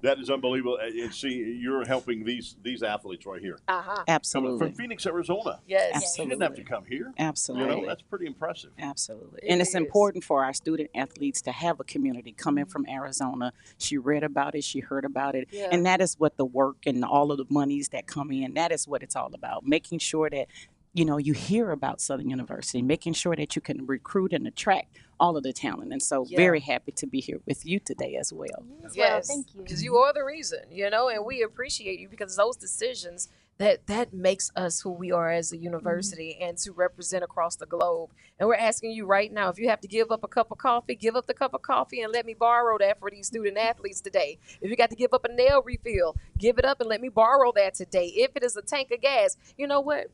That is unbelievable. And see, you're helping these athletes right here. Uh-huh. Absolutely. From Phoenix, Arizona. Yes. You didn't have to come here. Absolutely. You know, that's pretty impressive. Absolutely. And it's important for our student athletes to have a community coming from Arizona. She read about it, she heard about it. Yeah. And that is what the work and all of the monies that come in, that is what it's all about. Making sure that, you know, you hear about Southern University, making sure that you can recruit and attract all of the talent. And so very happy to be here with you today as well. Yes, thank you. because you are the reason, you know, and we appreciate you because those decisions that makes us who we are as a university and to represent across the globe. And we're asking you right now, if you have to give up a cup of coffee, give up the cup of coffee and let me borrow that for these student athletes today. If you got to give up a nail refill, give it up and let me borrow that today. If it is a tank of gas, you know what?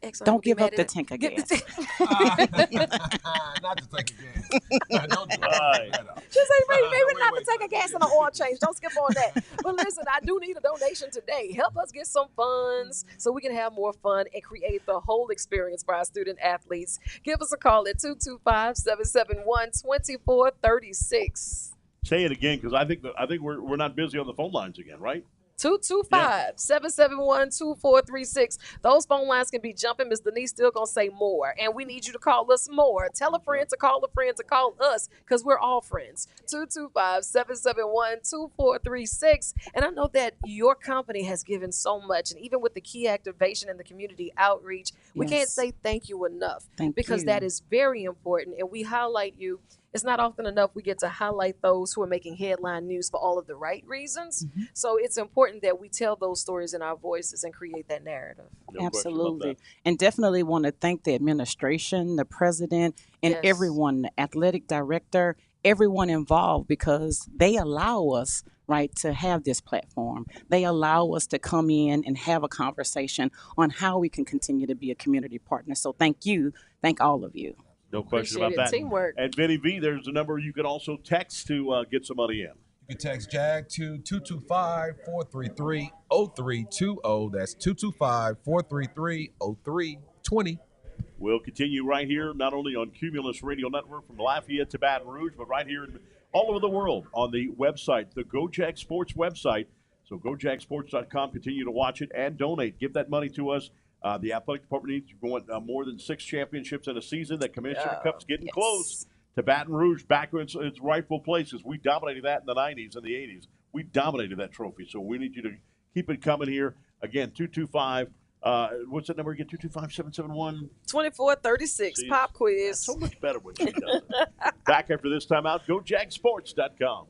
Exxon Don't be give mad up the at it. tank of Get the gas. Not the tank again. Don't do Right. Just say maybe not to take a gas and an oil change. Don't skip on that. But listen, I do need a donation today. Help us get some funds so we can have more fun and create the whole experience for our student athletes. Give us a call at 225-771-2436. Say it again, because I think we're not busy on the phone lines again, right? 225-771-2436. Those phone lines can be jumping. Ms. Denise still gonna say more, and we need you to call us more. Tell a friend to call a friend to call us, because we're all friends. 225-771-2436. And I know that your company has given so much, and even with the key activation and the community outreach, we can't Yes. say thank you enough, because you. that is very important, and we highlight you. It's not often enough we get to highlight those who are making headline news for all of the right reasons. So it's important that we tell those stories in our voices and create that narrative. Absolutely. And definitely want to thank the administration, the president, and Yes. everyone, the athletic director, everyone involved, because they allow us, right, to have this platform. They allow us to come in and have a conversation on how we can continue to be a community partner. So thank you. Thank all of you. No question Appreciate about it. that. Teamwork. And Vinny V, there's a number you can also text to get some money in. You can text JAG to 225-433-0320. That's 225-433-0320. We'll continue right here, not only on Cumulus Radio Network from Lafayette to Baton Rouge, but right here all over the world on the website, the GoJag Sports website. So GoJagSports.com. Continue to watch it and donate. Give that money to us. The athletic department needs more than 6 championships in a season. The Commissioner Cup's getting close to Baton Rouge, back in its rightful places. We dominated that in the 90s and the 80s. We dominated that trophy. So we need you to keep it coming here. Again, 225. What's that number again? 225-771? 2436. Pop quiz. So much better when she does it. Back after this time out, GoJagSports.com.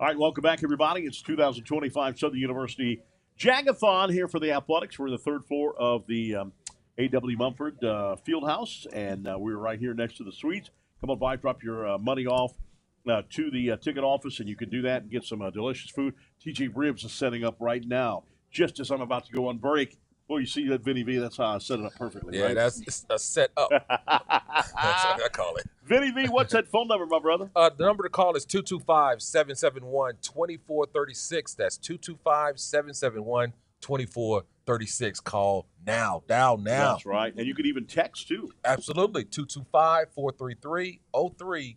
All right, welcome back, everybody. It's 2025 Southern University Jag-A-Thon here for the athletics. We're in the third floor of the A.W. Mumford Fieldhouse, and we're right here next to the suites. Come on by, drop your money off to the ticket office, and you can do that and get some delicious food. TJ Ribs is setting up right now, just as I'm about to go on break. Well, you see that, Vinny V? That's how I set it up perfectly, Yeah, right? that's a set up. That's what I call it. Vinny V, what's that phone number, my brother? The number to call is 225-771-2436. That's 225-771-2436. Call now. Dial now. That's right. And you can even text, too. Absolutely. 225-433-0320.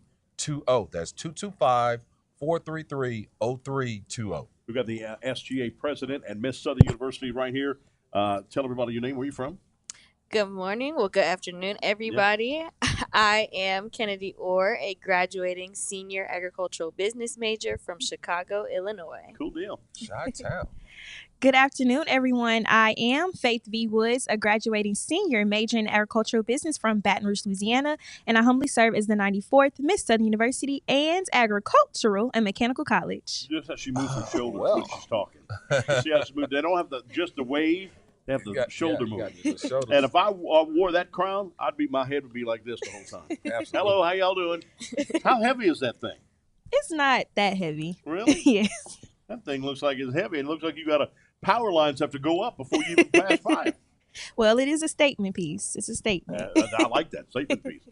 That's 225-433-0320. We've got the SGA president and Miss Southern University right here. Tell everybody your name. Where are you from? Good morning. Well, good afternoon, everybody. Yeah. I am Kennedy Orr, a graduating senior agricultural business major from Chicago, Illinois. Cool deal. Chi-town. Good afternoon, everyone. I am Faith V. Woods, a graduating senior major in agricultural business from Baton Rouge, Louisiana, and I humbly serve as the 94th Miss Southern University and Agricultural and Mechanical College. Just how she moves her shoulders when she's talking. You see how she moves? They don't have just the wave. They have the shoulder move. And if I wore that crown, my head would be like this the whole time. Absolutely. Hello, how y'all doing? How heavy is that thing? It's not that heavy. Really? Yes. That thing looks like it's heavy. It looks like you got power lines have to go up before you even pass by. Well, it is a statement piece. It's a statement. I like that statement piece.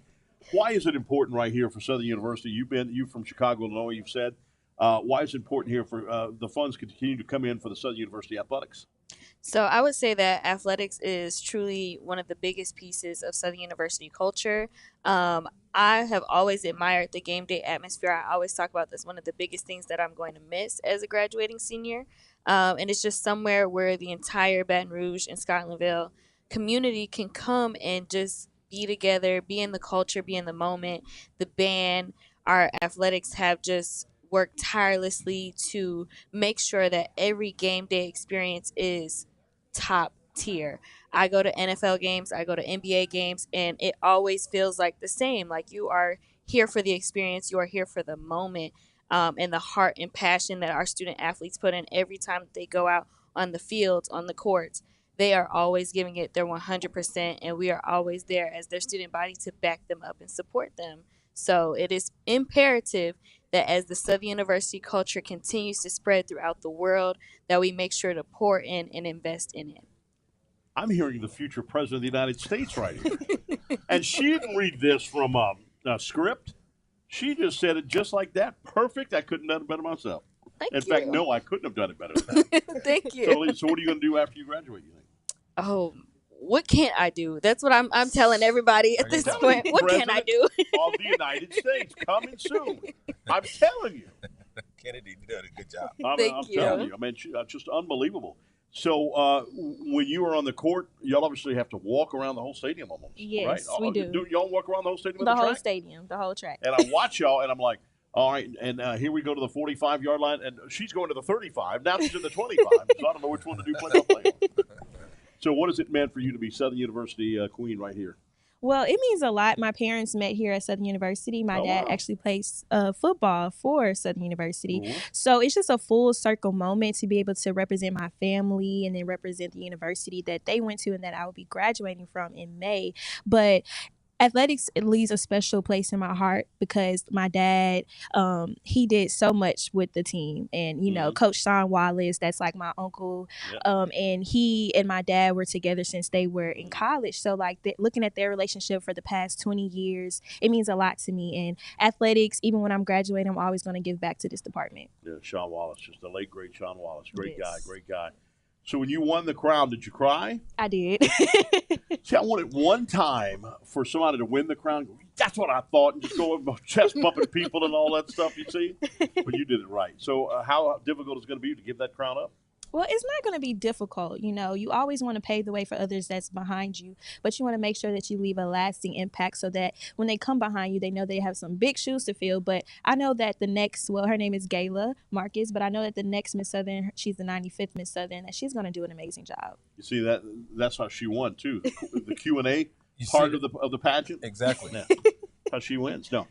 Why is it important right here for Southern University? You from Chicago, Illinois, you've said. Why is it important here for the funds continue to come in for the Southern University athletics? So I would say that athletics is truly one of the biggest pieces of Southern University culture. I have always admired the game day atmosphere. I always talk about this, one of the biggest things that I'm going to miss as a graduating senior. And it's just somewhere where the entire Baton Rouge and Scotlandville community can come and just be together, be in the culture, be in the moment. The band, our athletics have just worked tirelessly to make sure that every game day experience is top tier. I go to NFL games, I go to NBA games, and it always feels like the same. Like you are here for the experience, you are here for the moment, and the heart and passion that our student athletes put in every time that they go out on the fields, on the courts. They are always giving it their 100%, and we are always there as their student body to back them up and support them. So it is imperative that as the Southern University culture continues to spread throughout the world, that we make sure to pour in and invest in it. I'm hearing the future president of the United States right here. And she didn't read this from a script. She just said it just like that. Perfect. I couldn't have done it better myself. In fact, no, I couldn't have done it better than that. Thank you. So what are you going to do after you graduate, you think? Oh, what can't I do? That's what I'm telling everybody at this point. What can I do? Of the United States, coming soon. I'm telling you. Kennedy did a good job. I'm telling you. I mean, just unbelievable. So when you were on the court, y'all obviously have to walk around the whole stadium almost. Yes, right? we do. Do y'all walk around the whole stadium? The whole stadium, the whole track. And I watch y'all, and I'm like, all right, and here we go to the 45-yard line, and she's going to the 35. Now she's in the 25, so I don't know which one to do play-by-play. So what has it meant for you to be Southern University queen right here? Well, it means a lot. My parents met here at Southern University. My dad actually plays football for Southern University. Cool. So it's just a full circle moment to be able to represent my family and then represent the university that they went to and that I will be graduating from in May. But athletics, it leaves a special place in my heart because my dad, he did so much with the team. And, you know, Coach Sean Wallace, that's like my uncle. Yep. And he and my dad were together since they were in college. So, like, looking at their relationship for the past 20 years, it means a lot to me. And athletics, even when I'm graduating, I'm always going to give back to this department. Yeah, Sean Wallace, just the late, great Sean Wallace. Great guy. So when you won the crown, did you cry? I did. See, I wanted one time for somebody to win the crown. That's what I thought, and just go chest bumping people and all that stuff, you see? But you did it right. So how difficult is it going to be to give that crown up? Well, it's not going to be difficult. You know, you always want to pave the way for others that's behind you, but you want to make sure that you leave a lasting impact so that when they come behind you, they know they have some big shoes to fill. But I know that the next, well, her name is Gayla Marcus, but I know that the next Miss Southern, she's the 95th Miss Southern, that she's going to do an amazing job. You see, that's how she won, too. The Q&A part of the pageant. Exactly. Yeah. How she wins. No.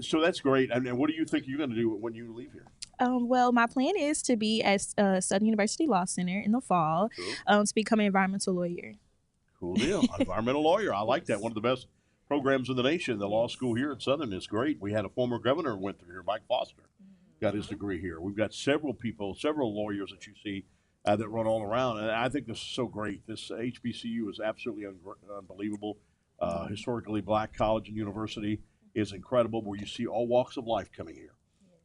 So that's great. And what do you think you're going to do when you leave here? Well, my plan is to be at Southern University Law Center in the fall to become an environmental lawyer. Cool deal. Environmental lawyer. I like that. One of the best programs in the nation. The law school here at Southern is great. We had a former governor who went through here, Mike Foster, got his degree here. We've got several people, several lawyers that you see that run all around. And I think this is so great. This HBCU is absolutely unbelievable. Historically black college and university is incredible, where you see all walks of life coming here.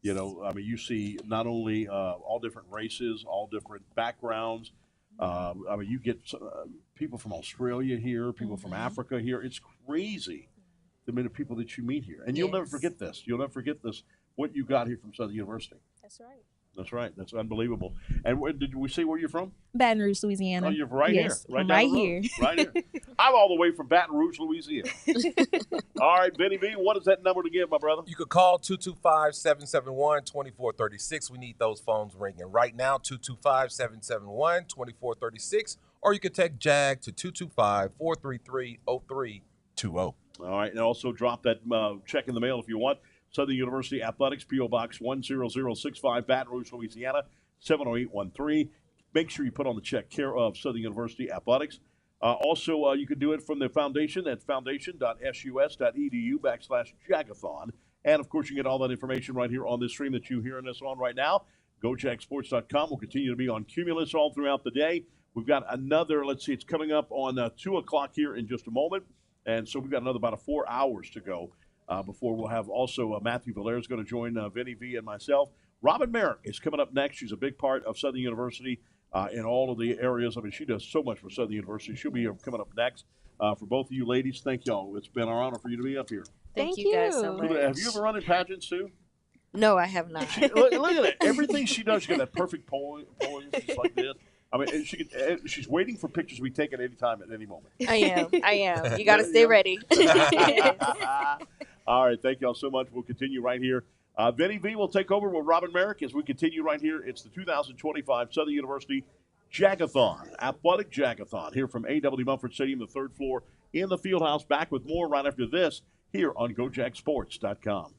You know, I mean, you see not only all different races, all different backgrounds. I mean, you get people from Australia here, people from Africa here. It's crazy the amount of people that you meet here. And you'll never forget this. You'll never forget this, what you got here from Southern University. That's right. That's right. That's unbelievable. And did we say where you're from? Baton Rouge, Louisiana. Oh, you're right yes, here. Right, right down the here. road. Right here. I'm all the way from Baton Rouge, Louisiana. All right, Benny V, what is that number to give, my brother? You could call 225-771-2436. We need those phones ringing right now, 225-771-2436. Or you could text JAG to 225-433-0320. All right, and also drop that check in the mail if you want. Southern University Athletics, P.O. Box 10065, Baton Rouge, Louisiana, 70813. Make sure you put on the check, care of Southern University Athletics. Also, you can do it from the foundation at foundation.sus.edu/Jag-A-Thon. And, of course, you get all that information right here on this stream that you're hearing us on right now. GoJagSports.com will continue to be on Cumulus all throughout the day. We've got another, let's see, it's coming up on 2 o'clock here in just a moment. And so we've got another about 4 hours to go before we'll have also Matthew Valera is going to join Vinny V and myself. Robin Merrick is coming up next. She's a big part of Southern University in all of the areas. I mean, she does so much for Southern University. She'll be coming up next. For both of you ladies, thank y'all. It's been our honor for you to be up here. Thank you guys so much. Have you ever run in pageants, too? No, I have not. Look at it. Everything she does, she got that perfect poise just like this. I mean, she's waiting for pictures to be taken anytime at any moment. I am. You got to stay ready. All right. Thank y'all so much. We'll continue right here. Vinny V will take over with Robin Merrick as we continue right here. It's the 2025 Southern University Jag-A-Thon, Athletic Jag-A-Thon, here from A.W. Mumford Stadium, the third floor in the Fieldhouse. Back with more right after this here on GoJagSports.com.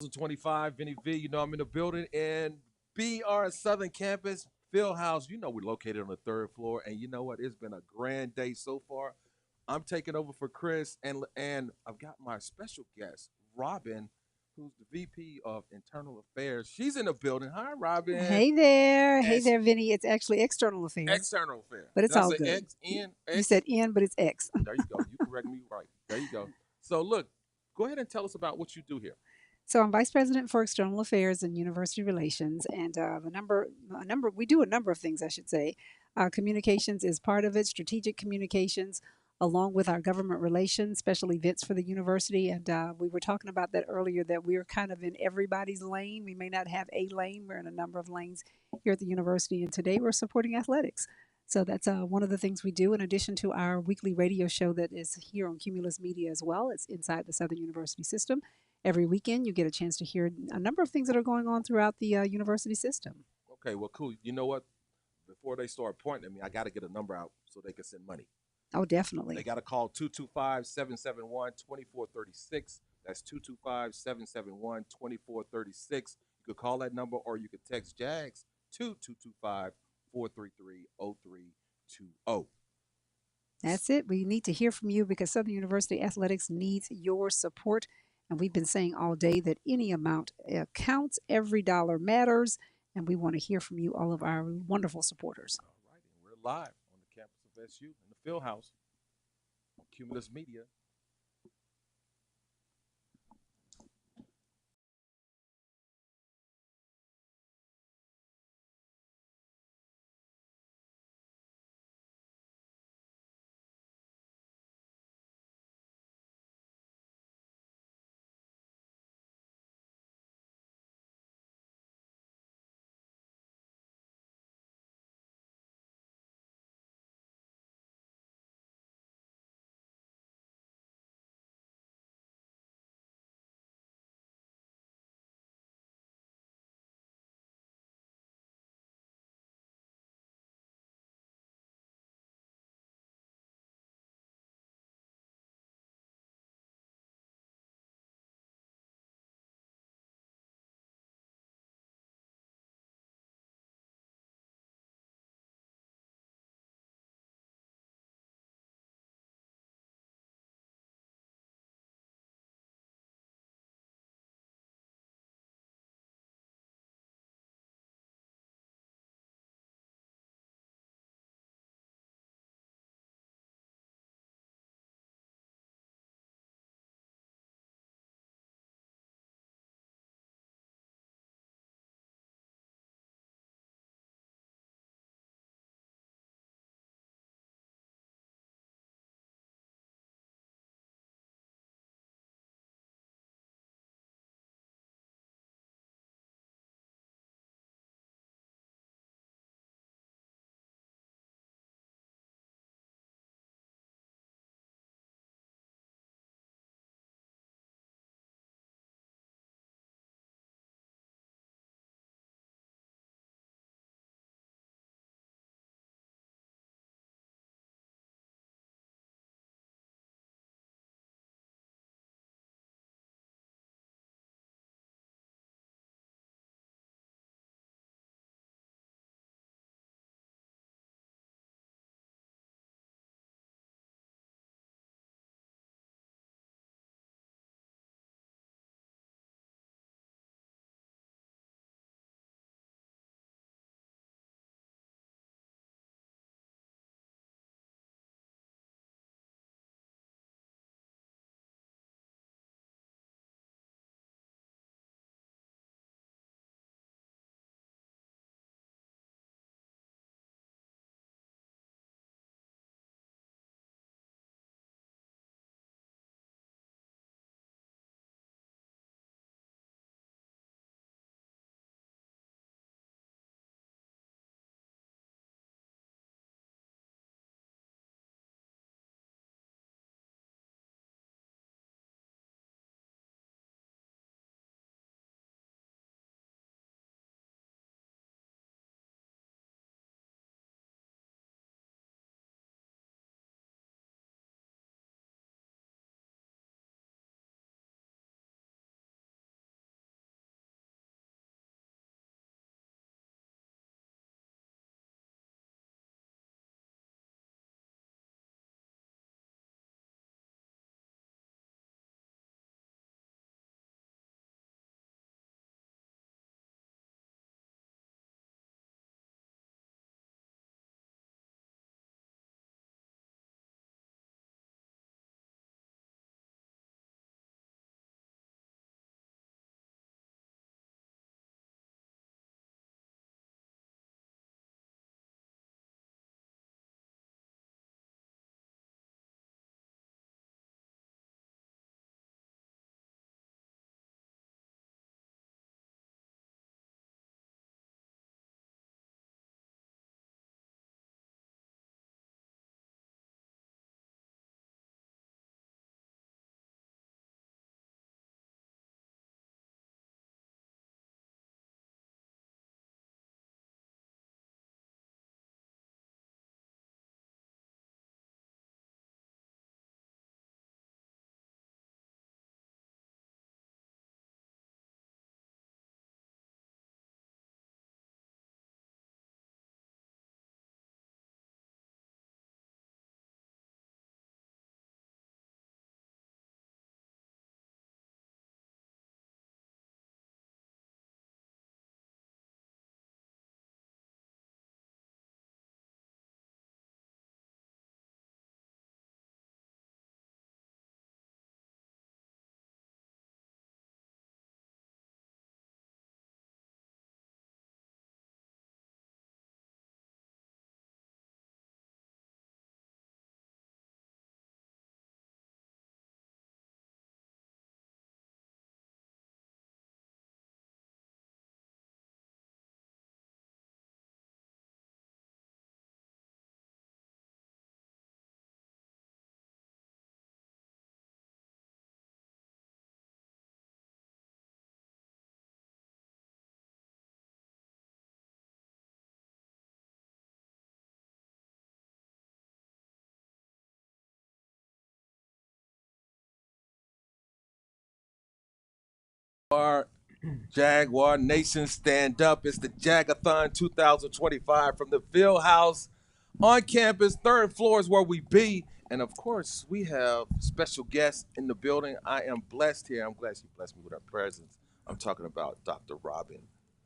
2025, Vinny V. You know I'm in the building, and BR Southern Campus Fieldhouse. You know we're located on the third floor, and you know what? It's been a grand day so far. I'm taking over for Chris, and I've got my special guest, Robin, who's the VP of Internal Affairs. She's in the building. Hi, Robin. Hey there. Hey And there, Vinny. It's actually external affairs. External Affairs. But it's Did I all say good. X, N, X? You said N, but it's X. There you go. You correct me right. There you go. So look, go ahead and tell us about what you do here. So I'm vice president for external affairs and university relations, and we do a number of things, I should say. Communications is part of it, strategic communications, along with our government relations, special events for the university. And we were talking about that earlier, that we're kind of in everybody's lane. We may not have a lane, we're in a number of lanes here at the university. And today we're supporting athletics. So that's one of the things we do, in addition to our weekly radio show that is here on Cumulus Media as well. It's inside the Southern University system. Every weekend, you get a chance to hear a number of things that are going on throughout the university system. Okay, well, cool. You know what? Before they start pointing at me, I got to get a number out so they can send money. Oh, definitely. They got to call 225-771-2436. That's 225-771-2436. You could call that number, or you could text JAGS to 225-433-0320. That's it. We need to hear from you because Southern University Athletics needs your support. And we've been saying all day that any amount counts, every dollar matters, and we want to hear from you, all of our wonderful supporters. All right, and we're live on the campus of SU in the Fieldhouse on Cumulus Media. Our Jaguar Nation, stand up. It's the Jag-A-Thon 2025 from the Fieldhouse on campus. Third floor is where we be. And of course, we have special guests in the building. I am blessed here. I'm glad she blessed me with her presence. I'm talking about Dr. Robin.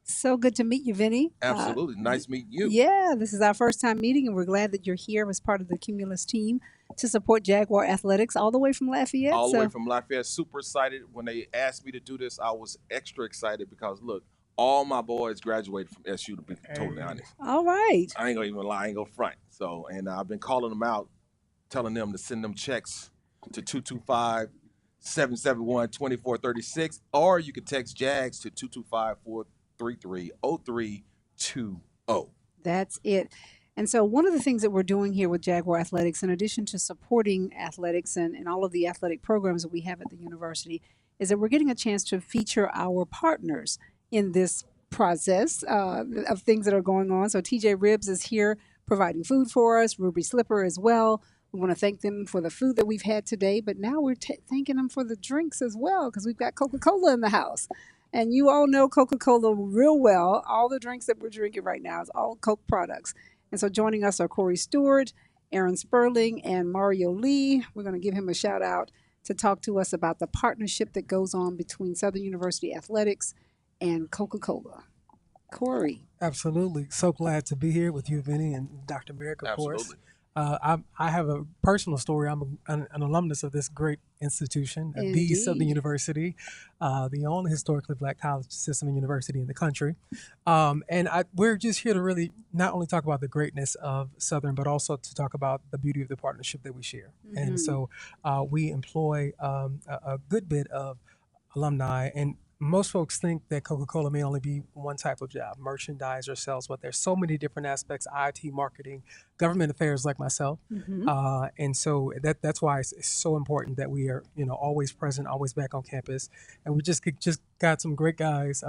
So good to meet you, Vinny. Absolutely. Nice meeting you. Yeah, this is our first time meeting, and we're glad that you're here as part of the Cumulus team to support Jaguar Athletics all the way from Lafayette. All the way from Lafayette. Super excited. When they asked me to do this, I was extra excited because, look, all my boys graduated from SU, to be totally honest. All right. I ain't going to even lie. I ain't going to front. So, and I've been calling them out, telling them to send them checks to 225-771-2436, or you can text JAGS to 225-433-0320. That's it. And so one of the things that we're doing here with Jaguar Athletics, in addition to supporting athletics and all of the athletic programs that we have at the university, is that we're getting a chance to feature our partners in this process of things that are going on. So TJ Ribs is here providing food for us, Ruby Slipper as well. We want to thank them for the food that we've had today, but now we're thanking them for the drinks as well, because we've got Coca-Cola in the house. And you all know Coca-Cola real well. All the drinks that we're drinking right now is all Coke products. And so joining us are Corey Stewart, Aaron Sperling, and Mario Lee. We're going to give him a shout out to talk to us about the partnership that goes on between Southern University Athletics and Coca-Cola. Corey. Absolutely. So glad to be here with you, Vinny, and Dr. Merrick, of course. I have a personal story. I'm an alumnus of this great institution, the Southern University, the only historically black college system and university in the country. We're just here to really not only talk about the greatness of Southern, but also to talk about the beauty of the partnership that we share. Mm-hmm. And so we employ a good bit of alumni, and most folks think that Coca-Cola may only be one type of job, merchandise or sales, but there's so many different aspects, IT, marketing, government affairs like myself. Mm-hmm. And so that's why it's so important that we are, always present, always back on campus. And we just got some great guys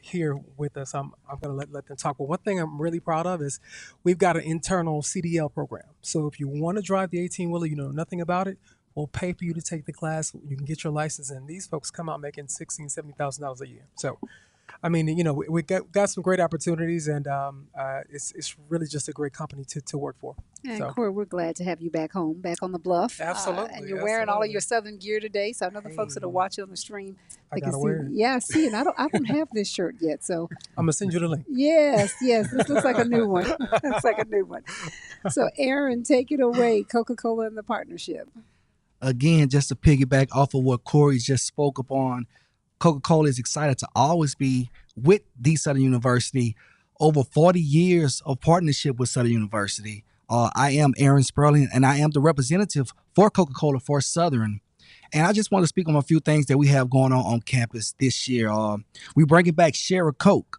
here with us. I'm going to let them talk. But one thing I'm really proud of is we've got an internal CDL program. So if you want to drive the 18-wheeler, you know nothing about it, we'll pay for you to take the class. You can get your license, and these folks come out making $16,000, $17,000 a year. So, I mean, we got some great opportunities, and it's really just a great company to work for. And Corey, we're glad to have you back home, back on the bluff. Absolutely. And you're wearing all of your Southern gear today, so I know the folks that are watching on the stream, they can see. Wear it. Yeah, see, and I don't have this shirt yet, so I'm gonna send you the link. Yes, this looks like a new one. It's like a new one. So, Aaron, take it away. Coca-Cola and the partnership. Again, just to piggyback off of what Corey just spoke upon, Coca-Cola is excited to always be with the Southern University. Over 40 years of partnership with Southern University. I am Aaron Sperling, and I am the representative for Coca-Cola for Southern. And I just want to speak on a few things that we have going on campus this year. We're bringing back Share a Coke.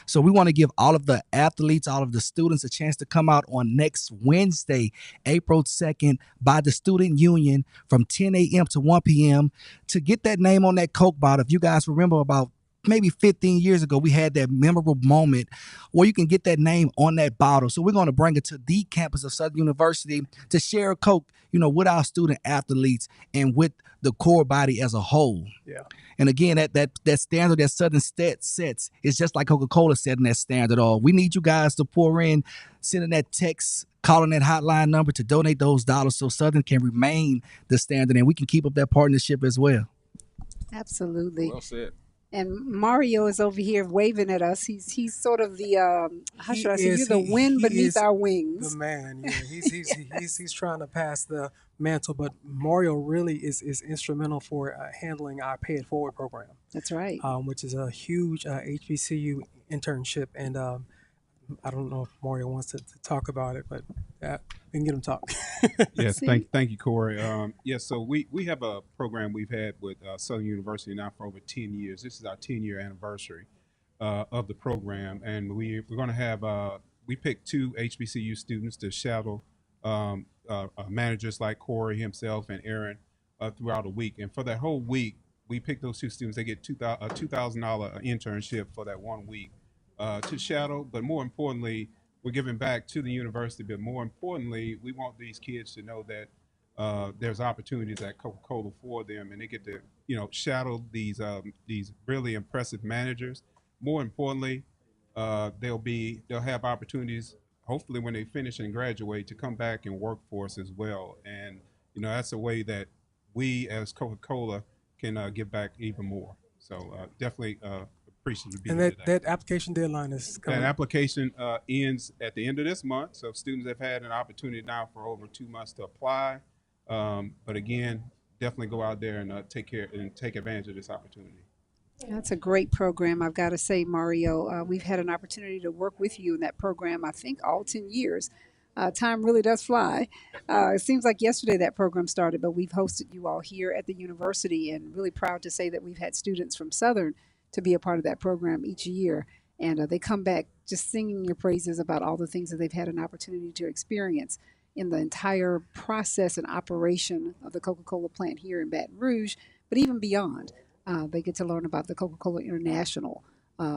So we want to give all of the athletes, all of the students a chance to come out on next Wednesday, April 2nd, by the Student Union from 10 a.m. to 1 p.m. to get that name on that Coke bottle. If you guys remember about maybe 15 years ago, we had that memorable moment where you can get that name on that bottle. So we're going to bring it to the campus of Southern University to share a Coke, with our student athletes and with the core body as a whole. Yeah. And again, that standard that Southern sets is just like Coca-Cola setting that standard. We need you guys to pour in, sending that text, calling that hotline number to donate those dollars so Southern can remain the standard and we can keep up that partnership as well. Absolutely. Well said. And Mario is over here waving at us. He's sort of the how should I say? You're the wind beneath our wings. The man, yeah. He's trying to pass the mantle, but Mario really is instrumental for handling our Pay It Forward program. That's right. Which is a huge HBCU internship, and I don't know if Mario wants to talk about it, but we can get him talk. Yes, thank you, Corey. So we have a program we've had with Southern University now for over 10 years. This is our 10-year anniversary of the program, and we're going to have we picked 2 HBCU students to shadow managers like Corey himself and Aaron throughout a week. And for that whole week, we picked those 2 students. They get a $2,000 internship for that 1 week. To shadow, but more importantly, we're giving back to the university. But more importantly, we want these kids to know that there's opportunities at Coca-Cola for them, and they get to, shadow these really impressive managers. More importantly, they'll have opportunities, hopefully when they finish and graduate, to come back and work for us as well. And that's a way that we as Coca-Cola can give back even more. So definitely appreciate you being And here today. that application deadline is coming. That application ends at the end of this month. So students have had an opportunity now for over 2 months to apply. But again, definitely go out there and take advantage of this opportunity. That's a great program, I've got to say, Mario. We've had an opportunity to work with you in that program, I think, all 10 years. Time really does fly. It seems like yesterday that program started, but we've hosted you all here at the university, and really proud to say that we've had students from Southern to be a part of that program each year. And they come back just singing your praises about all the things that they've had an opportunity to experience in the entire process and operation of the Coca-Cola plant here in Baton Rouge, but even beyond. They get to learn about the Coca-Cola International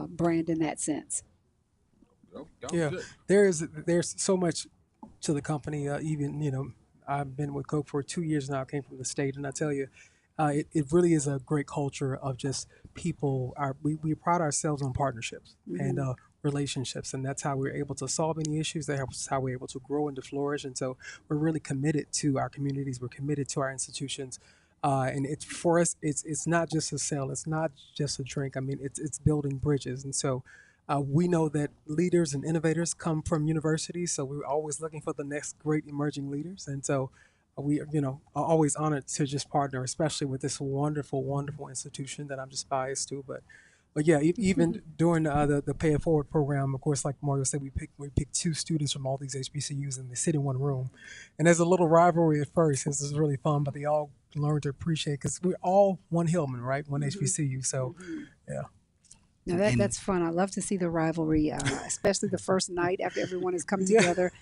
brand in that sense. Yeah, there's so much to the company. Even I've been with Coke for 2 years now. I came from the state, and I tell you, it really is a great culture of just people. We pride ourselves on partnerships and relationships, and that's how we're able to solve any issues. That's how we're able to grow and to flourish. And so we're really committed to our communities. We're committed to our institutions. And it's for us. It's not just a sale. It's not just a drink. I mean, it's building bridges. And so we know that leaders and innovators come from universities. So we're always looking for the next great emerging leaders. And so we are always honored to just partner, especially with this wonderful, wonderful institution that I'm just biased to. But yeah, even during the Pay It Forward program, of course, like Mario said, we picked 2 students from all these HBCUs, and they sit in one room. And there's a little rivalry at first. This is really fun, but they all learn to appreciate, because we're all one Hillman, right? One HBCU. So, yeah. Now that's fun. I love to see the rivalry, especially the first night after everyone has come together.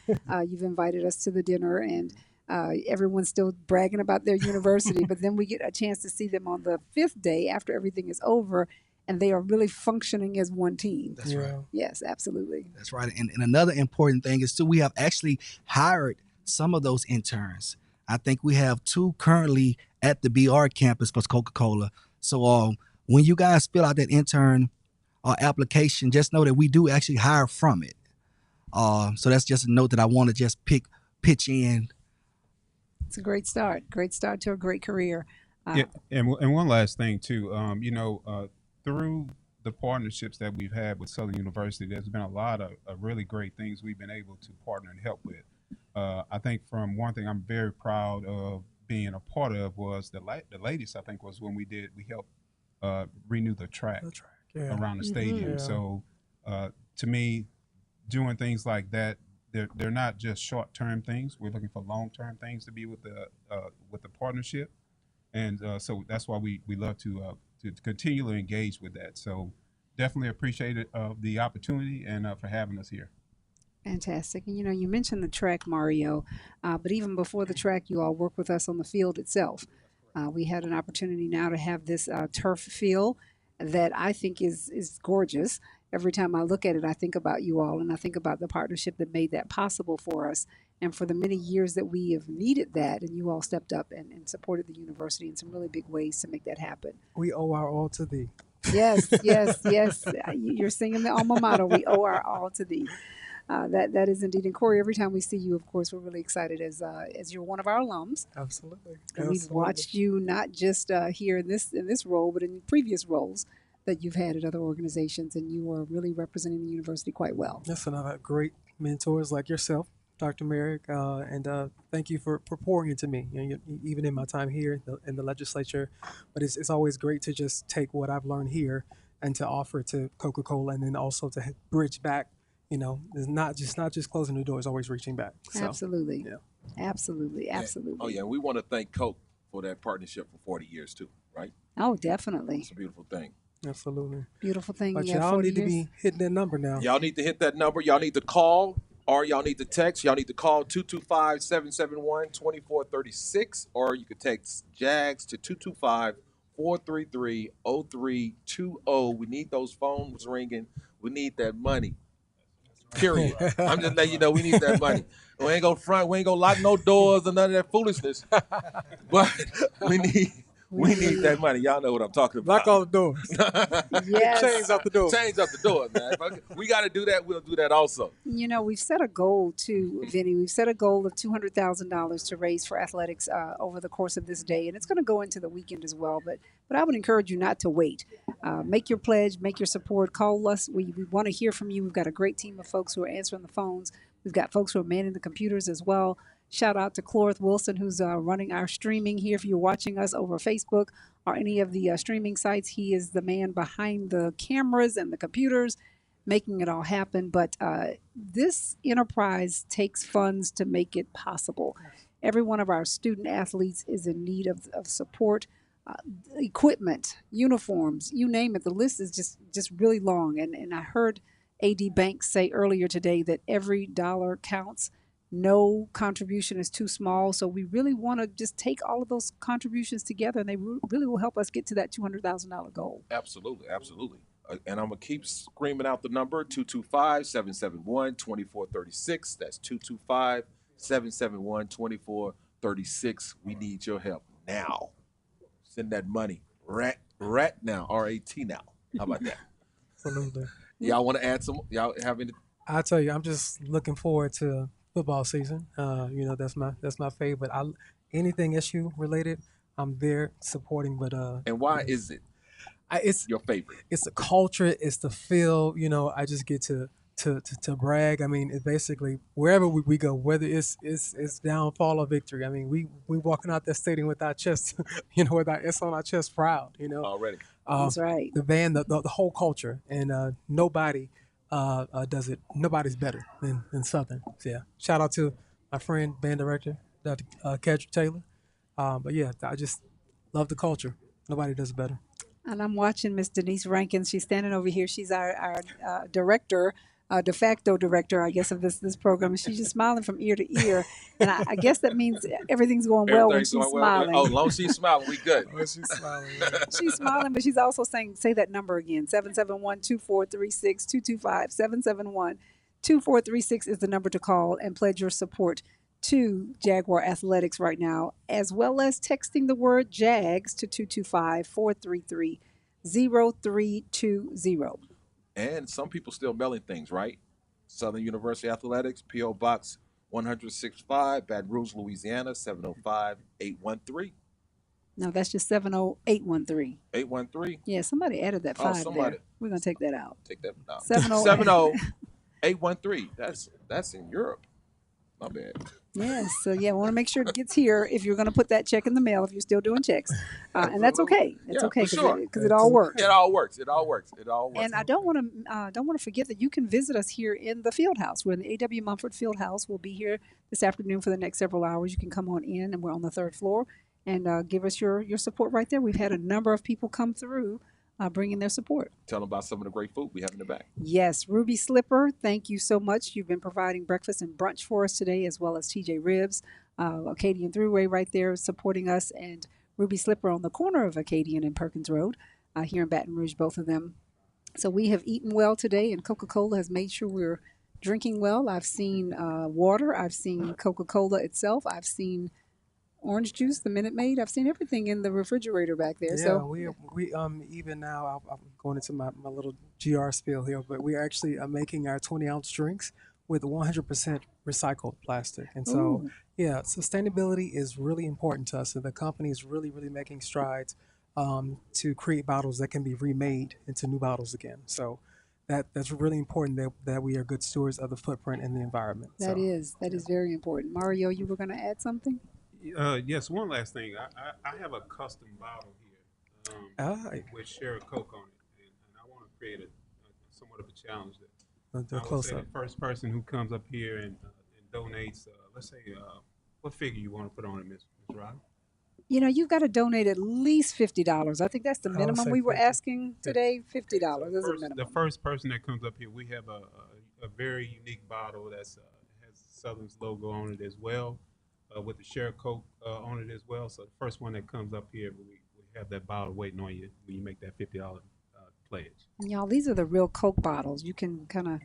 You've invited us to the dinner, and everyone's still bragging about their university, but then we get a chance to see them on the 5th day after everything is over, and they are really functioning as one team. That's right. Yes, absolutely. That's right. And another important thing is, too, we have actually hired some of those interns. I think we have 2 currently at the BR campus for Coca-Cola. So when you guys fill out that intern application, just know that we do actually hire from it. So that's just a note that I want to just pitch in. It's a great start. Great start to a great career. Yeah, and one last thing, too. Through the partnerships that we've had with Southern University, there's been a lot of really great things we've been able to partner and help with. I think from one thing I'm very proud of being a part of was the latest, I think, was when we helped renew the track around the stadium. So to me, doing things like that, they're not just short-term things. We're looking for long-term things to be with the partnership. And so that's why we love to continually engage with that. So definitely appreciate it, the opportunity, and for having us here. Fantastic. And you mentioned the track, Mario, but even before the track, you all work with us on the field itself. We had an opportunity now to have this turf field that I think is gorgeous. Every time I look at it, I think about you all, and I think about the partnership that made that possible for us, and for the many years that we have needed that, and you all stepped up and supported the university in some really big ways to make that happen. We owe our all to thee. Yes, yes, yes. You're singing the alma mater. We owe our all to thee. That is indeed. And Corey, every time we see you, of course, we're really excited as you're one of our alums. Absolutely. And we've watched you not just here in this role, but in previous roles that you've had at other organizations, and you are really representing the university quite well. Yes, and I've had great mentors like yourself, Dr. Merrick, and thank you for pouring into me, even in my time here in the legislature. But it's always great to just take what I've learned here and to offer to Coca-Cola, and then also to bridge back. It's not just closing the door; it's always reaching back. So, absolutely, yeah, absolutely. Oh yeah, we want to thank Coke for that partnership for 40 years too, right? Oh, definitely. It's a beautiful thing. Absolutely. Beautiful thing. But y'all need to be hitting that number now. Y'all need to hit that number. Y'all need to call, or y'all need to text. Y'all need to call 225-771-2436, or you could text JAGS to 225-433-0320. We need those phones ringing. We need that money. Period. I'm just letting you know we need that money. We ain't gonna front. We ain't gonna lock no doors or none of that foolishness. But we We need that money. Y'all know what I'm talking about. Lock all the doors. Yes. Chains out the door. Change up the door, man. We got to do that. We'll do that also. You know, we've set a goal too, Vinny. We've set a goal of $200,000 to raise for athletics over the course of this day, and it's going to go into the weekend as well. But I would encourage you not to wait. Make your pledge, make your support. Call us. We want to hear from you. We've got a great team of folks who are answering the phones. We've got folks who are manning the computers as well. Shout out to Clorth Wilson, who's running our streaming here. If you're watching us over Facebook or any of the streaming sites, he is the man behind the cameras and the computers, making it all happen. But this enterprise takes funds to make it possible. Every one of our student athletes is in need of support, equipment, uniforms, you name it. The list is just really long. And I heard AD Banks say earlier today that every dollar counts. No contribution is too small. So we really want to just take all of those contributions together, and they really will help us get to that $200,000 goal. Absolutely, absolutely. And I'm going to keep screaming out the number, 225-771-2436. That's 225-771-2436. We need your help now. Send that money right now, R-A-T now. How about that? Absolutely. Y'all want to add some? Y'all have any? I tell you, I'm just looking forward to football season. That's my favorite. Anything SU related, I'm there supporting. But and why is it? It's your favorite. It's the culture. It's the feel. I just get to brag. I mean, it's basically wherever we go, whether it's downfall or victory. I mean, we walking out that stadium with our chest, with our S on our chest, proud. Already. That's right. The band, the whole culture, and nobody does it. Nobody's better than Southern. So, yeah. Shout out to my friend, band director, Dr. Kedrick Taylor. But yeah, I just love the culture. Nobody does it better. And I'm watching Miss Denise Rankin. She's standing over here. She's our director, de facto director, I guess, of this program. She's just smiling from ear to ear. And I guess that means everything's going well when she's smiling. Oh, as long as she's smiling, we good. She's smiling. She's smiling, but she's also saying, say that number again, 771-2436, 225-771-2436 is the number to call and pledge your support to Jaguar Athletics right now, as well as texting the word JAGS to 225-433-0320. And some people still mailing things, right? Southern University Athletics, P.O. Box 165, Baton Rouge, Louisiana, 705-813. No, that's just 70813. 813? Yeah, somebody added that 5 there. We're going to take that out. Take that out. 70813. That's in Europe. My bad. Yes, so yeah, I want to make sure it gets here if you're going to put that check in the mail, if you're still doing checks. And that's okay. It's okay because it all works. It all works. And I don't want to forget that you can visit us here in the Fieldhouse. We're in the A.W. Mumford Fieldhouse. We'll be here this afternoon for the next several hours. You can come on in, and we're on the 3rd floor, and give us your support right there. We've had a number of people come through bringing their support. Tell them about some of the great food we have in the back. Yes, Ruby Slipper, thank you so much. You've been providing breakfast and brunch for us today, as well as TJ Ribs, Acadian Thruway right there supporting us, and Ruby Slipper on the corner of Acadian and Perkins Road here in Baton Rouge, both of them. So we have eaten well today, and Coca-Cola has made sure we're drinking well. I've seen water. I've seen Coca-Cola itself. I've seen orange juice, the Minute Maid. I've seen everything in the refrigerator back there. Yeah, so we even now, I'm going into my little GR spiel here, but we actually are making our 20-ounce drinks with 100% recycled plastic. And so, yeah, sustainability is really important to us. And the company is really, really making strides to create bottles that can be remade into new bottles again. So that's really important that we are good stewards of the footprint and the environment. That is very important. Mario, you were going to add something? Yes, one last thing. I have a custom bottle here with Share a Coke on it, and I want to create somewhat of a challenge. That I would say the first person who comes up here and donates, let's say, what figure you want to put on it, Ms. Rod? You've got to donate at least $50. I think that's the minimum we were asking today. $50 is a minimum. The first person that comes up here, we have a very unique bottle that has Southern's logo on it as well. With the Share Coke on it as well. So the first one that comes up here, we have that bottle waiting on you when you make that $50 pledge. Y'all, these are the real Coke bottles. You can kind of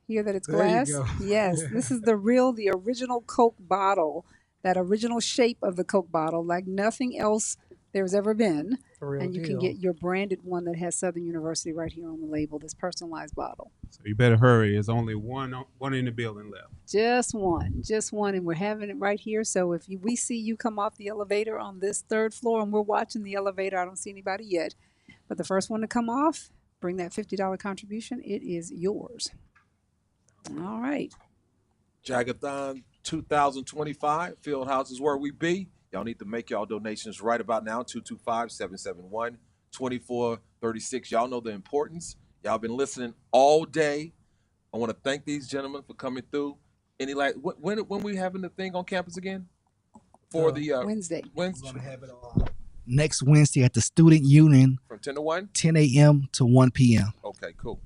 hear that it's glass. There you go. Yes, this is the original Coke bottle that original shape of the Coke bottle like nothing else there's ever been. For real And you can deal. get your branded one that has Southern University right here on the label, this personalized bottle. So you better hurry. There's only one in the building left. Just one, and we're having it right here. So if we see you come off the elevator on this third floor, and we're watching the elevator, I don't see anybody yet, but the first one to come off, bring that $50 contribution. It is yours. All right. Jag-A-Thon 2025. Fieldhouse is where we be. Y'all need to make y'all donations right about now. 225-771-2436. Y'all know the importance. Y'all been listening all day. I want to thank these gentlemen for coming through. When we having the thing on campus again? For the Wednesday. Wednesday. Next Wednesday at the Student Union From 10 to 1? 10 a.m. to 1 p.m. Okay, cool.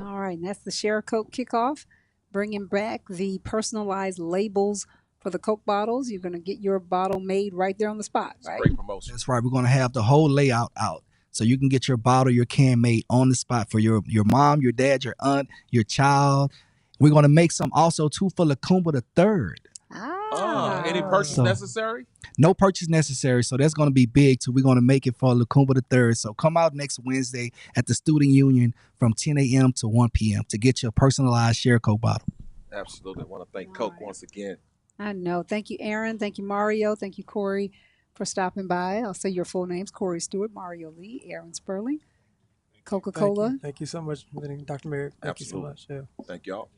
All right, and that's the Share a Coke kickoff, bringing back the personalized labels for the Coke bottles. You're going to get your bottle made right there on the spot, right? Great promotion. That's right. We're going to have the whole layout out. So you can get your bottle, your can made on the spot for your mom, your dad, your aunt, your child. We're going to make some also too for Lacumba the Third. Any purchase necessary? No purchase necessary. So that's going to be big too. We're going to make it for Lacumba the Third. So come out next Wednesday at the Student Union from 10 a.m. to 1 p.m. to get your personalized Share Coke bottle. Absolutely. I want to thank Coke once again. I know. Thank you, Aaron. Thank you, Mario. Thank you, Corey, for stopping by. I'll say your full names: Corey Stewart, Mario Lee, Aaron Sperling, Coca-Cola. Thank you so much, Dr. Merrick. Thank Absolutely. you so much. Yeah. Thank y'all.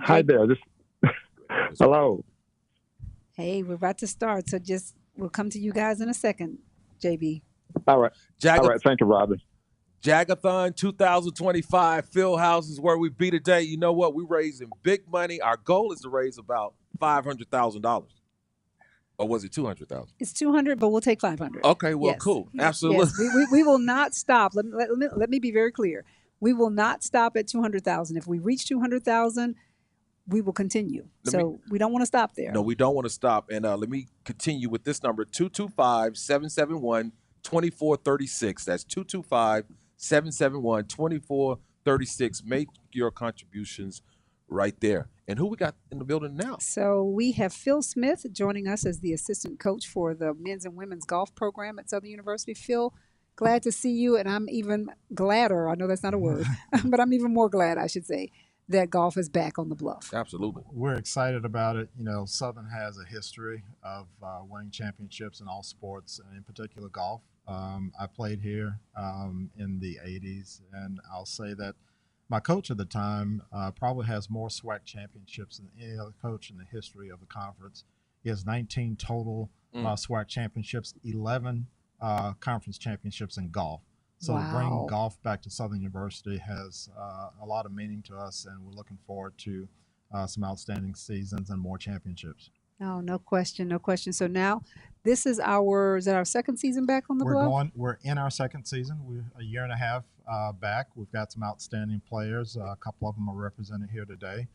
Hi there. Hello. Hey, we're about to start, so just we'll come to you guys in a second, JB. All right. All right. Thank you, Robin. Jag-A-Thon 2025 Fieldhouse is where we be today. You know what? We're raising big money. Our goal is to raise about $500,000. Or was it 200,000? It's 200, but we'll take 500. Okay, well, Yes. cool. Absolutely. Yes, we will not stop. Let me be very clear. We will not stop at 200,000. If we reach 200,000, we will continue. We don't want to stop there. No, we don't want to stop. And let me continue with this number, 225-771-2436. That's 225-771-2436. Make your contributions right there. And who we got in the building now? So we have Phil Smith joining us as the assistant coach for the men's and women's golf program at Southern University. Phil, glad to see you, and I'm even gladder, I know that's not a word, but I'm even more glad, I should say, that golf is back on the Bluff. Absolutely. We're excited about it. You know, Southern has a history of winning championships in all sports, and in particular golf. I played here in the 80s, and I'll say that my coach at the time probably has more SWAC championships than any other coach in the history of the conference. He has 19 total SWAC championships, 11 conference championships in golf. So to bring golf back to Southern University has a lot of meaning to us, and we're looking forward to some outstanding seasons and more championships. Oh, no question, no question. So now this is our second season back on the Bluff? We're in our second season. We're a year and a half back. We've got some outstanding players. A couple of them are represented here today.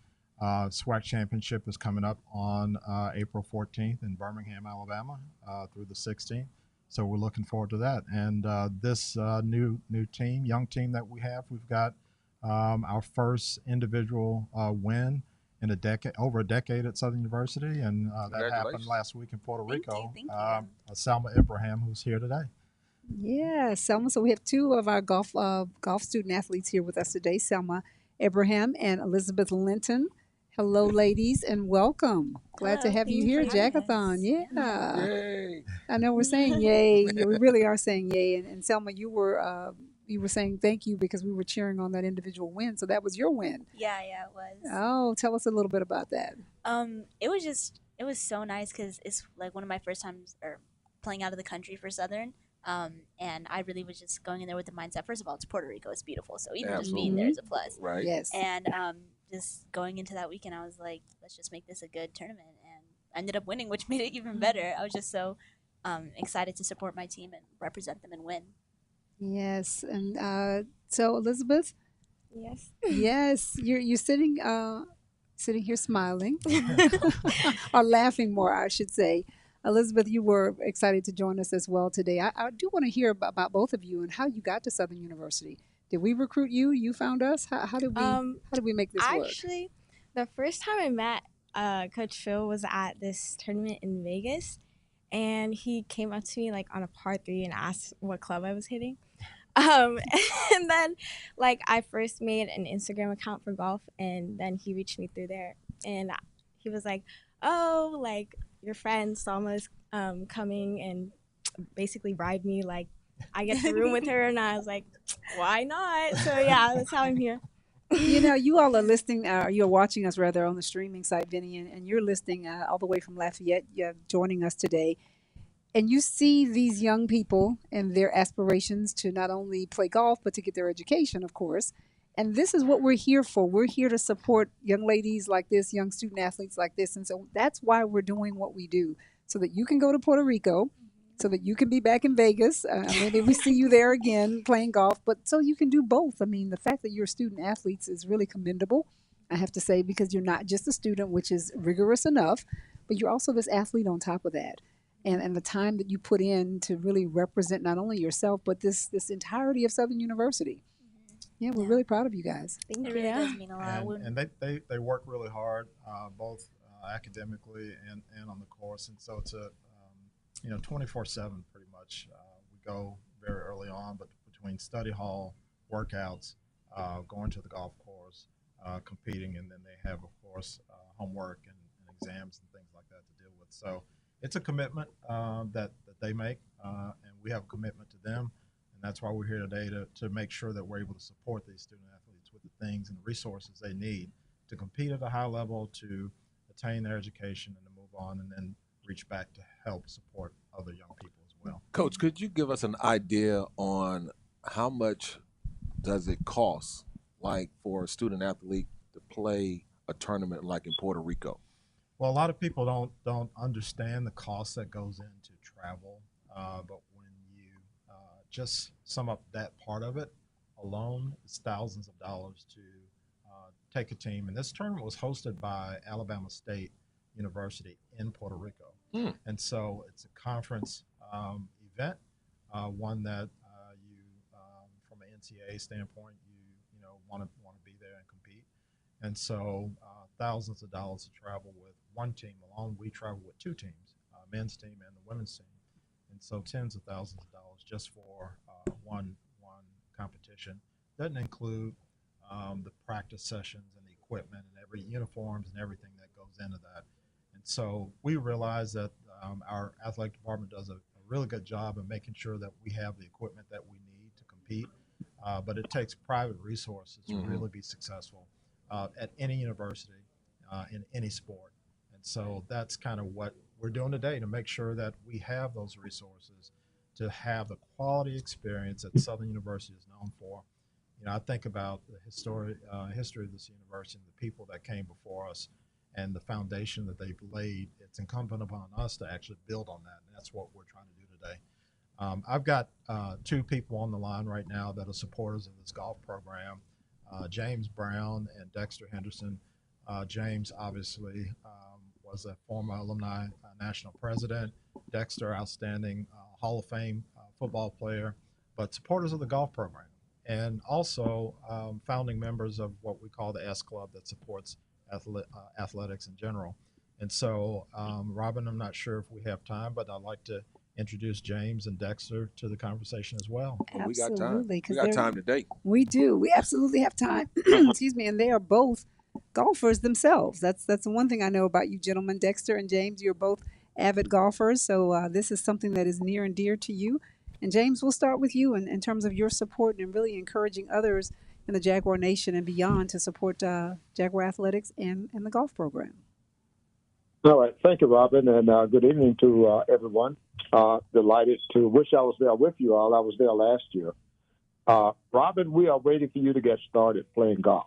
SWAC Championship is coming up on April 14th in Birmingham, Alabama through the 16th. So we're looking forward to that. And this new team, young team that we have, we've got our first individual win in over a decade at Southern University, and that happened last week in Puerto Rico. Thank you. Selma Ibrahim, who's here today. Yeah, Selma. So we have two of our golf student athletes here with us today, Selma Ibrahim and Elizabeth Linton. Hello, ladies, and welcome. Glad to have you here at Jag-A-Thon. Yeah. Yay. I know we're saying yay. Yeah, we really are saying yay. And Selma, you were saying thank you because we were cheering on that individual win. So that was your win. Yeah, it was. Oh, tell us a little bit about that. It was so nice because it's like one of my first times playing out of the country for Southern. And I really was just going in there with the mindset. First of all, it's Puerto Rico. It's beautiful. So even just being there is a plus. Right. Yes. And just going into that weekend, I was like, let's just make this a good tournament. And I ended up winning, which made it even better. I was just so excited to support my team and represent them and win. Yes. And so, Elizabeth? Yes. Yes. You're sitting here smiling or laughing more, I should say. Elizabeth, you were excited to join us as well today. I do want to hear about both of you and how you got to Southern University. Did we recruit you? You found us? How did we make this work? Actually, the first time I met Coach Phil was at this tournament in Vegas, and he came up to me like on a par 3 and asked what club I was hitting. And then I first made an Instagram account for golf, and then he reached me through there, and he was like, "Oh, your friend Salma's coming and basically bribed me I get to room with her," and I was like, why not? So yeah, that's how I'm here. You all are listening, you're watching us rather on the streaming site, Vinny, and you're listening all the way from Lafayette. You're joining us today. And you see these young people and their aspirations to not only play golf, but to get their education, of course. And this is what we're here for. We're here to support young ladies like this, young student athletes like this. And so that's why we're doing what we do, so that you can go to Puerto Rico, so that you can be back in Vegas. Maybe we see you there again playing golf, but so you can do both. I mean, the fact that you're student athletes is really commendable, I have to say, because you're not just a student, which is rigorous enough, but you're also this athlete on top of that. And the time that you put in to really represent not only yourself, but this entirety of Southern University. Yeah, we're really proud of you guys. It really does mean a lot. And they work really hard, both academically and on the course. And so it's a 24/7 pretty much. We go very early on, but between study hall, workouts, going to the golf course, competing, and then they have, of course, homework and exams and things like that to deal with. So it's a commitment that they make, and we have a commitment to them. And that's why we're here today to make sure that we're able to support these student athletes with the things and resources they need to compete at a high level, to attain their education, and to move on, and then reach back to help support other young people as well. Coach, could you give us an idea on how much does it cost, like for a student athlete to play a tournament like in Puerto Rico? Well, a lot of people don't understand the cost that goes into travel, but when you just sum up that part of it alone, it's thousands of dollars to take a team. And this tournament was hosted by Alabama State University in Puerto Rico, and so it's a conference event, one that you, from an NCAA standpoint, you know want to be there and compete. And so thousands of dollars to travel with one team alone. We travel with two teams, men's team and the women's team. And so tens of thousands of dollars just for one competition. Doesn't include the practice sessions and the equipment and every uniforms and everything that goes into that. And so we realize that our athletic department does a really good job of making sure that we have the equipment that we need to compete. But it takes private resources to really be successful at any university, in any sport. And so that's kind of what we're doing today, to make sure that we have those resources to have the quality experience that Southern University is known for. You know, I think about the history of this university and the people that came before us and the foundation that they've laid. It's incumbent upon us to actually build on that, and that's what we're trying to do today. I've got two people on the line right now that are supporters of this golf program, James Brown and Dexter Henderson. James obviously was a former alumni national president. Dexter, outstanding Hall of Fame football player, but supporters of the golf program. And also founding members of what we call the S Club that supports athletics in general. And so, Robin, I'm not sure if we have time, but I'd like to introduce James and Dexter to the conversation as well. We got time. Absolutely, 'cause We got they're- time today. We do. We absolutely have time. Excuse me. And they are both golfers themselves. That's the one thing I know about you gentlemen. Dexter and James, you're both avid golfers. So this is something that is near and dear to you. And James, we'll start with you in terms of your support and really encouraging others in the Jaguar Nation and beyond to support Jaguar athletics and the golf program. All right. Thank you, Robin, and good evening to everyone. Delighted to wish I was there with you all. I was there last year. Robin, we are waiting for you to get started playing golf.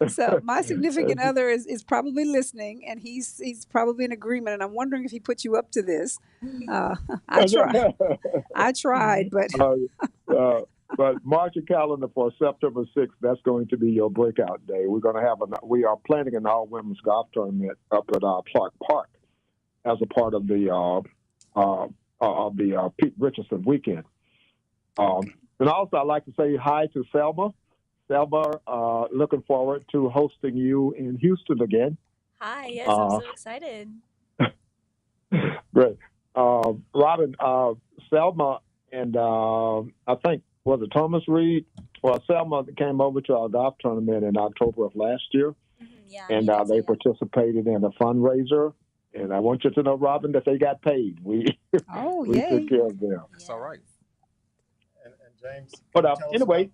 So my significant other is probably listening, and he's probably in agreement. And I'm wondering if he put you up to this. I tried, but mark your calendar for September 6th. That's going to be your breakout day. We are planning an all women's golf tournament up at Clark Park as a part of the Pete Richardson weekend. And also, I'd like to say hi to Selma. Selma, looking forward to hosting you in Houston again. Hi, yes, I'm so excited. Great. Robin, Selma, and I think, was it Thomas Reed? Well, Selma came over to our golf tournament in October of last year, and they participated in a fundraiser. And I want you to know, Robin, that they got paid. We took care of them. That's all right. And James, but anyway,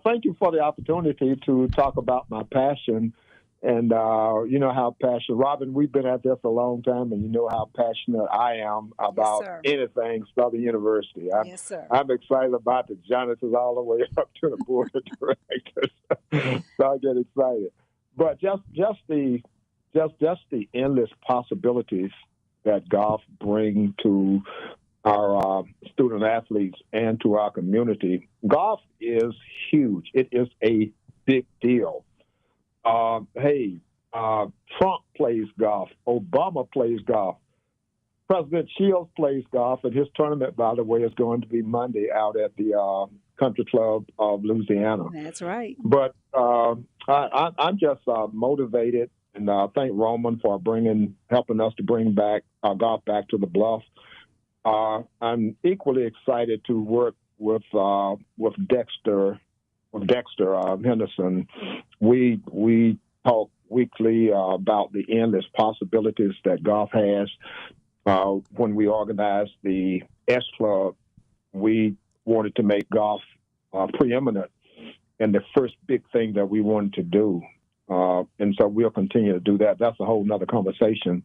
thank you for the opportunity to talk about my passion. And you know how passionate, Robin, we've been at this a long time, and you know how passionate I am about anything Southern University. I'm excited about the janitors all the way up to the board of directors. So I get excited. But just the endless possibilities that golf bring to our student athletes and to our community. Golf is huge. It is a big deal. Trump plays golf. Obama plays golf. President Shields plays golf, and his tournament, by the way, is going to be Monday out at the Country Club of Louisiana. That's right. But I'm just motivated, and thank Roman for helping us to bring back golf back to the Bluff. I'm equally excited to work with Dexter Henderson. We talk weekly about the endless possibilities that golf has. When we organized the S Club, we wanted to make golf preeminent and the first big thing that we wanted to do. And so we'll continue to do that. That's a whole nother conversation.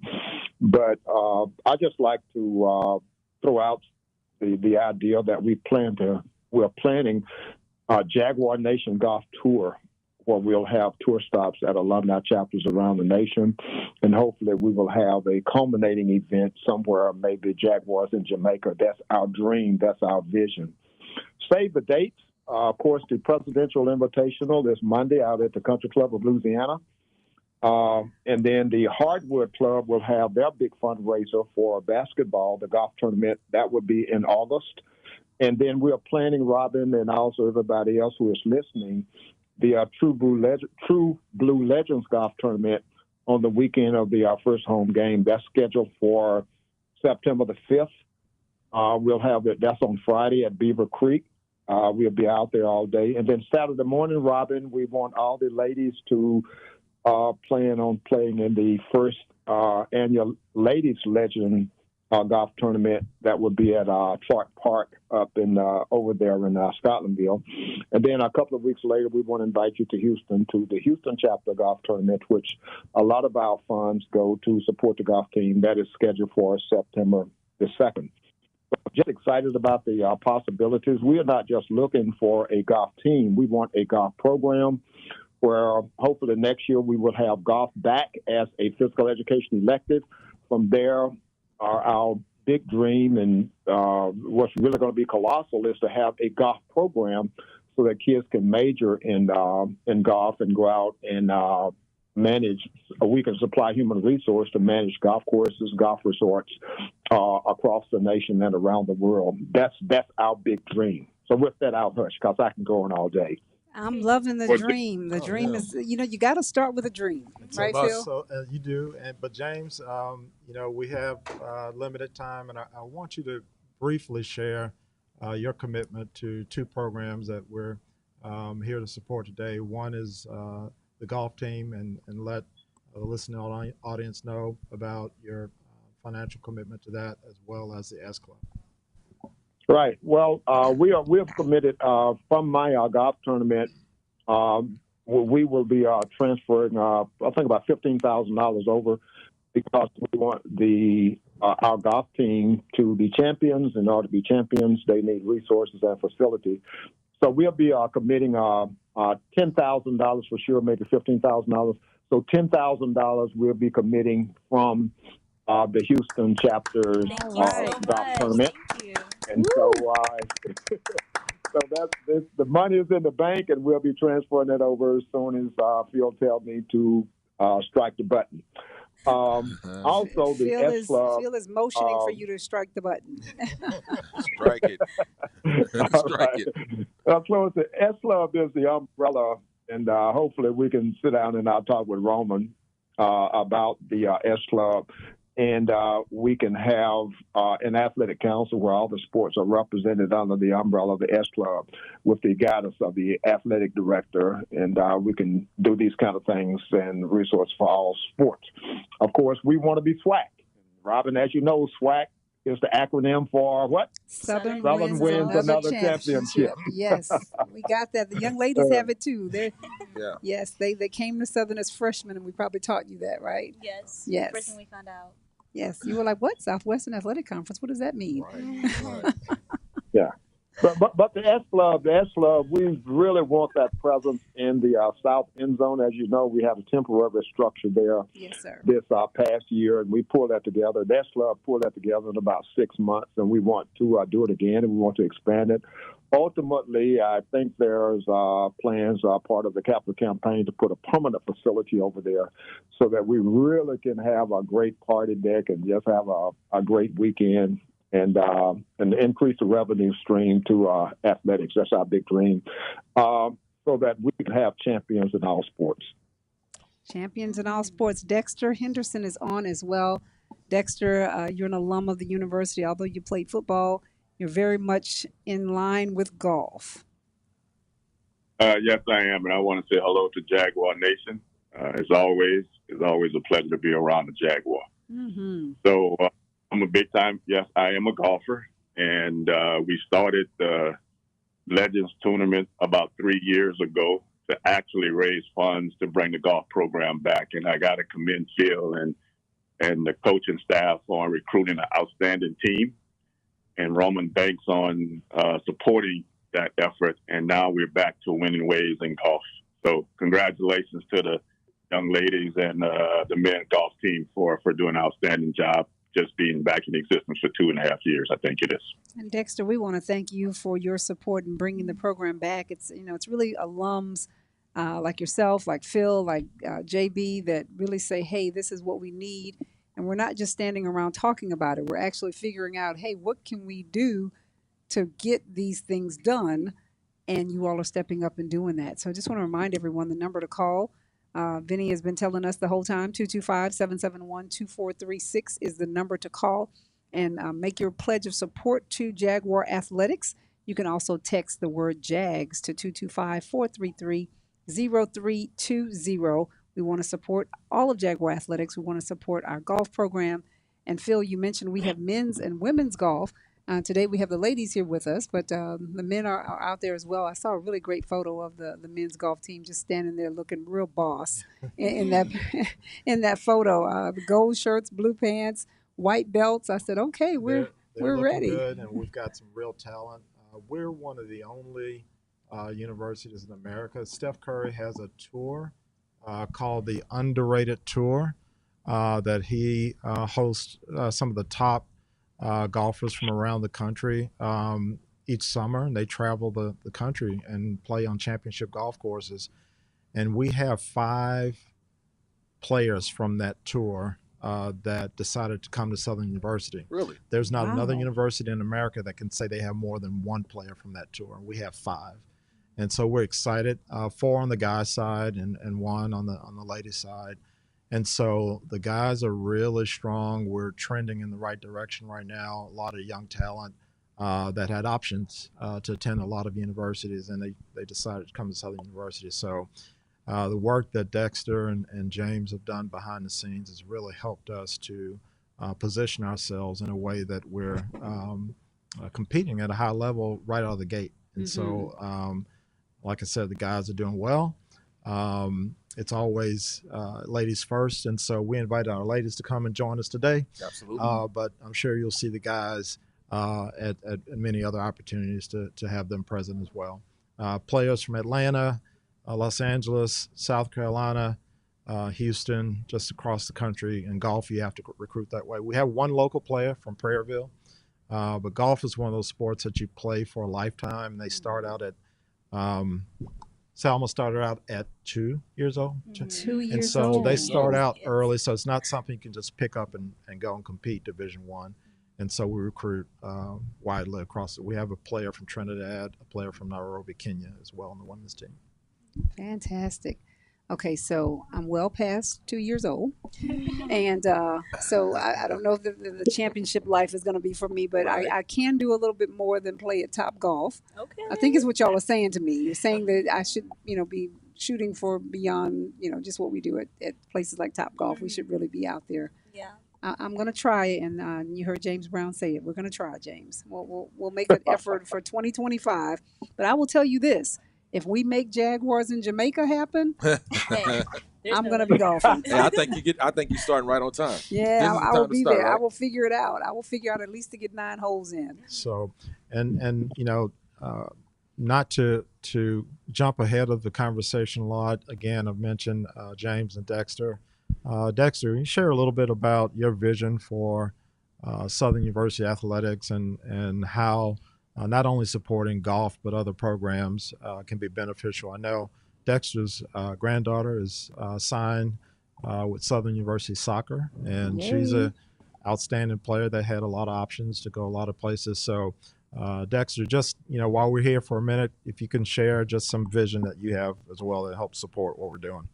But I just like to throw out the idea that we're planning a Jaguar Nation Golf Tour, where we'll have tour stops at alumni chapters around the nation. And hopefully we will have a culminating event somewhere, maybe Jaguars in Jamaica. That's our dream. That's our vision. Save the dates. Of course, the Presidential Invitational is Monday out at the Country Club of Louisiana. And then the Hardwood Club will have their big fundraiser for basketball, the golf tournament. That would be in August. And then we're planning, Robin, and also everybody else who is listening, the True Blue Legends golf tournament on the weekend of the first home game. That's scheduled for September the 5th. We'll have it. That's on Friday at Beaver Creek. We'll be out there all day. And then Saturday morning, Robin, we want all the ladies to plan on playing in the first annual Ladies Legend golf tournament. That would be at Clark Park up in over there in Scotlandville. And then a couple of weeks later, we want to invite you to Houston to the Houston chapter golf tournament, which a lot of our funds go to support the golf team. That is scheduled for September the 2nd. Just excited about the possibilities. We are not just looking for a golf team. We want a golf program where hopefully next year we will have golf back as a physical education elective. From there, our big dream and what's really going to be colossal is to have a golf program so that kids can major in golf and go out and manage. We can supply human resource to manage golf courses, golf resorts across the nation and around the world. That's our big dream. So with that, I'll hush because I can go on all day. I'm loving the dream. The dream is, you got to start with a dream, right, Phil? So you do, but James, we have limited time, and I want you to briefly share your commitment to two programs that we're here to support today. One is the golf team, and let the listening audience know about your financial commitment to that, as well as the S Club. Right. Well, we're committed from my golf tournament. We will be transferring, I think, about $15,000 over because we want our golf team to be champions. In order to be champions, they need resources and facility. So we'll be committing $10,000 for sure, maybe $15,000. So $10,000 we'll be committing from the Houston chapter's golf tournament. And so that's the money is in the bank, and we'll be transferring it over as soon as Phil tells me to strike the button. Also, the S Club. Phil is motioning for you to strike the button. Strike it. Strike it. So the S Club is the umbrella, and hopefully we can sit down and I'll talk with Roman about the S Club. And we can have an athletic council where all the sports are represented under the umbrella of the S Club with the guidance of the athletic director. And we can do these kind of things and resource for all sports. Of course, we want to be SWAC. Robin, as you know, SWAC is the acronym for what? Southern wins another championship. Yes, we got that. The young ladies have it too. Yes, they came to Southern as freshmen, and we probably taught you that, right? Yes. Yes. First thing we found out. Yes, you were like, what? Southwestern Athletic Conference? What does that mean? Right. Yeah. But the S Club, we really want that presence in the south end zone. As you know, we have a temporary structure there. Yes, sir. This past year, and we pulled that together. The S Club pulled that together in about 6 months, and we want to do it again, and we want to expand it. Ultimately, I think there's plans part of the capital campaign to put a permanent facility over there so that we really can have a great party deck and just have a great weekend and increase the revenue stream to athletics. That's our big dream, so that we can have champions in all sports. Champions in all sports. Dexter Henderson is on as well. Dexter, you're an alum of the university. Although you played football, you're very much in line with golf. Yes, I am, and I want to say hello to Jaguar Nation. As always, it's always a pleasure to be around the Jaguar. Mm-hmm. So I'm a big time. Yes, I am a golfer, and we started the Legends Tournament about 3 years ago to actually raise funds to bring the golf program back. And I got to commend Phil and the coaching staff on recruiting an outstanding team, and Roman Banks on supporting that effort. And now we're back to winning ways in golf. So congratulations to the young ladies and the men's golf team for doing an outstanding job, just being back in existence for 2.5 years, I think it is. And Dexter, we want to thank you for your support in bringing the program back. It's it's really alums like yourself, like Phil, like JB that really say, hey, this is what we need. And we're not just standing around talking about it. We're actually figuring out, hey, what can we do to get these things done? And you all are stepping up and doing that. So I just want to remind everyone the number to call. Vinny has been telling us the whole time, 225-771-2436 is the number to call. And make your pledge of support to Jaguar Athletics. You can also text the word JAGS to 225-433-0320. We want to support all of Jaguar Athletics. We want to support our golf program. And Phil, you mentioned we have men's and women's golf. Today we have the ladies here with us, but the men are out there as well. I saw a really great photo of the men's golf team just standing there looking real boss in that in that photo. The gold shirts, blue pants, white belts. I said, okay, we're ready. Good, and we've got some real talent. We're one of the only universities in America. Steph Curry has a tour called the Underrated Tour that he hosts some of the top golfers from around the country each summer, and they travel the country and play on championship golf courses. And we have 5 players from that tour that decided to come to Southern University. Really? There's not another university in America that can say they have more than 1 player from that tour. We have 5. And so we're excited, 4 on the guys' side and 1 on the ladies' side. And so the guys are really strong. We're trending in the right direction right now. A lot of young talent that had options to attend a lot of universities, and they decided to come to Southern University. So the work that Dexter and James have done behind the scenes has really helped us to position ourselves in a way that we're competing at a high level right out of the gate. And so, like I said, the guys are doing well. It's always ladies first, and so we invited our ladies to come and join us today. Absolutely. But I'm sure you'll see the guys at many other opportunities to have them present as well. Players from Atlanta, Los Angeles, South Carolina, Houston, just across the country. In golf, you have to recruit that way. We have 1 local player from Prairieville, but golf is one of those sports that you play for a lifetime. They start out at Salma started out at 2 years old. 2 years old. And so they start out early, so it's not something you can just pick up and go and compete Division I. And so we recruit widely across it. We have a player from Trinidad, a player from Nairobi, Kenya as well on the women's team. Fantastic. Okay, so I'm well past 2 years old. And so I don't know if the championship life is going to be for me, but I can do a little bit more than play at Top Golf. Okay. I think is what y'all are saying to me. You're saying that I should, be shooting for beyond, just what we do at places like Top Golf. We should really be out there. Yeah. I'm going to try, and you heard James Brown say it. We're going to try, James. We'll make an effort for 2025. But I will tell you this. If we make Jaguars in Jamaica happen, I'm going to be golfing. Hey, I think you're starting right on time. Yeah, I will be there. Right? I will figure it out. I will figure out at least to get 9 holes in. So, and not to jump ahead of the conversation a lot. Again, I've mentioned James and Dexter. Dexter, you share a little bit about your vision for Southern University athletics and how not only supporting golf but other programs can be beneficial. I know Dexter's granddaughter is signed with Southern University Soccer, and she's an outstanding player that had a lot of options to go a lot of places. So Dexter, just while we're here for a minute, if you can share just some vision that you have as well that helps support what we're doing.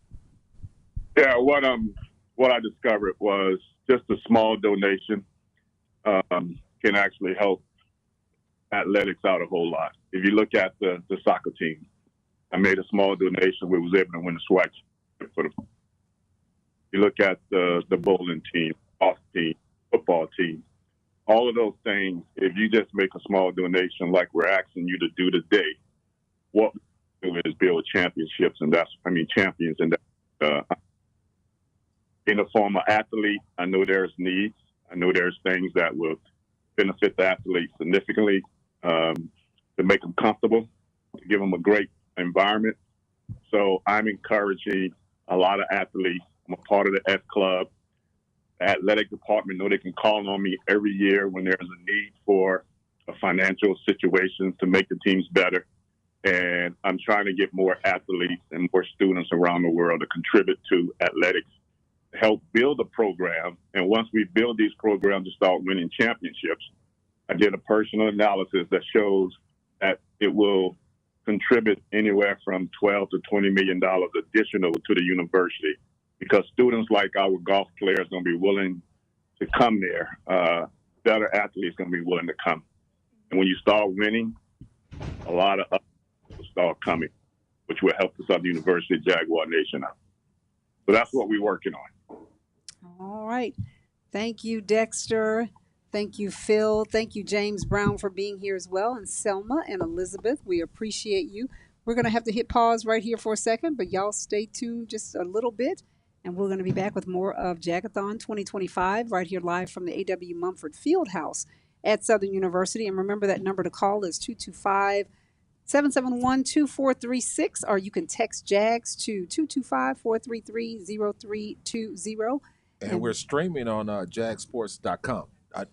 Yeah, what I discovered was just a small donation can actually help athletics out a whole lot. If you look at the soccer team, I made a small donation. We was able to win the SWAC for the. You look at the bowling team, golf team, football team. all of those things, if you just make a small donation like we're asking you to do today, what we do is build championships, and champions. And being a former athlete, I know there's needs. I know there's things that will benefit the athlete significantly, to make them comfortable, to give them a great environment. So I'm encouraging a lot of athletes. I'm a part of the F Club. The athletic department know they can call on me every year when there's a need for a financial situation to make the teams better. And I'm trying to get more athletes and more students around the world to contribute to athletics, to help build a program. And once we build these programs to start winning championships, I did a personal analysis that shows that it will contribute anywhere from $12 to $20 million additional to the university, because students like our golf players are going to be willing to come there. Better athletes are going to be willing to come. And when you start winning, a lot of others will start coming, which will help the Southern University Jaguar Nation out. So that's what we're working on. All right. Thank you, Dexter. Thank you, Phil. Thank you, James Brown, for being here as well. And Selma and Elizabeth, we appreciate you. We're going to have to hit pause right here for a second, but y'all stay tuned just a little bit. And we're going to be back with more of Jag-A-Thon 2025 right here live from the A.W. Mumford Fieldhouse at Southern University. And remember, that number to call is 225-771-2436, or you can text JAGS to 225-433-0320. And we're streaming on jagsports.com.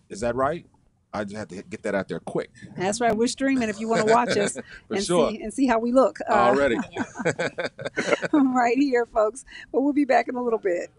Is that right? I just had to get that out there quick. That's right. We're streaming if you want to watch us and see how we look. Already. Right here, folks. But we'll be back in a little bit.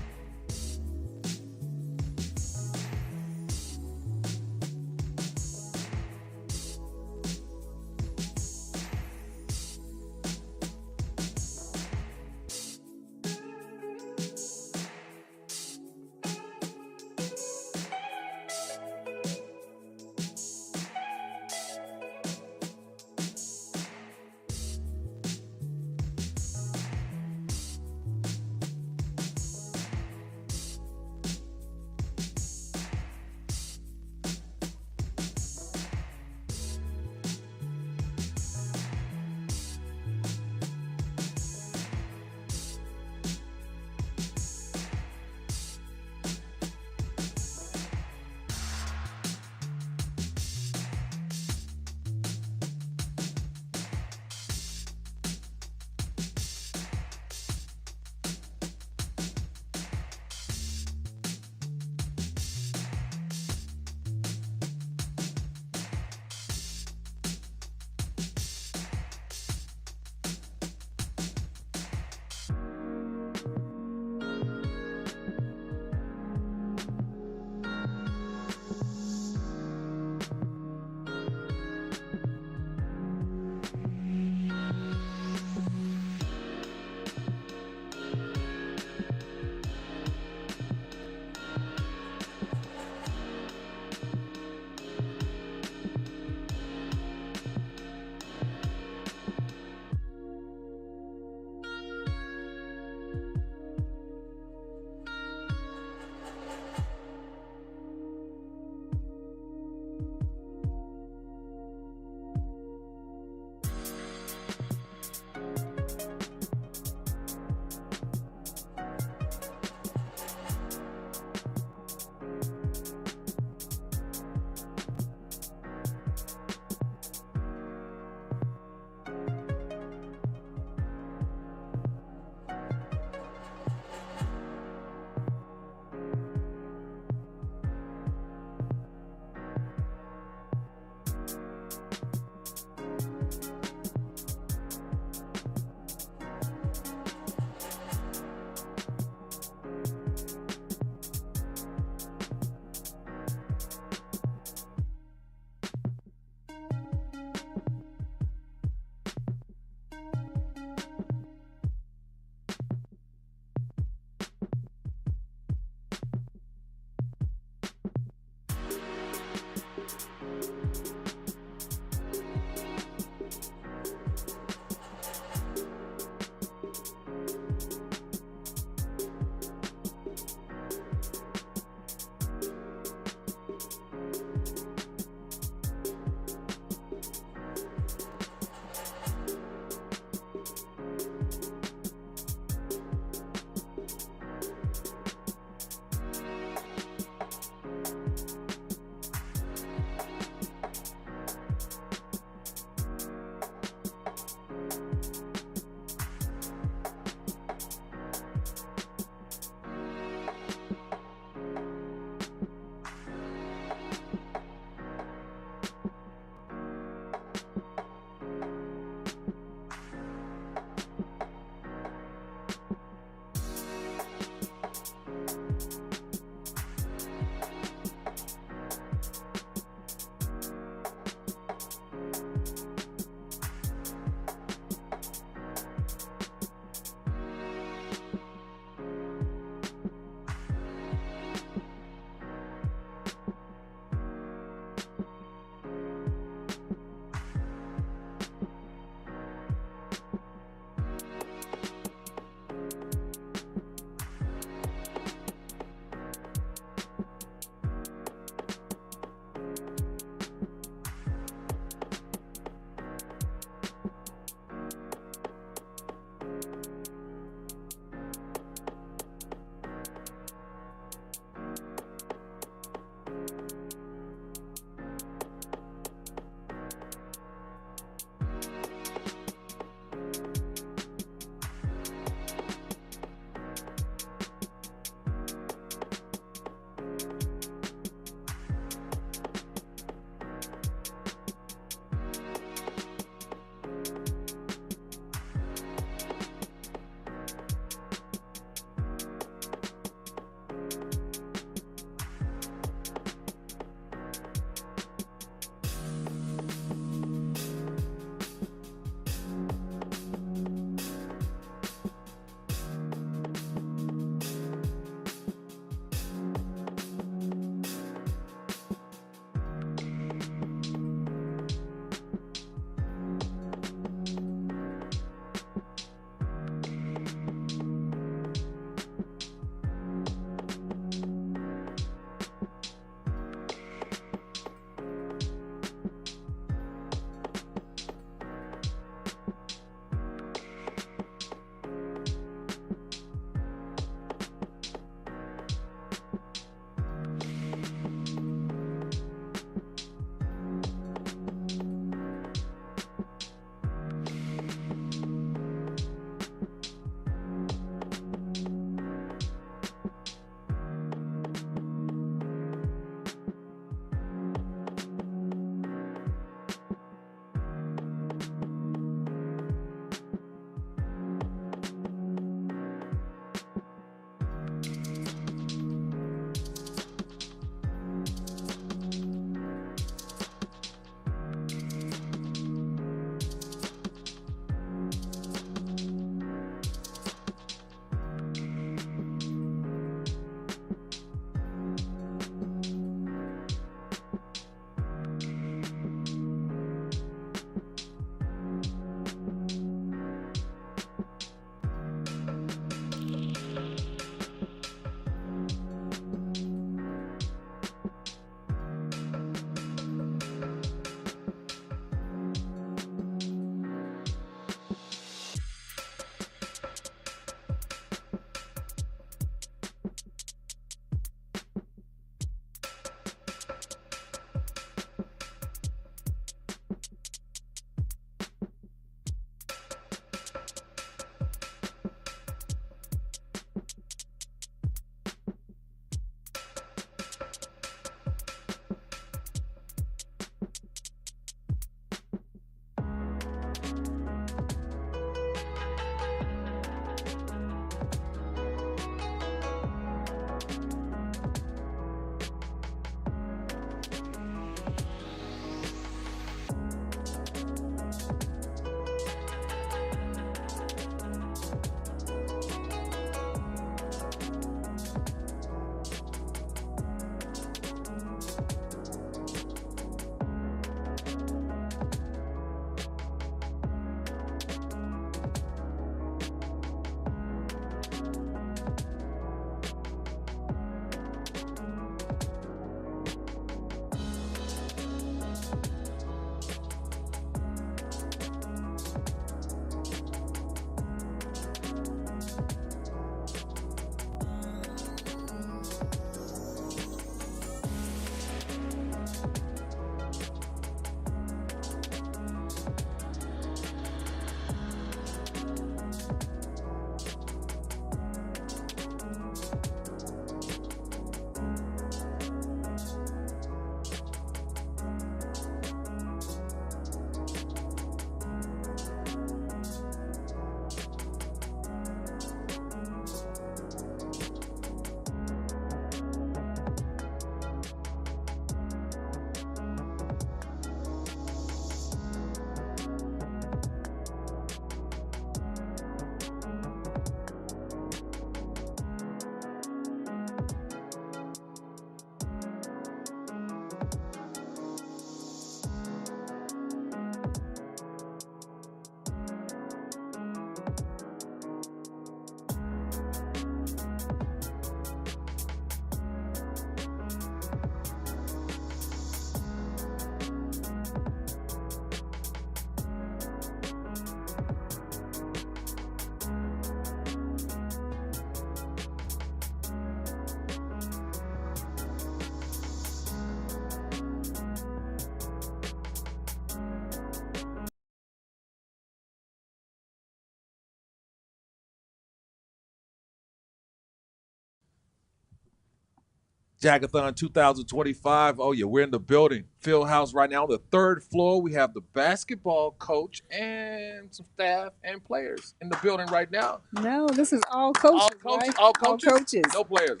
Jag-A-Thon 2025. Oh, yeah, we're in the building. Fieldhouse right now on the 3rd floor. We have the basketball coach and some staff and players in the building right now. No, this is all coaches, right? All coaches? All coaches. No players.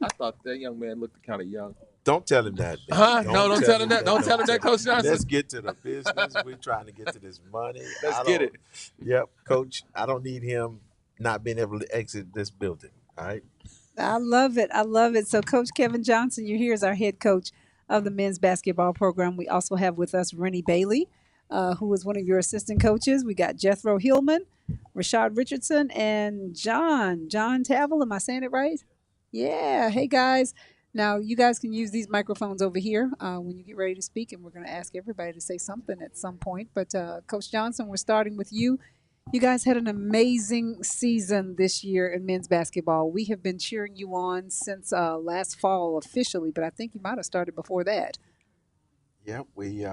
I thought that young man looked kind of young. Don't tell him that. Huh? Don't tell him that. Don't tell him that, Coach Johnson. Let's get to the business. We're trying to get to this money. Let's get it. Yep, Coach. I don't need him not being able to exit this building. All right. I love it. I love it. So Coach Kevin Johnson, you're here as our head coach of the men's basketball program. We also have with us Rennie Bailey, who is one of your assistant coaches. We got Jethro Hillman, Rashad Richardson, and John Tavel. Am I saying it right? Yeah. Hey, guys. Now, you guys can use these microphones over here when you get ready to speak, and we're going to ask everybody to say something at some point. But Coach Johnson, we're starting with you. You guys had an amazing season this year in men's basketball. We have been cheering you on since last fall officially, but I think you might have started before that. Yeah, we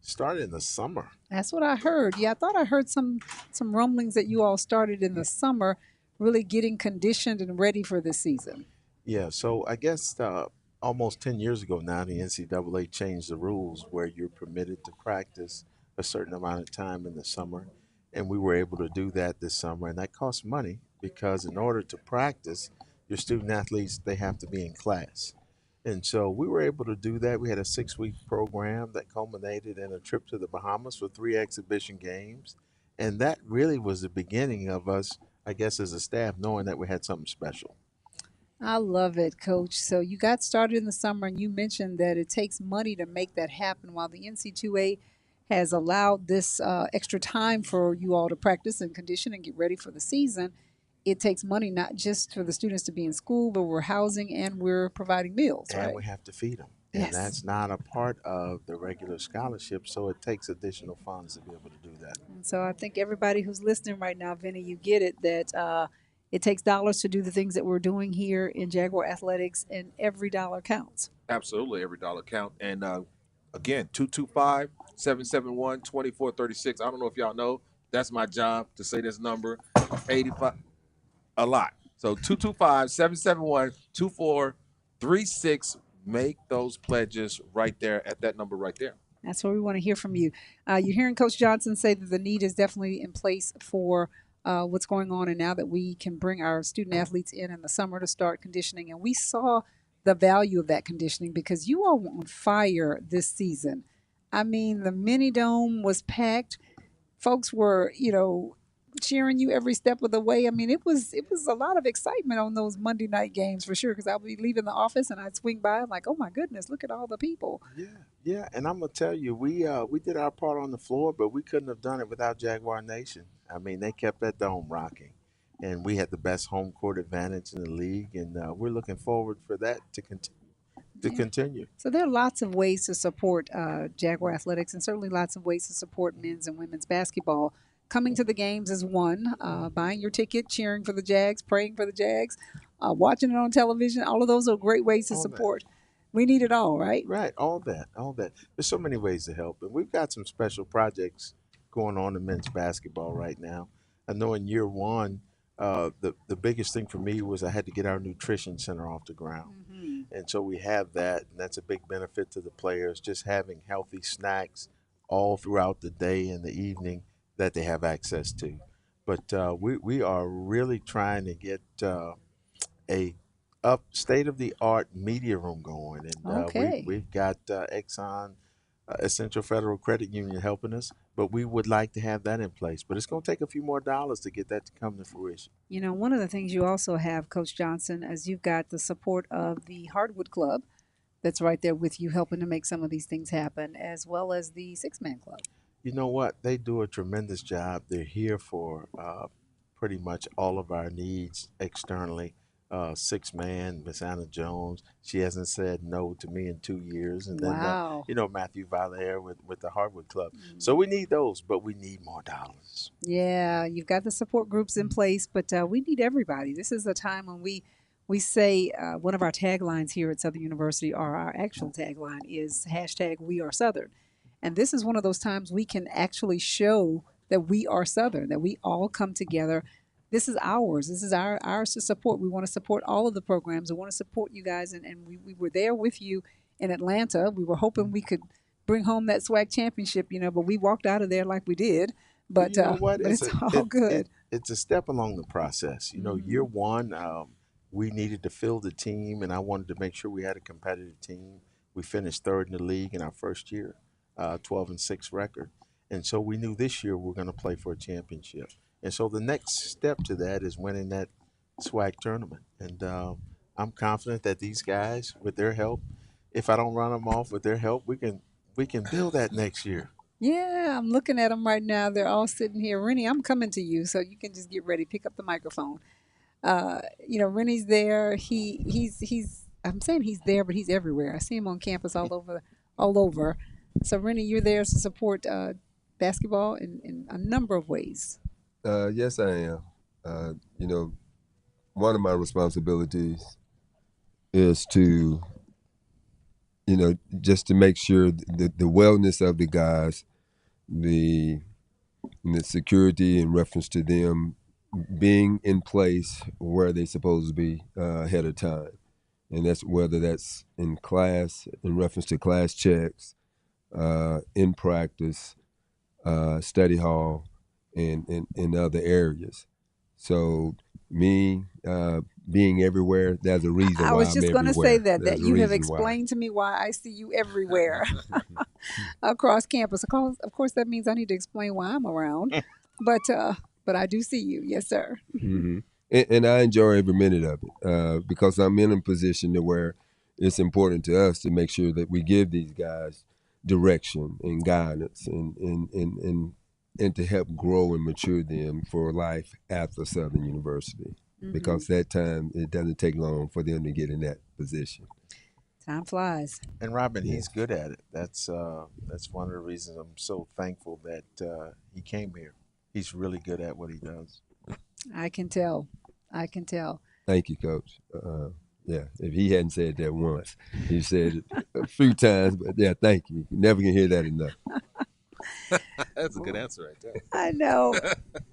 started in the summer. That's what I heard. Yeah, I thought I heard some rumblings that you all started in the summer, really getting conditioned and ready for this season. Yeah, so I guess almost 10 years ago now, the NCAA changed the rules where you're permitted to practice a certain amount of time in the summer. And we were able to do that this summer. And that costs money because in order to practice, your student athletes, they have to be in class. And so we were able to do that. We had a 6-week program that culminated in a trip to the Bahamas for 3 exhibition games. And that really was the beginning of us, I guess, as a staff, knowing that we had something special. I love it, Coach. So you got started in the summer, and you mentioned that it takes money to make that happen. While the NC2A has allowed this extra time for you all to practice and condition and get ready for the season, it takes money not just for the students to be in school, but we're housing and we're providing meals, and right? We have to feed them. Yes. And that's not a part of the regular scholarship, so it takes additional funds to be able to do that. And so I think everybody who's listening right now, Vinny, you get it, that it takes dollars to do the things that we're doing here in Jaguar Athletics, and every dollar counts. Absolutely, every dollar counts. And again, 225-771-2436. I don't know if y'all know, that's my job to say this number. 85, a lot. So 225-771-2436. Make those pledges right there at that number right there. That's what we want to hear from you. You're hearing Coach Johnson say that the need is definitely in place for what's going on, and now that we can bring our student athletes in the summer to start conditioning. And we saw the value of that conditioning because you all were on fire this season. I mean, the mini dome was packed. Folks were, cheering you every step of the way. I mean, it was a lot of excitement on those Monday night games for sure, because I'll be leaving the office and I'd swing by. I'm like, oh my goodness, look at all the people. Yeah, and I'm gonna tell you, we did our part on the floor, but we couldn't have done it without Jaguar Nation. I mean, they kept that dome rocking, and we had the best home court advantage in the league, and we're looking forward for that to continue. So there are lots of ways to support Jaguar Athletics, and certainly lots of ways to support men's and women's basketball. Coming to the games is one, buying your ticket, cheering for the Jags, praying for the Jags, watching it on television. All of those are great ways to support. We need it all, right? Right, all that. There's so many ways to help. And we've got some special projects going on in men's basketball right now. I know in year one, the biggest thing for me was I had to get our nutrition center off the ground. Mm-hmm. And so we have that, and that's a big benefit to the players, just having healthy snacks all throughout the day and the evening that they have access to. But we are really trying to get a state-of-the-art media room going. And we've got Exxon, Essential Federal Credit Union helping us, but we would like to have that in place. But it's going to take a few more dollars to get that to come to fruition. One of the things you also have, Coach Johnson, is you've got the support of the Hardwood Club that's right there with you, helping to make some of these things happen, as well as the Six-Man Club. You know what? They do a tremendous job. They're here for pretty much all of our needs externally. Six-Man, Miss Anna Jones, she hasn't said no to me in 2 years. And then, Matthew Valère with the Hardwood Club. Mm-hmm. So we need those, but we need more dollars. Yeah, you've got the support groups in place, but we need everybody. This is the time when we say one of our taglines here at Southern University, or our actual tagline, is #WeAreSouthern. And this is one of those times we can actually show that we are Southern, that we all come together this is ours. This is ours to support. We want to support all of the programs. We want to support you guys, and we were there with you in Atlanta. We were hoping we could bring home that SWAC championship, but we walked out of there like we did. But you know what? but it's all good. It's a step along the process. Year one, we needed to fill the team, and I wanted to make sure we had a competitive team. We finished third in the league in our first year, 12-6 record. And so we knew this year we're going to play for a championship. And so the next step to that is winning that SWAC tournament. And I'm confident that these guys, with their help, if I don't run them off with their help, we can build that next year. Yeah, I'm looking at them right now. They're all sitting here. Rennie, I'm coming to you, so you can just get ready. Pick up the microphone. Rennie's there. He's. I'm saying he's there, but he's everywhere. I see him on campus all over. So Rennie, you're there to support basketball in a number of ways. Yes, I am. One of my responsibilities is to, just to make sure the wellness of the guys, the security in reference to them being in place where they're supposed to be ahead of time. And that's whether that's in class, in reference to class checks, in practice, study hall, and other areas. So me being everywhere, there's a reason why I was just going to say that you have explained to me why I see you everywhere across campus. Of course, that means I need to explain why I'm around, but I do see you. Yes, sir. Mm-hmm. And I enjoy every minute of it because I'm in a position to where it's important to us to make sure that we give these guys direction and guidance and to help grow and mature them for life after Southern University. Mm-hmm. Because that time, it doesn't take long for them to get in that position. Time flies. And Robin, he's good at it. That's one of the reasons I'm so thankful that he came here. He's really good at what he does. I can tell. Thank you, Coach. Yeah, if he hadn't said that once, he said it a few times, but yeah, thank you. You never can hear that enough. That's a good answer right there. I know.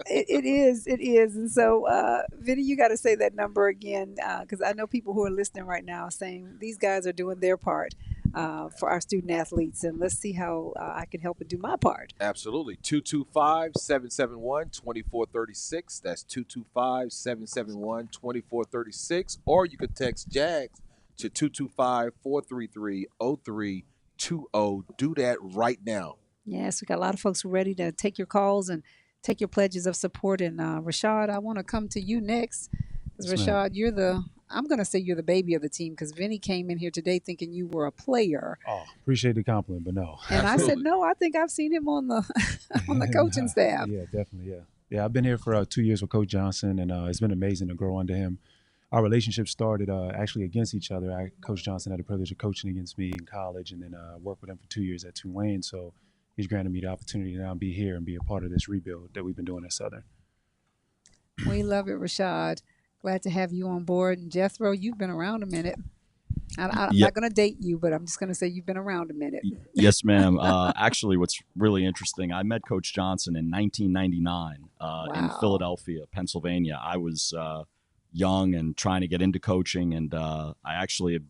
It is. And so, Vinny, you got to say that number again because I know people who are listening right now saying these guys are doing their part for our student athletes. And let's see how I can help and do my part. Absolutely. 225-771-2436. That's 225-771-2436. Or you could text JAGS to 225-433-0320. Do that right now. Yes, we got a lot of folks ready to take your calls and take your pledges of support. And Rashad, I want to come to you next. Because Rashad, you're the baby of the team because Vinny came in here today thinking you were a player. Oh, appreciate the compliment, but no. And absolutely. I said, no, I think I've seen him on the coaching staff. Yeah, definitely, yeah. Yeah, I've been here for 2 years with Coach Johnson, and it's been amazing to grow under him. Our relationship started actually against each other. Coach Johnson had the privilege of coaching against me in college and then worked with him for 2 years at Tulane. So he's granted me the opportunity to now be here and be a part of this rebuild that we've been doing at Southern. We love it, Rashad. Glad to have you on board. And Jethro, you've been around a minute. I'm not going to date you, but I'm just going to say you've been around a minute. Yes, ma'am. Actually, what's really interesting, I met Coach Johnson in 1999 in Philadelphia, Pennsylvania. I was young and trying to get into coaching, and I actually have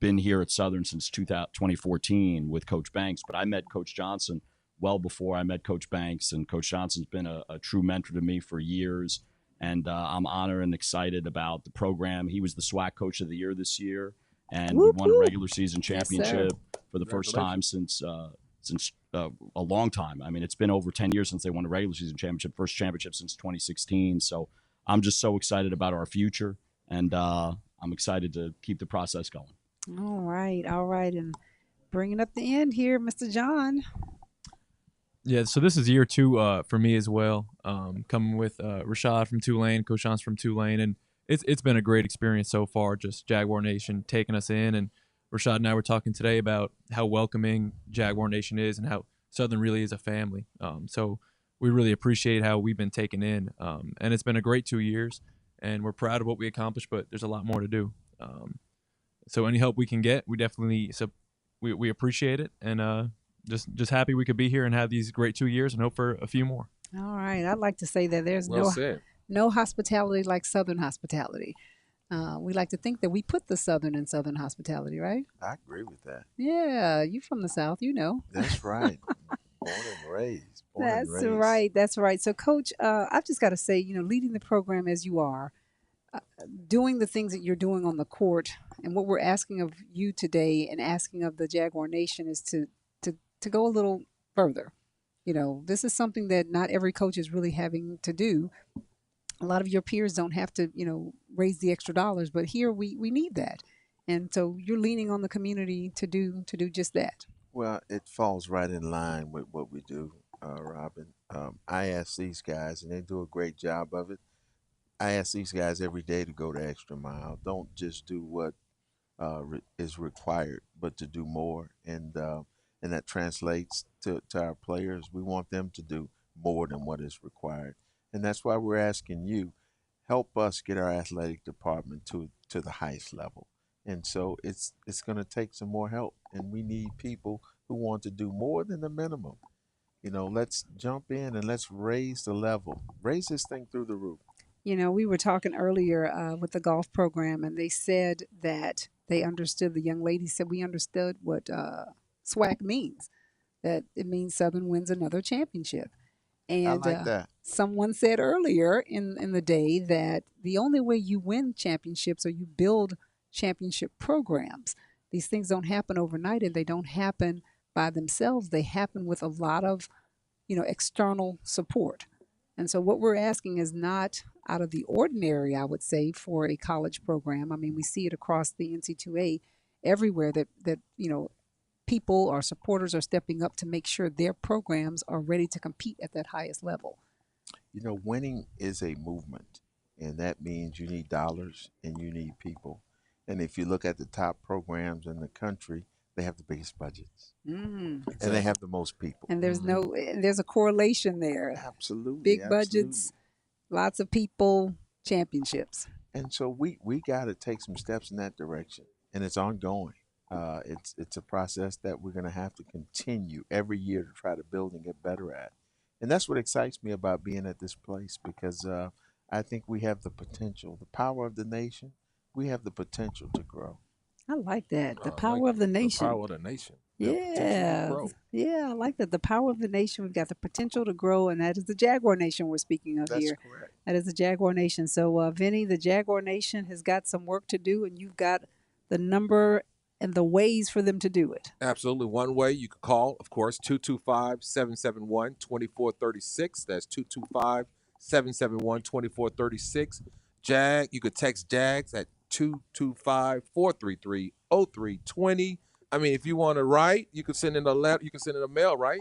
been here at Southern since 2014 with Coach Banks, but I met Coach Johnson well before I met Coach Banks, and Coach Johnson's been a true mentor to me for years, and I'm honored and excited about the program. He was the SWAC Coach of the Year this year, and we won a regular season championship for the first time since a long time. I mean, it's been over 10 years since they won a regular season championship, first championship since 2016, so I'm just so excited about our future, and I'm excited to keep the process going. All right. And bringing up the end here, Mr. John. Yeah, so this is year 2 for me as well, coming with Rashad from Tulane, Coach Johnson from Tulane, and it's been a great experience so far, just Jaguar Nation taking us in, and Rashad and I were talking today about how welcoming Jaguar Nation is and how Southern really is a family. So we really appreciate how we've been taken in, and it's been a great 2 years, and we're proud of what we accomplished, but there's a lot more to do. So any help we can get, we definitely we appreciate it, and just happy we could be here and have these great 2 years and hope for a few more. All right. I'd like to say that there's no hospitality like Southern hospitality. We like to think that we put the Southern in Southern hospitality, right? I agree with that. Yeah, you from the South, you know. That's right. Born and raised. That's right. That's right. So, Coach, I've just got to say, leading the program as you are, doing the things that you're doing on the court, and what we're asking of you today and asking of the Jaguar Nation is to go a little further. This is something that not every coach is really having to do. A lot of your peers don't have to, raise the extra dollars, but here we need that. And so you're leaning on the community to do just that. Well, it falls right in line with what we do, Robin. I ask these guys, and they do a great job of it. I ask these guys every day to go the extra mile. Don't just do what is required, but to do more. And that translates to our players. We want them to do more than what is required. And that's why we're asking you, help us get our athletic department to the highest level. And so it's going to take some more help. And we need people who want to do more than the minimum. Let's jump in and let's raise the level. Raise this thing through the roof. We were talking earlier with the golf program, and they said that they understood, the young lady said we understood what SWAC means, that it means Southern wins another championship. And I like that. Someone said earlier in the day that the only way you win championships or you build championship programs, these things don't happen overnight, and they don't happen by themselves. They happen with a lot of, external support. And so what we're asking is not out of the ordinary, I would say, for a college program. I mean, we see it across the NC2A everywhere that people or supporters are stepping up to make sure their programs are ready to compete at that highest level. Winning is a movement, and that means you need dollars and you need people. And if you look at the top programs in the country, they have the biggest budgets, and they have the most people. And there's a correlation there. Absolutely, big budgets, lots of people, championships. And so we got to take some steps in that direction, and it's ongoing. It's a process that we're going to have to continue every year to try to build and get better at. And that's what excites me about being at this place, because I think we have the potential, the power of the nation. We have the potential to grow. I like that. The power of the nation. The power of the nation. Yeah. Yeah, I like that. The power of the nation. We've got the potential to grow, and that is the Jaguar Nation we're speaking of here. That's correct. That is the Jaguar Nation. So, Vinny, the Jaguar Nation has got some work to do, and you've got the number and the ways for them to do it. Absolutely. One way you could call, of course, 225-771-2436. That's 225-771-2436. You could text JAGS at 225-433-0320. I mean, if you want to write, you can send in a letter. You can send in a mail, right?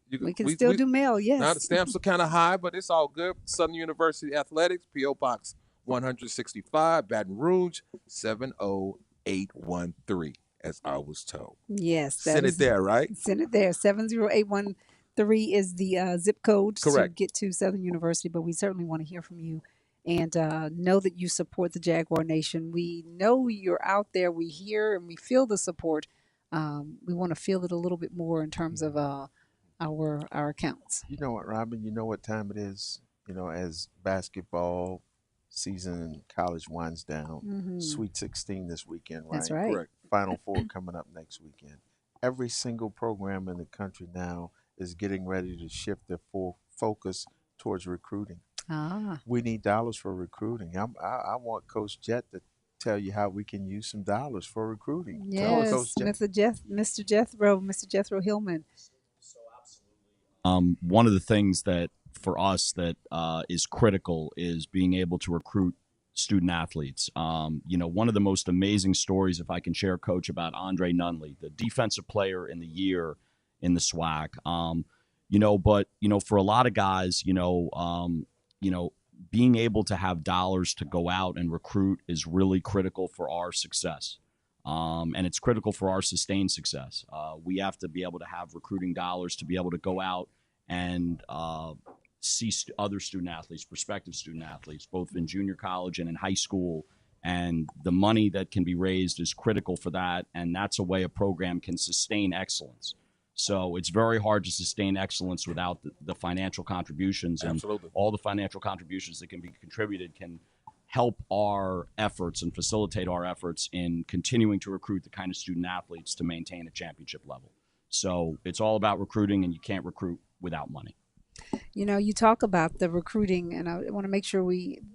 We can still do mail, yes. Now, the stamps are kind of high, but it's all good. Southern University Athletics, P.O. Box 165, Baton Rouge, 70813, as I was told. Yes. Send it there, right? Send it there. 70813 is the zip code to get to Southern University, but we certainly want to hear from you. And know that you support the Jaguar Nation. We know you're out there. We hear and we feel the support. We want to feel it a little bit more in terms of our accounts. You know what, Robin? You know what time it is? As basketball season in college winds down, Sweet 16 this weekend, right? That's right. Correct. Final Four coming up next weekend. Every single program in the country now is getting ready to shift their full focus towards recruiting. We need dollars for recruiting. I want Coach Jet to tell you how we can use some dollars for recruiting. Yes, Mr. Jethro Hillman. One of the things that for us that is critical is being able to recruit student athletes. One of the most amazing stories, if I can share, Coach, about Andre Nunley, the defensive player in the year in the SWAC. But for a lot of guys, being able to have dollars to go out and recruit is really critical for our success. And it's critical for our sustained success. We have to be able to have recruiting dollars to be able to go out and see other student athletes, prospective student athletes, both in junior college and in high school. And the money that can be raised is critical for that. And that's a way a program can sustain excellence. So it's very hard to sustain excellence without the financial contributions. And Absolutely. all the financial contributions that can be contributed can help our efforts and facilitate our efforts in continuing to recruit the kind of student athletes to maintain a championship level. So it's all about recruiting, and you can't recruit without money. You know, you talk about the recruiting, and I want to make sure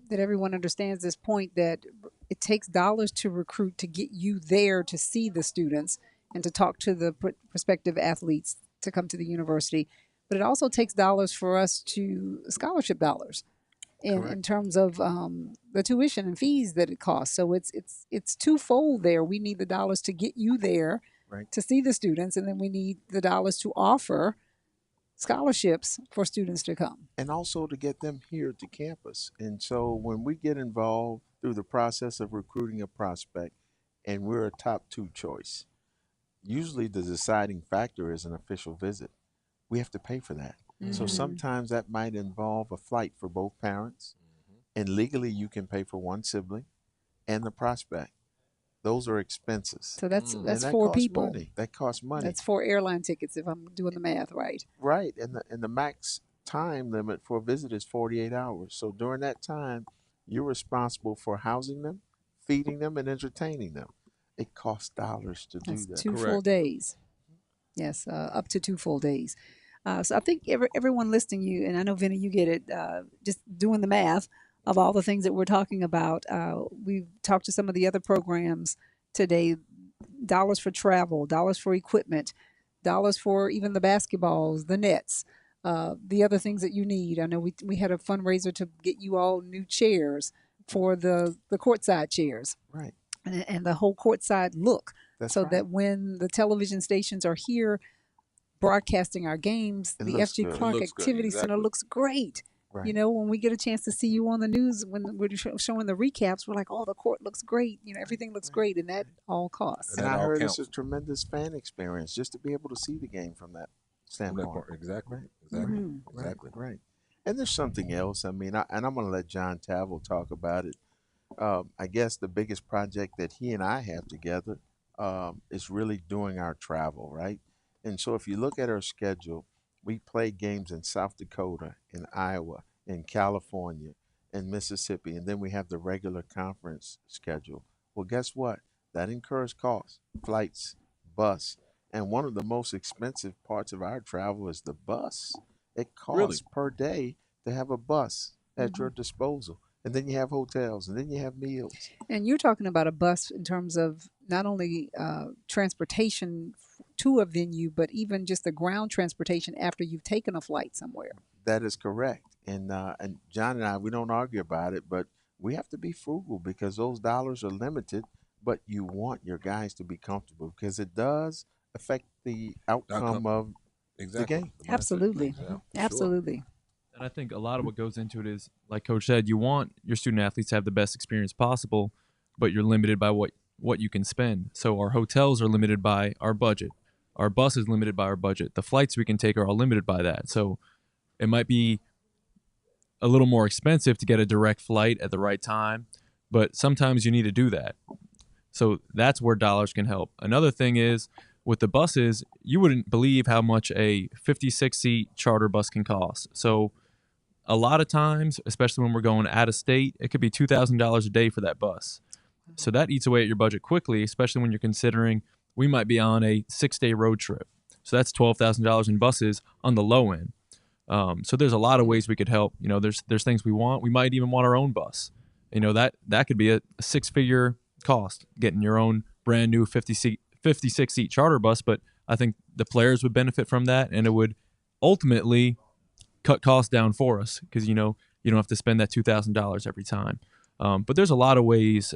that everyone understands this point, that it takes dollars to recruit to get you there to see the students and to talk to the prospective athletes to come to the university. But it also takes dollars for us to scholarship dollars in terms of the tuition and fees that it costs. So it's twofold there. We need the dollars to get you there to see the students, and then we need the dollars to offer scholarships for students to come. And also to get them here to campus. And so when we get involved through the process of recruiting a prospect and we're a top 2 choice, usually the deciding factor is an official visit. We have to pay for that. So sometimes that might involve a flight for both parents. And legally you can pay for one sibling and the prospect. Those are expenses. So that's that 4 costs people. Money. That costs money. That's 4 airline tickets if I'm doing the math right. Right. And the max time limit for a visit is 48 hours. So during that time, you're responsible for housing them, feeding them, and entertaining them. It costs dollars to do that. 2 full days. Yes, up to 2 full days. So I think everyone listening, you, and I know, Vinny, you get it, just doing the math of all the things that we're talking about. We've talked to some of the other programs today, dollars for travel, dollars for equipment, dollars for even the basketballs, the nets, the other things that you need. I know we had a fundraiser to get you all new chairs for the courtside chairs. Right. And the whole courtside look. That's so right. that when the television stations are here broadcasting our games, the FG Clark Activity Center looks great. Right. You know, when we get a chance to see you on the news, when we're showing the recaps, we're like, oh, the court looks great. You know, everything looks great, and that all costs. And I heard it's a tremendous fan experience just to be able to see the game from that standpoint. Exactly. Right. Exactly. Mm-hmm. Exactly. Right. And there's something else. I mean, and I'm going to let John Tavel talk about it. I guess the biggest project that he and I have together is really doing our travel, right? And so if you look at our schedule, we play games in South Dakota, in Iowa, in California, in Mississippi, and then we have the regular conference schedule. Well, guess what? That incurs costs, flights, bus, and one of the most expensive parts of our travel is the bus. It costs per day to have a bus at your disposal. And then you have hotels, and then you have meals. And you're talking about a bus in terms of not only transportation to a venue, but even just the ground transportation after you've taken a flight somewhere. That is correct. And John and I, we don't argue about it, but we have to be frugal because those dollars are limited, but you want your guys to be comfortable because it does affect the outcome of the game. Absolutely. Absolutely. And I think a lot of what goes into it is, like Coach said, you want your student athletes to have the best experience possible, but you're limited by what you can spend. So our hotels are limited by our budget. Our bus is limited by our budget. The flights we can take are all limited by that. So it might be a little more expensive to get a direct flight at the right time, but sometimes you need to do that. So that's where dollars can help. Another thing is, with the buses, you wouldn't believe how much a 56-seat charter bus can cost. So a lot of times, especially when we're going out of state, it could be $2,000 a day for that bus. So that eats away at your budget quickly, especially when you're considering we might be on a 6-day road trip. So that's $12,000 in buses on the low end. So there's a lot of ways we could help. You know, there's things we want. We might even want our own bus. You know, that could be a 6-figure cost, getting your own brand new 56-seat charter bus. But I think the players would benefit from that, and it would ultimately cut costs down for us because, you know, you don't have to spend that $2,000 every time. But there's a lot of ways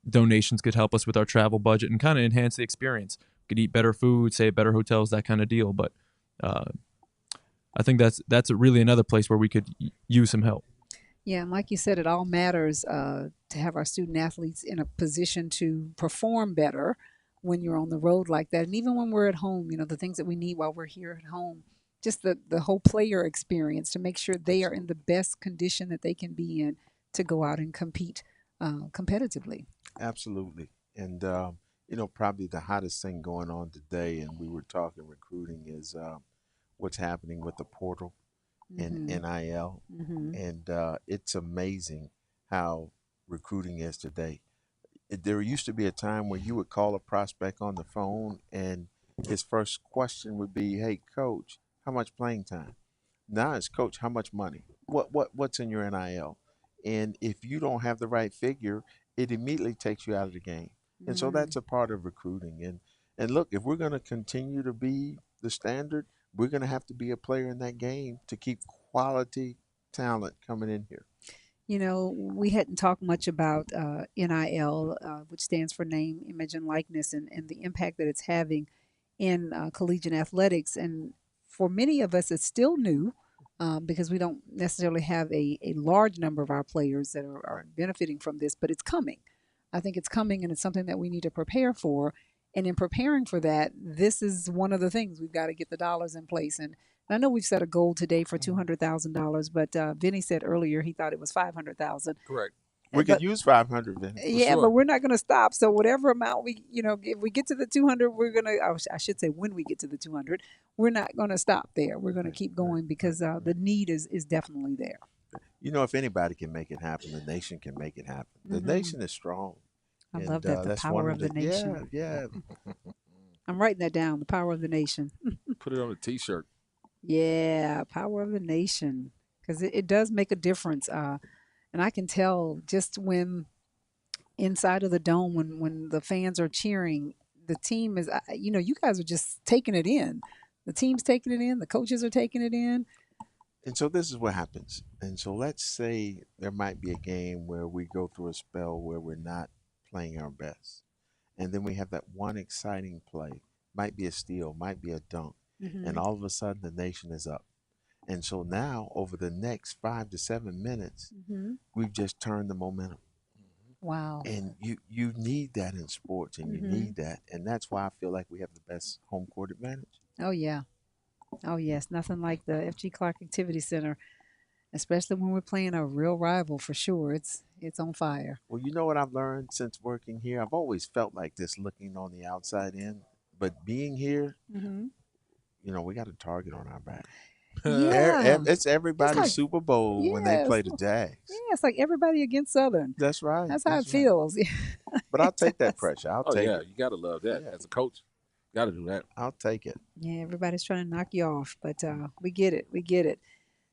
donations could help us with our travel budget and kind of enhance the experience. We could eat better food, stay at better hotels, that kind of deal. But I think that's really another place where we could use some help. Yeah, and like you said, it all matters to have our student athletes in a position to perform better when you're on the road like that. And even when we're at home, you know, the things that we need while we're here at home, just the whole player experience to make sure they are in the best condition that they can be in to go out and compete competitively. Absolutely. And probably the hottest thing going on today, and we were talking recruiting, is what's happening with the portal and Mhm. NIL. Mhm. And it's amazing how recruiting is today. There used to be a time where you would call a prospect on the phone, and his first question would be, "Hey, coach, how much playing time?" Now it's, "Coach, how much money? What's in your NIL?" And if you don't have the right figure, it immediately takes you out of the game. And so Mm. that's a part of recruiting. And look, if we're going to continue to be the standard, we're going to have to be a player in that game to keep quality talent coming in here. We hadn't talked much about NIL, which stands for name, image, and likeness, and the impact that it's having in collegiate athletics. And for many of us, it's still new because we don't necessarily have a large number of our players that are benefiting from this, but it's coming. I think it's coming, and it's something that we need to prepare for. And in preparing for that, this is one of the things we've got to get the dollars in place. And I know we've set a goal today for $200,000, but Vinny said earlier he thought it was 500,000. Correct. We But could use 500, Vinny. yeah, but we're not going to stop. So whatever amount if we get to the 200, we're going to. I should say when we get to the 200, we're not going to stop there. We're going to keep going because the need is definitely there. If anybody can make it happen, the nation can make it happen. The Mhm. nation is strong. I And love that, the that's power one of the nation. Yeah. I'm writing that down. The power of the nation. Put it on a T-shirt. Yeah, power of the nation, because it does make a difference. And I can tell just when inside of the dome, when the fans are cheering, the team is, you guys are just taking it in. The team's taking it in. The coaches are taking it in. And so this is what happens. And so let's say there might be a game where we go through a spell where we're not playing our best. And then we have that one exciting play. Might be a steal, might be a dunk. And Mhm. all of a sudden the nation is up. And so now over the next 5 to 7 minutes, Mhm. we've just turned the momentum. Wow. And you need that in sports, and you Mhm. need that. And that's why I feel like we have the best home court advantage. Oh yeah. Oh yes. Nothing like the FG Clark Activity Center, especially when we're playing a real rival. For sure, it's on fire. Well, you know what I've learned since working here? I've always felt like this looking on the outside in, but being here, Mhm. we got a target on our back. Yeah. It's everybody's like- Super Bowl when they Yes. play the Jags. Yeah, it's like everybody against Southern. That's right. That's how it That's right. feels. But I'll take that does. pressure. I'll Oh take yeah, it. you gotta love that as a coach. Got to do that. I'll take it. Yeah, everybody's trying to knock you off, but we get it. We get it.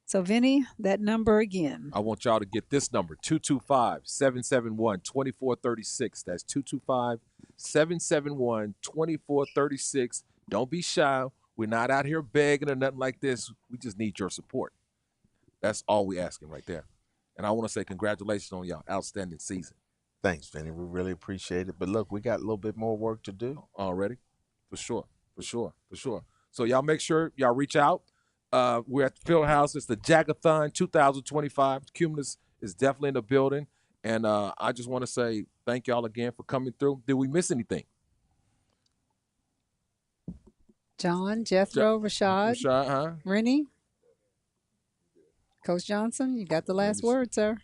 So, Vinny, that number again. I want y'all to get this number, 225-771-2436. That's 225-771-2436. Don't be shy. We're not out here begging or nothing like this. We just need your support. That's all we asking right there. And I want to say congratulations on y'all outstanding season. Thanks, Vinny. We really appreciate it. But look, we got a little bit more work to do. Already? For sure. So y'all make sure y'all reach out. We're at the Fieldhouse. It's the Jag-A-Thon 2025. Cumulus is definitely in the building. And I just want to say thank y'all again for coming through. Did we miss anything? John, Jethro, Rashad, huh? Rennie, Coach Johnson, you got the last word, sir.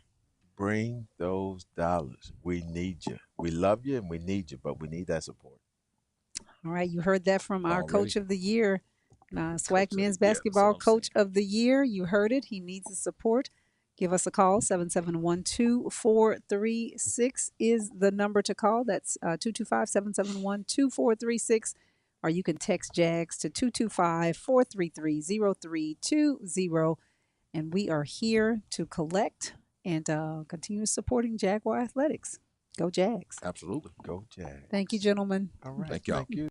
Bring those dollars. We need you. We love you and we need you, but we need that support. All right, you heard that from our Already. Coach of the Year, SWAC Men's Basketball Coach of the Year. You heard it. He needs the support. Give us a call. 771-2436 is the number to call. That's 225-771-2436. Or you can text JAGS to 225-433-0320. And we are here to collect and continue supporting Jaguar Athletics. Go Jags. Absolutely. Go Jags. Thank you, gentlemen. All right. Thank y'all. Thank you.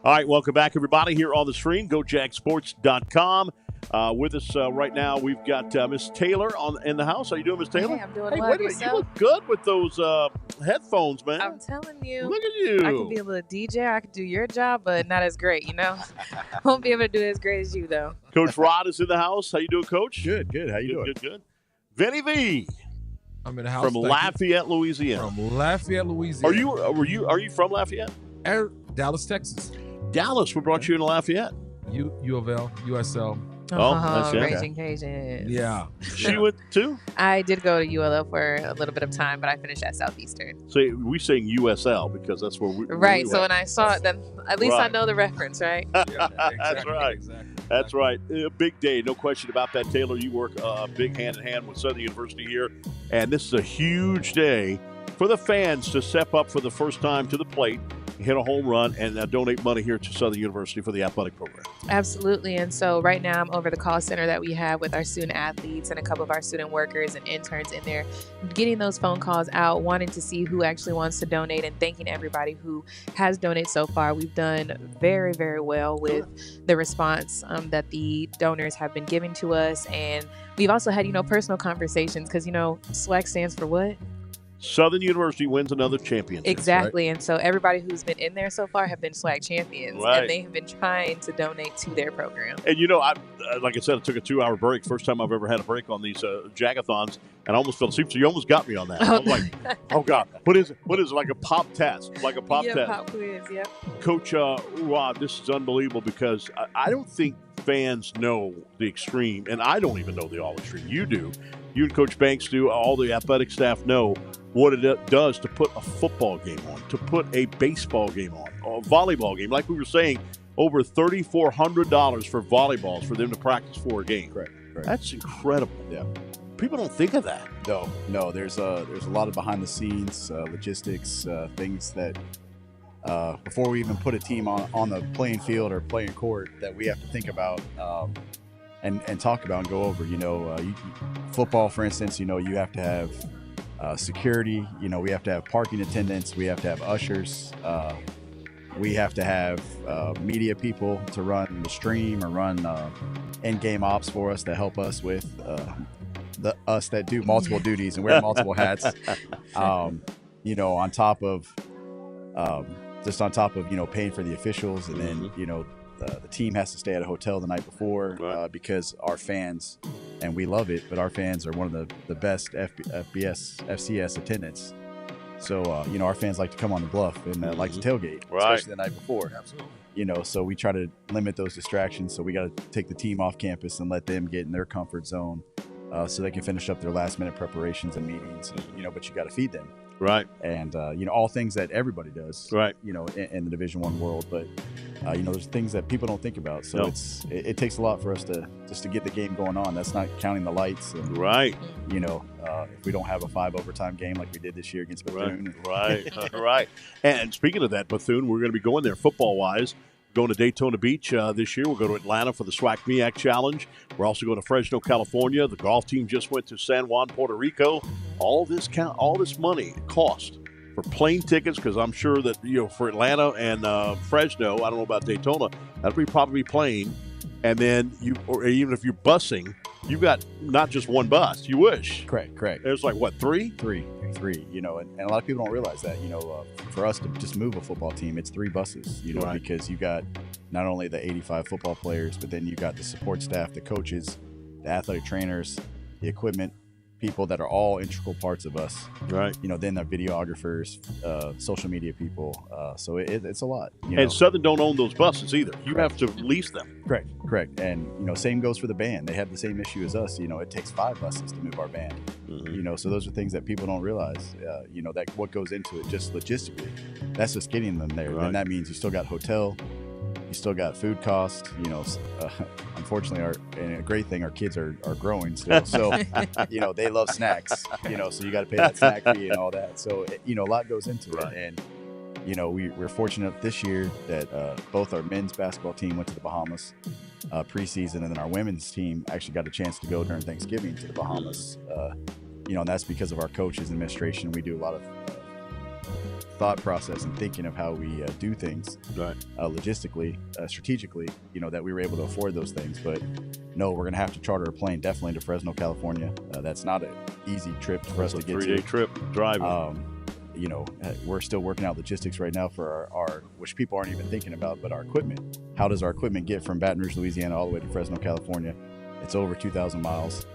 All right, welcome back, everybody, here on the stream. GoJagSports.com. With us right now, we've got Miss Taylor in the house. How you doing, Miss Taylor? Hey, I'm doing hey, well. Wait a minute, you look good with those headphones, man. I'm telling you. Look at you. I can be a little DJ. I can do your job, but not as great, you know? Won't be able to do it as great as you, though. Coach Rod is in the house. How you doing, Coach? Good. How you doing? Good. Vinny V. I'm in the house. From Lafayette, Louisiana. From Lafayette, Louisiana. Are you from Lafayette? Dallas, Texas. Dallas. What brought you into Lafayette? U of L, USL. That's it. Raging Cajuns. Yeah. She went too? I did go to ULL for a little bit of time, but I finished at Southeastern. So we saying USL because that's where we Right. we So went. when I saw it, then at least I Right. know the reference, right? That's right. That's right. A big day, no question about that, Taylor. You work big hand in hand with Southern University here, and this is a huge day for the fans to step up for the first time to the plate, hit a home run, and donate money here to Southern University for the athletic program. Absolutely. And so right now I'm over the call center that we have with our student athletes and a couple of our student workers and interns in there, getting those phone calls out, wanting to see who actually wants to donate and thanking everybody who has donated so far. We've done very, very well with the response that the donors have been giving to us. And we've also had, personal conversations because, SWAC stands for what? Southern University wins another championship. Exactly. And so everybody who's been in there so far have been SWAC champions. Right. And they have been trying to donate to their program. And, I like I said, I took a 2-hour break. First time I've ever had a break on these Jag-A-Thons, and I almost fell asleep. So you almost got me on that. I was like, oh, God. What is it? Like a pop test? Like a pop test? Pop quiz, yep. Coach Rod, this is unbelievable because I don't think fans know the extreme, and I don't even know the all extreme. You do. You and Coach Banks do. All the athletic staff know what it does to put a football game on, to put a baseball game on, a volleyball game. Like we were saying, over $3,400 for volleyballs for them to practice for a game. Correct. That's incredible. Yeah. People don't think of that. No. There's a lot of behind the scenes logistics, things that before we even put a team on the playing field or playing court that we have to think about and talk about and go over. Football, for instance, you have to have security. We have to have parking attendants. We have to have ushers. We have to have media people to run the stream or run in-game ops for us to help us with us that do multiple duties and wear multiple hats. On top of paying for the officials, and then the team has to stay at a hotel the night before because our fans, and we love it, but our fans are one of the best FCS attendants. So, our fans like to come on the bluff and like to tailgate, especially the night before. Absolutely. So we try to limit those distractions. So we got to take the team off campus and let them get in their comfort zone so they can finish up their last minute preparations and meetings, but you got to feed them. Right. And, all things that everybody does, right. In the Division I world, but, there's things that people don't think about. So it takes a lot for us to get the game going on. That's not counting the lights. And, right. If we don't have a 5 overtime game like we did this year against Bethune. Right. Right. And speaking of that, Bethune, we're going to be going there football-wise. Going to Daytona Beach this year. We'll go to Atlanta for the SWAC MEAC Challenge. We're also going to Fresno, California. The golf team just went to San Juan, Puerto Rico. All this money cost for plane tickets, because I'm sure that for Atlanta and Fresno, I don't know about Daytona, that'll be probably plane. And then or even if you're busing, you've got not just one bus. You wish. Correct. There's like what, 3? 3. three, and a lot of people don't realize that, for us to just move a football team, it's 3 buses, Right. because you got not only the 85 football players, but then you got the support staff, the coaches, the athletic trainers, the equipment people that are all integral parts of us. Right. Then the videographers, social media people. So it's a lot. And Southern don't own those buses either. You have to lease them. Correct. And, same goes for the band. They have the same issue as us. It takes 5 buses to move our band. So those are things that people don't realize, that what goes into it just logistically. That's just getting them there. Right. And that means you still got hotel, you still got food cost. Unfortunately, and a great thing, our kids are growing still. So, they love snacks, so you got to pay that snack fee and all that. So, a lot goes into it. And, we're fortunate this year that both our men's basketball team went to the Bahamas preseason, and then our women's team actually got a chance to go during Thanksgiving to the Bahamas. And that's because of our coaches and administration. We do a lot of thought process and thinking of how we do things logistically, strategically, that we were able to afford those things. But no, we're going to have to charter a plane definitely to Fresno, California. That's not an easy trip for us to get to. 3-day trip driving. We're still working out logistics right now for our, which people aren't even thinking about, but our equipment. How does our equipment get from Baton Rouge, Louisiana, all the way to Fresno, California? It's over 2,000 miles.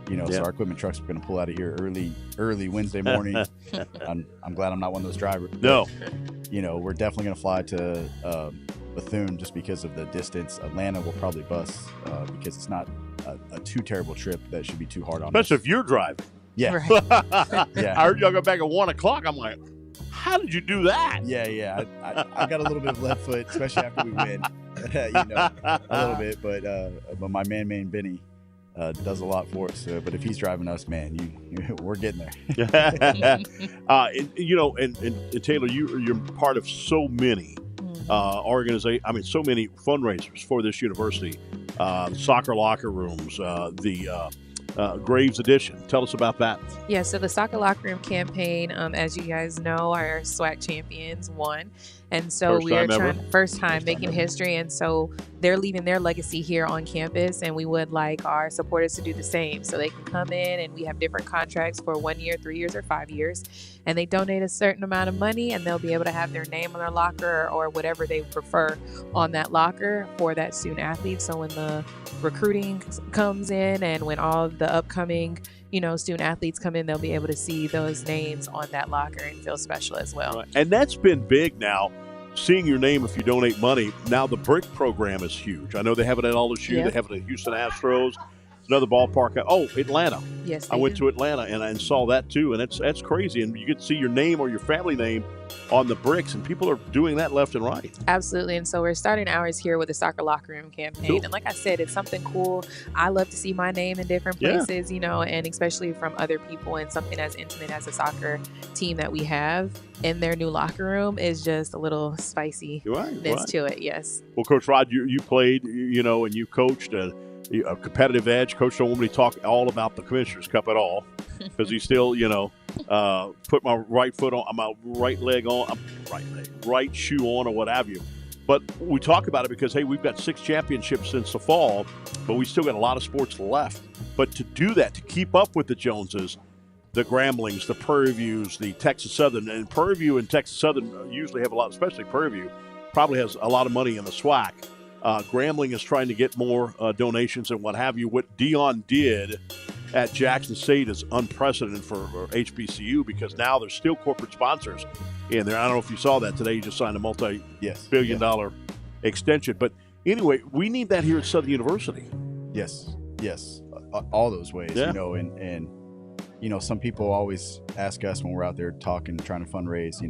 So our equipment trucks are going to pull out of here early Wednesday morning. I'm glad I'm not one of those drivers. No. We're definitely going to fly to Bethune just because of the distance. Atlanta will probably bus because it's not a too terrible trip that should be too hard on us. Especially if you're driving. Yeah. I heard y'all go back at 1 o'clock. I'm like, how did you do that? Yeah. I got a little bit of left foot, especially after we win. A little bit, but my man Benny does a lot for us. But if he's driving us, man, we're getting there. And Taylor, you're part of so many organizations. I mean, so many fundraisers for this university. Soccer locker rooms, the Graves Edition. Tell us about that. Yeah, so the Soccer Locker Room campaign, as you guys know, our SWAC champions won. And so we are first time making history. And so they're leaving their legacy here on campus. And we would like our supporters to do the same. So they can come in, and we have different contracts for 1 year, 3 years, or 5 years. And they donate a certain amount of money, and they'll be able to have their name on their locker or whatever they prefer on that locker for that student athlete. So when the recruiting comes in and when all the upcoming student athletes come in, they'll be able to see those names on that locker and feel special as well. Right. And that's been big now, seeing your name if you donate money. Now the BRIC program is huge. I know they have it at LSU. They have it at Houston Astros. Another ballpark. Oh, Atlanta. Yes, I went to Atlanta and saw that too, and that's crazy. And you get to see your name or your family name on the bricks, and people are doing that left and right. Absolutely. And so we're starting ours here with the Soccer Locker Room campaign. Cool. And like I said, it's something cool. I love to see my name in different places, and especially from other people, and something as intimate as a soccer team that we have in their new locker room is just a little spiciness to it. Yes. Well, Coach Rod, you played, and you coached a competitive edge. Coach don't want me to talk all about the Commissioner's Cup at all because he still, put my right foot on, my right leg on, right shoe on, or what have you. But we talk about it because, hey, we've got 6 championships since the fall, but we still got a lot of sports left. But to do that, to keep up with the Joneses, the Gramblings, the Prairie Views, the Texas Southern, and Prairie View and Texas Southern usually have a lot, especially Prairie View, probably has a lot of money in the SWAC. Grambling is trying to get more donations and what have you. What Dion did at Jackson State is unprecedented for HBCU because now there's still corporate sponsors in there. I don't know if you saw that today. You just signed a multi-billion-dollar extension. But anyway, we need that here at Southern University. Yes, all those ways. And some people always ask us when we're out there talking, trying to fundraise.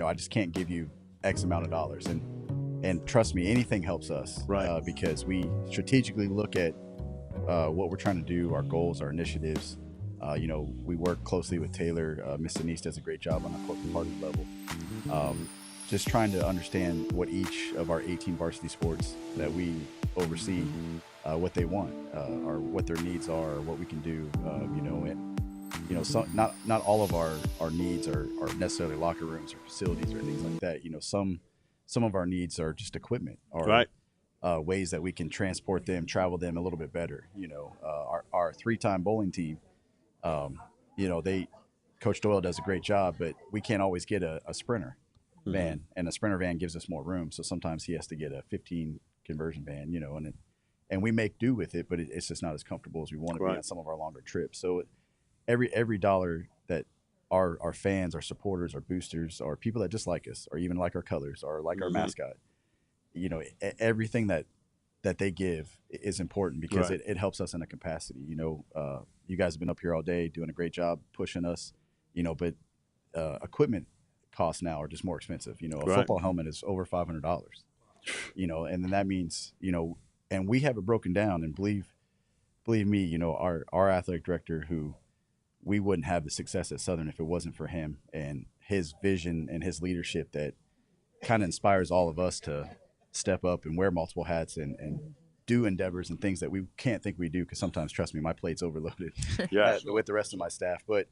I just can't give you X amount of dollars, and trust me, anything helps us, right? Because we strategically look at what we're trying to do, our goals, our initiatives. We work closely with Taylor. Miss Denise does a great job on the corporate party level. Just trying to understand what each of our 18 varsity sports that we oversee, what they want, or what their needs are, or what we can do. Not all of our needs are necessarily locker rooms or facilities or things like that. Some of our needs are just equipment or ways that we can transport them, travel them a little bit better. Our 3-time bowling team, Coach Doyle does a great job, but we can't always get a sprinter van, and a sprinter van gives us more room. So sometimes he has to get a 15 conversion van, and we make do with it, but it's just not as comfortable as we want to be on some of our longer trips. So every dollar that our fans, our supporters, our boosters, our people that just like us, or even like our colors, or like our mascot, everything that they give is important because it helps us in a capacity. You guys have been up here all day doing a great job pushing us, but equipment costs now are just more expensive. A football helmet is over $500, and then that means, and we have it broken down, and believe me, our athletic director, who we wouldn't have the success at Southern if it wasn't for him and his vision and his leadership that kind of inspires all of us to step up and wear multiple hats and do endeavors and things that we can't think we do, because sometimes, trust me, my plate's overloaded with the rest of my staff. But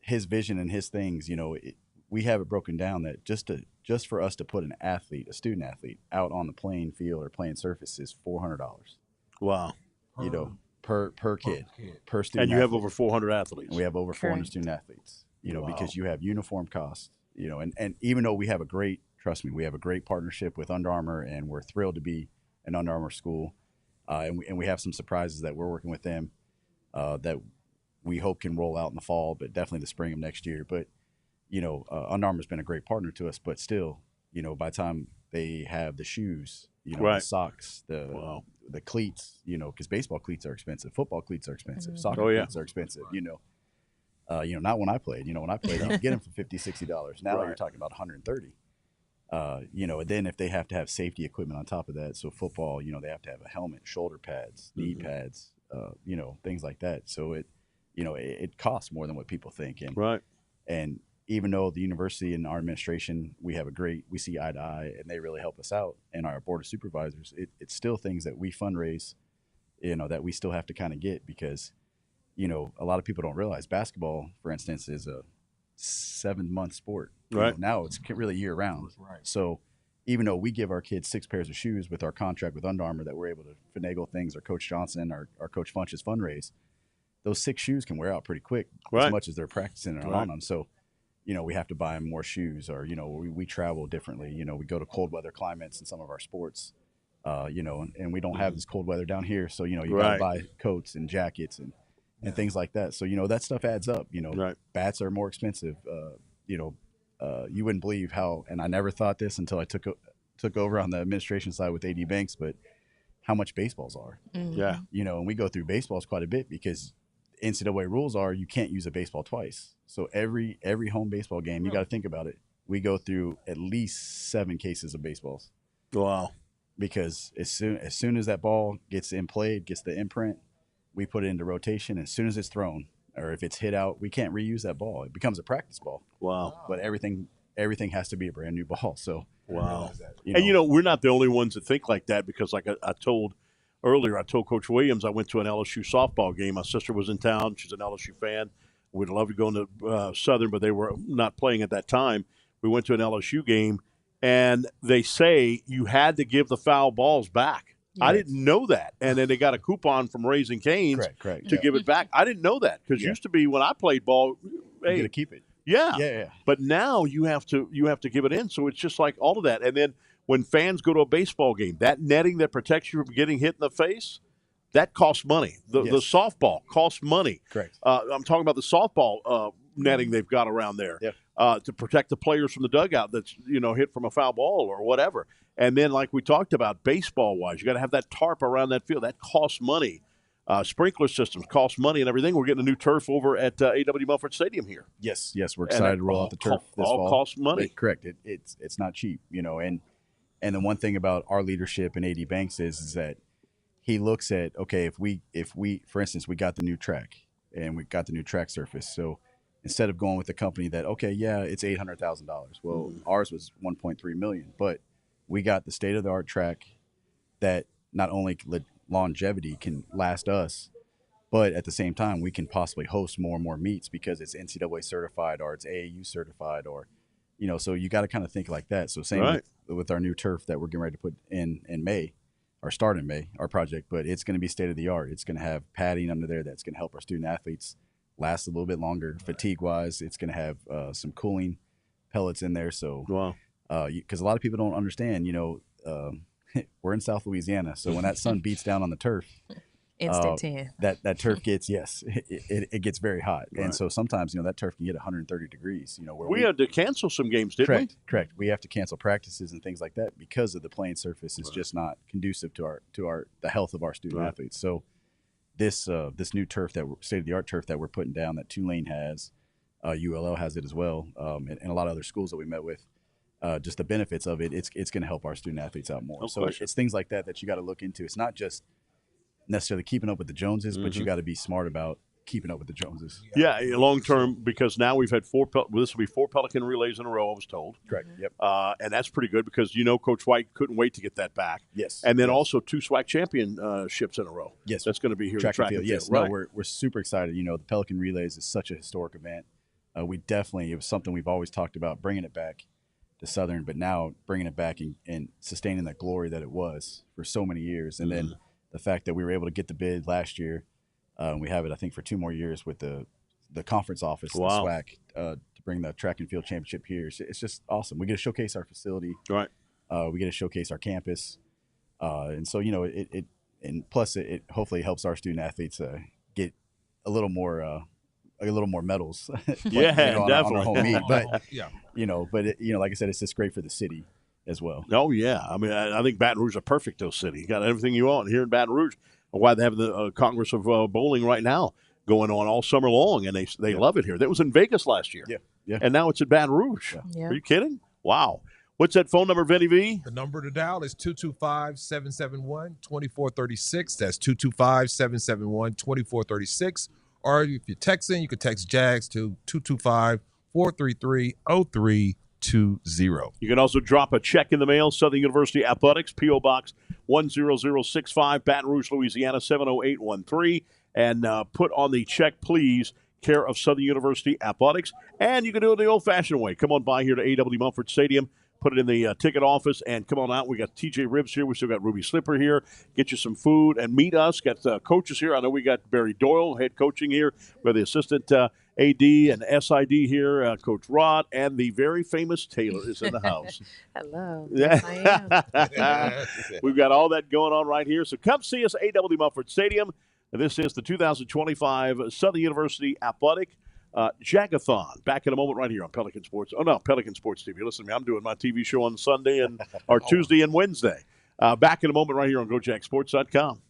his vision and his things, we have it broken down that just for us to put a student athlete out on the playing field or playing surface is $400. Wow. Per kid, per student. And you have athlete. over 400 athletes. And we have over 400 student athletes, because you have uniform costs, and even though we have trust me, we have a great partnership with Under Armour, and we're thrilled to be an Under Armour school. And we have some surprises that we're working with them that we hope can roll out in the fall, but definitely the spring of next year. But, Under Armour's been a great partner to us, but still, by the time they have the shoes, the socks, the cleats, because baseball cleats are expensive, football cleats are expensive, soccer cleats are expensive, not when I played. When I played, you could get them for $50, $60. Now you're talking about $130. And then if they have to have safety equipment on top of that, so football, they have to have a helmet, shoulder pads, knee pads, things like that. So it costs more than what people think. And even though the university and our administration, we see eye to eye, and they really help us out, and our board of supervisors, it's still things that we fundraise, that we still have to kind of get, because, a lot of people don't realize basketball, for instance, is a 7-month sport. Now it's really year round. So even though we give our kids 6 pairs of shoes with our contract with Under Armour that we're able to finagle things, or Coach Johnson, our Coach Funch's fundraise, those 6 shoes can wear out pretty quick as much as they're practicing and on them. So, we have to buy them more shoes, or, we travel differently. We go to cold weather climates in some of our sports, and we don't have this cold weather down here. So, you got to buy coats and jackets and things like that. So, that stuff adds up. Bats are more expensive. You wouldn't believe how, and I never thought this until I took over on the administration side with AD Banks, but how much baseballs are. Yeah. And we go through baseballs quite a bit, because NCAA rules are you can't use a baseball twice. So every home baseball game, you got to think about it. We go through at least 7 cases of baseballs. Wow. Because as soon as that ball gets in play, gets the imprint, we put it into rotation. As soon as it's thrown, or if it's hit out, we can't reuse that ball. It becomes a practice ball. Wow. But everything has to be a brand new ball. So wow. And we're not the only ones that think like that, because like I told earlier, I told Coach Williams I went to an LSU softball game. My sister was in town. She's an LSU fan. We'd love to go into Southern, but they were not playing at that time. We went to an LSU game, and they say you had to give the foul balls back. I didn't know that. And then they got a coupon from Raising Cane's to give it back. I didn't know that, because used to be when I played ball, you got to keep it. Yeah. But now you have to give it in. So it's just like all of that. And then when fans go to a baseball game, that netting that protects you from getting hit in the face, that costs money. The softball costs money. Correct. I'm talking about the softball netting they've got around there to protect the players from the dugout that's hit from a foul ball or whatever. And then, like we talked about, baseball-wise, you got to have that tarp around that field. That costs money. Sprinkler systems cost money and everything. We're getting a new turf over at A.W. Mumford Stadium here. Yes, we're excited to roll out the turf this fall. All costs money. Correct. It's not cheap, and the one thing about our leadership in A.D. Banks is that he looks at, okay, if we for instance, we got the new track and we got the new track surface. So instead of going with the company that, okay, yeah, it's $800,000. Well, ours was $1.3 million, but we got the state-of-the-art track that not only longevity can last us, but at the same time, we can possibly host more and more meets because it's NCAA certified or it's AAU certified, or, so you got to kind of think like that. So same with our new turf that we're getting ready to put in May, or start in May, our project, but it's going to be state-of-the-art. It's going to have padding under there that's going to help our student athletes last a little bit longer. Fatigue wise, it's going to have some cooling pellets in there. So, because a lot of people don't understand, we're in South Louisiana, so when that sun beats down on the turf, instant tan. That turf gets it gets very hot, and so sometimes that turf can get 130 degrees. Where we had to cancel some games, didn't we? Correct. We have to cancel practices and things like that because of the playing surface is just not conducive to the health of our student athletes. So this new turf state of the art turf that we're putting down that Tulane has, ULL has it as well, and a lot of other schools that we met with. Just the benefits of it, it's going to help our student athletes out more. So it's things like that you got to look into. It's not just necessarily keeping up with the Joneses, but you got to be smart about keeping up with the Joneses. Yeah, long term, because now we've had this will be 4 Pelican relays in a row, I was told. Correct. Yep. And that's pretty good because Coach White couldn't wait to get that back. Yes. And then also 2 SWAC championships in a row. Yes. That's going to be here track at and field. Yes. Right. No, we're super excited. The Pelican relays is such a historic event. It was something we've always talked about bringing it back to Southern, but now bringing it back and sustaining that glory that it was for so many years. And then the fact that we were able to get the bid last year, we have it, I think, for 2 more years with the conference office, the SWAC, to bring the track and field championship here. It's just awesome. We get to showcase our facility. Right. We get to showcase our campus. And so, and plus it hopefully helps our student athletes get a little more medals. Definitely. On our home meet. But, like I said, it's just great for the city as well. Oh, yeah. I mean, I think Baton Rouge is a perfect city. You got everything you want here in Baton Rouge. Why they have the Congress of Bowling right now going on all summer long, and they love it here. That was in Vegas last year. Yeah. And now it's at Baton Rouge. Yeah. Are you kidding? Wow. What's that phone number, Vinny V? The number to dial is 225-771-2436. That's 225-771-2436. Or if you're texting, you can text JAGS to 225-433-0320. You can also drop a check in the mail, Southern University Athletics, P.O. Box 10065, Baton Rouge, Louisiana 70813, and put on the check, please, care of Southern University Athletics. And you can do it the old-fashioned way. Come on by here to A.W. Mumford Stadium. Put it in the ticket office and come on out. We got TJ Ribs here. We still got Ruby Slipper here. Get you some food and meet us. Got coaches here. I know we got Barry Doyle, head coaching here. We have the assistant AD and SID here, Coach Rod, and the very famous Taylor is in the house. Hello. Yes, I am. We've got all that going on right here. So come see us, A.W. Mumford Stadium. And this is the 2025 Southern University Athletic Jag-A-Thon. Back in a moment right here on Pelican Sports. Oh, no, Pelican Sports TV. Listen to me. I'm doing my TV show on Sunday or Tuesday and Wednesday. Back in a moment right here on GoJagSports.com.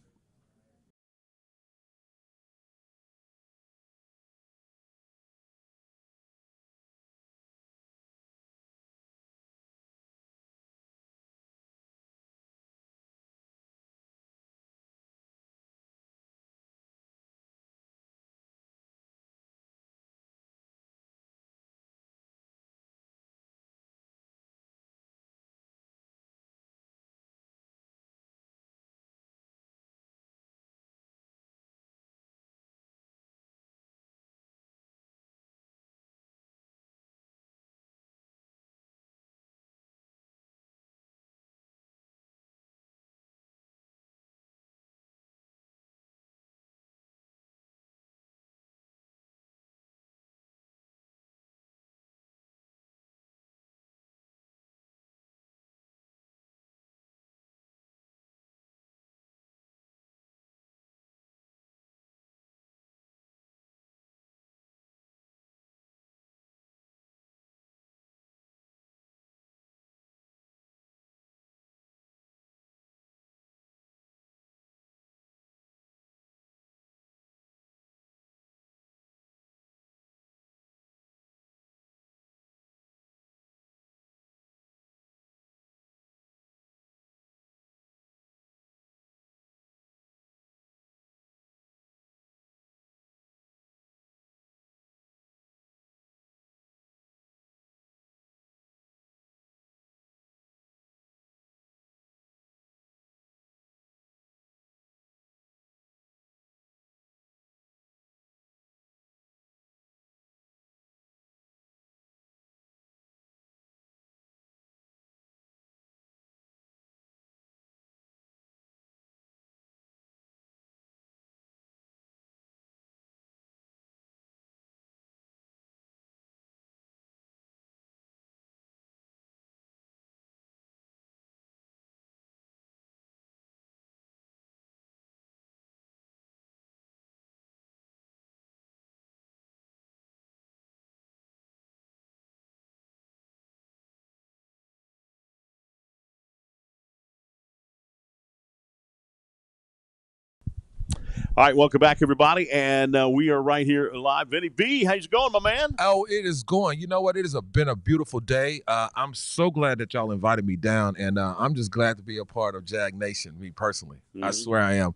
All right, welcome back, everybody, and we are right here live. Vinny B, how's it going, my man? Oh, it is going. You know what? It has been a beautiful day. I'm so glad that y'all invited me down, and I'm just glad to be a part of Jag Nation, me personally. I swear I am.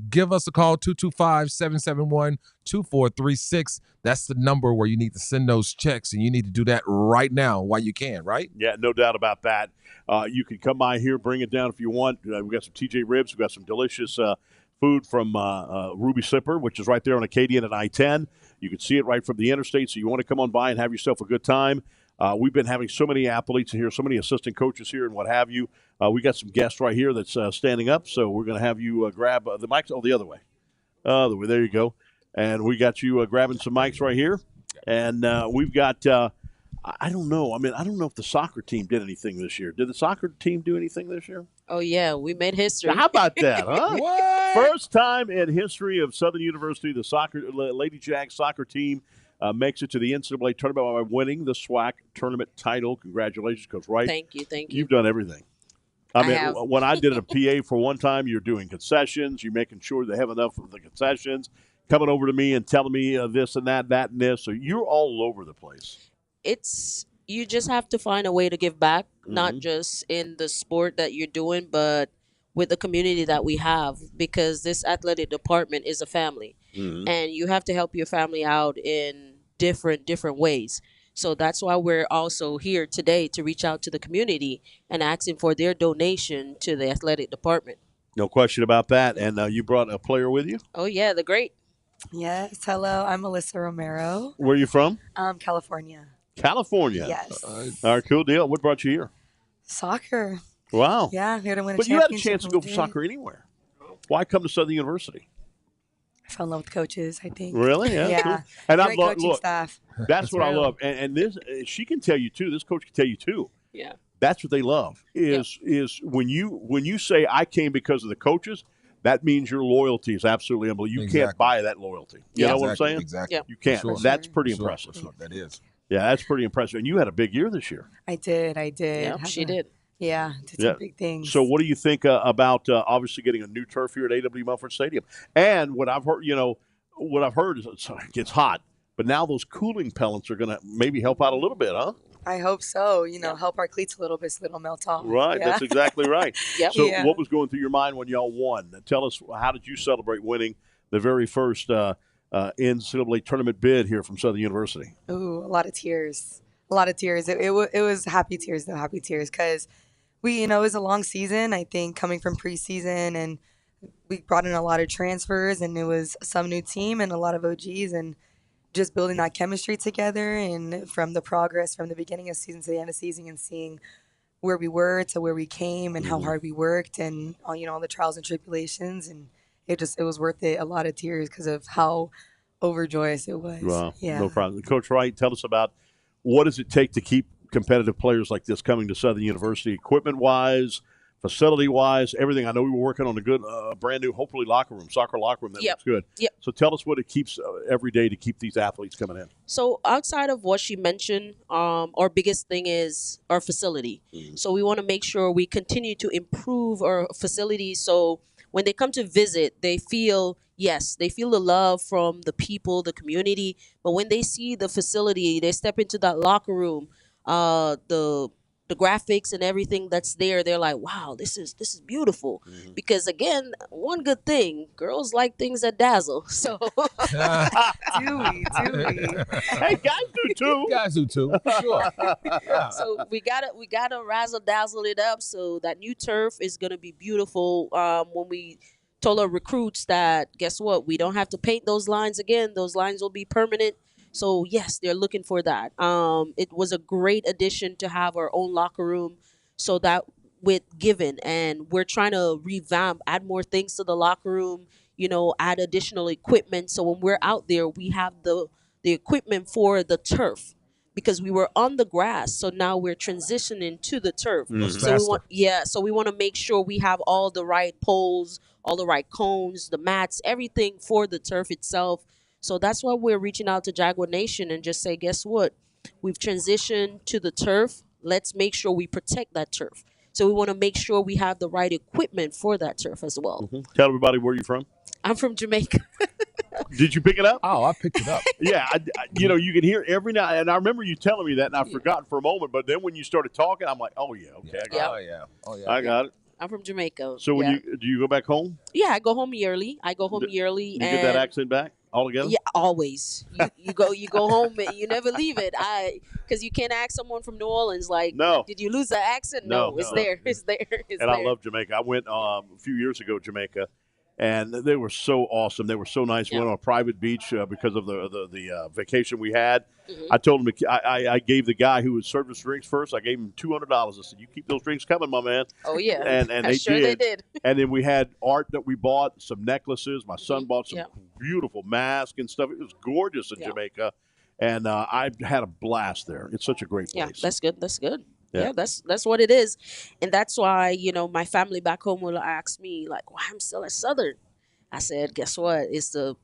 Give us a call, 225-771-2436. That's the number where you need to send those checks, and you need to do that right now while you can, right? Yeah, no doubt about that. You can come by here, bring it down if you want. We've got some TJ ribs. We've got some delicious food from Ruby Slipper, which is right there on Acadian and I-10. You can see it right from the interstate, so you want to come on by and have yourself a good time. We've been having so many athletes here, so many assistant coaches here and what have you. We got some guests right here that's standing up, so we're going to have you grab the mics. Oh, the other way. There you go. And we got you grabbing some mics right here. And we've got I don't know. I mean, I don't know if the soccer team did anything this year. Did the soccer team do anything this year? Oh, yeah. We made history. How about that, huh? What? First time in history of Southern University, the Lady Jags soccer team makes it to the NCAA tournament by winning the SWAC tournament title. Congratulations, Coach Wright. Thank you. You've done everything. I mean, when I did a PA for one time, you're doing concessions. You're making sure they have enough of the concessions, coming over to me and telling me this and that and this. So you're all over the place. You just have to find a way to give back, not just in the sport that you're doing, but with the community that we have, because this athletic department is a family, and you have to help your family out in different ways. So that's why we're also here today to reach out to the community and asking for their donation to the athletic department. No question about that. And you brought a player with you? Oh, yeah, the great. Yes. Hello, I'm Melissa Romero. Where are you from? California. California. Yes. All right, cool deal. What brought you here? Soccer. Wow. Yeah, here to win a But you had a championship. chance to go for soccer anywhere. Why come to Southern University? I fell in love with coaches, I think. Really? Yeah. Yeah. Cool. And Great coaching staff. That's what I real. love. And this, she can tell you too. This coach can tell you too. Yeah. That's what they love. Is when you say I came because of the coaches, that means your loyalty is absolutely unbelievable. You can't buy that loyalty. You know what I'm saying? Exactly. You can't. Sure. That's pretty Sure. impressive. Sure. That is. Yeah, that's pretty impressive. And you had a big year this year. I did. Yeah, she did. Yeah, did some big things. So, what do you think about obviously getting a new turf here at A.W. Mumford Stadium? And what I've heard, is it gets hot, but now those cooling pellets are going to maybe help out a little bit, huh? I hope so. Help our cleats a little bit so they don't melt off. Right, Yeah. that's exactly right. Yep. So, Yeah. what was going through your mind when y'all won? Tell us, how did you celebrate winning the very first NCAA tournament bid here from Southern University? Ooh, a lot of tears. A lot of tears. It was happy tears, though, happy tears, because it was a long season, I think, coming from preseason, and we brought in a lot of transfers, and it was some new team and a lot of OGs, and just building that chemistry together, and from the progress from the beginning of season to the end of season, and seeing where we were to where we came and how hard we worked, and all the trials and tribulations, and it was worth it. A lot of tears because of how overjoyous it was. Well, Yeah. no problem. Coach Wright, tell us about what does it take to keep competitive players like this coming to Southern University, equipment-wise, facility-wise, everything. I know we were working on a good, brand new, hopefully, soccer locker room that looks good. Yep. So tell us what it keeps every day to keep these athletes coming in. So outside of what she mentioned, our biggest thing is our facility. So we want to make sure we continue to improve our facilities. So when they come to visit, they feel the love from the people, the community. But when they see the facility, they step into that locker room, the graphics and everything that's there, they're like, wow, this is beautiful. Because again, one good thing, girls like things that dazzle. So do we? Hey, guys do too. Guys do too. Sure. So we gotta razzle dazzle it up. So that new turf is gonna be beautiful. When we told our recruits that, guess what, we don't have to paint those lines again. Those lines will be permanent. So yes, they're looking for that. It was a great addition to have our own locker room, so that with Given, and we're trying to revamp, add more things to the locker room. Add additional equipment. So when we're out there, we have the equipment for the turf, because we were on the grass. So now we're transitioning to the turf. So we want to make sure we have all the right poles, all the right cones, the mats, everything for the turf itself. So that's why we're reaching out to Jaguar Nation and just say, guess what? We've transitioned to the turf. Let's make sure we protect that turf. So we want to make sure we have the right equipment for that turf as well. Tell everybody where you're from. I'm from Jamaica. Did you pick it up? Oh, I picked it up. Yeah, you can hear every now, and I remember you telling me that, and I've forgotten for a moment. But then when you started talking, I'm like, oh yeah, okay, I got it. Oh yeah. I got it. I'm from Jamaica. So when do you go back home? Yeah, I go home yearly. You And get that accent back altogether? yeah, always. You go home and you never leave it. Because you can't ask someone from New Orleans like, No. did you lose the accent? No, it's there. It's there. It's And there. I love Jamaica. I went a few years ago to Jamaica, and they were so awesome. They were so nice. We went on a private beach because of the vacation we had. I told him I gave the guy who was serving us drinks first. I gave him $200. I said, "You keep those drinks coming, my man." Oh yeah, and they sure did. they did. And then we had art that we bought, some necklaces. My son bought some beautiful masks and stuff. It was gorgeous in Jamaica, and I had a blast there. It's such a great place. Yeah, that's good. That's good. Yeah. Yeah, that's what it is, and that's why my family back home will ask me like, "Why I'm still at Southern?" I said, "Guess what? It's the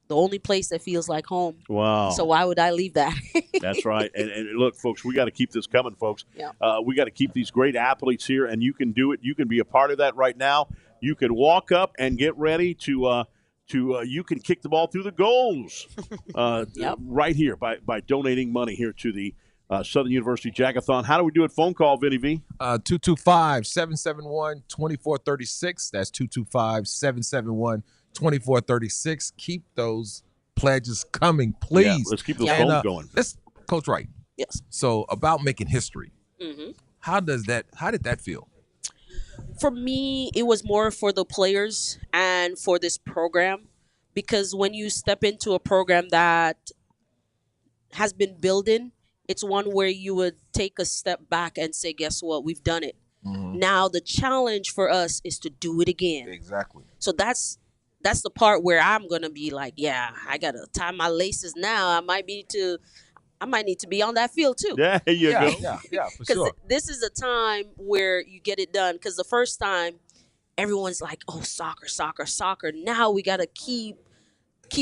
only place that feels like home. Wow. So why would I leave that?" That's right. And look, folks, we got to keep this coming, folks. Yeah. We got to keep these great athletes here, and you can do it. You can be a part of that right now. You can walk up and get ready to you can kick the ball through the goals right here by donating money here to the Southern University Jag-A-Thon. How do we do it? Phone call, Vinny V. 225-771-2436. That's 225-771-2436. Keep those pledges coming, please. Yeah, let's keep those phones going. Let's, Coach Wright. Yes. So about making history. Mm-hmm. How did that feel? For me, it was more for the players and for this program, because when you step into a program that has been building, it's one where you would take a step back and say, guess what? We've done it. Now the challenge for us is to do it again. Exactly. So that's the part where I'm gonna be like, yeah, I gotta tie my laces now. I might need to be on that field too. Yeah, there you go. Yeah, for Because sure. this is a time where you get it done. Because the first time, everyone's like, oh, soccer, soccer, soccer. Now we gotta keep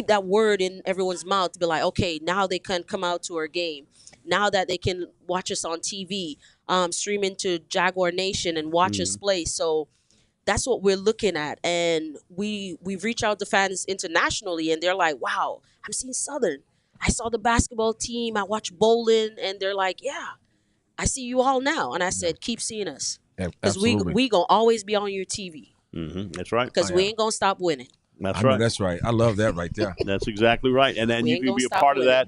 that word in everyone's mouth to be like, okay, now they can come out to our game. Now that they can watch us on TV, stream into Jaguar Nation and watch us play. So that's what we're looking at. And we've reached out to fans internationally, and they're like, wow, I'm seeing Southern. I saw the basketball team. I watched bowling, and they're like, yeah, I see you all now. And I said, keep seeing us. Because we going to always be on your TV. That's right. Because we ain't going to stop winning. That's right. That's right. I love that right there. That's exactly right. And then We you ain't can gonna be a stop part of winning. that.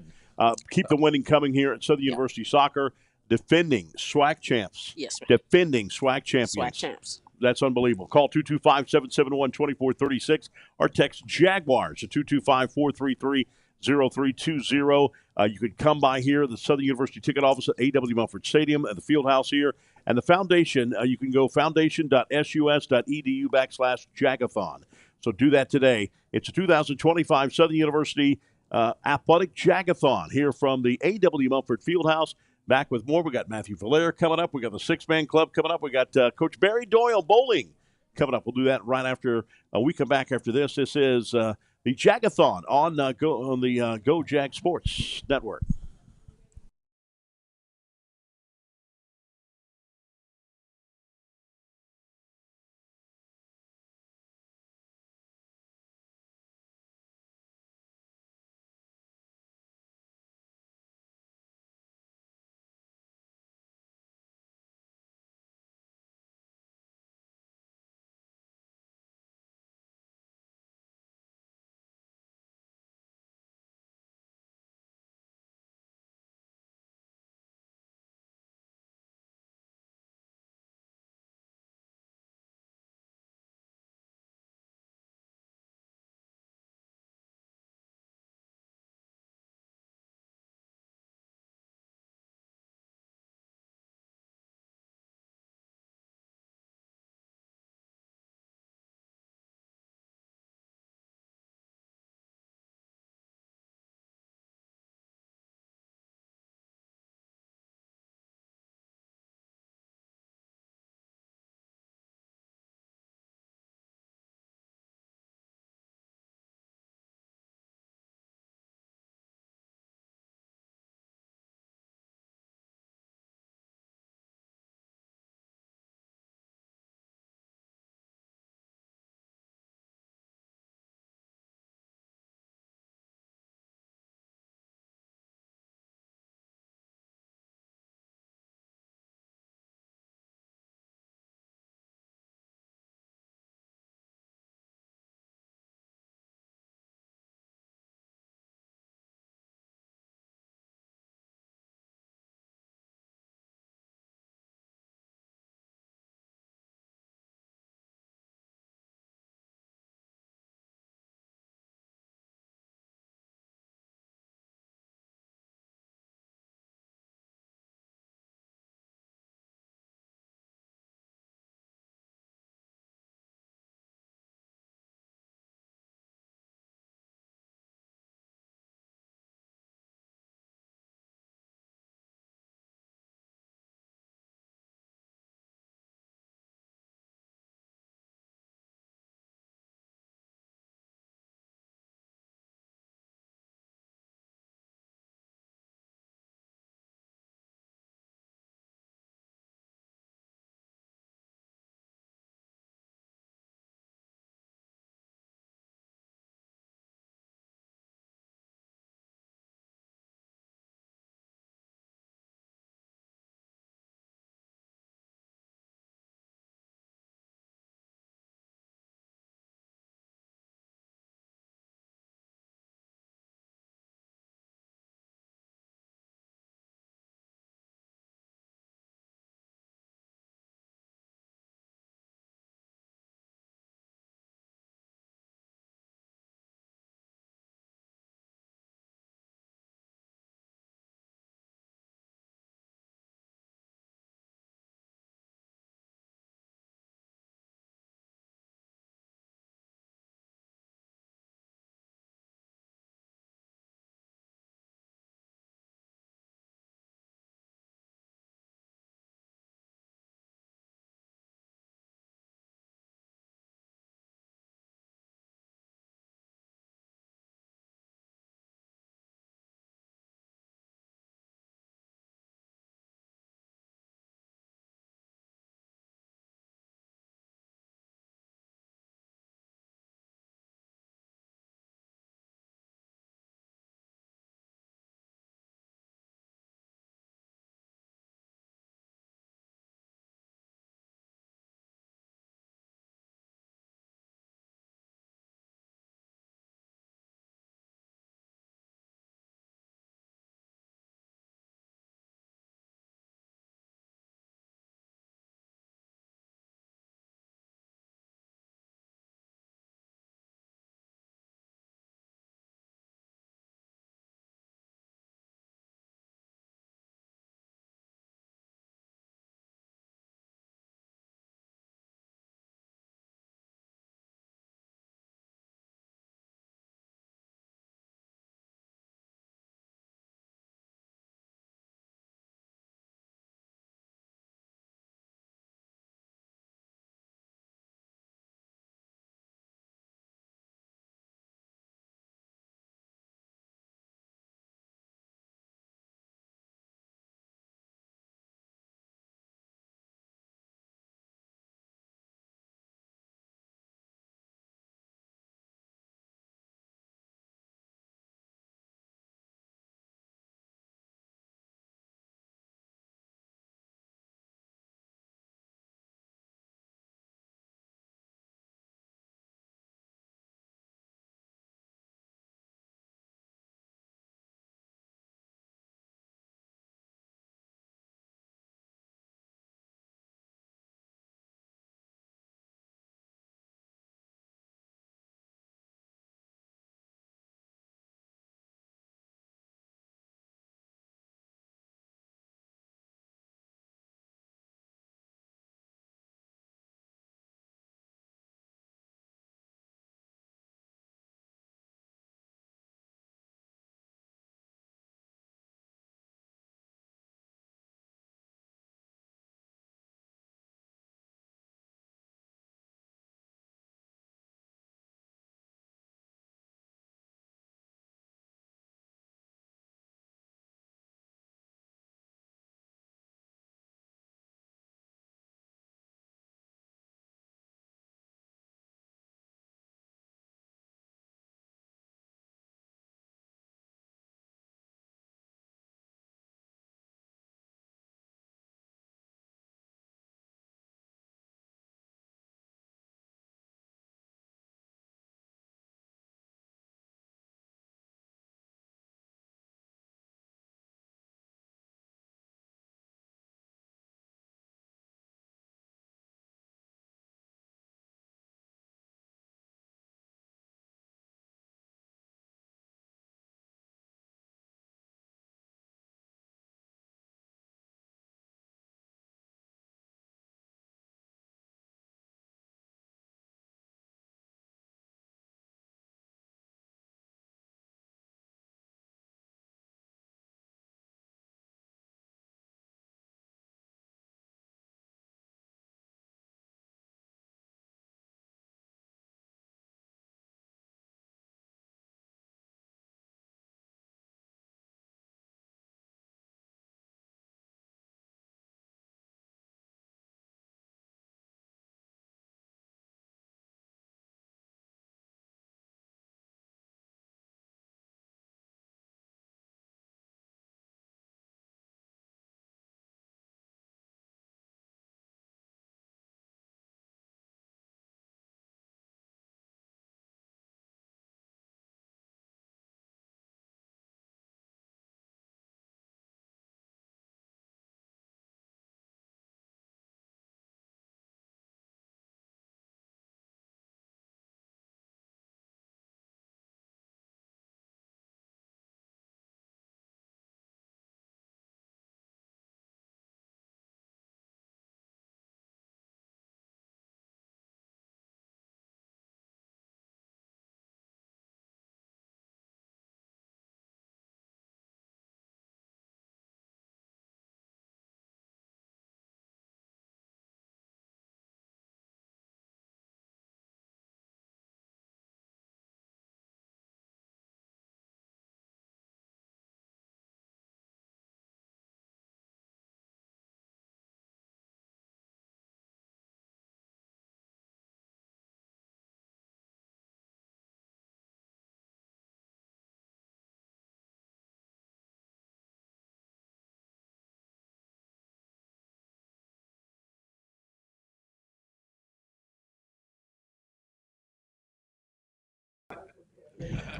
Keep the winning coming here at Southern University Soccer, defending SWAC champs. Yes, sir. Defending SWAC champions. SWAC champs. That's unbelievable. Call 225-771-2436 or text Jaguars to 225-433-0320. You could come by here, the Southern University ticket office at A.W. Mumford Stadium at the Fieldhouse here. And the foundation, you can go foundation.sus.edu/Jag-A-Thon. So do that today. It's a 2025 Southern University Athletic Jag-A-Thon here from the A.W. Mumford Fieldhouse. Back with more. We got Matthew Valera coming up. We got the Six-Man Club coming up. We got Coach Barry Doyle bowling coming up. We'll do that right after we come back after this. This is the Jag-A-Thon on the Go Jag Sports Network.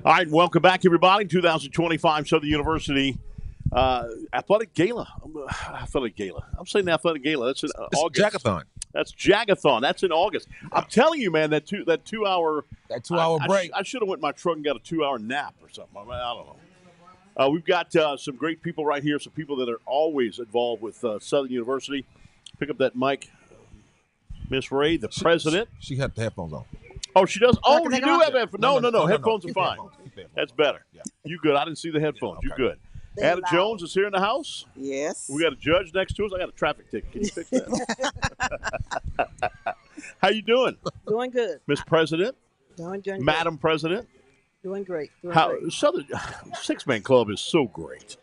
All right, welcome back, everybody. 2025 Southern University Athletic Gala. Athletic Gala. I'm saying Athletic Gala. That's in August. Jag-A-Thon. That's Jag-A-Thon. That's in August. I'm telling you, man, that 2 hour break. I should have went in my truck and got a 2 hour nap or something. I don't know. We've got some great people right here. Some people that are always involved with Southern University. Pick up that mic, Miss Ray, the president. She had the headphones on. Oh, she does. Oh, you do off. have headphones. No. Headphones are Keep fine. headphones. That's better. Yeah. You good? I didn't see the headphones. You good? Anna Jones is here in the house. Yes. We got a judge next to us. I got a traffic ticket. Can you fix that? How you doing? Doing good. Miss President? Doing Madam President? Doing great. Southern Six-Man Club is so great.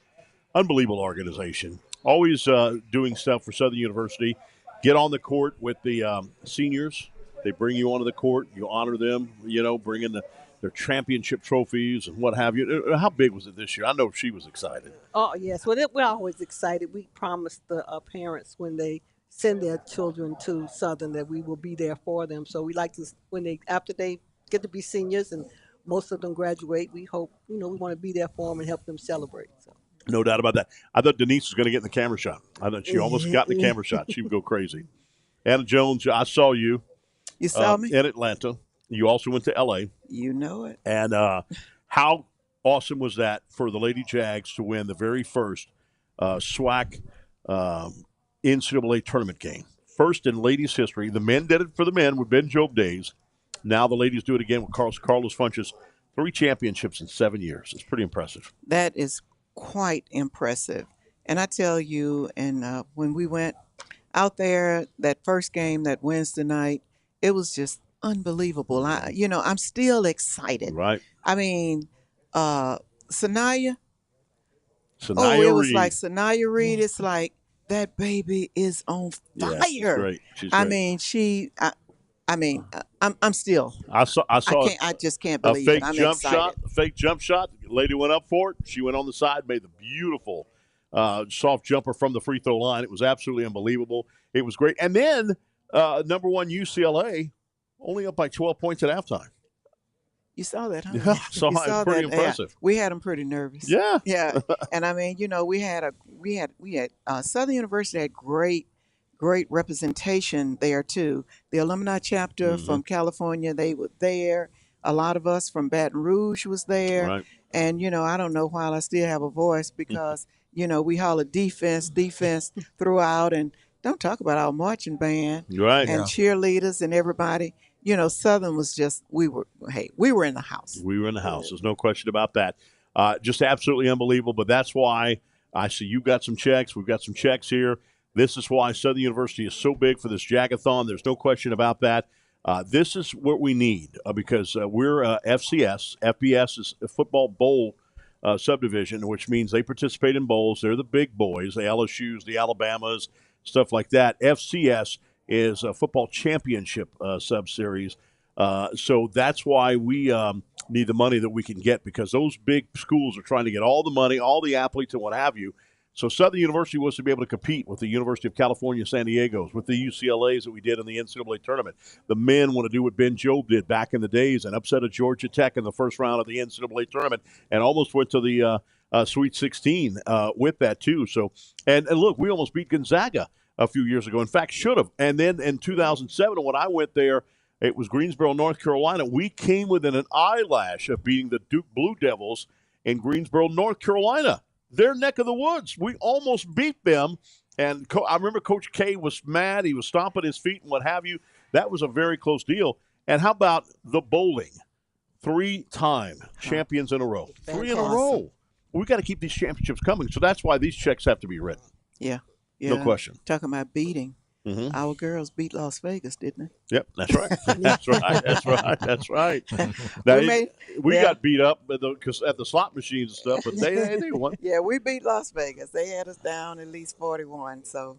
Unbelievable organization. Always doing stuff for Southern University. Get on the court with the seniors. They bring you onto the court. You honor them, bring in their championship trophies and what have you. How big was it this year? I know she was excited. Oh, yes. Well, we're always excited. We promised the parents when they send their children to Southern that we will be there for them. So we like to, after they get to be seniors and most of them graduate, we hope, we want to be there for them and help them celebrate. So. No doubt about that. I thought Denise was going to get in the camera shot. I thought she almost got in the camera shot. She would go crazy. Anna Jones, I saw you. You saw me? In Atlanta. You also went to L.A. You know it. And how awesome was that for the Lady Jags to win the very first SWAC NCAA tournament game? First in ladies' history. The men did it for the men with Ben Job days. Now the ladies do it again with Carlos Funches. 3 championships in 7 years. It's pretty impressive. That is quite impressive. And I tell you, and when we went out there, that first game, that Wednesday night, it was just unbelievable. I'm still excited. Right. I mean, Sanaya. It was Reed. like Sanaya Reed. It's like that baby is on fire. Yeah, she's great. She's great. I'm still. I saw. I just can't believe a fake it. I'm jump excited. shot. A fake jump shot. The lady went up for it. She went on the side, made the beautiful soft jumper from the free throw line. It was absolutely unbelievable. It was great. And then number 1 UCLA only up by 12 points at halftime. You saw that, huh? Yeah, saw it. Pretty impressive. Yeah. We had them pretty nervous. Yeah, yeah. And I mean, we had Southern University had great representation there too. The alumni chapter from California, they were there. A lot of us from Baton Rouge was there. Right. And I don't know why I still have a voice because we holler defense throughout, and don't talk about our marching band right and cheerleaders and everybody. Southern was just we were in the house. We were in the house. There's no question about that. Just absolutely unbelievable. But that's why I see you got some checks. We've got some checks here. This is why Southern University is so big for this Jag-A-Thon. There's no question about that. This is what we need because we're FCS. FBS is a football bowl subdivision, which means they participate in bowls. They're the big boys, the LSUs, the Alabamas, stuff like that. FCS is a football championship sub-series. So that's why we need the money that we can get because those big schools are trying to get all the money, all the athletes and what have you. So Southern University wants to be able to compete with the University of California, San Diego's, with the UCLAs that we did in the NCAA tournament. The men want to do what Ben Job did back in the days and upset a Georgia Tech in the first round of the NCAA tournament and almost went to the Sweet 16 with that too. So and look, we almost beat Gonzaga a few years ago. In fact, should have. And then in 2007, when I went there, it was Greensboro, North Carolina. We came within an eyelash of beating the Duke Blue Devils in Greensboro, North Carolina. Their neck of the woods. We almost beat them. And I remember Coach K was mad. He was stomping his feet and what have you. That was a very close deal. And how about the bowling? 3-time champions in a row. That's 3 in a awesome. row. We got to keep these championships coming. So that's why these checks have to be written. Yeah. No question. Talking about beating. Mm-hmm. Our girls beat Las Vegas, didn't they? Yep, that's right. That's right. Now, we got beat up because at the slot machines and stuff, but they won. Yeah, we beat Las Vegas. They had us down at least 41. So,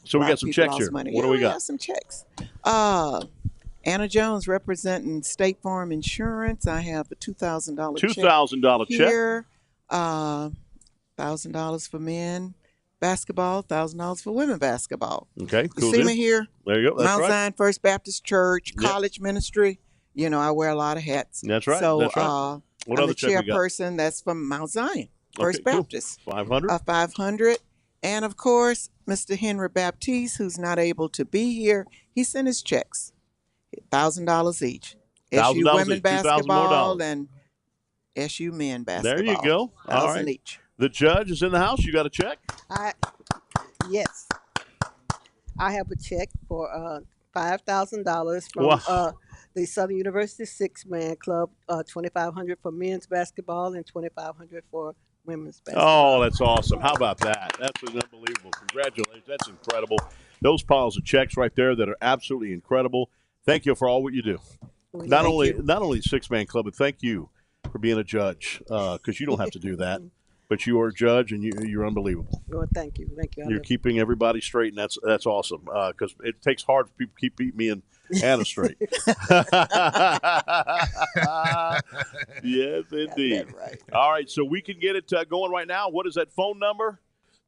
So we got some checks here. Money. What do we got? Have some checks. Anna Jones representing State Farm Insurance. I have the $2,000 check. $2,000 check. Here, $1,000 for men basketball, $1,000 for women basketball. Okay, cool. You see me here? There you go. That's Mount right. Zion First Baptist Church, college ministry. I wear a lot of hats. That's right. So That's right. What I'm other the check we got? chairperson. That's from Mount Zion First Okay, cool. Baptist. 500. 500. And of course, Mr. Henry Baptiste, who's not able to be here, he sent his checks, $1,000 each. SU $1,000 women each, $2,000 more basketball dollars. and SU men basketball. There you go. All 1,000 right. each. The judge is in the house. You got a check? Yes. I have a check for $5,000 from Wow. the Southern University Six-Man Club, $2,500 for men's basketball and $2,500 for women's basketball. Oh, that's awesome. How about that? That's unbelievable. Congratulations. That's incredible. Those piles of checks right there that are absolutely incredible. Thank you for all what you do. Not only Six-Man Club, but thank you for being a judge, because you don't have to do that. But you are a judge, and you're unbelievable. Well, thank you. You're keeping everybody straight, and that's awesome. Because it takes hard for people to keep me and Anna straight. Yes, indeed. Right. All right, so we can get it going right now. What is that phone number?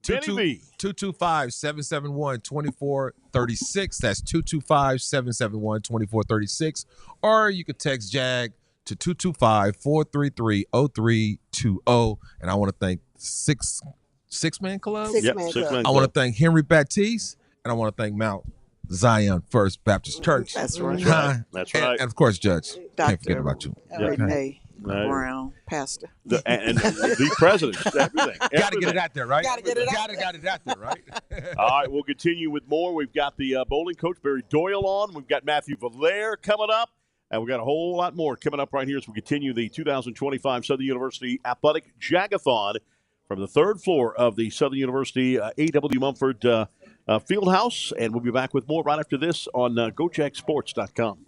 Benny V. 225-771-2436. That's 225-771-2436. Or you could text JAG to 225-433-0320. And I want to thank Six-Man Club. Six-Man Club. I want to thank Henry Baptiste, and I want to thank Mount Zion First Baptist Church. That's right. That's right. And of course, Judge. Can't forget Dr. about you. Renee Brown, pastor. And the president. Everything. Got to get it out there, right? Got to get it out. Got it out there, right? All right, we'll continue with more. We've got the bowling coach, Barry Doyle, on. We've got Matthew Valere coming up. And we've got a whole lot more coming up right here as we continue the 2025 Southern University Athletic Jag-A-Thon from the third floor of the Southern University A.W. Mumford Fieldhouse. And we'll be back with more right after this on GoJagSports.com.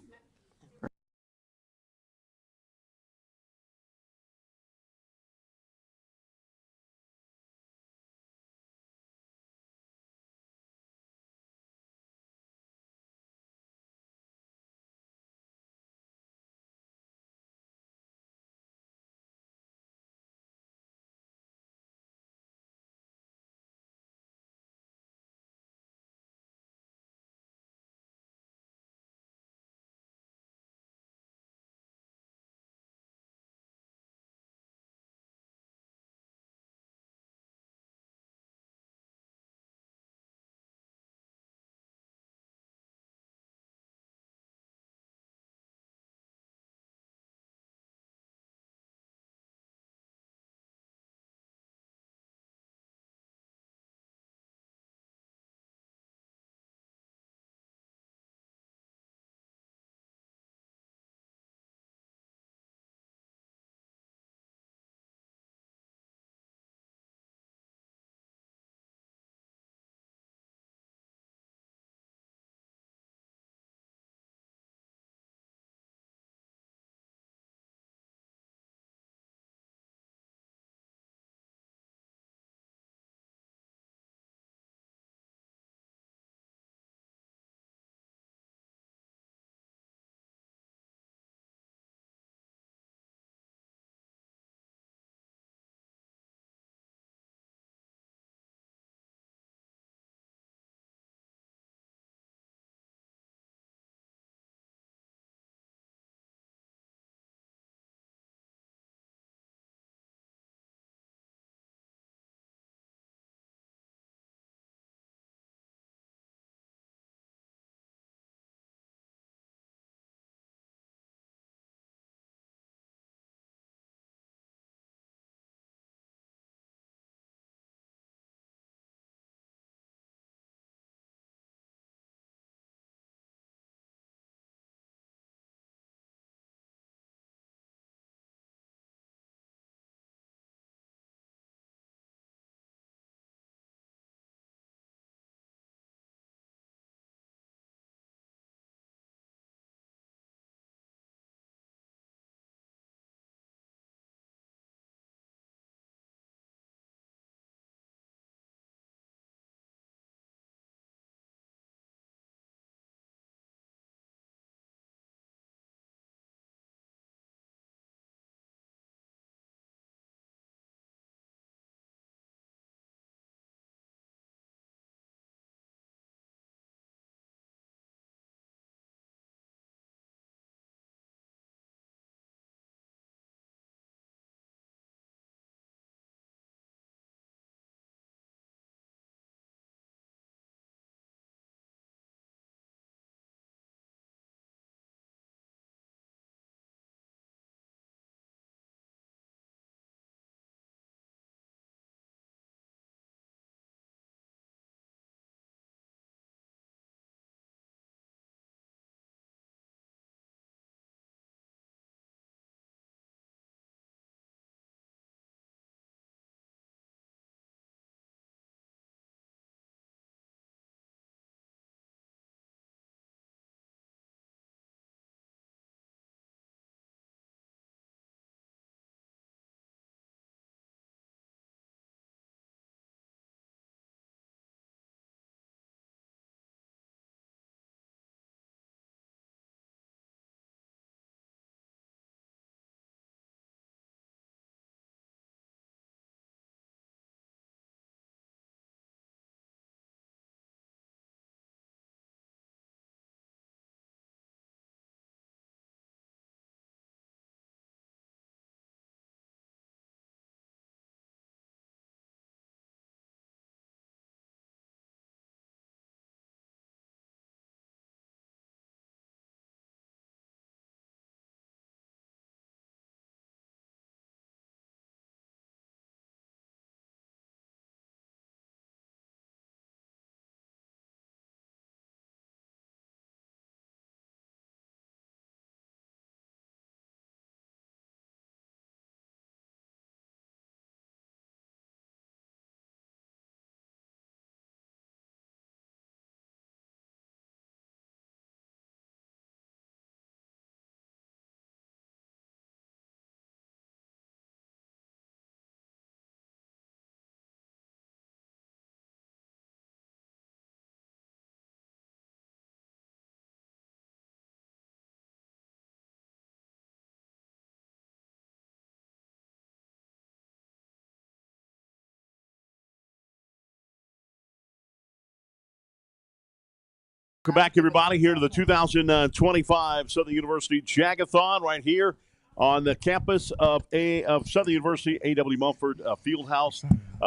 Welcome back, everybody, here to the 2025 Southern University Jag-A-Thon right here on the campus of Southern University, A.W. Mumford Fieldhouse.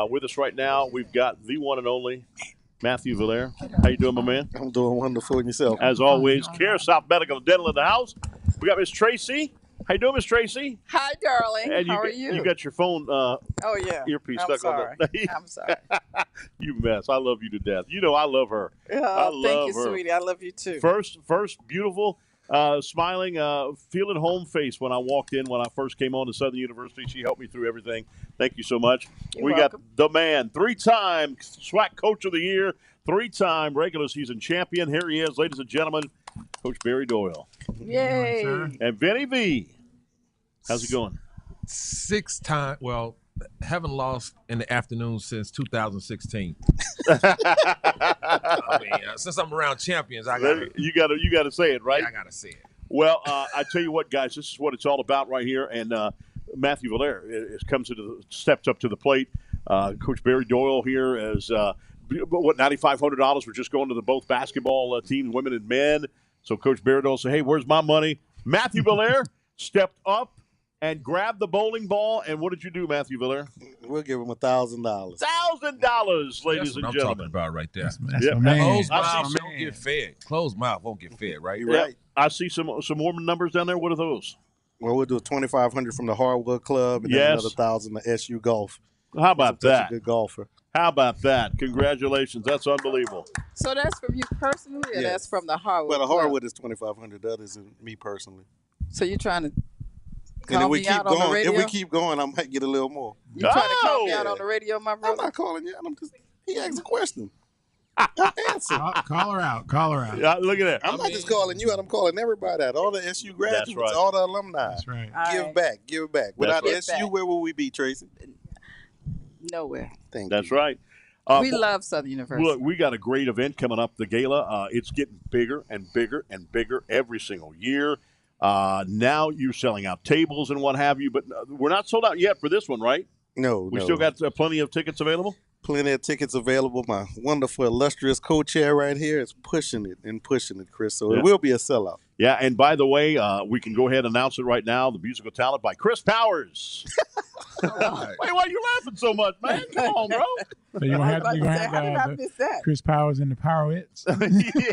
With us right now, we've got the one and only Matthew Valere. How you doing, my man? I'm doing wonderful. And yourself? As always, Care South Medical and Dental in the house. We got Miss Tracy. How you doing, Miss Tracy? Hi, darling. And How are you? You got your phone earpiece stuck on the I'm sorry. You mess. I love you to death. You know I love her. Thank you, sweetie. I love you too. First beautiful, smiling, feeling home face when I walked in when I first came on to Southern University. She helped me through everything. Thank you so much. You're got welcome. the man, 3-time SWAC Coach of the Year, 3-time regular season champion. Here he is, ladies and gentlemen, Coach Barry Doyle. Yay. And Vinny V. How's it going? 6-time. Well, haven't lost in the afternoon since 2016. I mean, since I'm around champions, you gotta say it, right? Yeah, I gotta say it. Well, I tell you what, guys, this is what it's all about right here. And Matthew Valere steps up to the plate. Coach Barry Doyle here is $9,500. We're just going to the both basketball teams, women and men. So Coach Barry Doyle said, "Hey, where's my money?" Matthew Valere stepped up and grabbed the bowling ball. And what did you do, Matthew Valere? We'll give him $1,000. $1,000, ladies and I'm gentlemen. talking about right there. Closed mouth don't get fed. Closed mouth won't get fed, right? You're right. I see some more numbers down there. What are those? Well, we'll do a $2,500 from the Hardwood Club and then another $1,000 to SU Golf. How about that? A good golfer. How about that? Congratulations. That's unbelievable. So that's from you personally, or that's from the Hardwood? Well, the Club? Hardwood is $2,500. The other is me personally. So you're trying to And call me out on the radio? if we keep going, I might get a little more. You trying to call me out on the radio, my brother? I'm not calling you out. He asked a question. Answer. Call her out. Call her out. Yeah, look at that. I'm not just calling you out. I'm calling everybody out. All the SU graduates, right. all the alumni. That's right. Give back. Give back. Without right. SU, where will we be, Tracy? Nowhere. Thank That's you. right. We love Southern University. Look, we got a great event coming up, the gala. It's getting bigger and bigger and bigger every single year. Now you're selling out tables and what have you, but we're not sold out yet for this one, right? No, We still got plenty of tickets available? Plenty of tickets available. My wonderful, illustrious co-chair right here is pushing it, Chris. So Yeah. it will be a sellout. Yeah, and by the way, we can go ahead and announce it right now, the musical talent by Chris Powers. Wait, why are you laughing so much, man? Come on, bro. So you're going to have How did I miss that? Chris Powers and the Powerettes.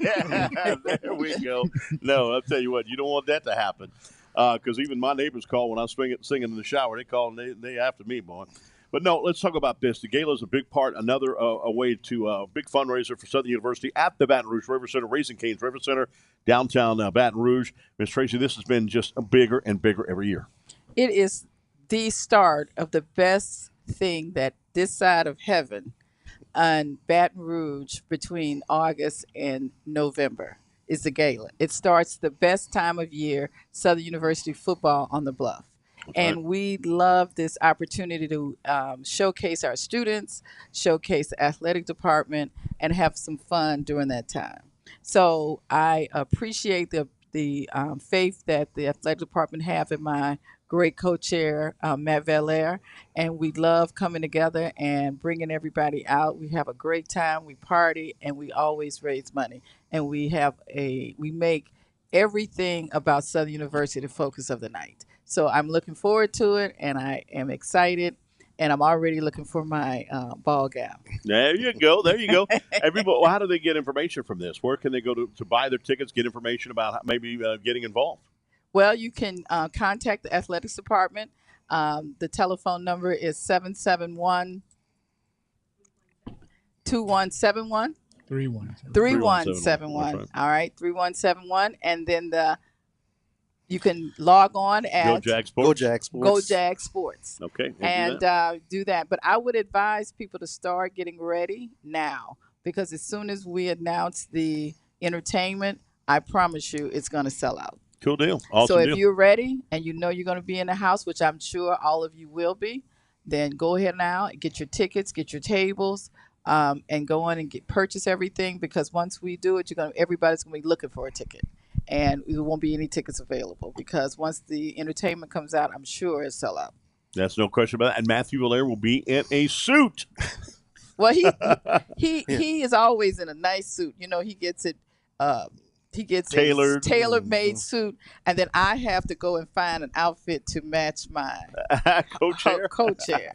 Yeah, there we go. No, I'll tell you what, you don't want that to happen. Because even my neighbors call when I'm singing in the shower. They call and they after me, boy. But no, let's talk about this. The gala is a big part, another a way to big fundraiser for Southern University at the Baton Rouge River Center, Raising Cane's River Center, downtown Baton Rouge. Miss Tracy, this has been just bigger and bigger every year. It is the start of the best thing that this side of heaven and Baton Rouge between August and November is the gala. It starts the best time of year, Southern University football on the Bluff. And we love this opportunity to showcase our students, showcase the athletic department, and have some fun during that time. So I appreciate the faith that the athletic department have in my great co-chair, Matt Valere, and we love coming together and bringing everybody out. We have a great time, we party, and we always raise money. And we make everything about Southern University the focus of the night. So I'm looking forward to it, and I am excited, and I'm already looking for my ball gown. There you go. There you go. Everybody, well, how do they get information from this? Where can they go to buy their tickets, get information about maybe getting involved? Well, you can contact the athletics department. The telephone number is 771-2171. 3171. Right. All right, 3171. And then you can log on at Go Jag Sports. Go Jag Sports. Okay. And do that. But I would advise people to start getting ready now, because as soon as we announce the entertainment, I promise you it's going to sell out. Cool deal. Awesome So if deal. you're ready and you know you're going to be in the house, which I'm sure all of you will be, then go ahead now and get your tickets, get your tables, and go in and purchase everything, because once we do it, everybody's going to be looking for a ticket. And there won't be any tickets available, because once the entertainment comes out, I'm sure it'll sell out. That's no question about that. And Matthew Valere will be in a suit. Well, he is always in a nice suit. You know, he gets it he gets Tailored. a tailor-made suit, and then I have to go and find an outfit to match mine. Co-chair. Co-chair.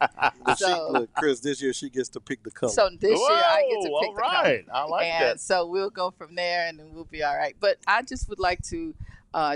Look, Chris, this year she gets to pick the color. So this year I get to pick the color. I like and that. So we'll go from there, and then we'll be all right. But I just would like to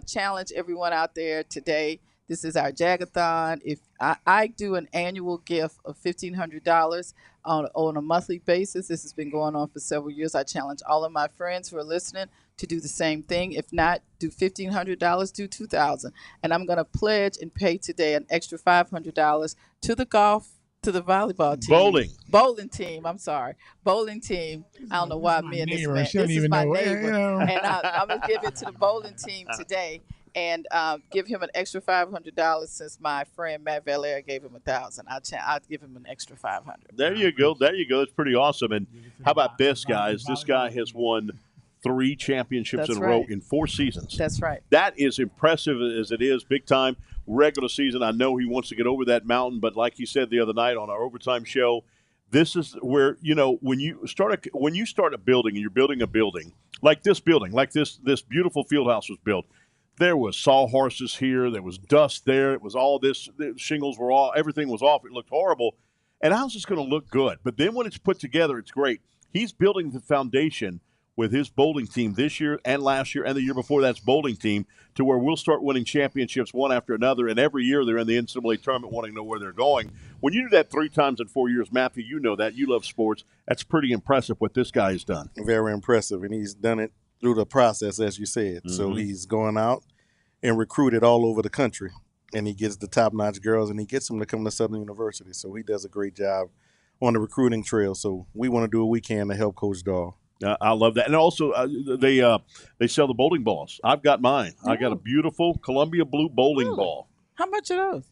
challenge everyone out there today. This is our Jag-A-Thon. If I do an annual gift of $1,500 on a monthly basis, this has been going on for several years. I challenge all of my friends who are listening to do the same thing. If not, do $1,500, do $2,000. And I'm going to pledge and pay today an extra $500 to the volleyball team. Bowling team. I'm sorry. Bowling team. I don't know why me and this man. This is my neighbor. And I'm going to give it to the bowling team today and give him an extra $500 since my friend Matt Valera gave him $1,000. I'll give him an extra $500. There you go. There you go. It's pretty awesome. And how about this, guys? This guy has won 3 championships in a row in 4 seasons. That's right. That is impressive as it is, big time. Regular season, I know he wants to get over that mountain, but like he said the other night on our overtime show, this is where, when you start a building and you're building a building, like this beautiful field house was built, there was sawhorses here, there was dust there, it was all this, the shingles were all, everything was off, it looked horrible, and how's this going to look good? But then when it's put together, it's great. He's building the foundation with his bowling team this year and last year and the year before that's bowling team to where we'll start winning championships one after another, and every year they're in the NCAA tournament wanting to know where they're going. When you do that 3 times in 4 years, Matthew, you know that. You love sports. That's pretty impressive what this guy has done. Very impressive, and he's done it through the process, as you said. Mm-hmm. So he's going out and recruited all over the country, and he gets the top-notch girls, and he gets them to come to Southern University. So he does a great job on the recruiting trail. So we want to do what we can to help Coach Dahl. I love that. And also, they sell the bowling balls. I've got mine. Oh. I got a beautiful Columbia blue bowling ball. How much are those?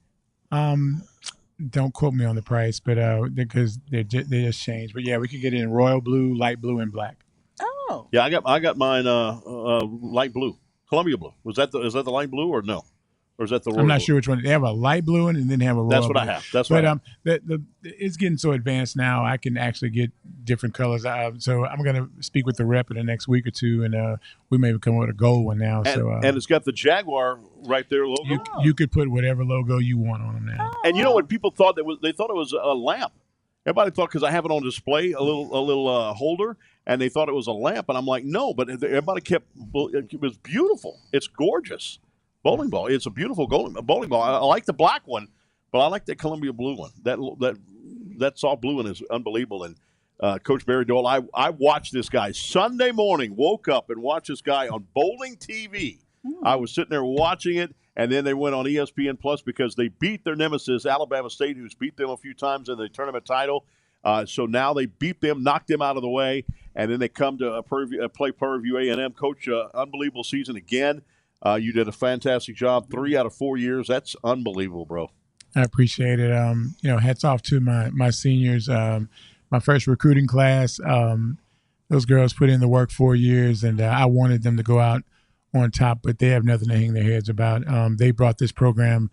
Don't quote me on the price, but because they just changed. But yeah, we could get it in royal blue, light blue, and black. Oh. Yeah, I got mine light blue, Columbia blue. Is that the light blue or no? Or is that the royal I'm not blue? sure which one. They have a light blue one and then they have a royal blue. That's what I have. That's what I have. It's getting so advanced now, I can actually get different colors. So I'm going to speak with the rep in the next week or two, and we may come with a gold one now. And it's got the Jaguar right there logo. You could put whatever logo you want on them now. And you know what people thought they thought it was a lamp. Everybody thought, because I have it on display, a little holder, and they thought it was a lamp. And I'm like, no, but everybody it was beautiful. It's gorgeous. Bowling ball. It's a beautiful bowling ball. I like the black one, but I like that Columbia blue one. That soft blue one is unbelievable. And Coach Barry Dole, I watched this guy Sunday morning. Woke up and watched this guy on bowling TV. I was sitting there watching it, and then they went on ESPN Plus because they beat their nemesis, Alabama State, who's beat them a few times in the tournament title. So now they beat them, knocked them out of the way, and then they come to play Prairie View A&M. Coach, unbelievable season again. You did a fantastic job. 3 out of 4 years. That's unbelievable, bro. I appreciate it. Hats off to my seniors. My first recruiting class, those girls put in the work 4 years, and I wanted them to go out on top, but they have nothing to hang their heads about. They brought this program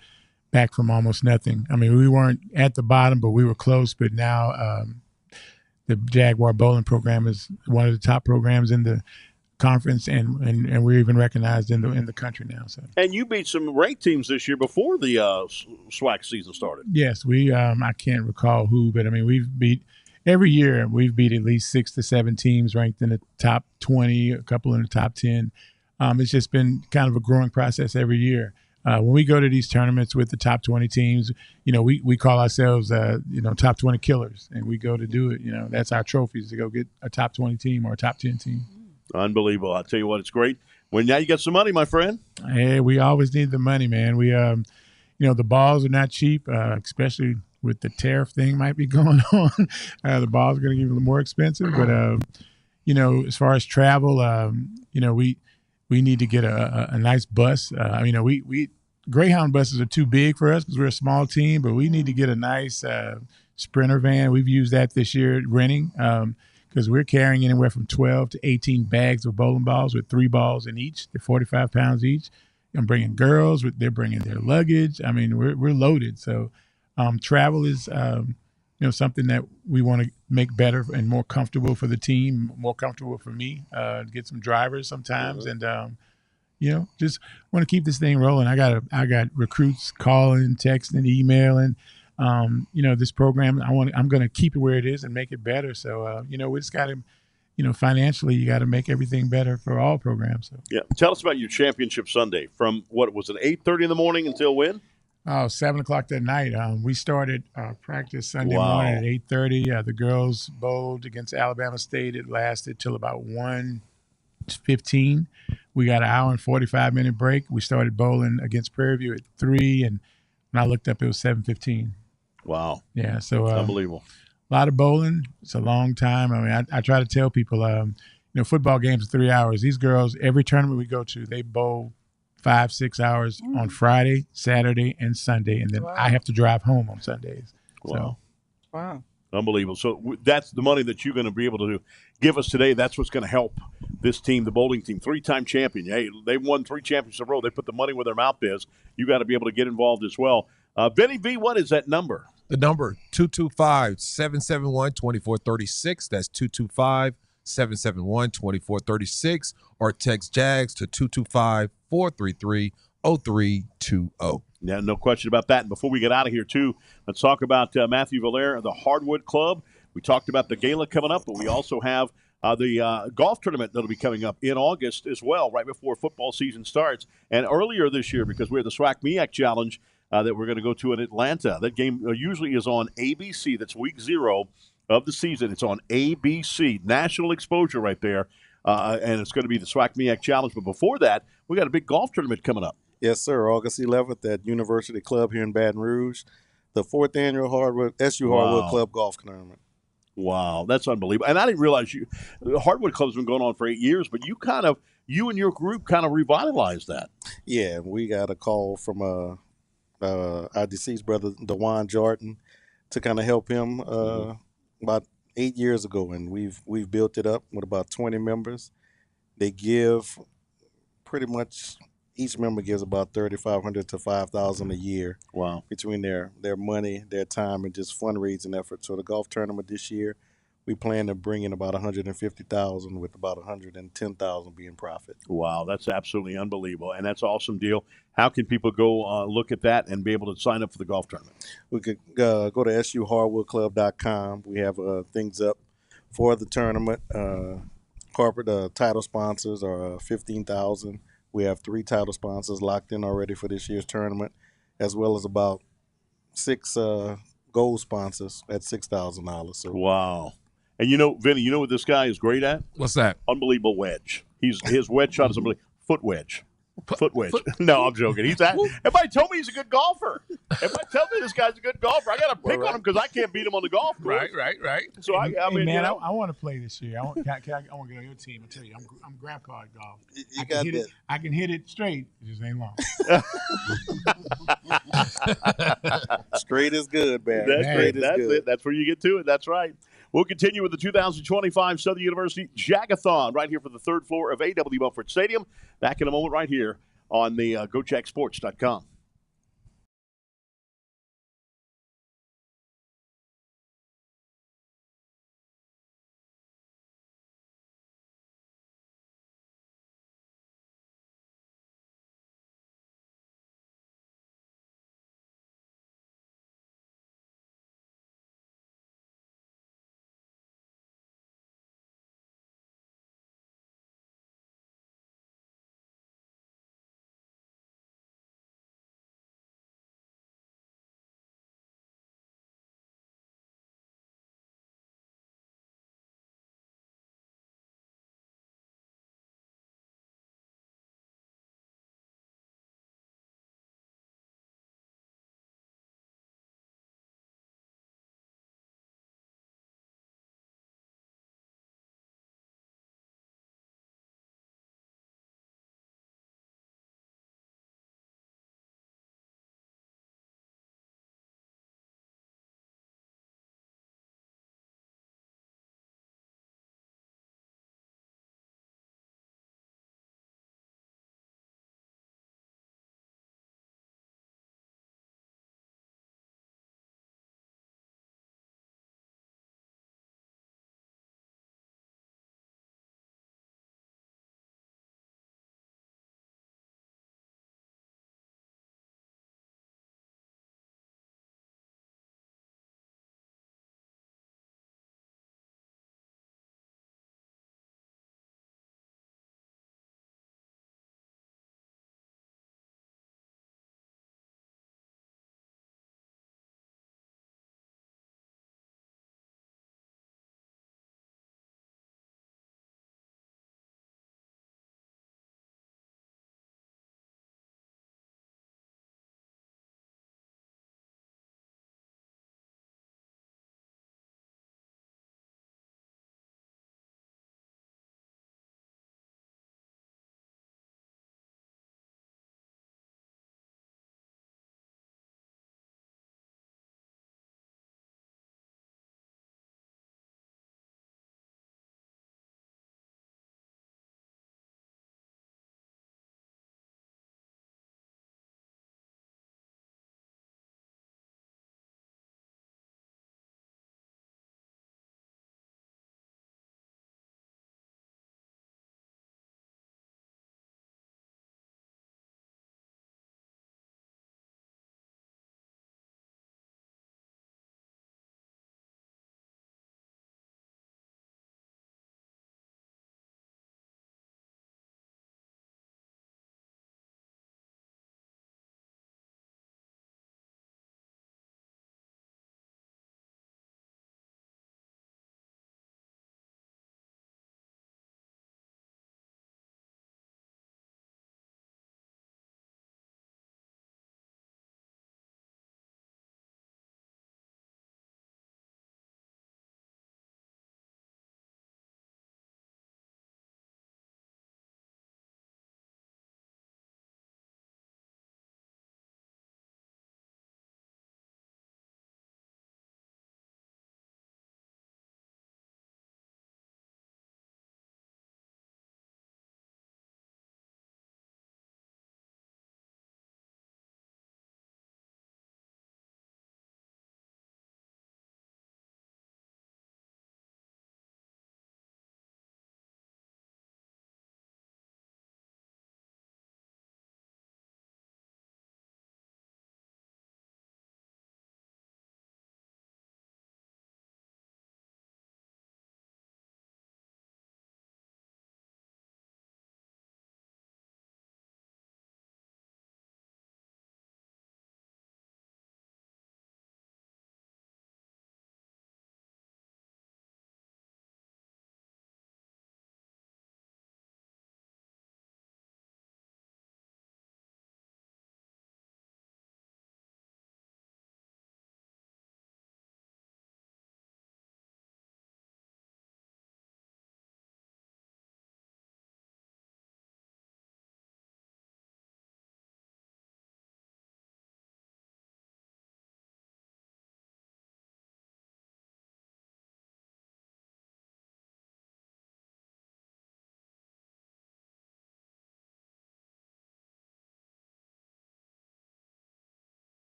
back from almost nothing. I mean, we weren't at the bottom, but we were close. But now the Jaguar bowling program is one of the top programs in the conference, and we're even recognized in the country now. So. And you beat some ranked teams this year before the SWAC season started. Yes, we. I can't recall who, but I mean, we've beat every year. We've beat at least 6 to 7 teams ranked in the top 20, a couple in the top 10. It's just been kind of a growing process every year. When we go to these tournaments with the top 20 teams, we call ourselves, top 20 killers, and we go to do it. That's our trophies, to go get a top 20 team or a top 10 team. Unbelievable. I'll tell you what, it's great. Well, now you got some money, my friend. Hey, we always need the money, man. We, the balls are not cheap, especially with the tariff thing might be going on. The balls are going to get a little more expensive. But, as far as travel, we need to get a nice bus. We Greyhound buses are too big for us because we're a small team, but we need to get a nice Sprinter van. We've used that this year renting. Because we're carrying anywhere from 12 to 18 bags of bowling balls with 3 balls in each. They're 45 pounds each. I'm bringing girls. They're bringing their luggage. I mean, we're loaded. So travel is something that we want to make better and more comfortable for the team, more comfortable for me, get some drivers sometimes. And, just want to keep this thing rolling. I got recruits calling, texting, emailing. This program, I'm going to keep it where it is and make it better. So, we just got to, financially, you got to make everything better for all programs. So. Yeah. Tell us about your championship Sunday. From what was it, 8:30 in the morning until when? Oh, 7:00 that night. We started practice Sunday morning at 8:30. The girls bowled against Alabama State. It lasted till about 1:15. We got an hour and 45-minute break. We started bowling against Prairie View at 3, and when I looked up, it was 7:15. Wow. Yeah, so unbelievable. A lot of bowling. It's a long time. I mean, I try to tell people, football games are 3 hours. These girls, every tournament we go to, they bowl 5-6 hours on Friday, Saturday, and Sunday, and then I have to drive home on Sundays. Wow. Wow. Unbelievable. So that's the money that you're going to be able to give us today. That's what's going to help this team, the bowling team, 3-time champion. Hey, they've won 3 championships in a row. They put the money where their mouth is. You got to be able to get involved as well. Benny V, what is that number? The number, 225-771-2436. That's 225-771-2436. Or text JAGS to 225-433-0320. Yeah, no question about that. And before we get out of here, too, let's talk about Matthew Valere, the Hardwood Club. We talked about the gala coming up, but we also have the golf tournament that'll be coming up in August as well, right before football season starts. And earlier this year, because we had the SWAC-MEAC Challenge that we're going to go to in Atlanta. That game usually is on ABC. That's week 0 of the season. It's on ABC. National exposure right there. And it's going to be the SWAC-MEAC Challenge. But before that, we got a big golf tournament coming up. Yes, sir. August 11th at University Club here in Baton Rouge, the 4th annual SU Hardwood Club Golf Tournament. Wow, that's unbelievable. And I didn't realize the Hardwood Club's been going on for 8 years, but you and your group kind of revitalized that. Yeah, we got a call from our deceased brother, DeJuan Jordan, to kind of help him about 8 years ago, and we've built it up with about 20 members. They give pretty much. Each member gives about $3,500 to $5,000 a year. Wow! Between their money, their time, and just fundraising efforts. So the golf tournament this year, we plan to bring in about $150,000, with about $110,000 being profit. Wow, that's absolutely unbelievable, and that's an awesome deal. How can people go look at that and be able to sign up for the golf tournament? We could go to suhardwoodclub.com. We have things up for the tournament. Corporate title sponsors are $15,000. We have 3 title sponsors locked in already for this year's tournament, as well as about 6 gold sponsors at $6,000. So. Wow. And Vinny, you know what this guy is great at? What's that? Unbelievable wedge. His wedge shot is unbelievable. Foot wedge. No, I'm joking. Everybody told me he's a good golfer. Everybody tell me this guy's a good golfer. I got to pick on him because I can't beat him on the golf course. Right. So I mean, man, I want to play this year. I want to get on your team. I tell you, I'm grandpa at golf. I can hit it straight. It just ain't long. Straight is good, man. That's it. That's where you get to it. That's right. We'll continue with the 2025 Southern University Jag-A-Thon right here for the 3rd floor of A.W. Mumford Stadium. Back in a moment right here on the GoJagSports.com.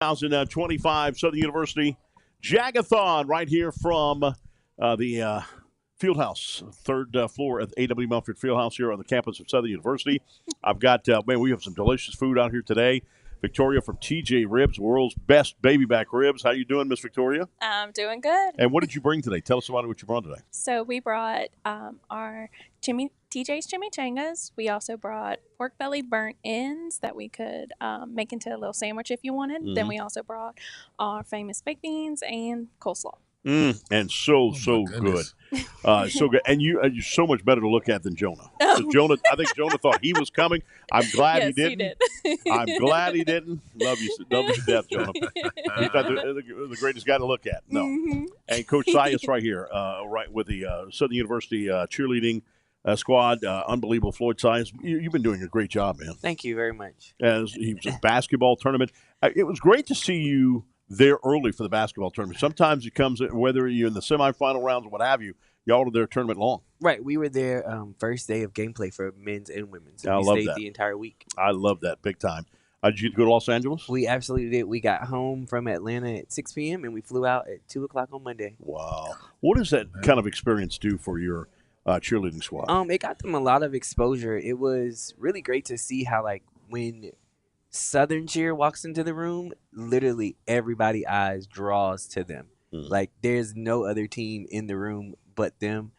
2025 Southern University Jag-A-Thon right here from the Fieldhouse, third floor at the A.W. Mumford Fieldhouse here on the campus of Southern University. I've got, we have some delicious food out here today. Victoria from TJ Ribs, world's best baby back ribs. How you doing, Miss Victoria? I'm doing good. And what did you bring today? Tell us about what you brought today. So we brought our TJ's chimichangas. We also brought pork belly burnt ends that we could make into a little sandwich if you wanted. Then we also brought our famous baked beans and coleslaw. And so good. So good. And you're so much better to look at than Jonah. So I think Jonah thought he was coming. I'm glad he didn't. I'm glad he didn't. Love you to death, Jonah. He's not the greatest guy to look at. No. And Coach Sias right here, right with the Southern University cheerleading squad. Unbelievable. Floyd Sias, you've been doing a great job, man. Thank you very much. As he was a basketball tournament. It was great to see you there early for the basketball tournament. Sometimes it comes, whether you're in the semifinal rounds or what have you, y'all are there tournament long. Right. We were there first day of gameplay for men's and women's. So I we love stayed that. the entire week. I love that big time. Did you go to Los Angeles? We absolutely did. We got home from Atlanta at 6 p.m. and we flew out at 2 o'clock on Monday. Wow. What does that kind of experience do for your cheerleading squad? It got them a lot of exposure. It was really great to see how, like, when Southern cheer walks into the room, literally everybody's eyes draws to them. Like, there's no other team in the room but them.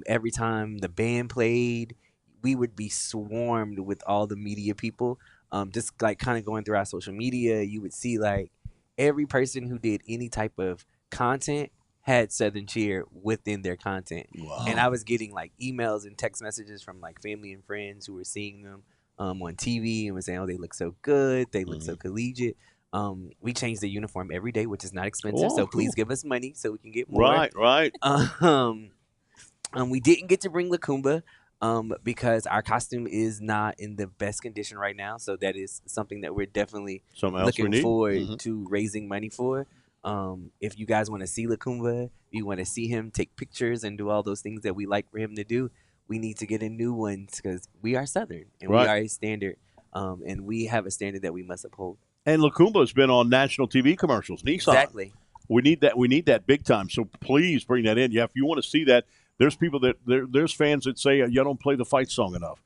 Every time the band played, we would be swarmed with all the media people. Just like kind of going through our social media, you would see like every person who did any type of content had Southern cheer within their content. Wow. And I was getting like emails and text messages from like family and friends who were seeing them on TV and was saying, oh, they look so good. They look so collegiate. We change the uniform every day, which is not expensive. So please give us money so we can get more. Right. We didn't get to bring Lacumba because our costume is not in the best condition right now. So that is something that we're definitely looking forward to raising money for. If you guys want to see Lacumba, if you want to see him take pictures and do all those things that we like for him to do, we need to get a new one because we are Southern and we are a standard, and we have a standard that we must uphold. And Lacumba has been on national TV commercials. Nissan. Exactly. We need that. We need that big time. So please bring that in. Yeah, if you want to see that, there's people there's fans that say you don't play the fight song enough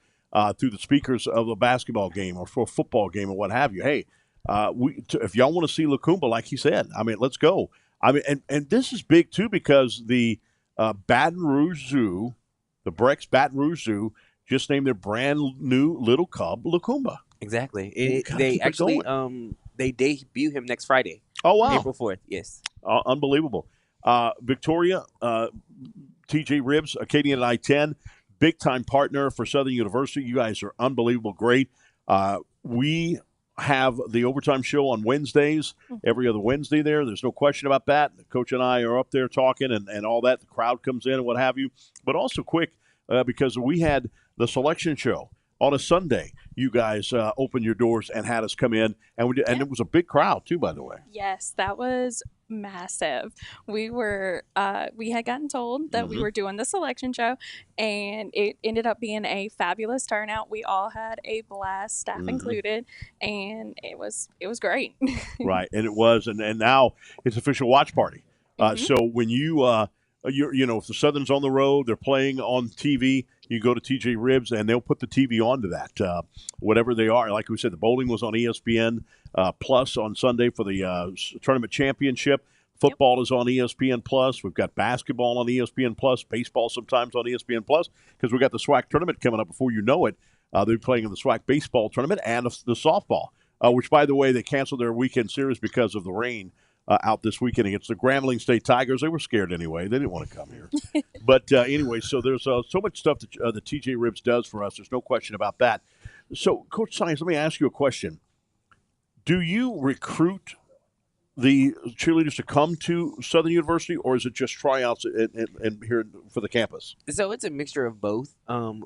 through the speakers of a basketball game or for a football game or what have you. Hey, if y'all want to see Lacumba, like he said, I mean, let's go. I mean, and this is big too because the Baton Rouge Zoo. The Brex Baton Rouge Zoo just named their brand new little cub, Lacumba. Exactly. They actually they debut him next Friday. Oh, wow. April 4th, yes. Unbelievable. Victoria, TJ Ribs, Acadian and I-10, big-time partner for Southern University. You guys are unbelievable, great. We have the Overtime Show on Wednesdays, every other Wednesday there. There's no question about that. The coach and I are up there talking and all that. The crowd comes in and what have you. But also quick, because we had the selection show on a Sunday. You guys opened your doors and had us come in, and and it was a big crowd too, by the way. Yes, that was massive. We had gotten told that we were doing the selection show, and it ended up being a fabulous turnout. We all had a blast, staff included, and it was great. Right, and it was, and now it's official watch party. So when if the Southern's on the road, they're playing on TV, you go to TJ Ribs and they'll put the TV onto that, whatever they are. Like we said, the bowling was on ESPN Plus on Sunday for the tournament championship. Football is on ESPN Plus. We've got basketball on ESPN Plus, baseball sometimes on ESPN Plus, because we've got the SWAC tournament coming up before you know it. They're playing in the SWAC baseball tournament and the softball, which, by the way, they canceled their weekend series because of the rain. Out this weekend against the Grambling State Tigers. They were scared anyway. They didn't want to come here. But anyway, so there's so much stuff that the TJ Ribs does for us. There's no question about that. So, Coach Science, let me ask you a question. Do you recruit the cheerleaders to come to Southern University, or is it just tryouts and here for the campus? So it's a mixture of both.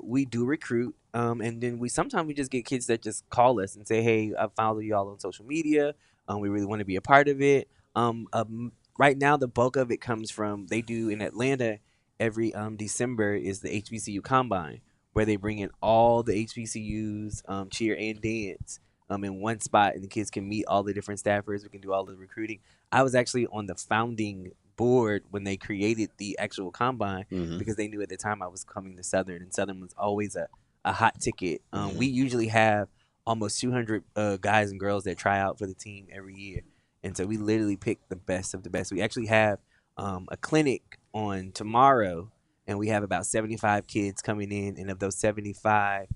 We do recruit, and then sometimes we just get kids that just call us and say, hey, I follow you all on social media. We really want to be a part of it. Right now, the bulk of it comes from, they do in Atlanta every December is the HBCU Combine, where they bring in all the HBCUs, cheer and dance, in one spot, and the kids can meet all the different staffers. We can do all the recruiting. I was actually on the founding board when they created the actual combine because they knew at the time I was coming to Southern, and Southern was always a hot ticket. We usually have almost 200 guys and girls that try out for the team every year, and so we literally pick the best of the best. We actually have a clinic on tomorrow, and we have about 75 kids coming in, and of those 75,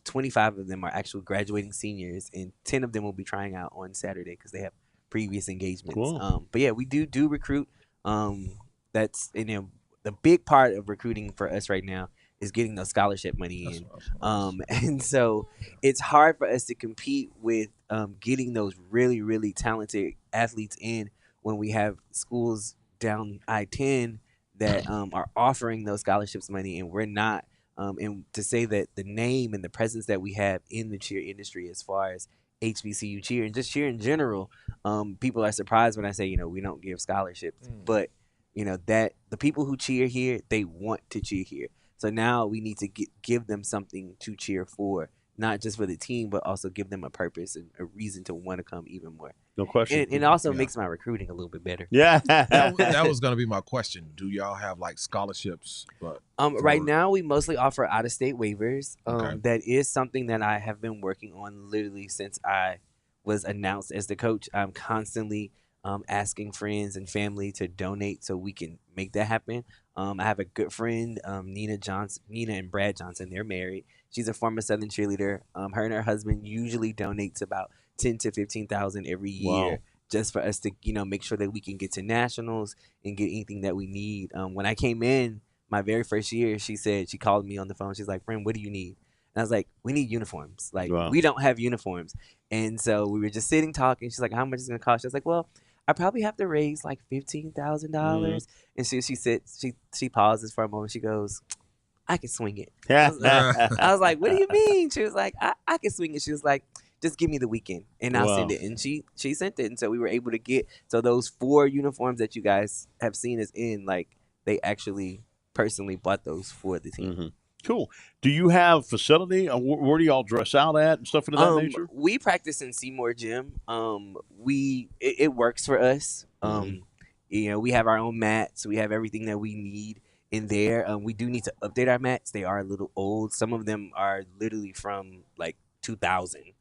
25 of them are actual graduating seniors, and 10 of them will be trying out on Saturday because they have previous engagements. Cool. But yeah, we do recruit. That's the big part of recruiting for us right now is getting those scholarship money in. And so it's hard for us to compete with getting those really, really talented athletes in when we have schools down I-10 that are offering those scholarships money, and we're not. And to say that the name and the presence that we have in the cheer industry as far as HBCU cheer and just cheer in general, people are surprised when I say, we don't give scholarships. But, that the people who cheer here, they want to cheer here. So now we need to give them something to cheer for, not just for the team, but also give them a purpose and a reason to want to come even more. No question. And it also makes my recruiting a little bit better. Yeah. that was going to be my question. Do y'all have like scholarships? But right now, we mostly offer out-of-state waivers. Okay. That is something that I have been working on literally since I was announced as the coach. I'm constantly asking friends and family to donate so we can make that happen. I have a good friend, Nina and Brad Johnson. They're married. She's a former Southern cheerleader. Her and her husband usually donates about $10,000 to $15,000 every year. Wow. Just for us to, make sure that we can get to nationals and get anything that we need. When I came in my very first year, she called me on the phone. She's like, "Friend, what do you need?" And I was like, "We need uniforms. Wow. We don't have uniforms." And so we were just sitting talking. She's like, "How much is it going to cost?" She was like, "Well, I probably have to raise like $15,000. And she said, she pauses for a moment. She goes, "I can swing it." I was like, "What do you mean?" She was like, I can swing it. She was like, "Just give me the weekend and I'll send it." And she sent it. And so we were able to get, so those 4 uniforms that you guys have seen us in, they actually personally bought those for the team. Cool. Do you have facility? Where do y'all dress out at and stuff of that nature? We practice in Seymour Gym. It works for us. We have our own mats. We have everything that we need in there. We do need to update our mats. They are a little old. Some of them are literally from 2000.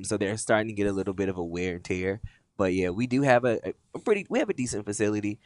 So they're starting to get a little bit of a wear and tear. But yeah, we do have we have a decent facility.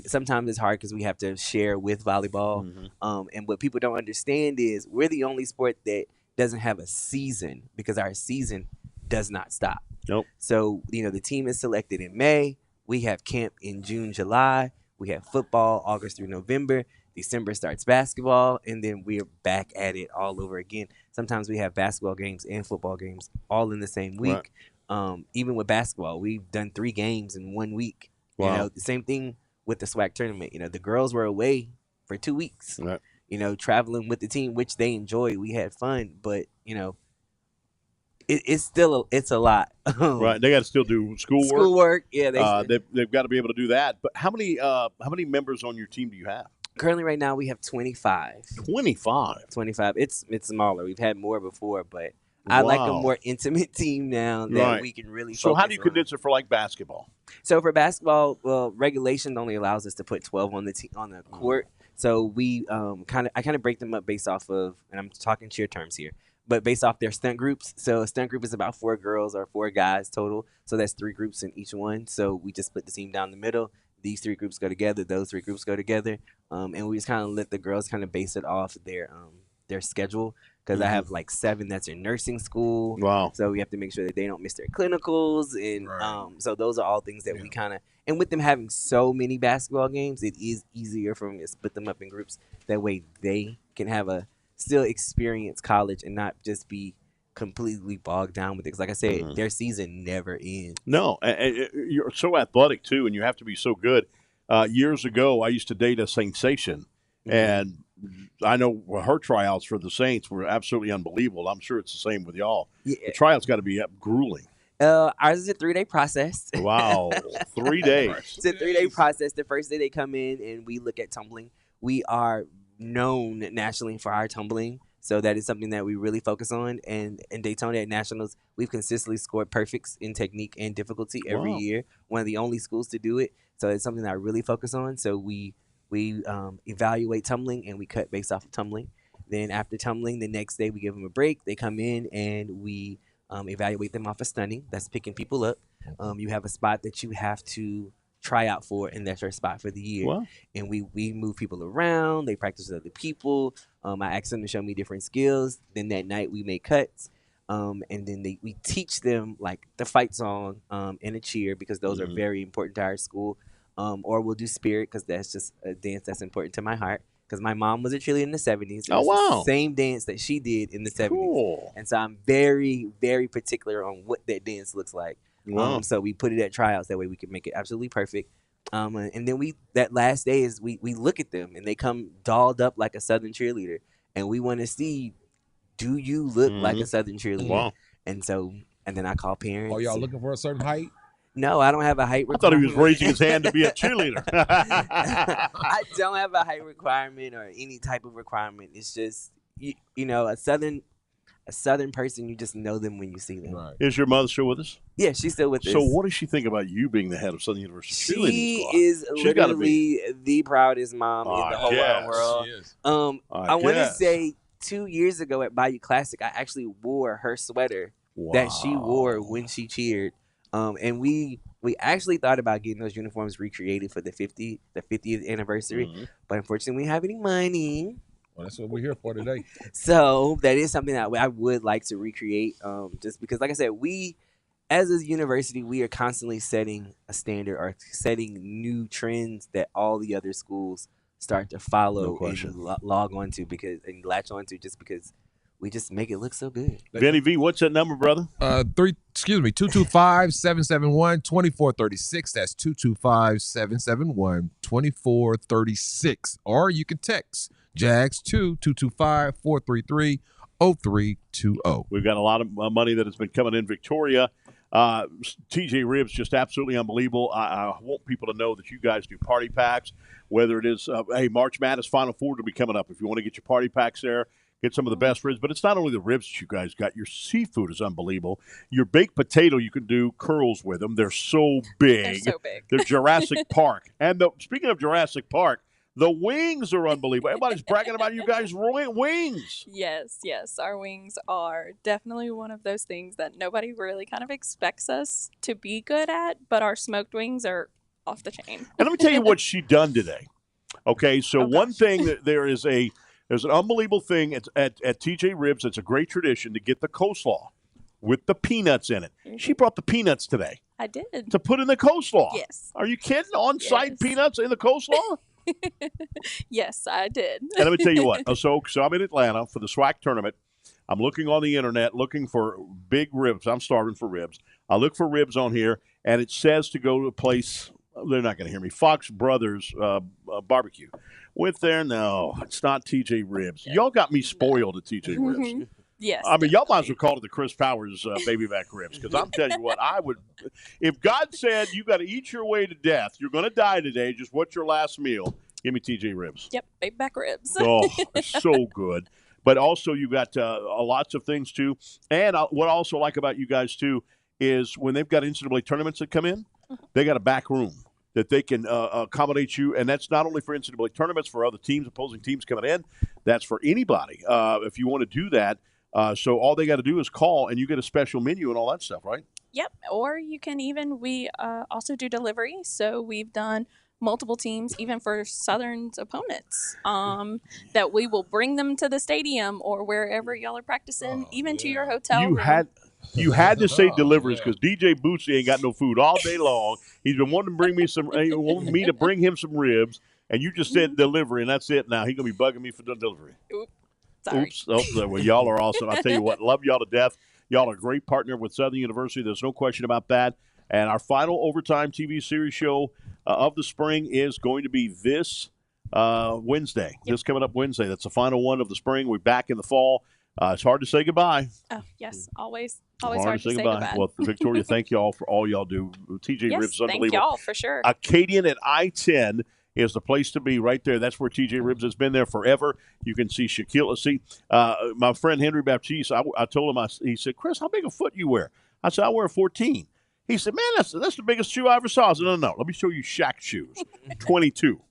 Sometimes it's hard because we have to share with volleyball. And what people don't understand is we're the only sport that doesn't have a season because our season does not stop. Nope. So, the team is selected in May. We have camp in June, July. We have football August through November. December starts basketball, and then we're back at it all over again. Sometimes we have basketball games and football games all in the same week. Right. Even with basketball, we've done 3 games in 1 week. Wow. The same thing with the SWAC tournament. The girls were away for 2 weeks. Right. Traveling with the team, which they enjoyed. We had fun, but it's still a lot. Right. They got to still do schoolwork. Schoolwork. Yeah. They've got to be able to do that. But how many members on your team do you have? Currently, right now, we have 25. 25. 25. It's smaller. We've had more before, but I like a more intimate team now that we can really. So how do you condense it for basketball? So for basketball, regulation only allows us to put 12 on the court. So we kind of break them up based off of, and I'm talking cheer terms here, but based off their stunt groups. So a stunt group is about 4 girls or 4 guys total. So that's 3 groups in each one. So we just split the team down the middle. These 3 groups go together. Those 3 groups go together. And we just kind of let the girls kind of base it off their schedule. Because I have 7 that's in nursing school. Wow. So we have to make sure that they don't miss their clinicals. And so those are all things that we kind of, and with them having so many basketball games, it is easier for me to split them up in groups. That way they can have still experience college and not just be completely bogged down with it. Because like I said, their season never ends. No, you're so athletic too, and you have to be so good. Years ago, I used to date a sensation, and I know her tryouts for the Saints were absolutely unbelievable. I'm sure it's the same with y'all. Yeah. The tryouts got to be grueling. Ours is a 3-day process. Wow, 3 days. It's a 3-day process. The first day they come in and we look at tumbling. We are known nationally for our tumbling. So that is something that we really focus on. And in Daytona at Nationals, we've consistently scored perfects in technique and difficulty every year. One of the only schools to do it. So it's something that I really focus on. So we evaluate tumbling and we cut based off of tumbling. Then after tumbling, the next day we give them a break. They come in and we evaluate them off of stunning. That's picking people up. You have a spot that you have to try out for, and that's your spot for the year. Wow. And we move people around. They practice with other people. I ask them to show me different skills. Then that night we make cuts. And then we teach them like the fight song and a cheer, because those are very important to our school. Or we'll do spirit, because that's just a dance that's important to my heart. Because my mom was a cheerleader in the 70s. Oh, wow. The same dance that she did in the 70s. Cool. And so I'm very, very particular on what that dance looks like. Wow. So we put it at tryouts. That way we can make it absolutely perfect. And then that last day is we look at them, and they come dolled up like a Southern cheerleader. And we want to see, do you look like a Southern cheerleader? Wow. And then I call parents. Are y'all looking for a certain height? No, I don't have a height I thought he was requirement. raising his hand to be a cheerleader. I don't have a height requirement or any type of requirement. It's just, you know, a Southern person, you just know them when you see them. Right. Is your mother still with us? Yeah, she's still with us. So what does she think about you being the head of Southern University cheerleading She squad? is She's gotta literally the proudest mom in the whole wide world. She is. I want to guess. say 2 years ago at Bayou Classic, I actually wore her sweater that she wore when she cheered. And we actually thought about getting those uniforms recreated for the 50th anniversary, but unfortunately we don't have any money. Well, that's what we're here for today. So that is something that I would like to recreate, just because, like I said, we, as a university, we are constantly setting a standard or setting new trends that all the other schools start to follow and log onto and latch onto, just because we just make it look so good. Vinny V, what's that number, brother? 225-771-2436. That's 225-771-2436. Or you can text JAGS 225-433-0320. We've got a lot of money that has been coming in Victoria. TJ Ribs, just absolutely unbelievable. I want people to know that you guys do party packs, whether it is, March Madness Final Four to be coming up. If you want to get your party packs there, get some of the best ribs. But it's not only the ribs that you guys got. Your seafood is unbelievable. Your baked potato, you can do curls with them. They're so big. They're so big. They're Jurassic Park. And speaking of Jurassic Park, the wings are unbelievable. Everybody's bragging about you guys' wings. Yes. Our wings are definitely one of those things that nobody really kind of expects us to be good at, but our smoked wings are off the chain. And let me tell you what she done today. Okay, so one thing that there's an unbelievable thing at TJ Ribs. It's a great tradition to get the coleslaw with the peanuts in it. She brought the peanuts today. I did. To put in the coleslaw. Yes. Are you kidding? On-site peanuts in the coleslaw? Yes, I did. And let me tell you what. So I'm in Atlanta for the SWAC tournament. I'm looking on the internet, looking for big ribs. I'm starving for ribs. I look for ribs on here, and it says to go to a place. They're not going to hear me. Fox Brothers Barbecue. Went there. No, it's not TJ Ribs. Y'all got me spoiled at TJ Ribs. Yes. I mean, y'all might as well call it the Chris Powers baby back ribs, because I'm telling you what, I would. If God said you got to eat your way to death, you're going to die today. Just what's your last meal? Give me TJ Ribs. Yep, baby back ribs. Oh, so good. But also you got lots of things too. And what I also like about you guys too is when they've got NCAA tournaments that come in, they got a back room that they can accommodate you. And that's not only for NCAA tournaments, for other teams, opposing teams coming in. That's for anybody if you want to do that. So all they got to do is call, and you get a special menu and all that stuff, right? Yep. Or you can we also do delivery. So we've done multiple teams, even for Southern's opponents, that we will bring them to the stadium or wherever y'all are practicing, even to your hotel room. You had to say deliveries, because DJ Bootsy ain't got no food all day long. He's been wanting to bring me wanting me to bring him some ribs, and you just said delivery, and that's it. Now he's gonna be bugging me for the delivery. Sorry. Oops. Oh, well, y'all are awesome. I tell you what, love y'all to death. Y'all are a great partner with Southern University. There's no question about that. And our final Overtime TV series show of the spring is going to be this Wednesday. This coming up Wednesday. That's the final one of the spring. We're back in the fall. It's hard to say goodbye. Oh, yes. Always hard to say goodbye. Well, Victoria, thank you all for all y'all do. TJ Yes, Ribs is unbelievable. thank y'all for sure. Acadian at I-10 is the place to be right there. That's where TJ Ribs has been there forever. You can see Shaquille. See, my friend Henry Baptiste, I told him, he said, Chris, how big a foot you wear? I said, I wear a 14. He said, man, that's the biggest shoe I ever saw. I said, no, let me show you Shaq's shoes. 22.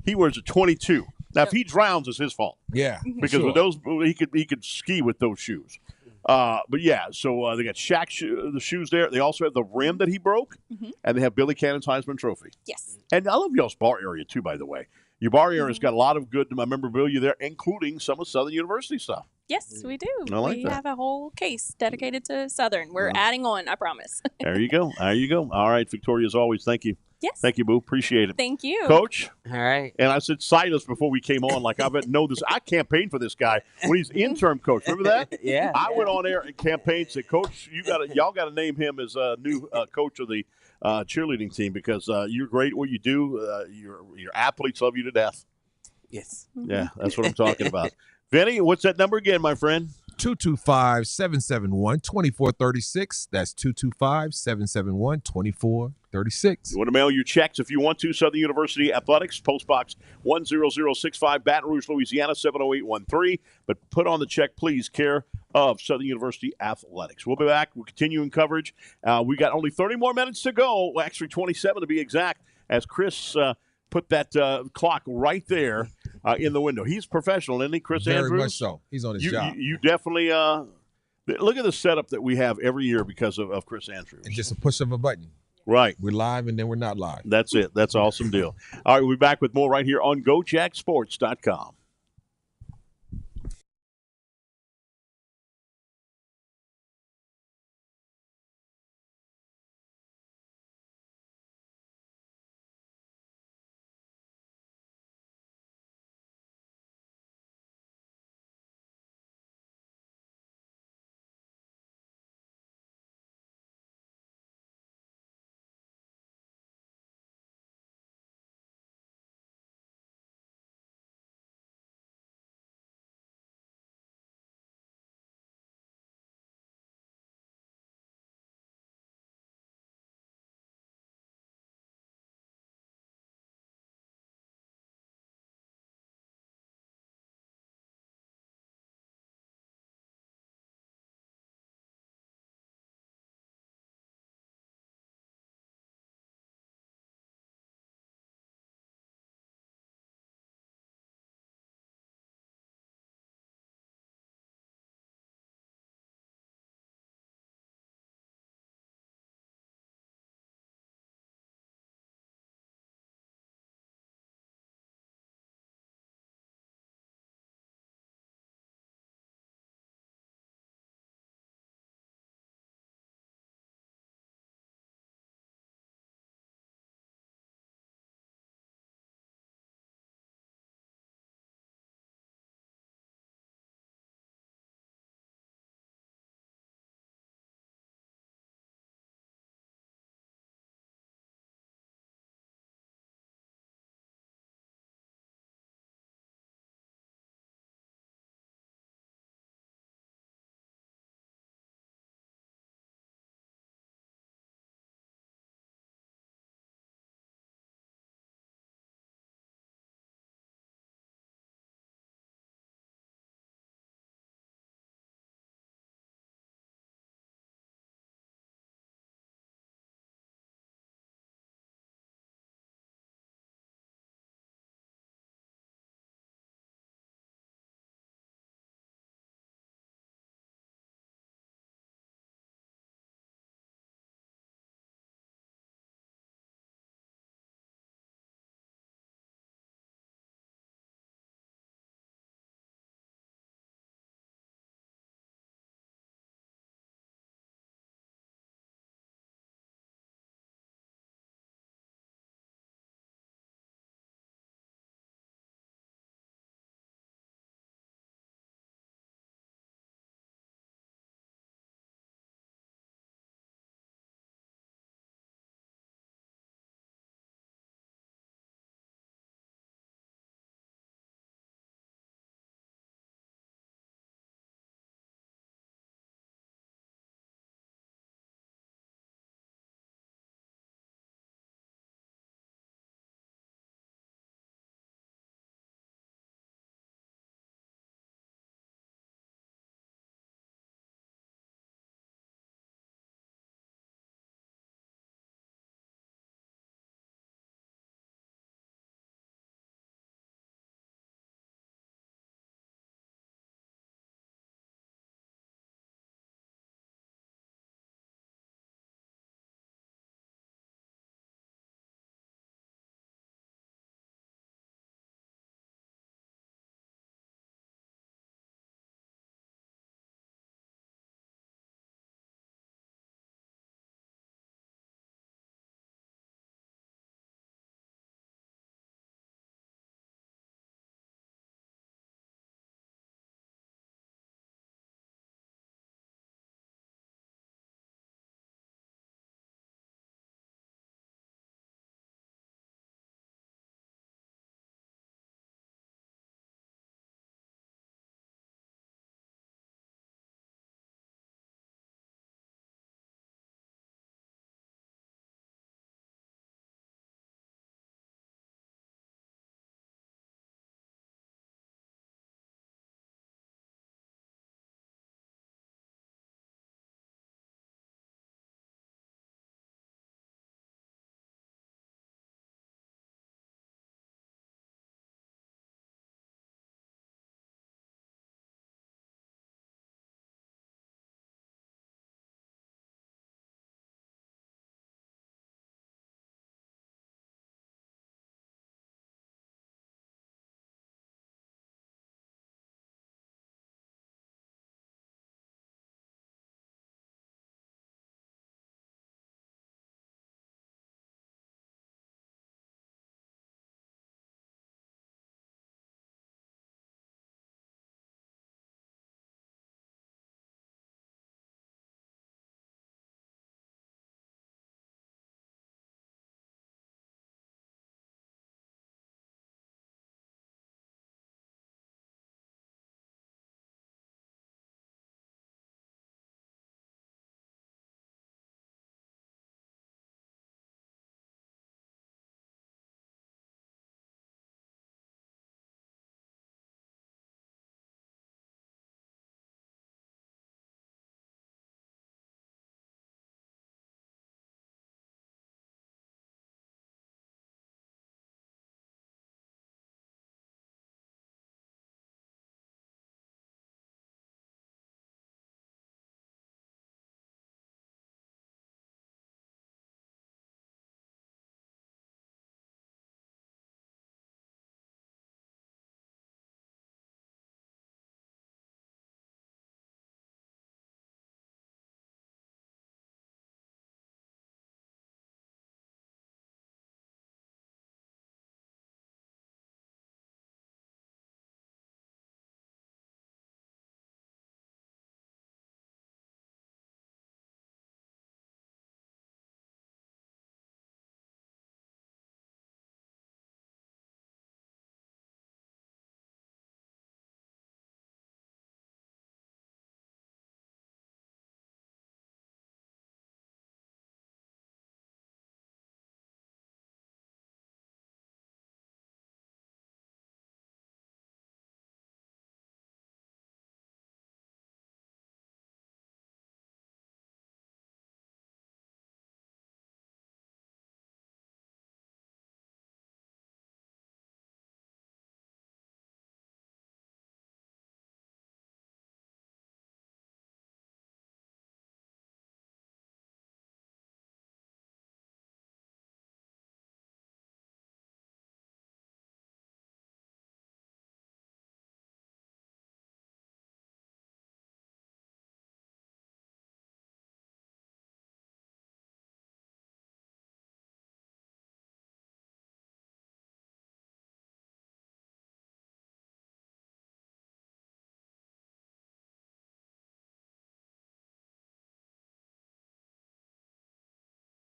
He wears a 22. Now, if he drowns, it's his fault. Yeah. Because with those, he could ski with those shoes. But yeah, so they got Shaq the shoes there. They also have the rim that he broke, and they have Billy Cannon's Heisman Trophy. Yes. And I love y'all's bar area too, by the way. Your bar area's got a lot of good memorabilia there, including some of Southern University stuff. Yes, we do. I like we that. have a whole case dedicated to Southern. We're adding on, I promise. There you go. There you go. All right, Victoria, as always, thank you. Yes. Thank you, Boo. Appreciate it. Thank you. Coach. All right. And I said Silas before we came on. Like, I know this. I campaigned for this guy when he's interim coach. Remember that? Yeah. I went on there and campaigned, said, Coach, y'all got to name him as a new coach of the cheerleading team because you're great at what you do. Your athletes love you to death. Yes. Yeah, that's what I'm talking about. Vinny, what's that number again, my friend? 225-771-2436. That's 225-771-2436. You want to mail your checks if you want to. Southern University Athletics, Post Box 10065, Baton Rouge, Louisiana 70813. But put on the check, please, care of Southern University Athletics. We'll be back. We're continuing coverage. We got only 30 more minutes to go. Well, actually, 27 to be exact, as Chris put that clock right there in the window. He's professional, isn't he, Chris Andrews? Very much so. He's on his job. You definitely look at the setup that we have every year because of Chris Andrews. And just a push of a button. Right. We're live and then we're not live. That's it. That's an awesome deal. All right, we'll be back with more right here on GoJackSports.com.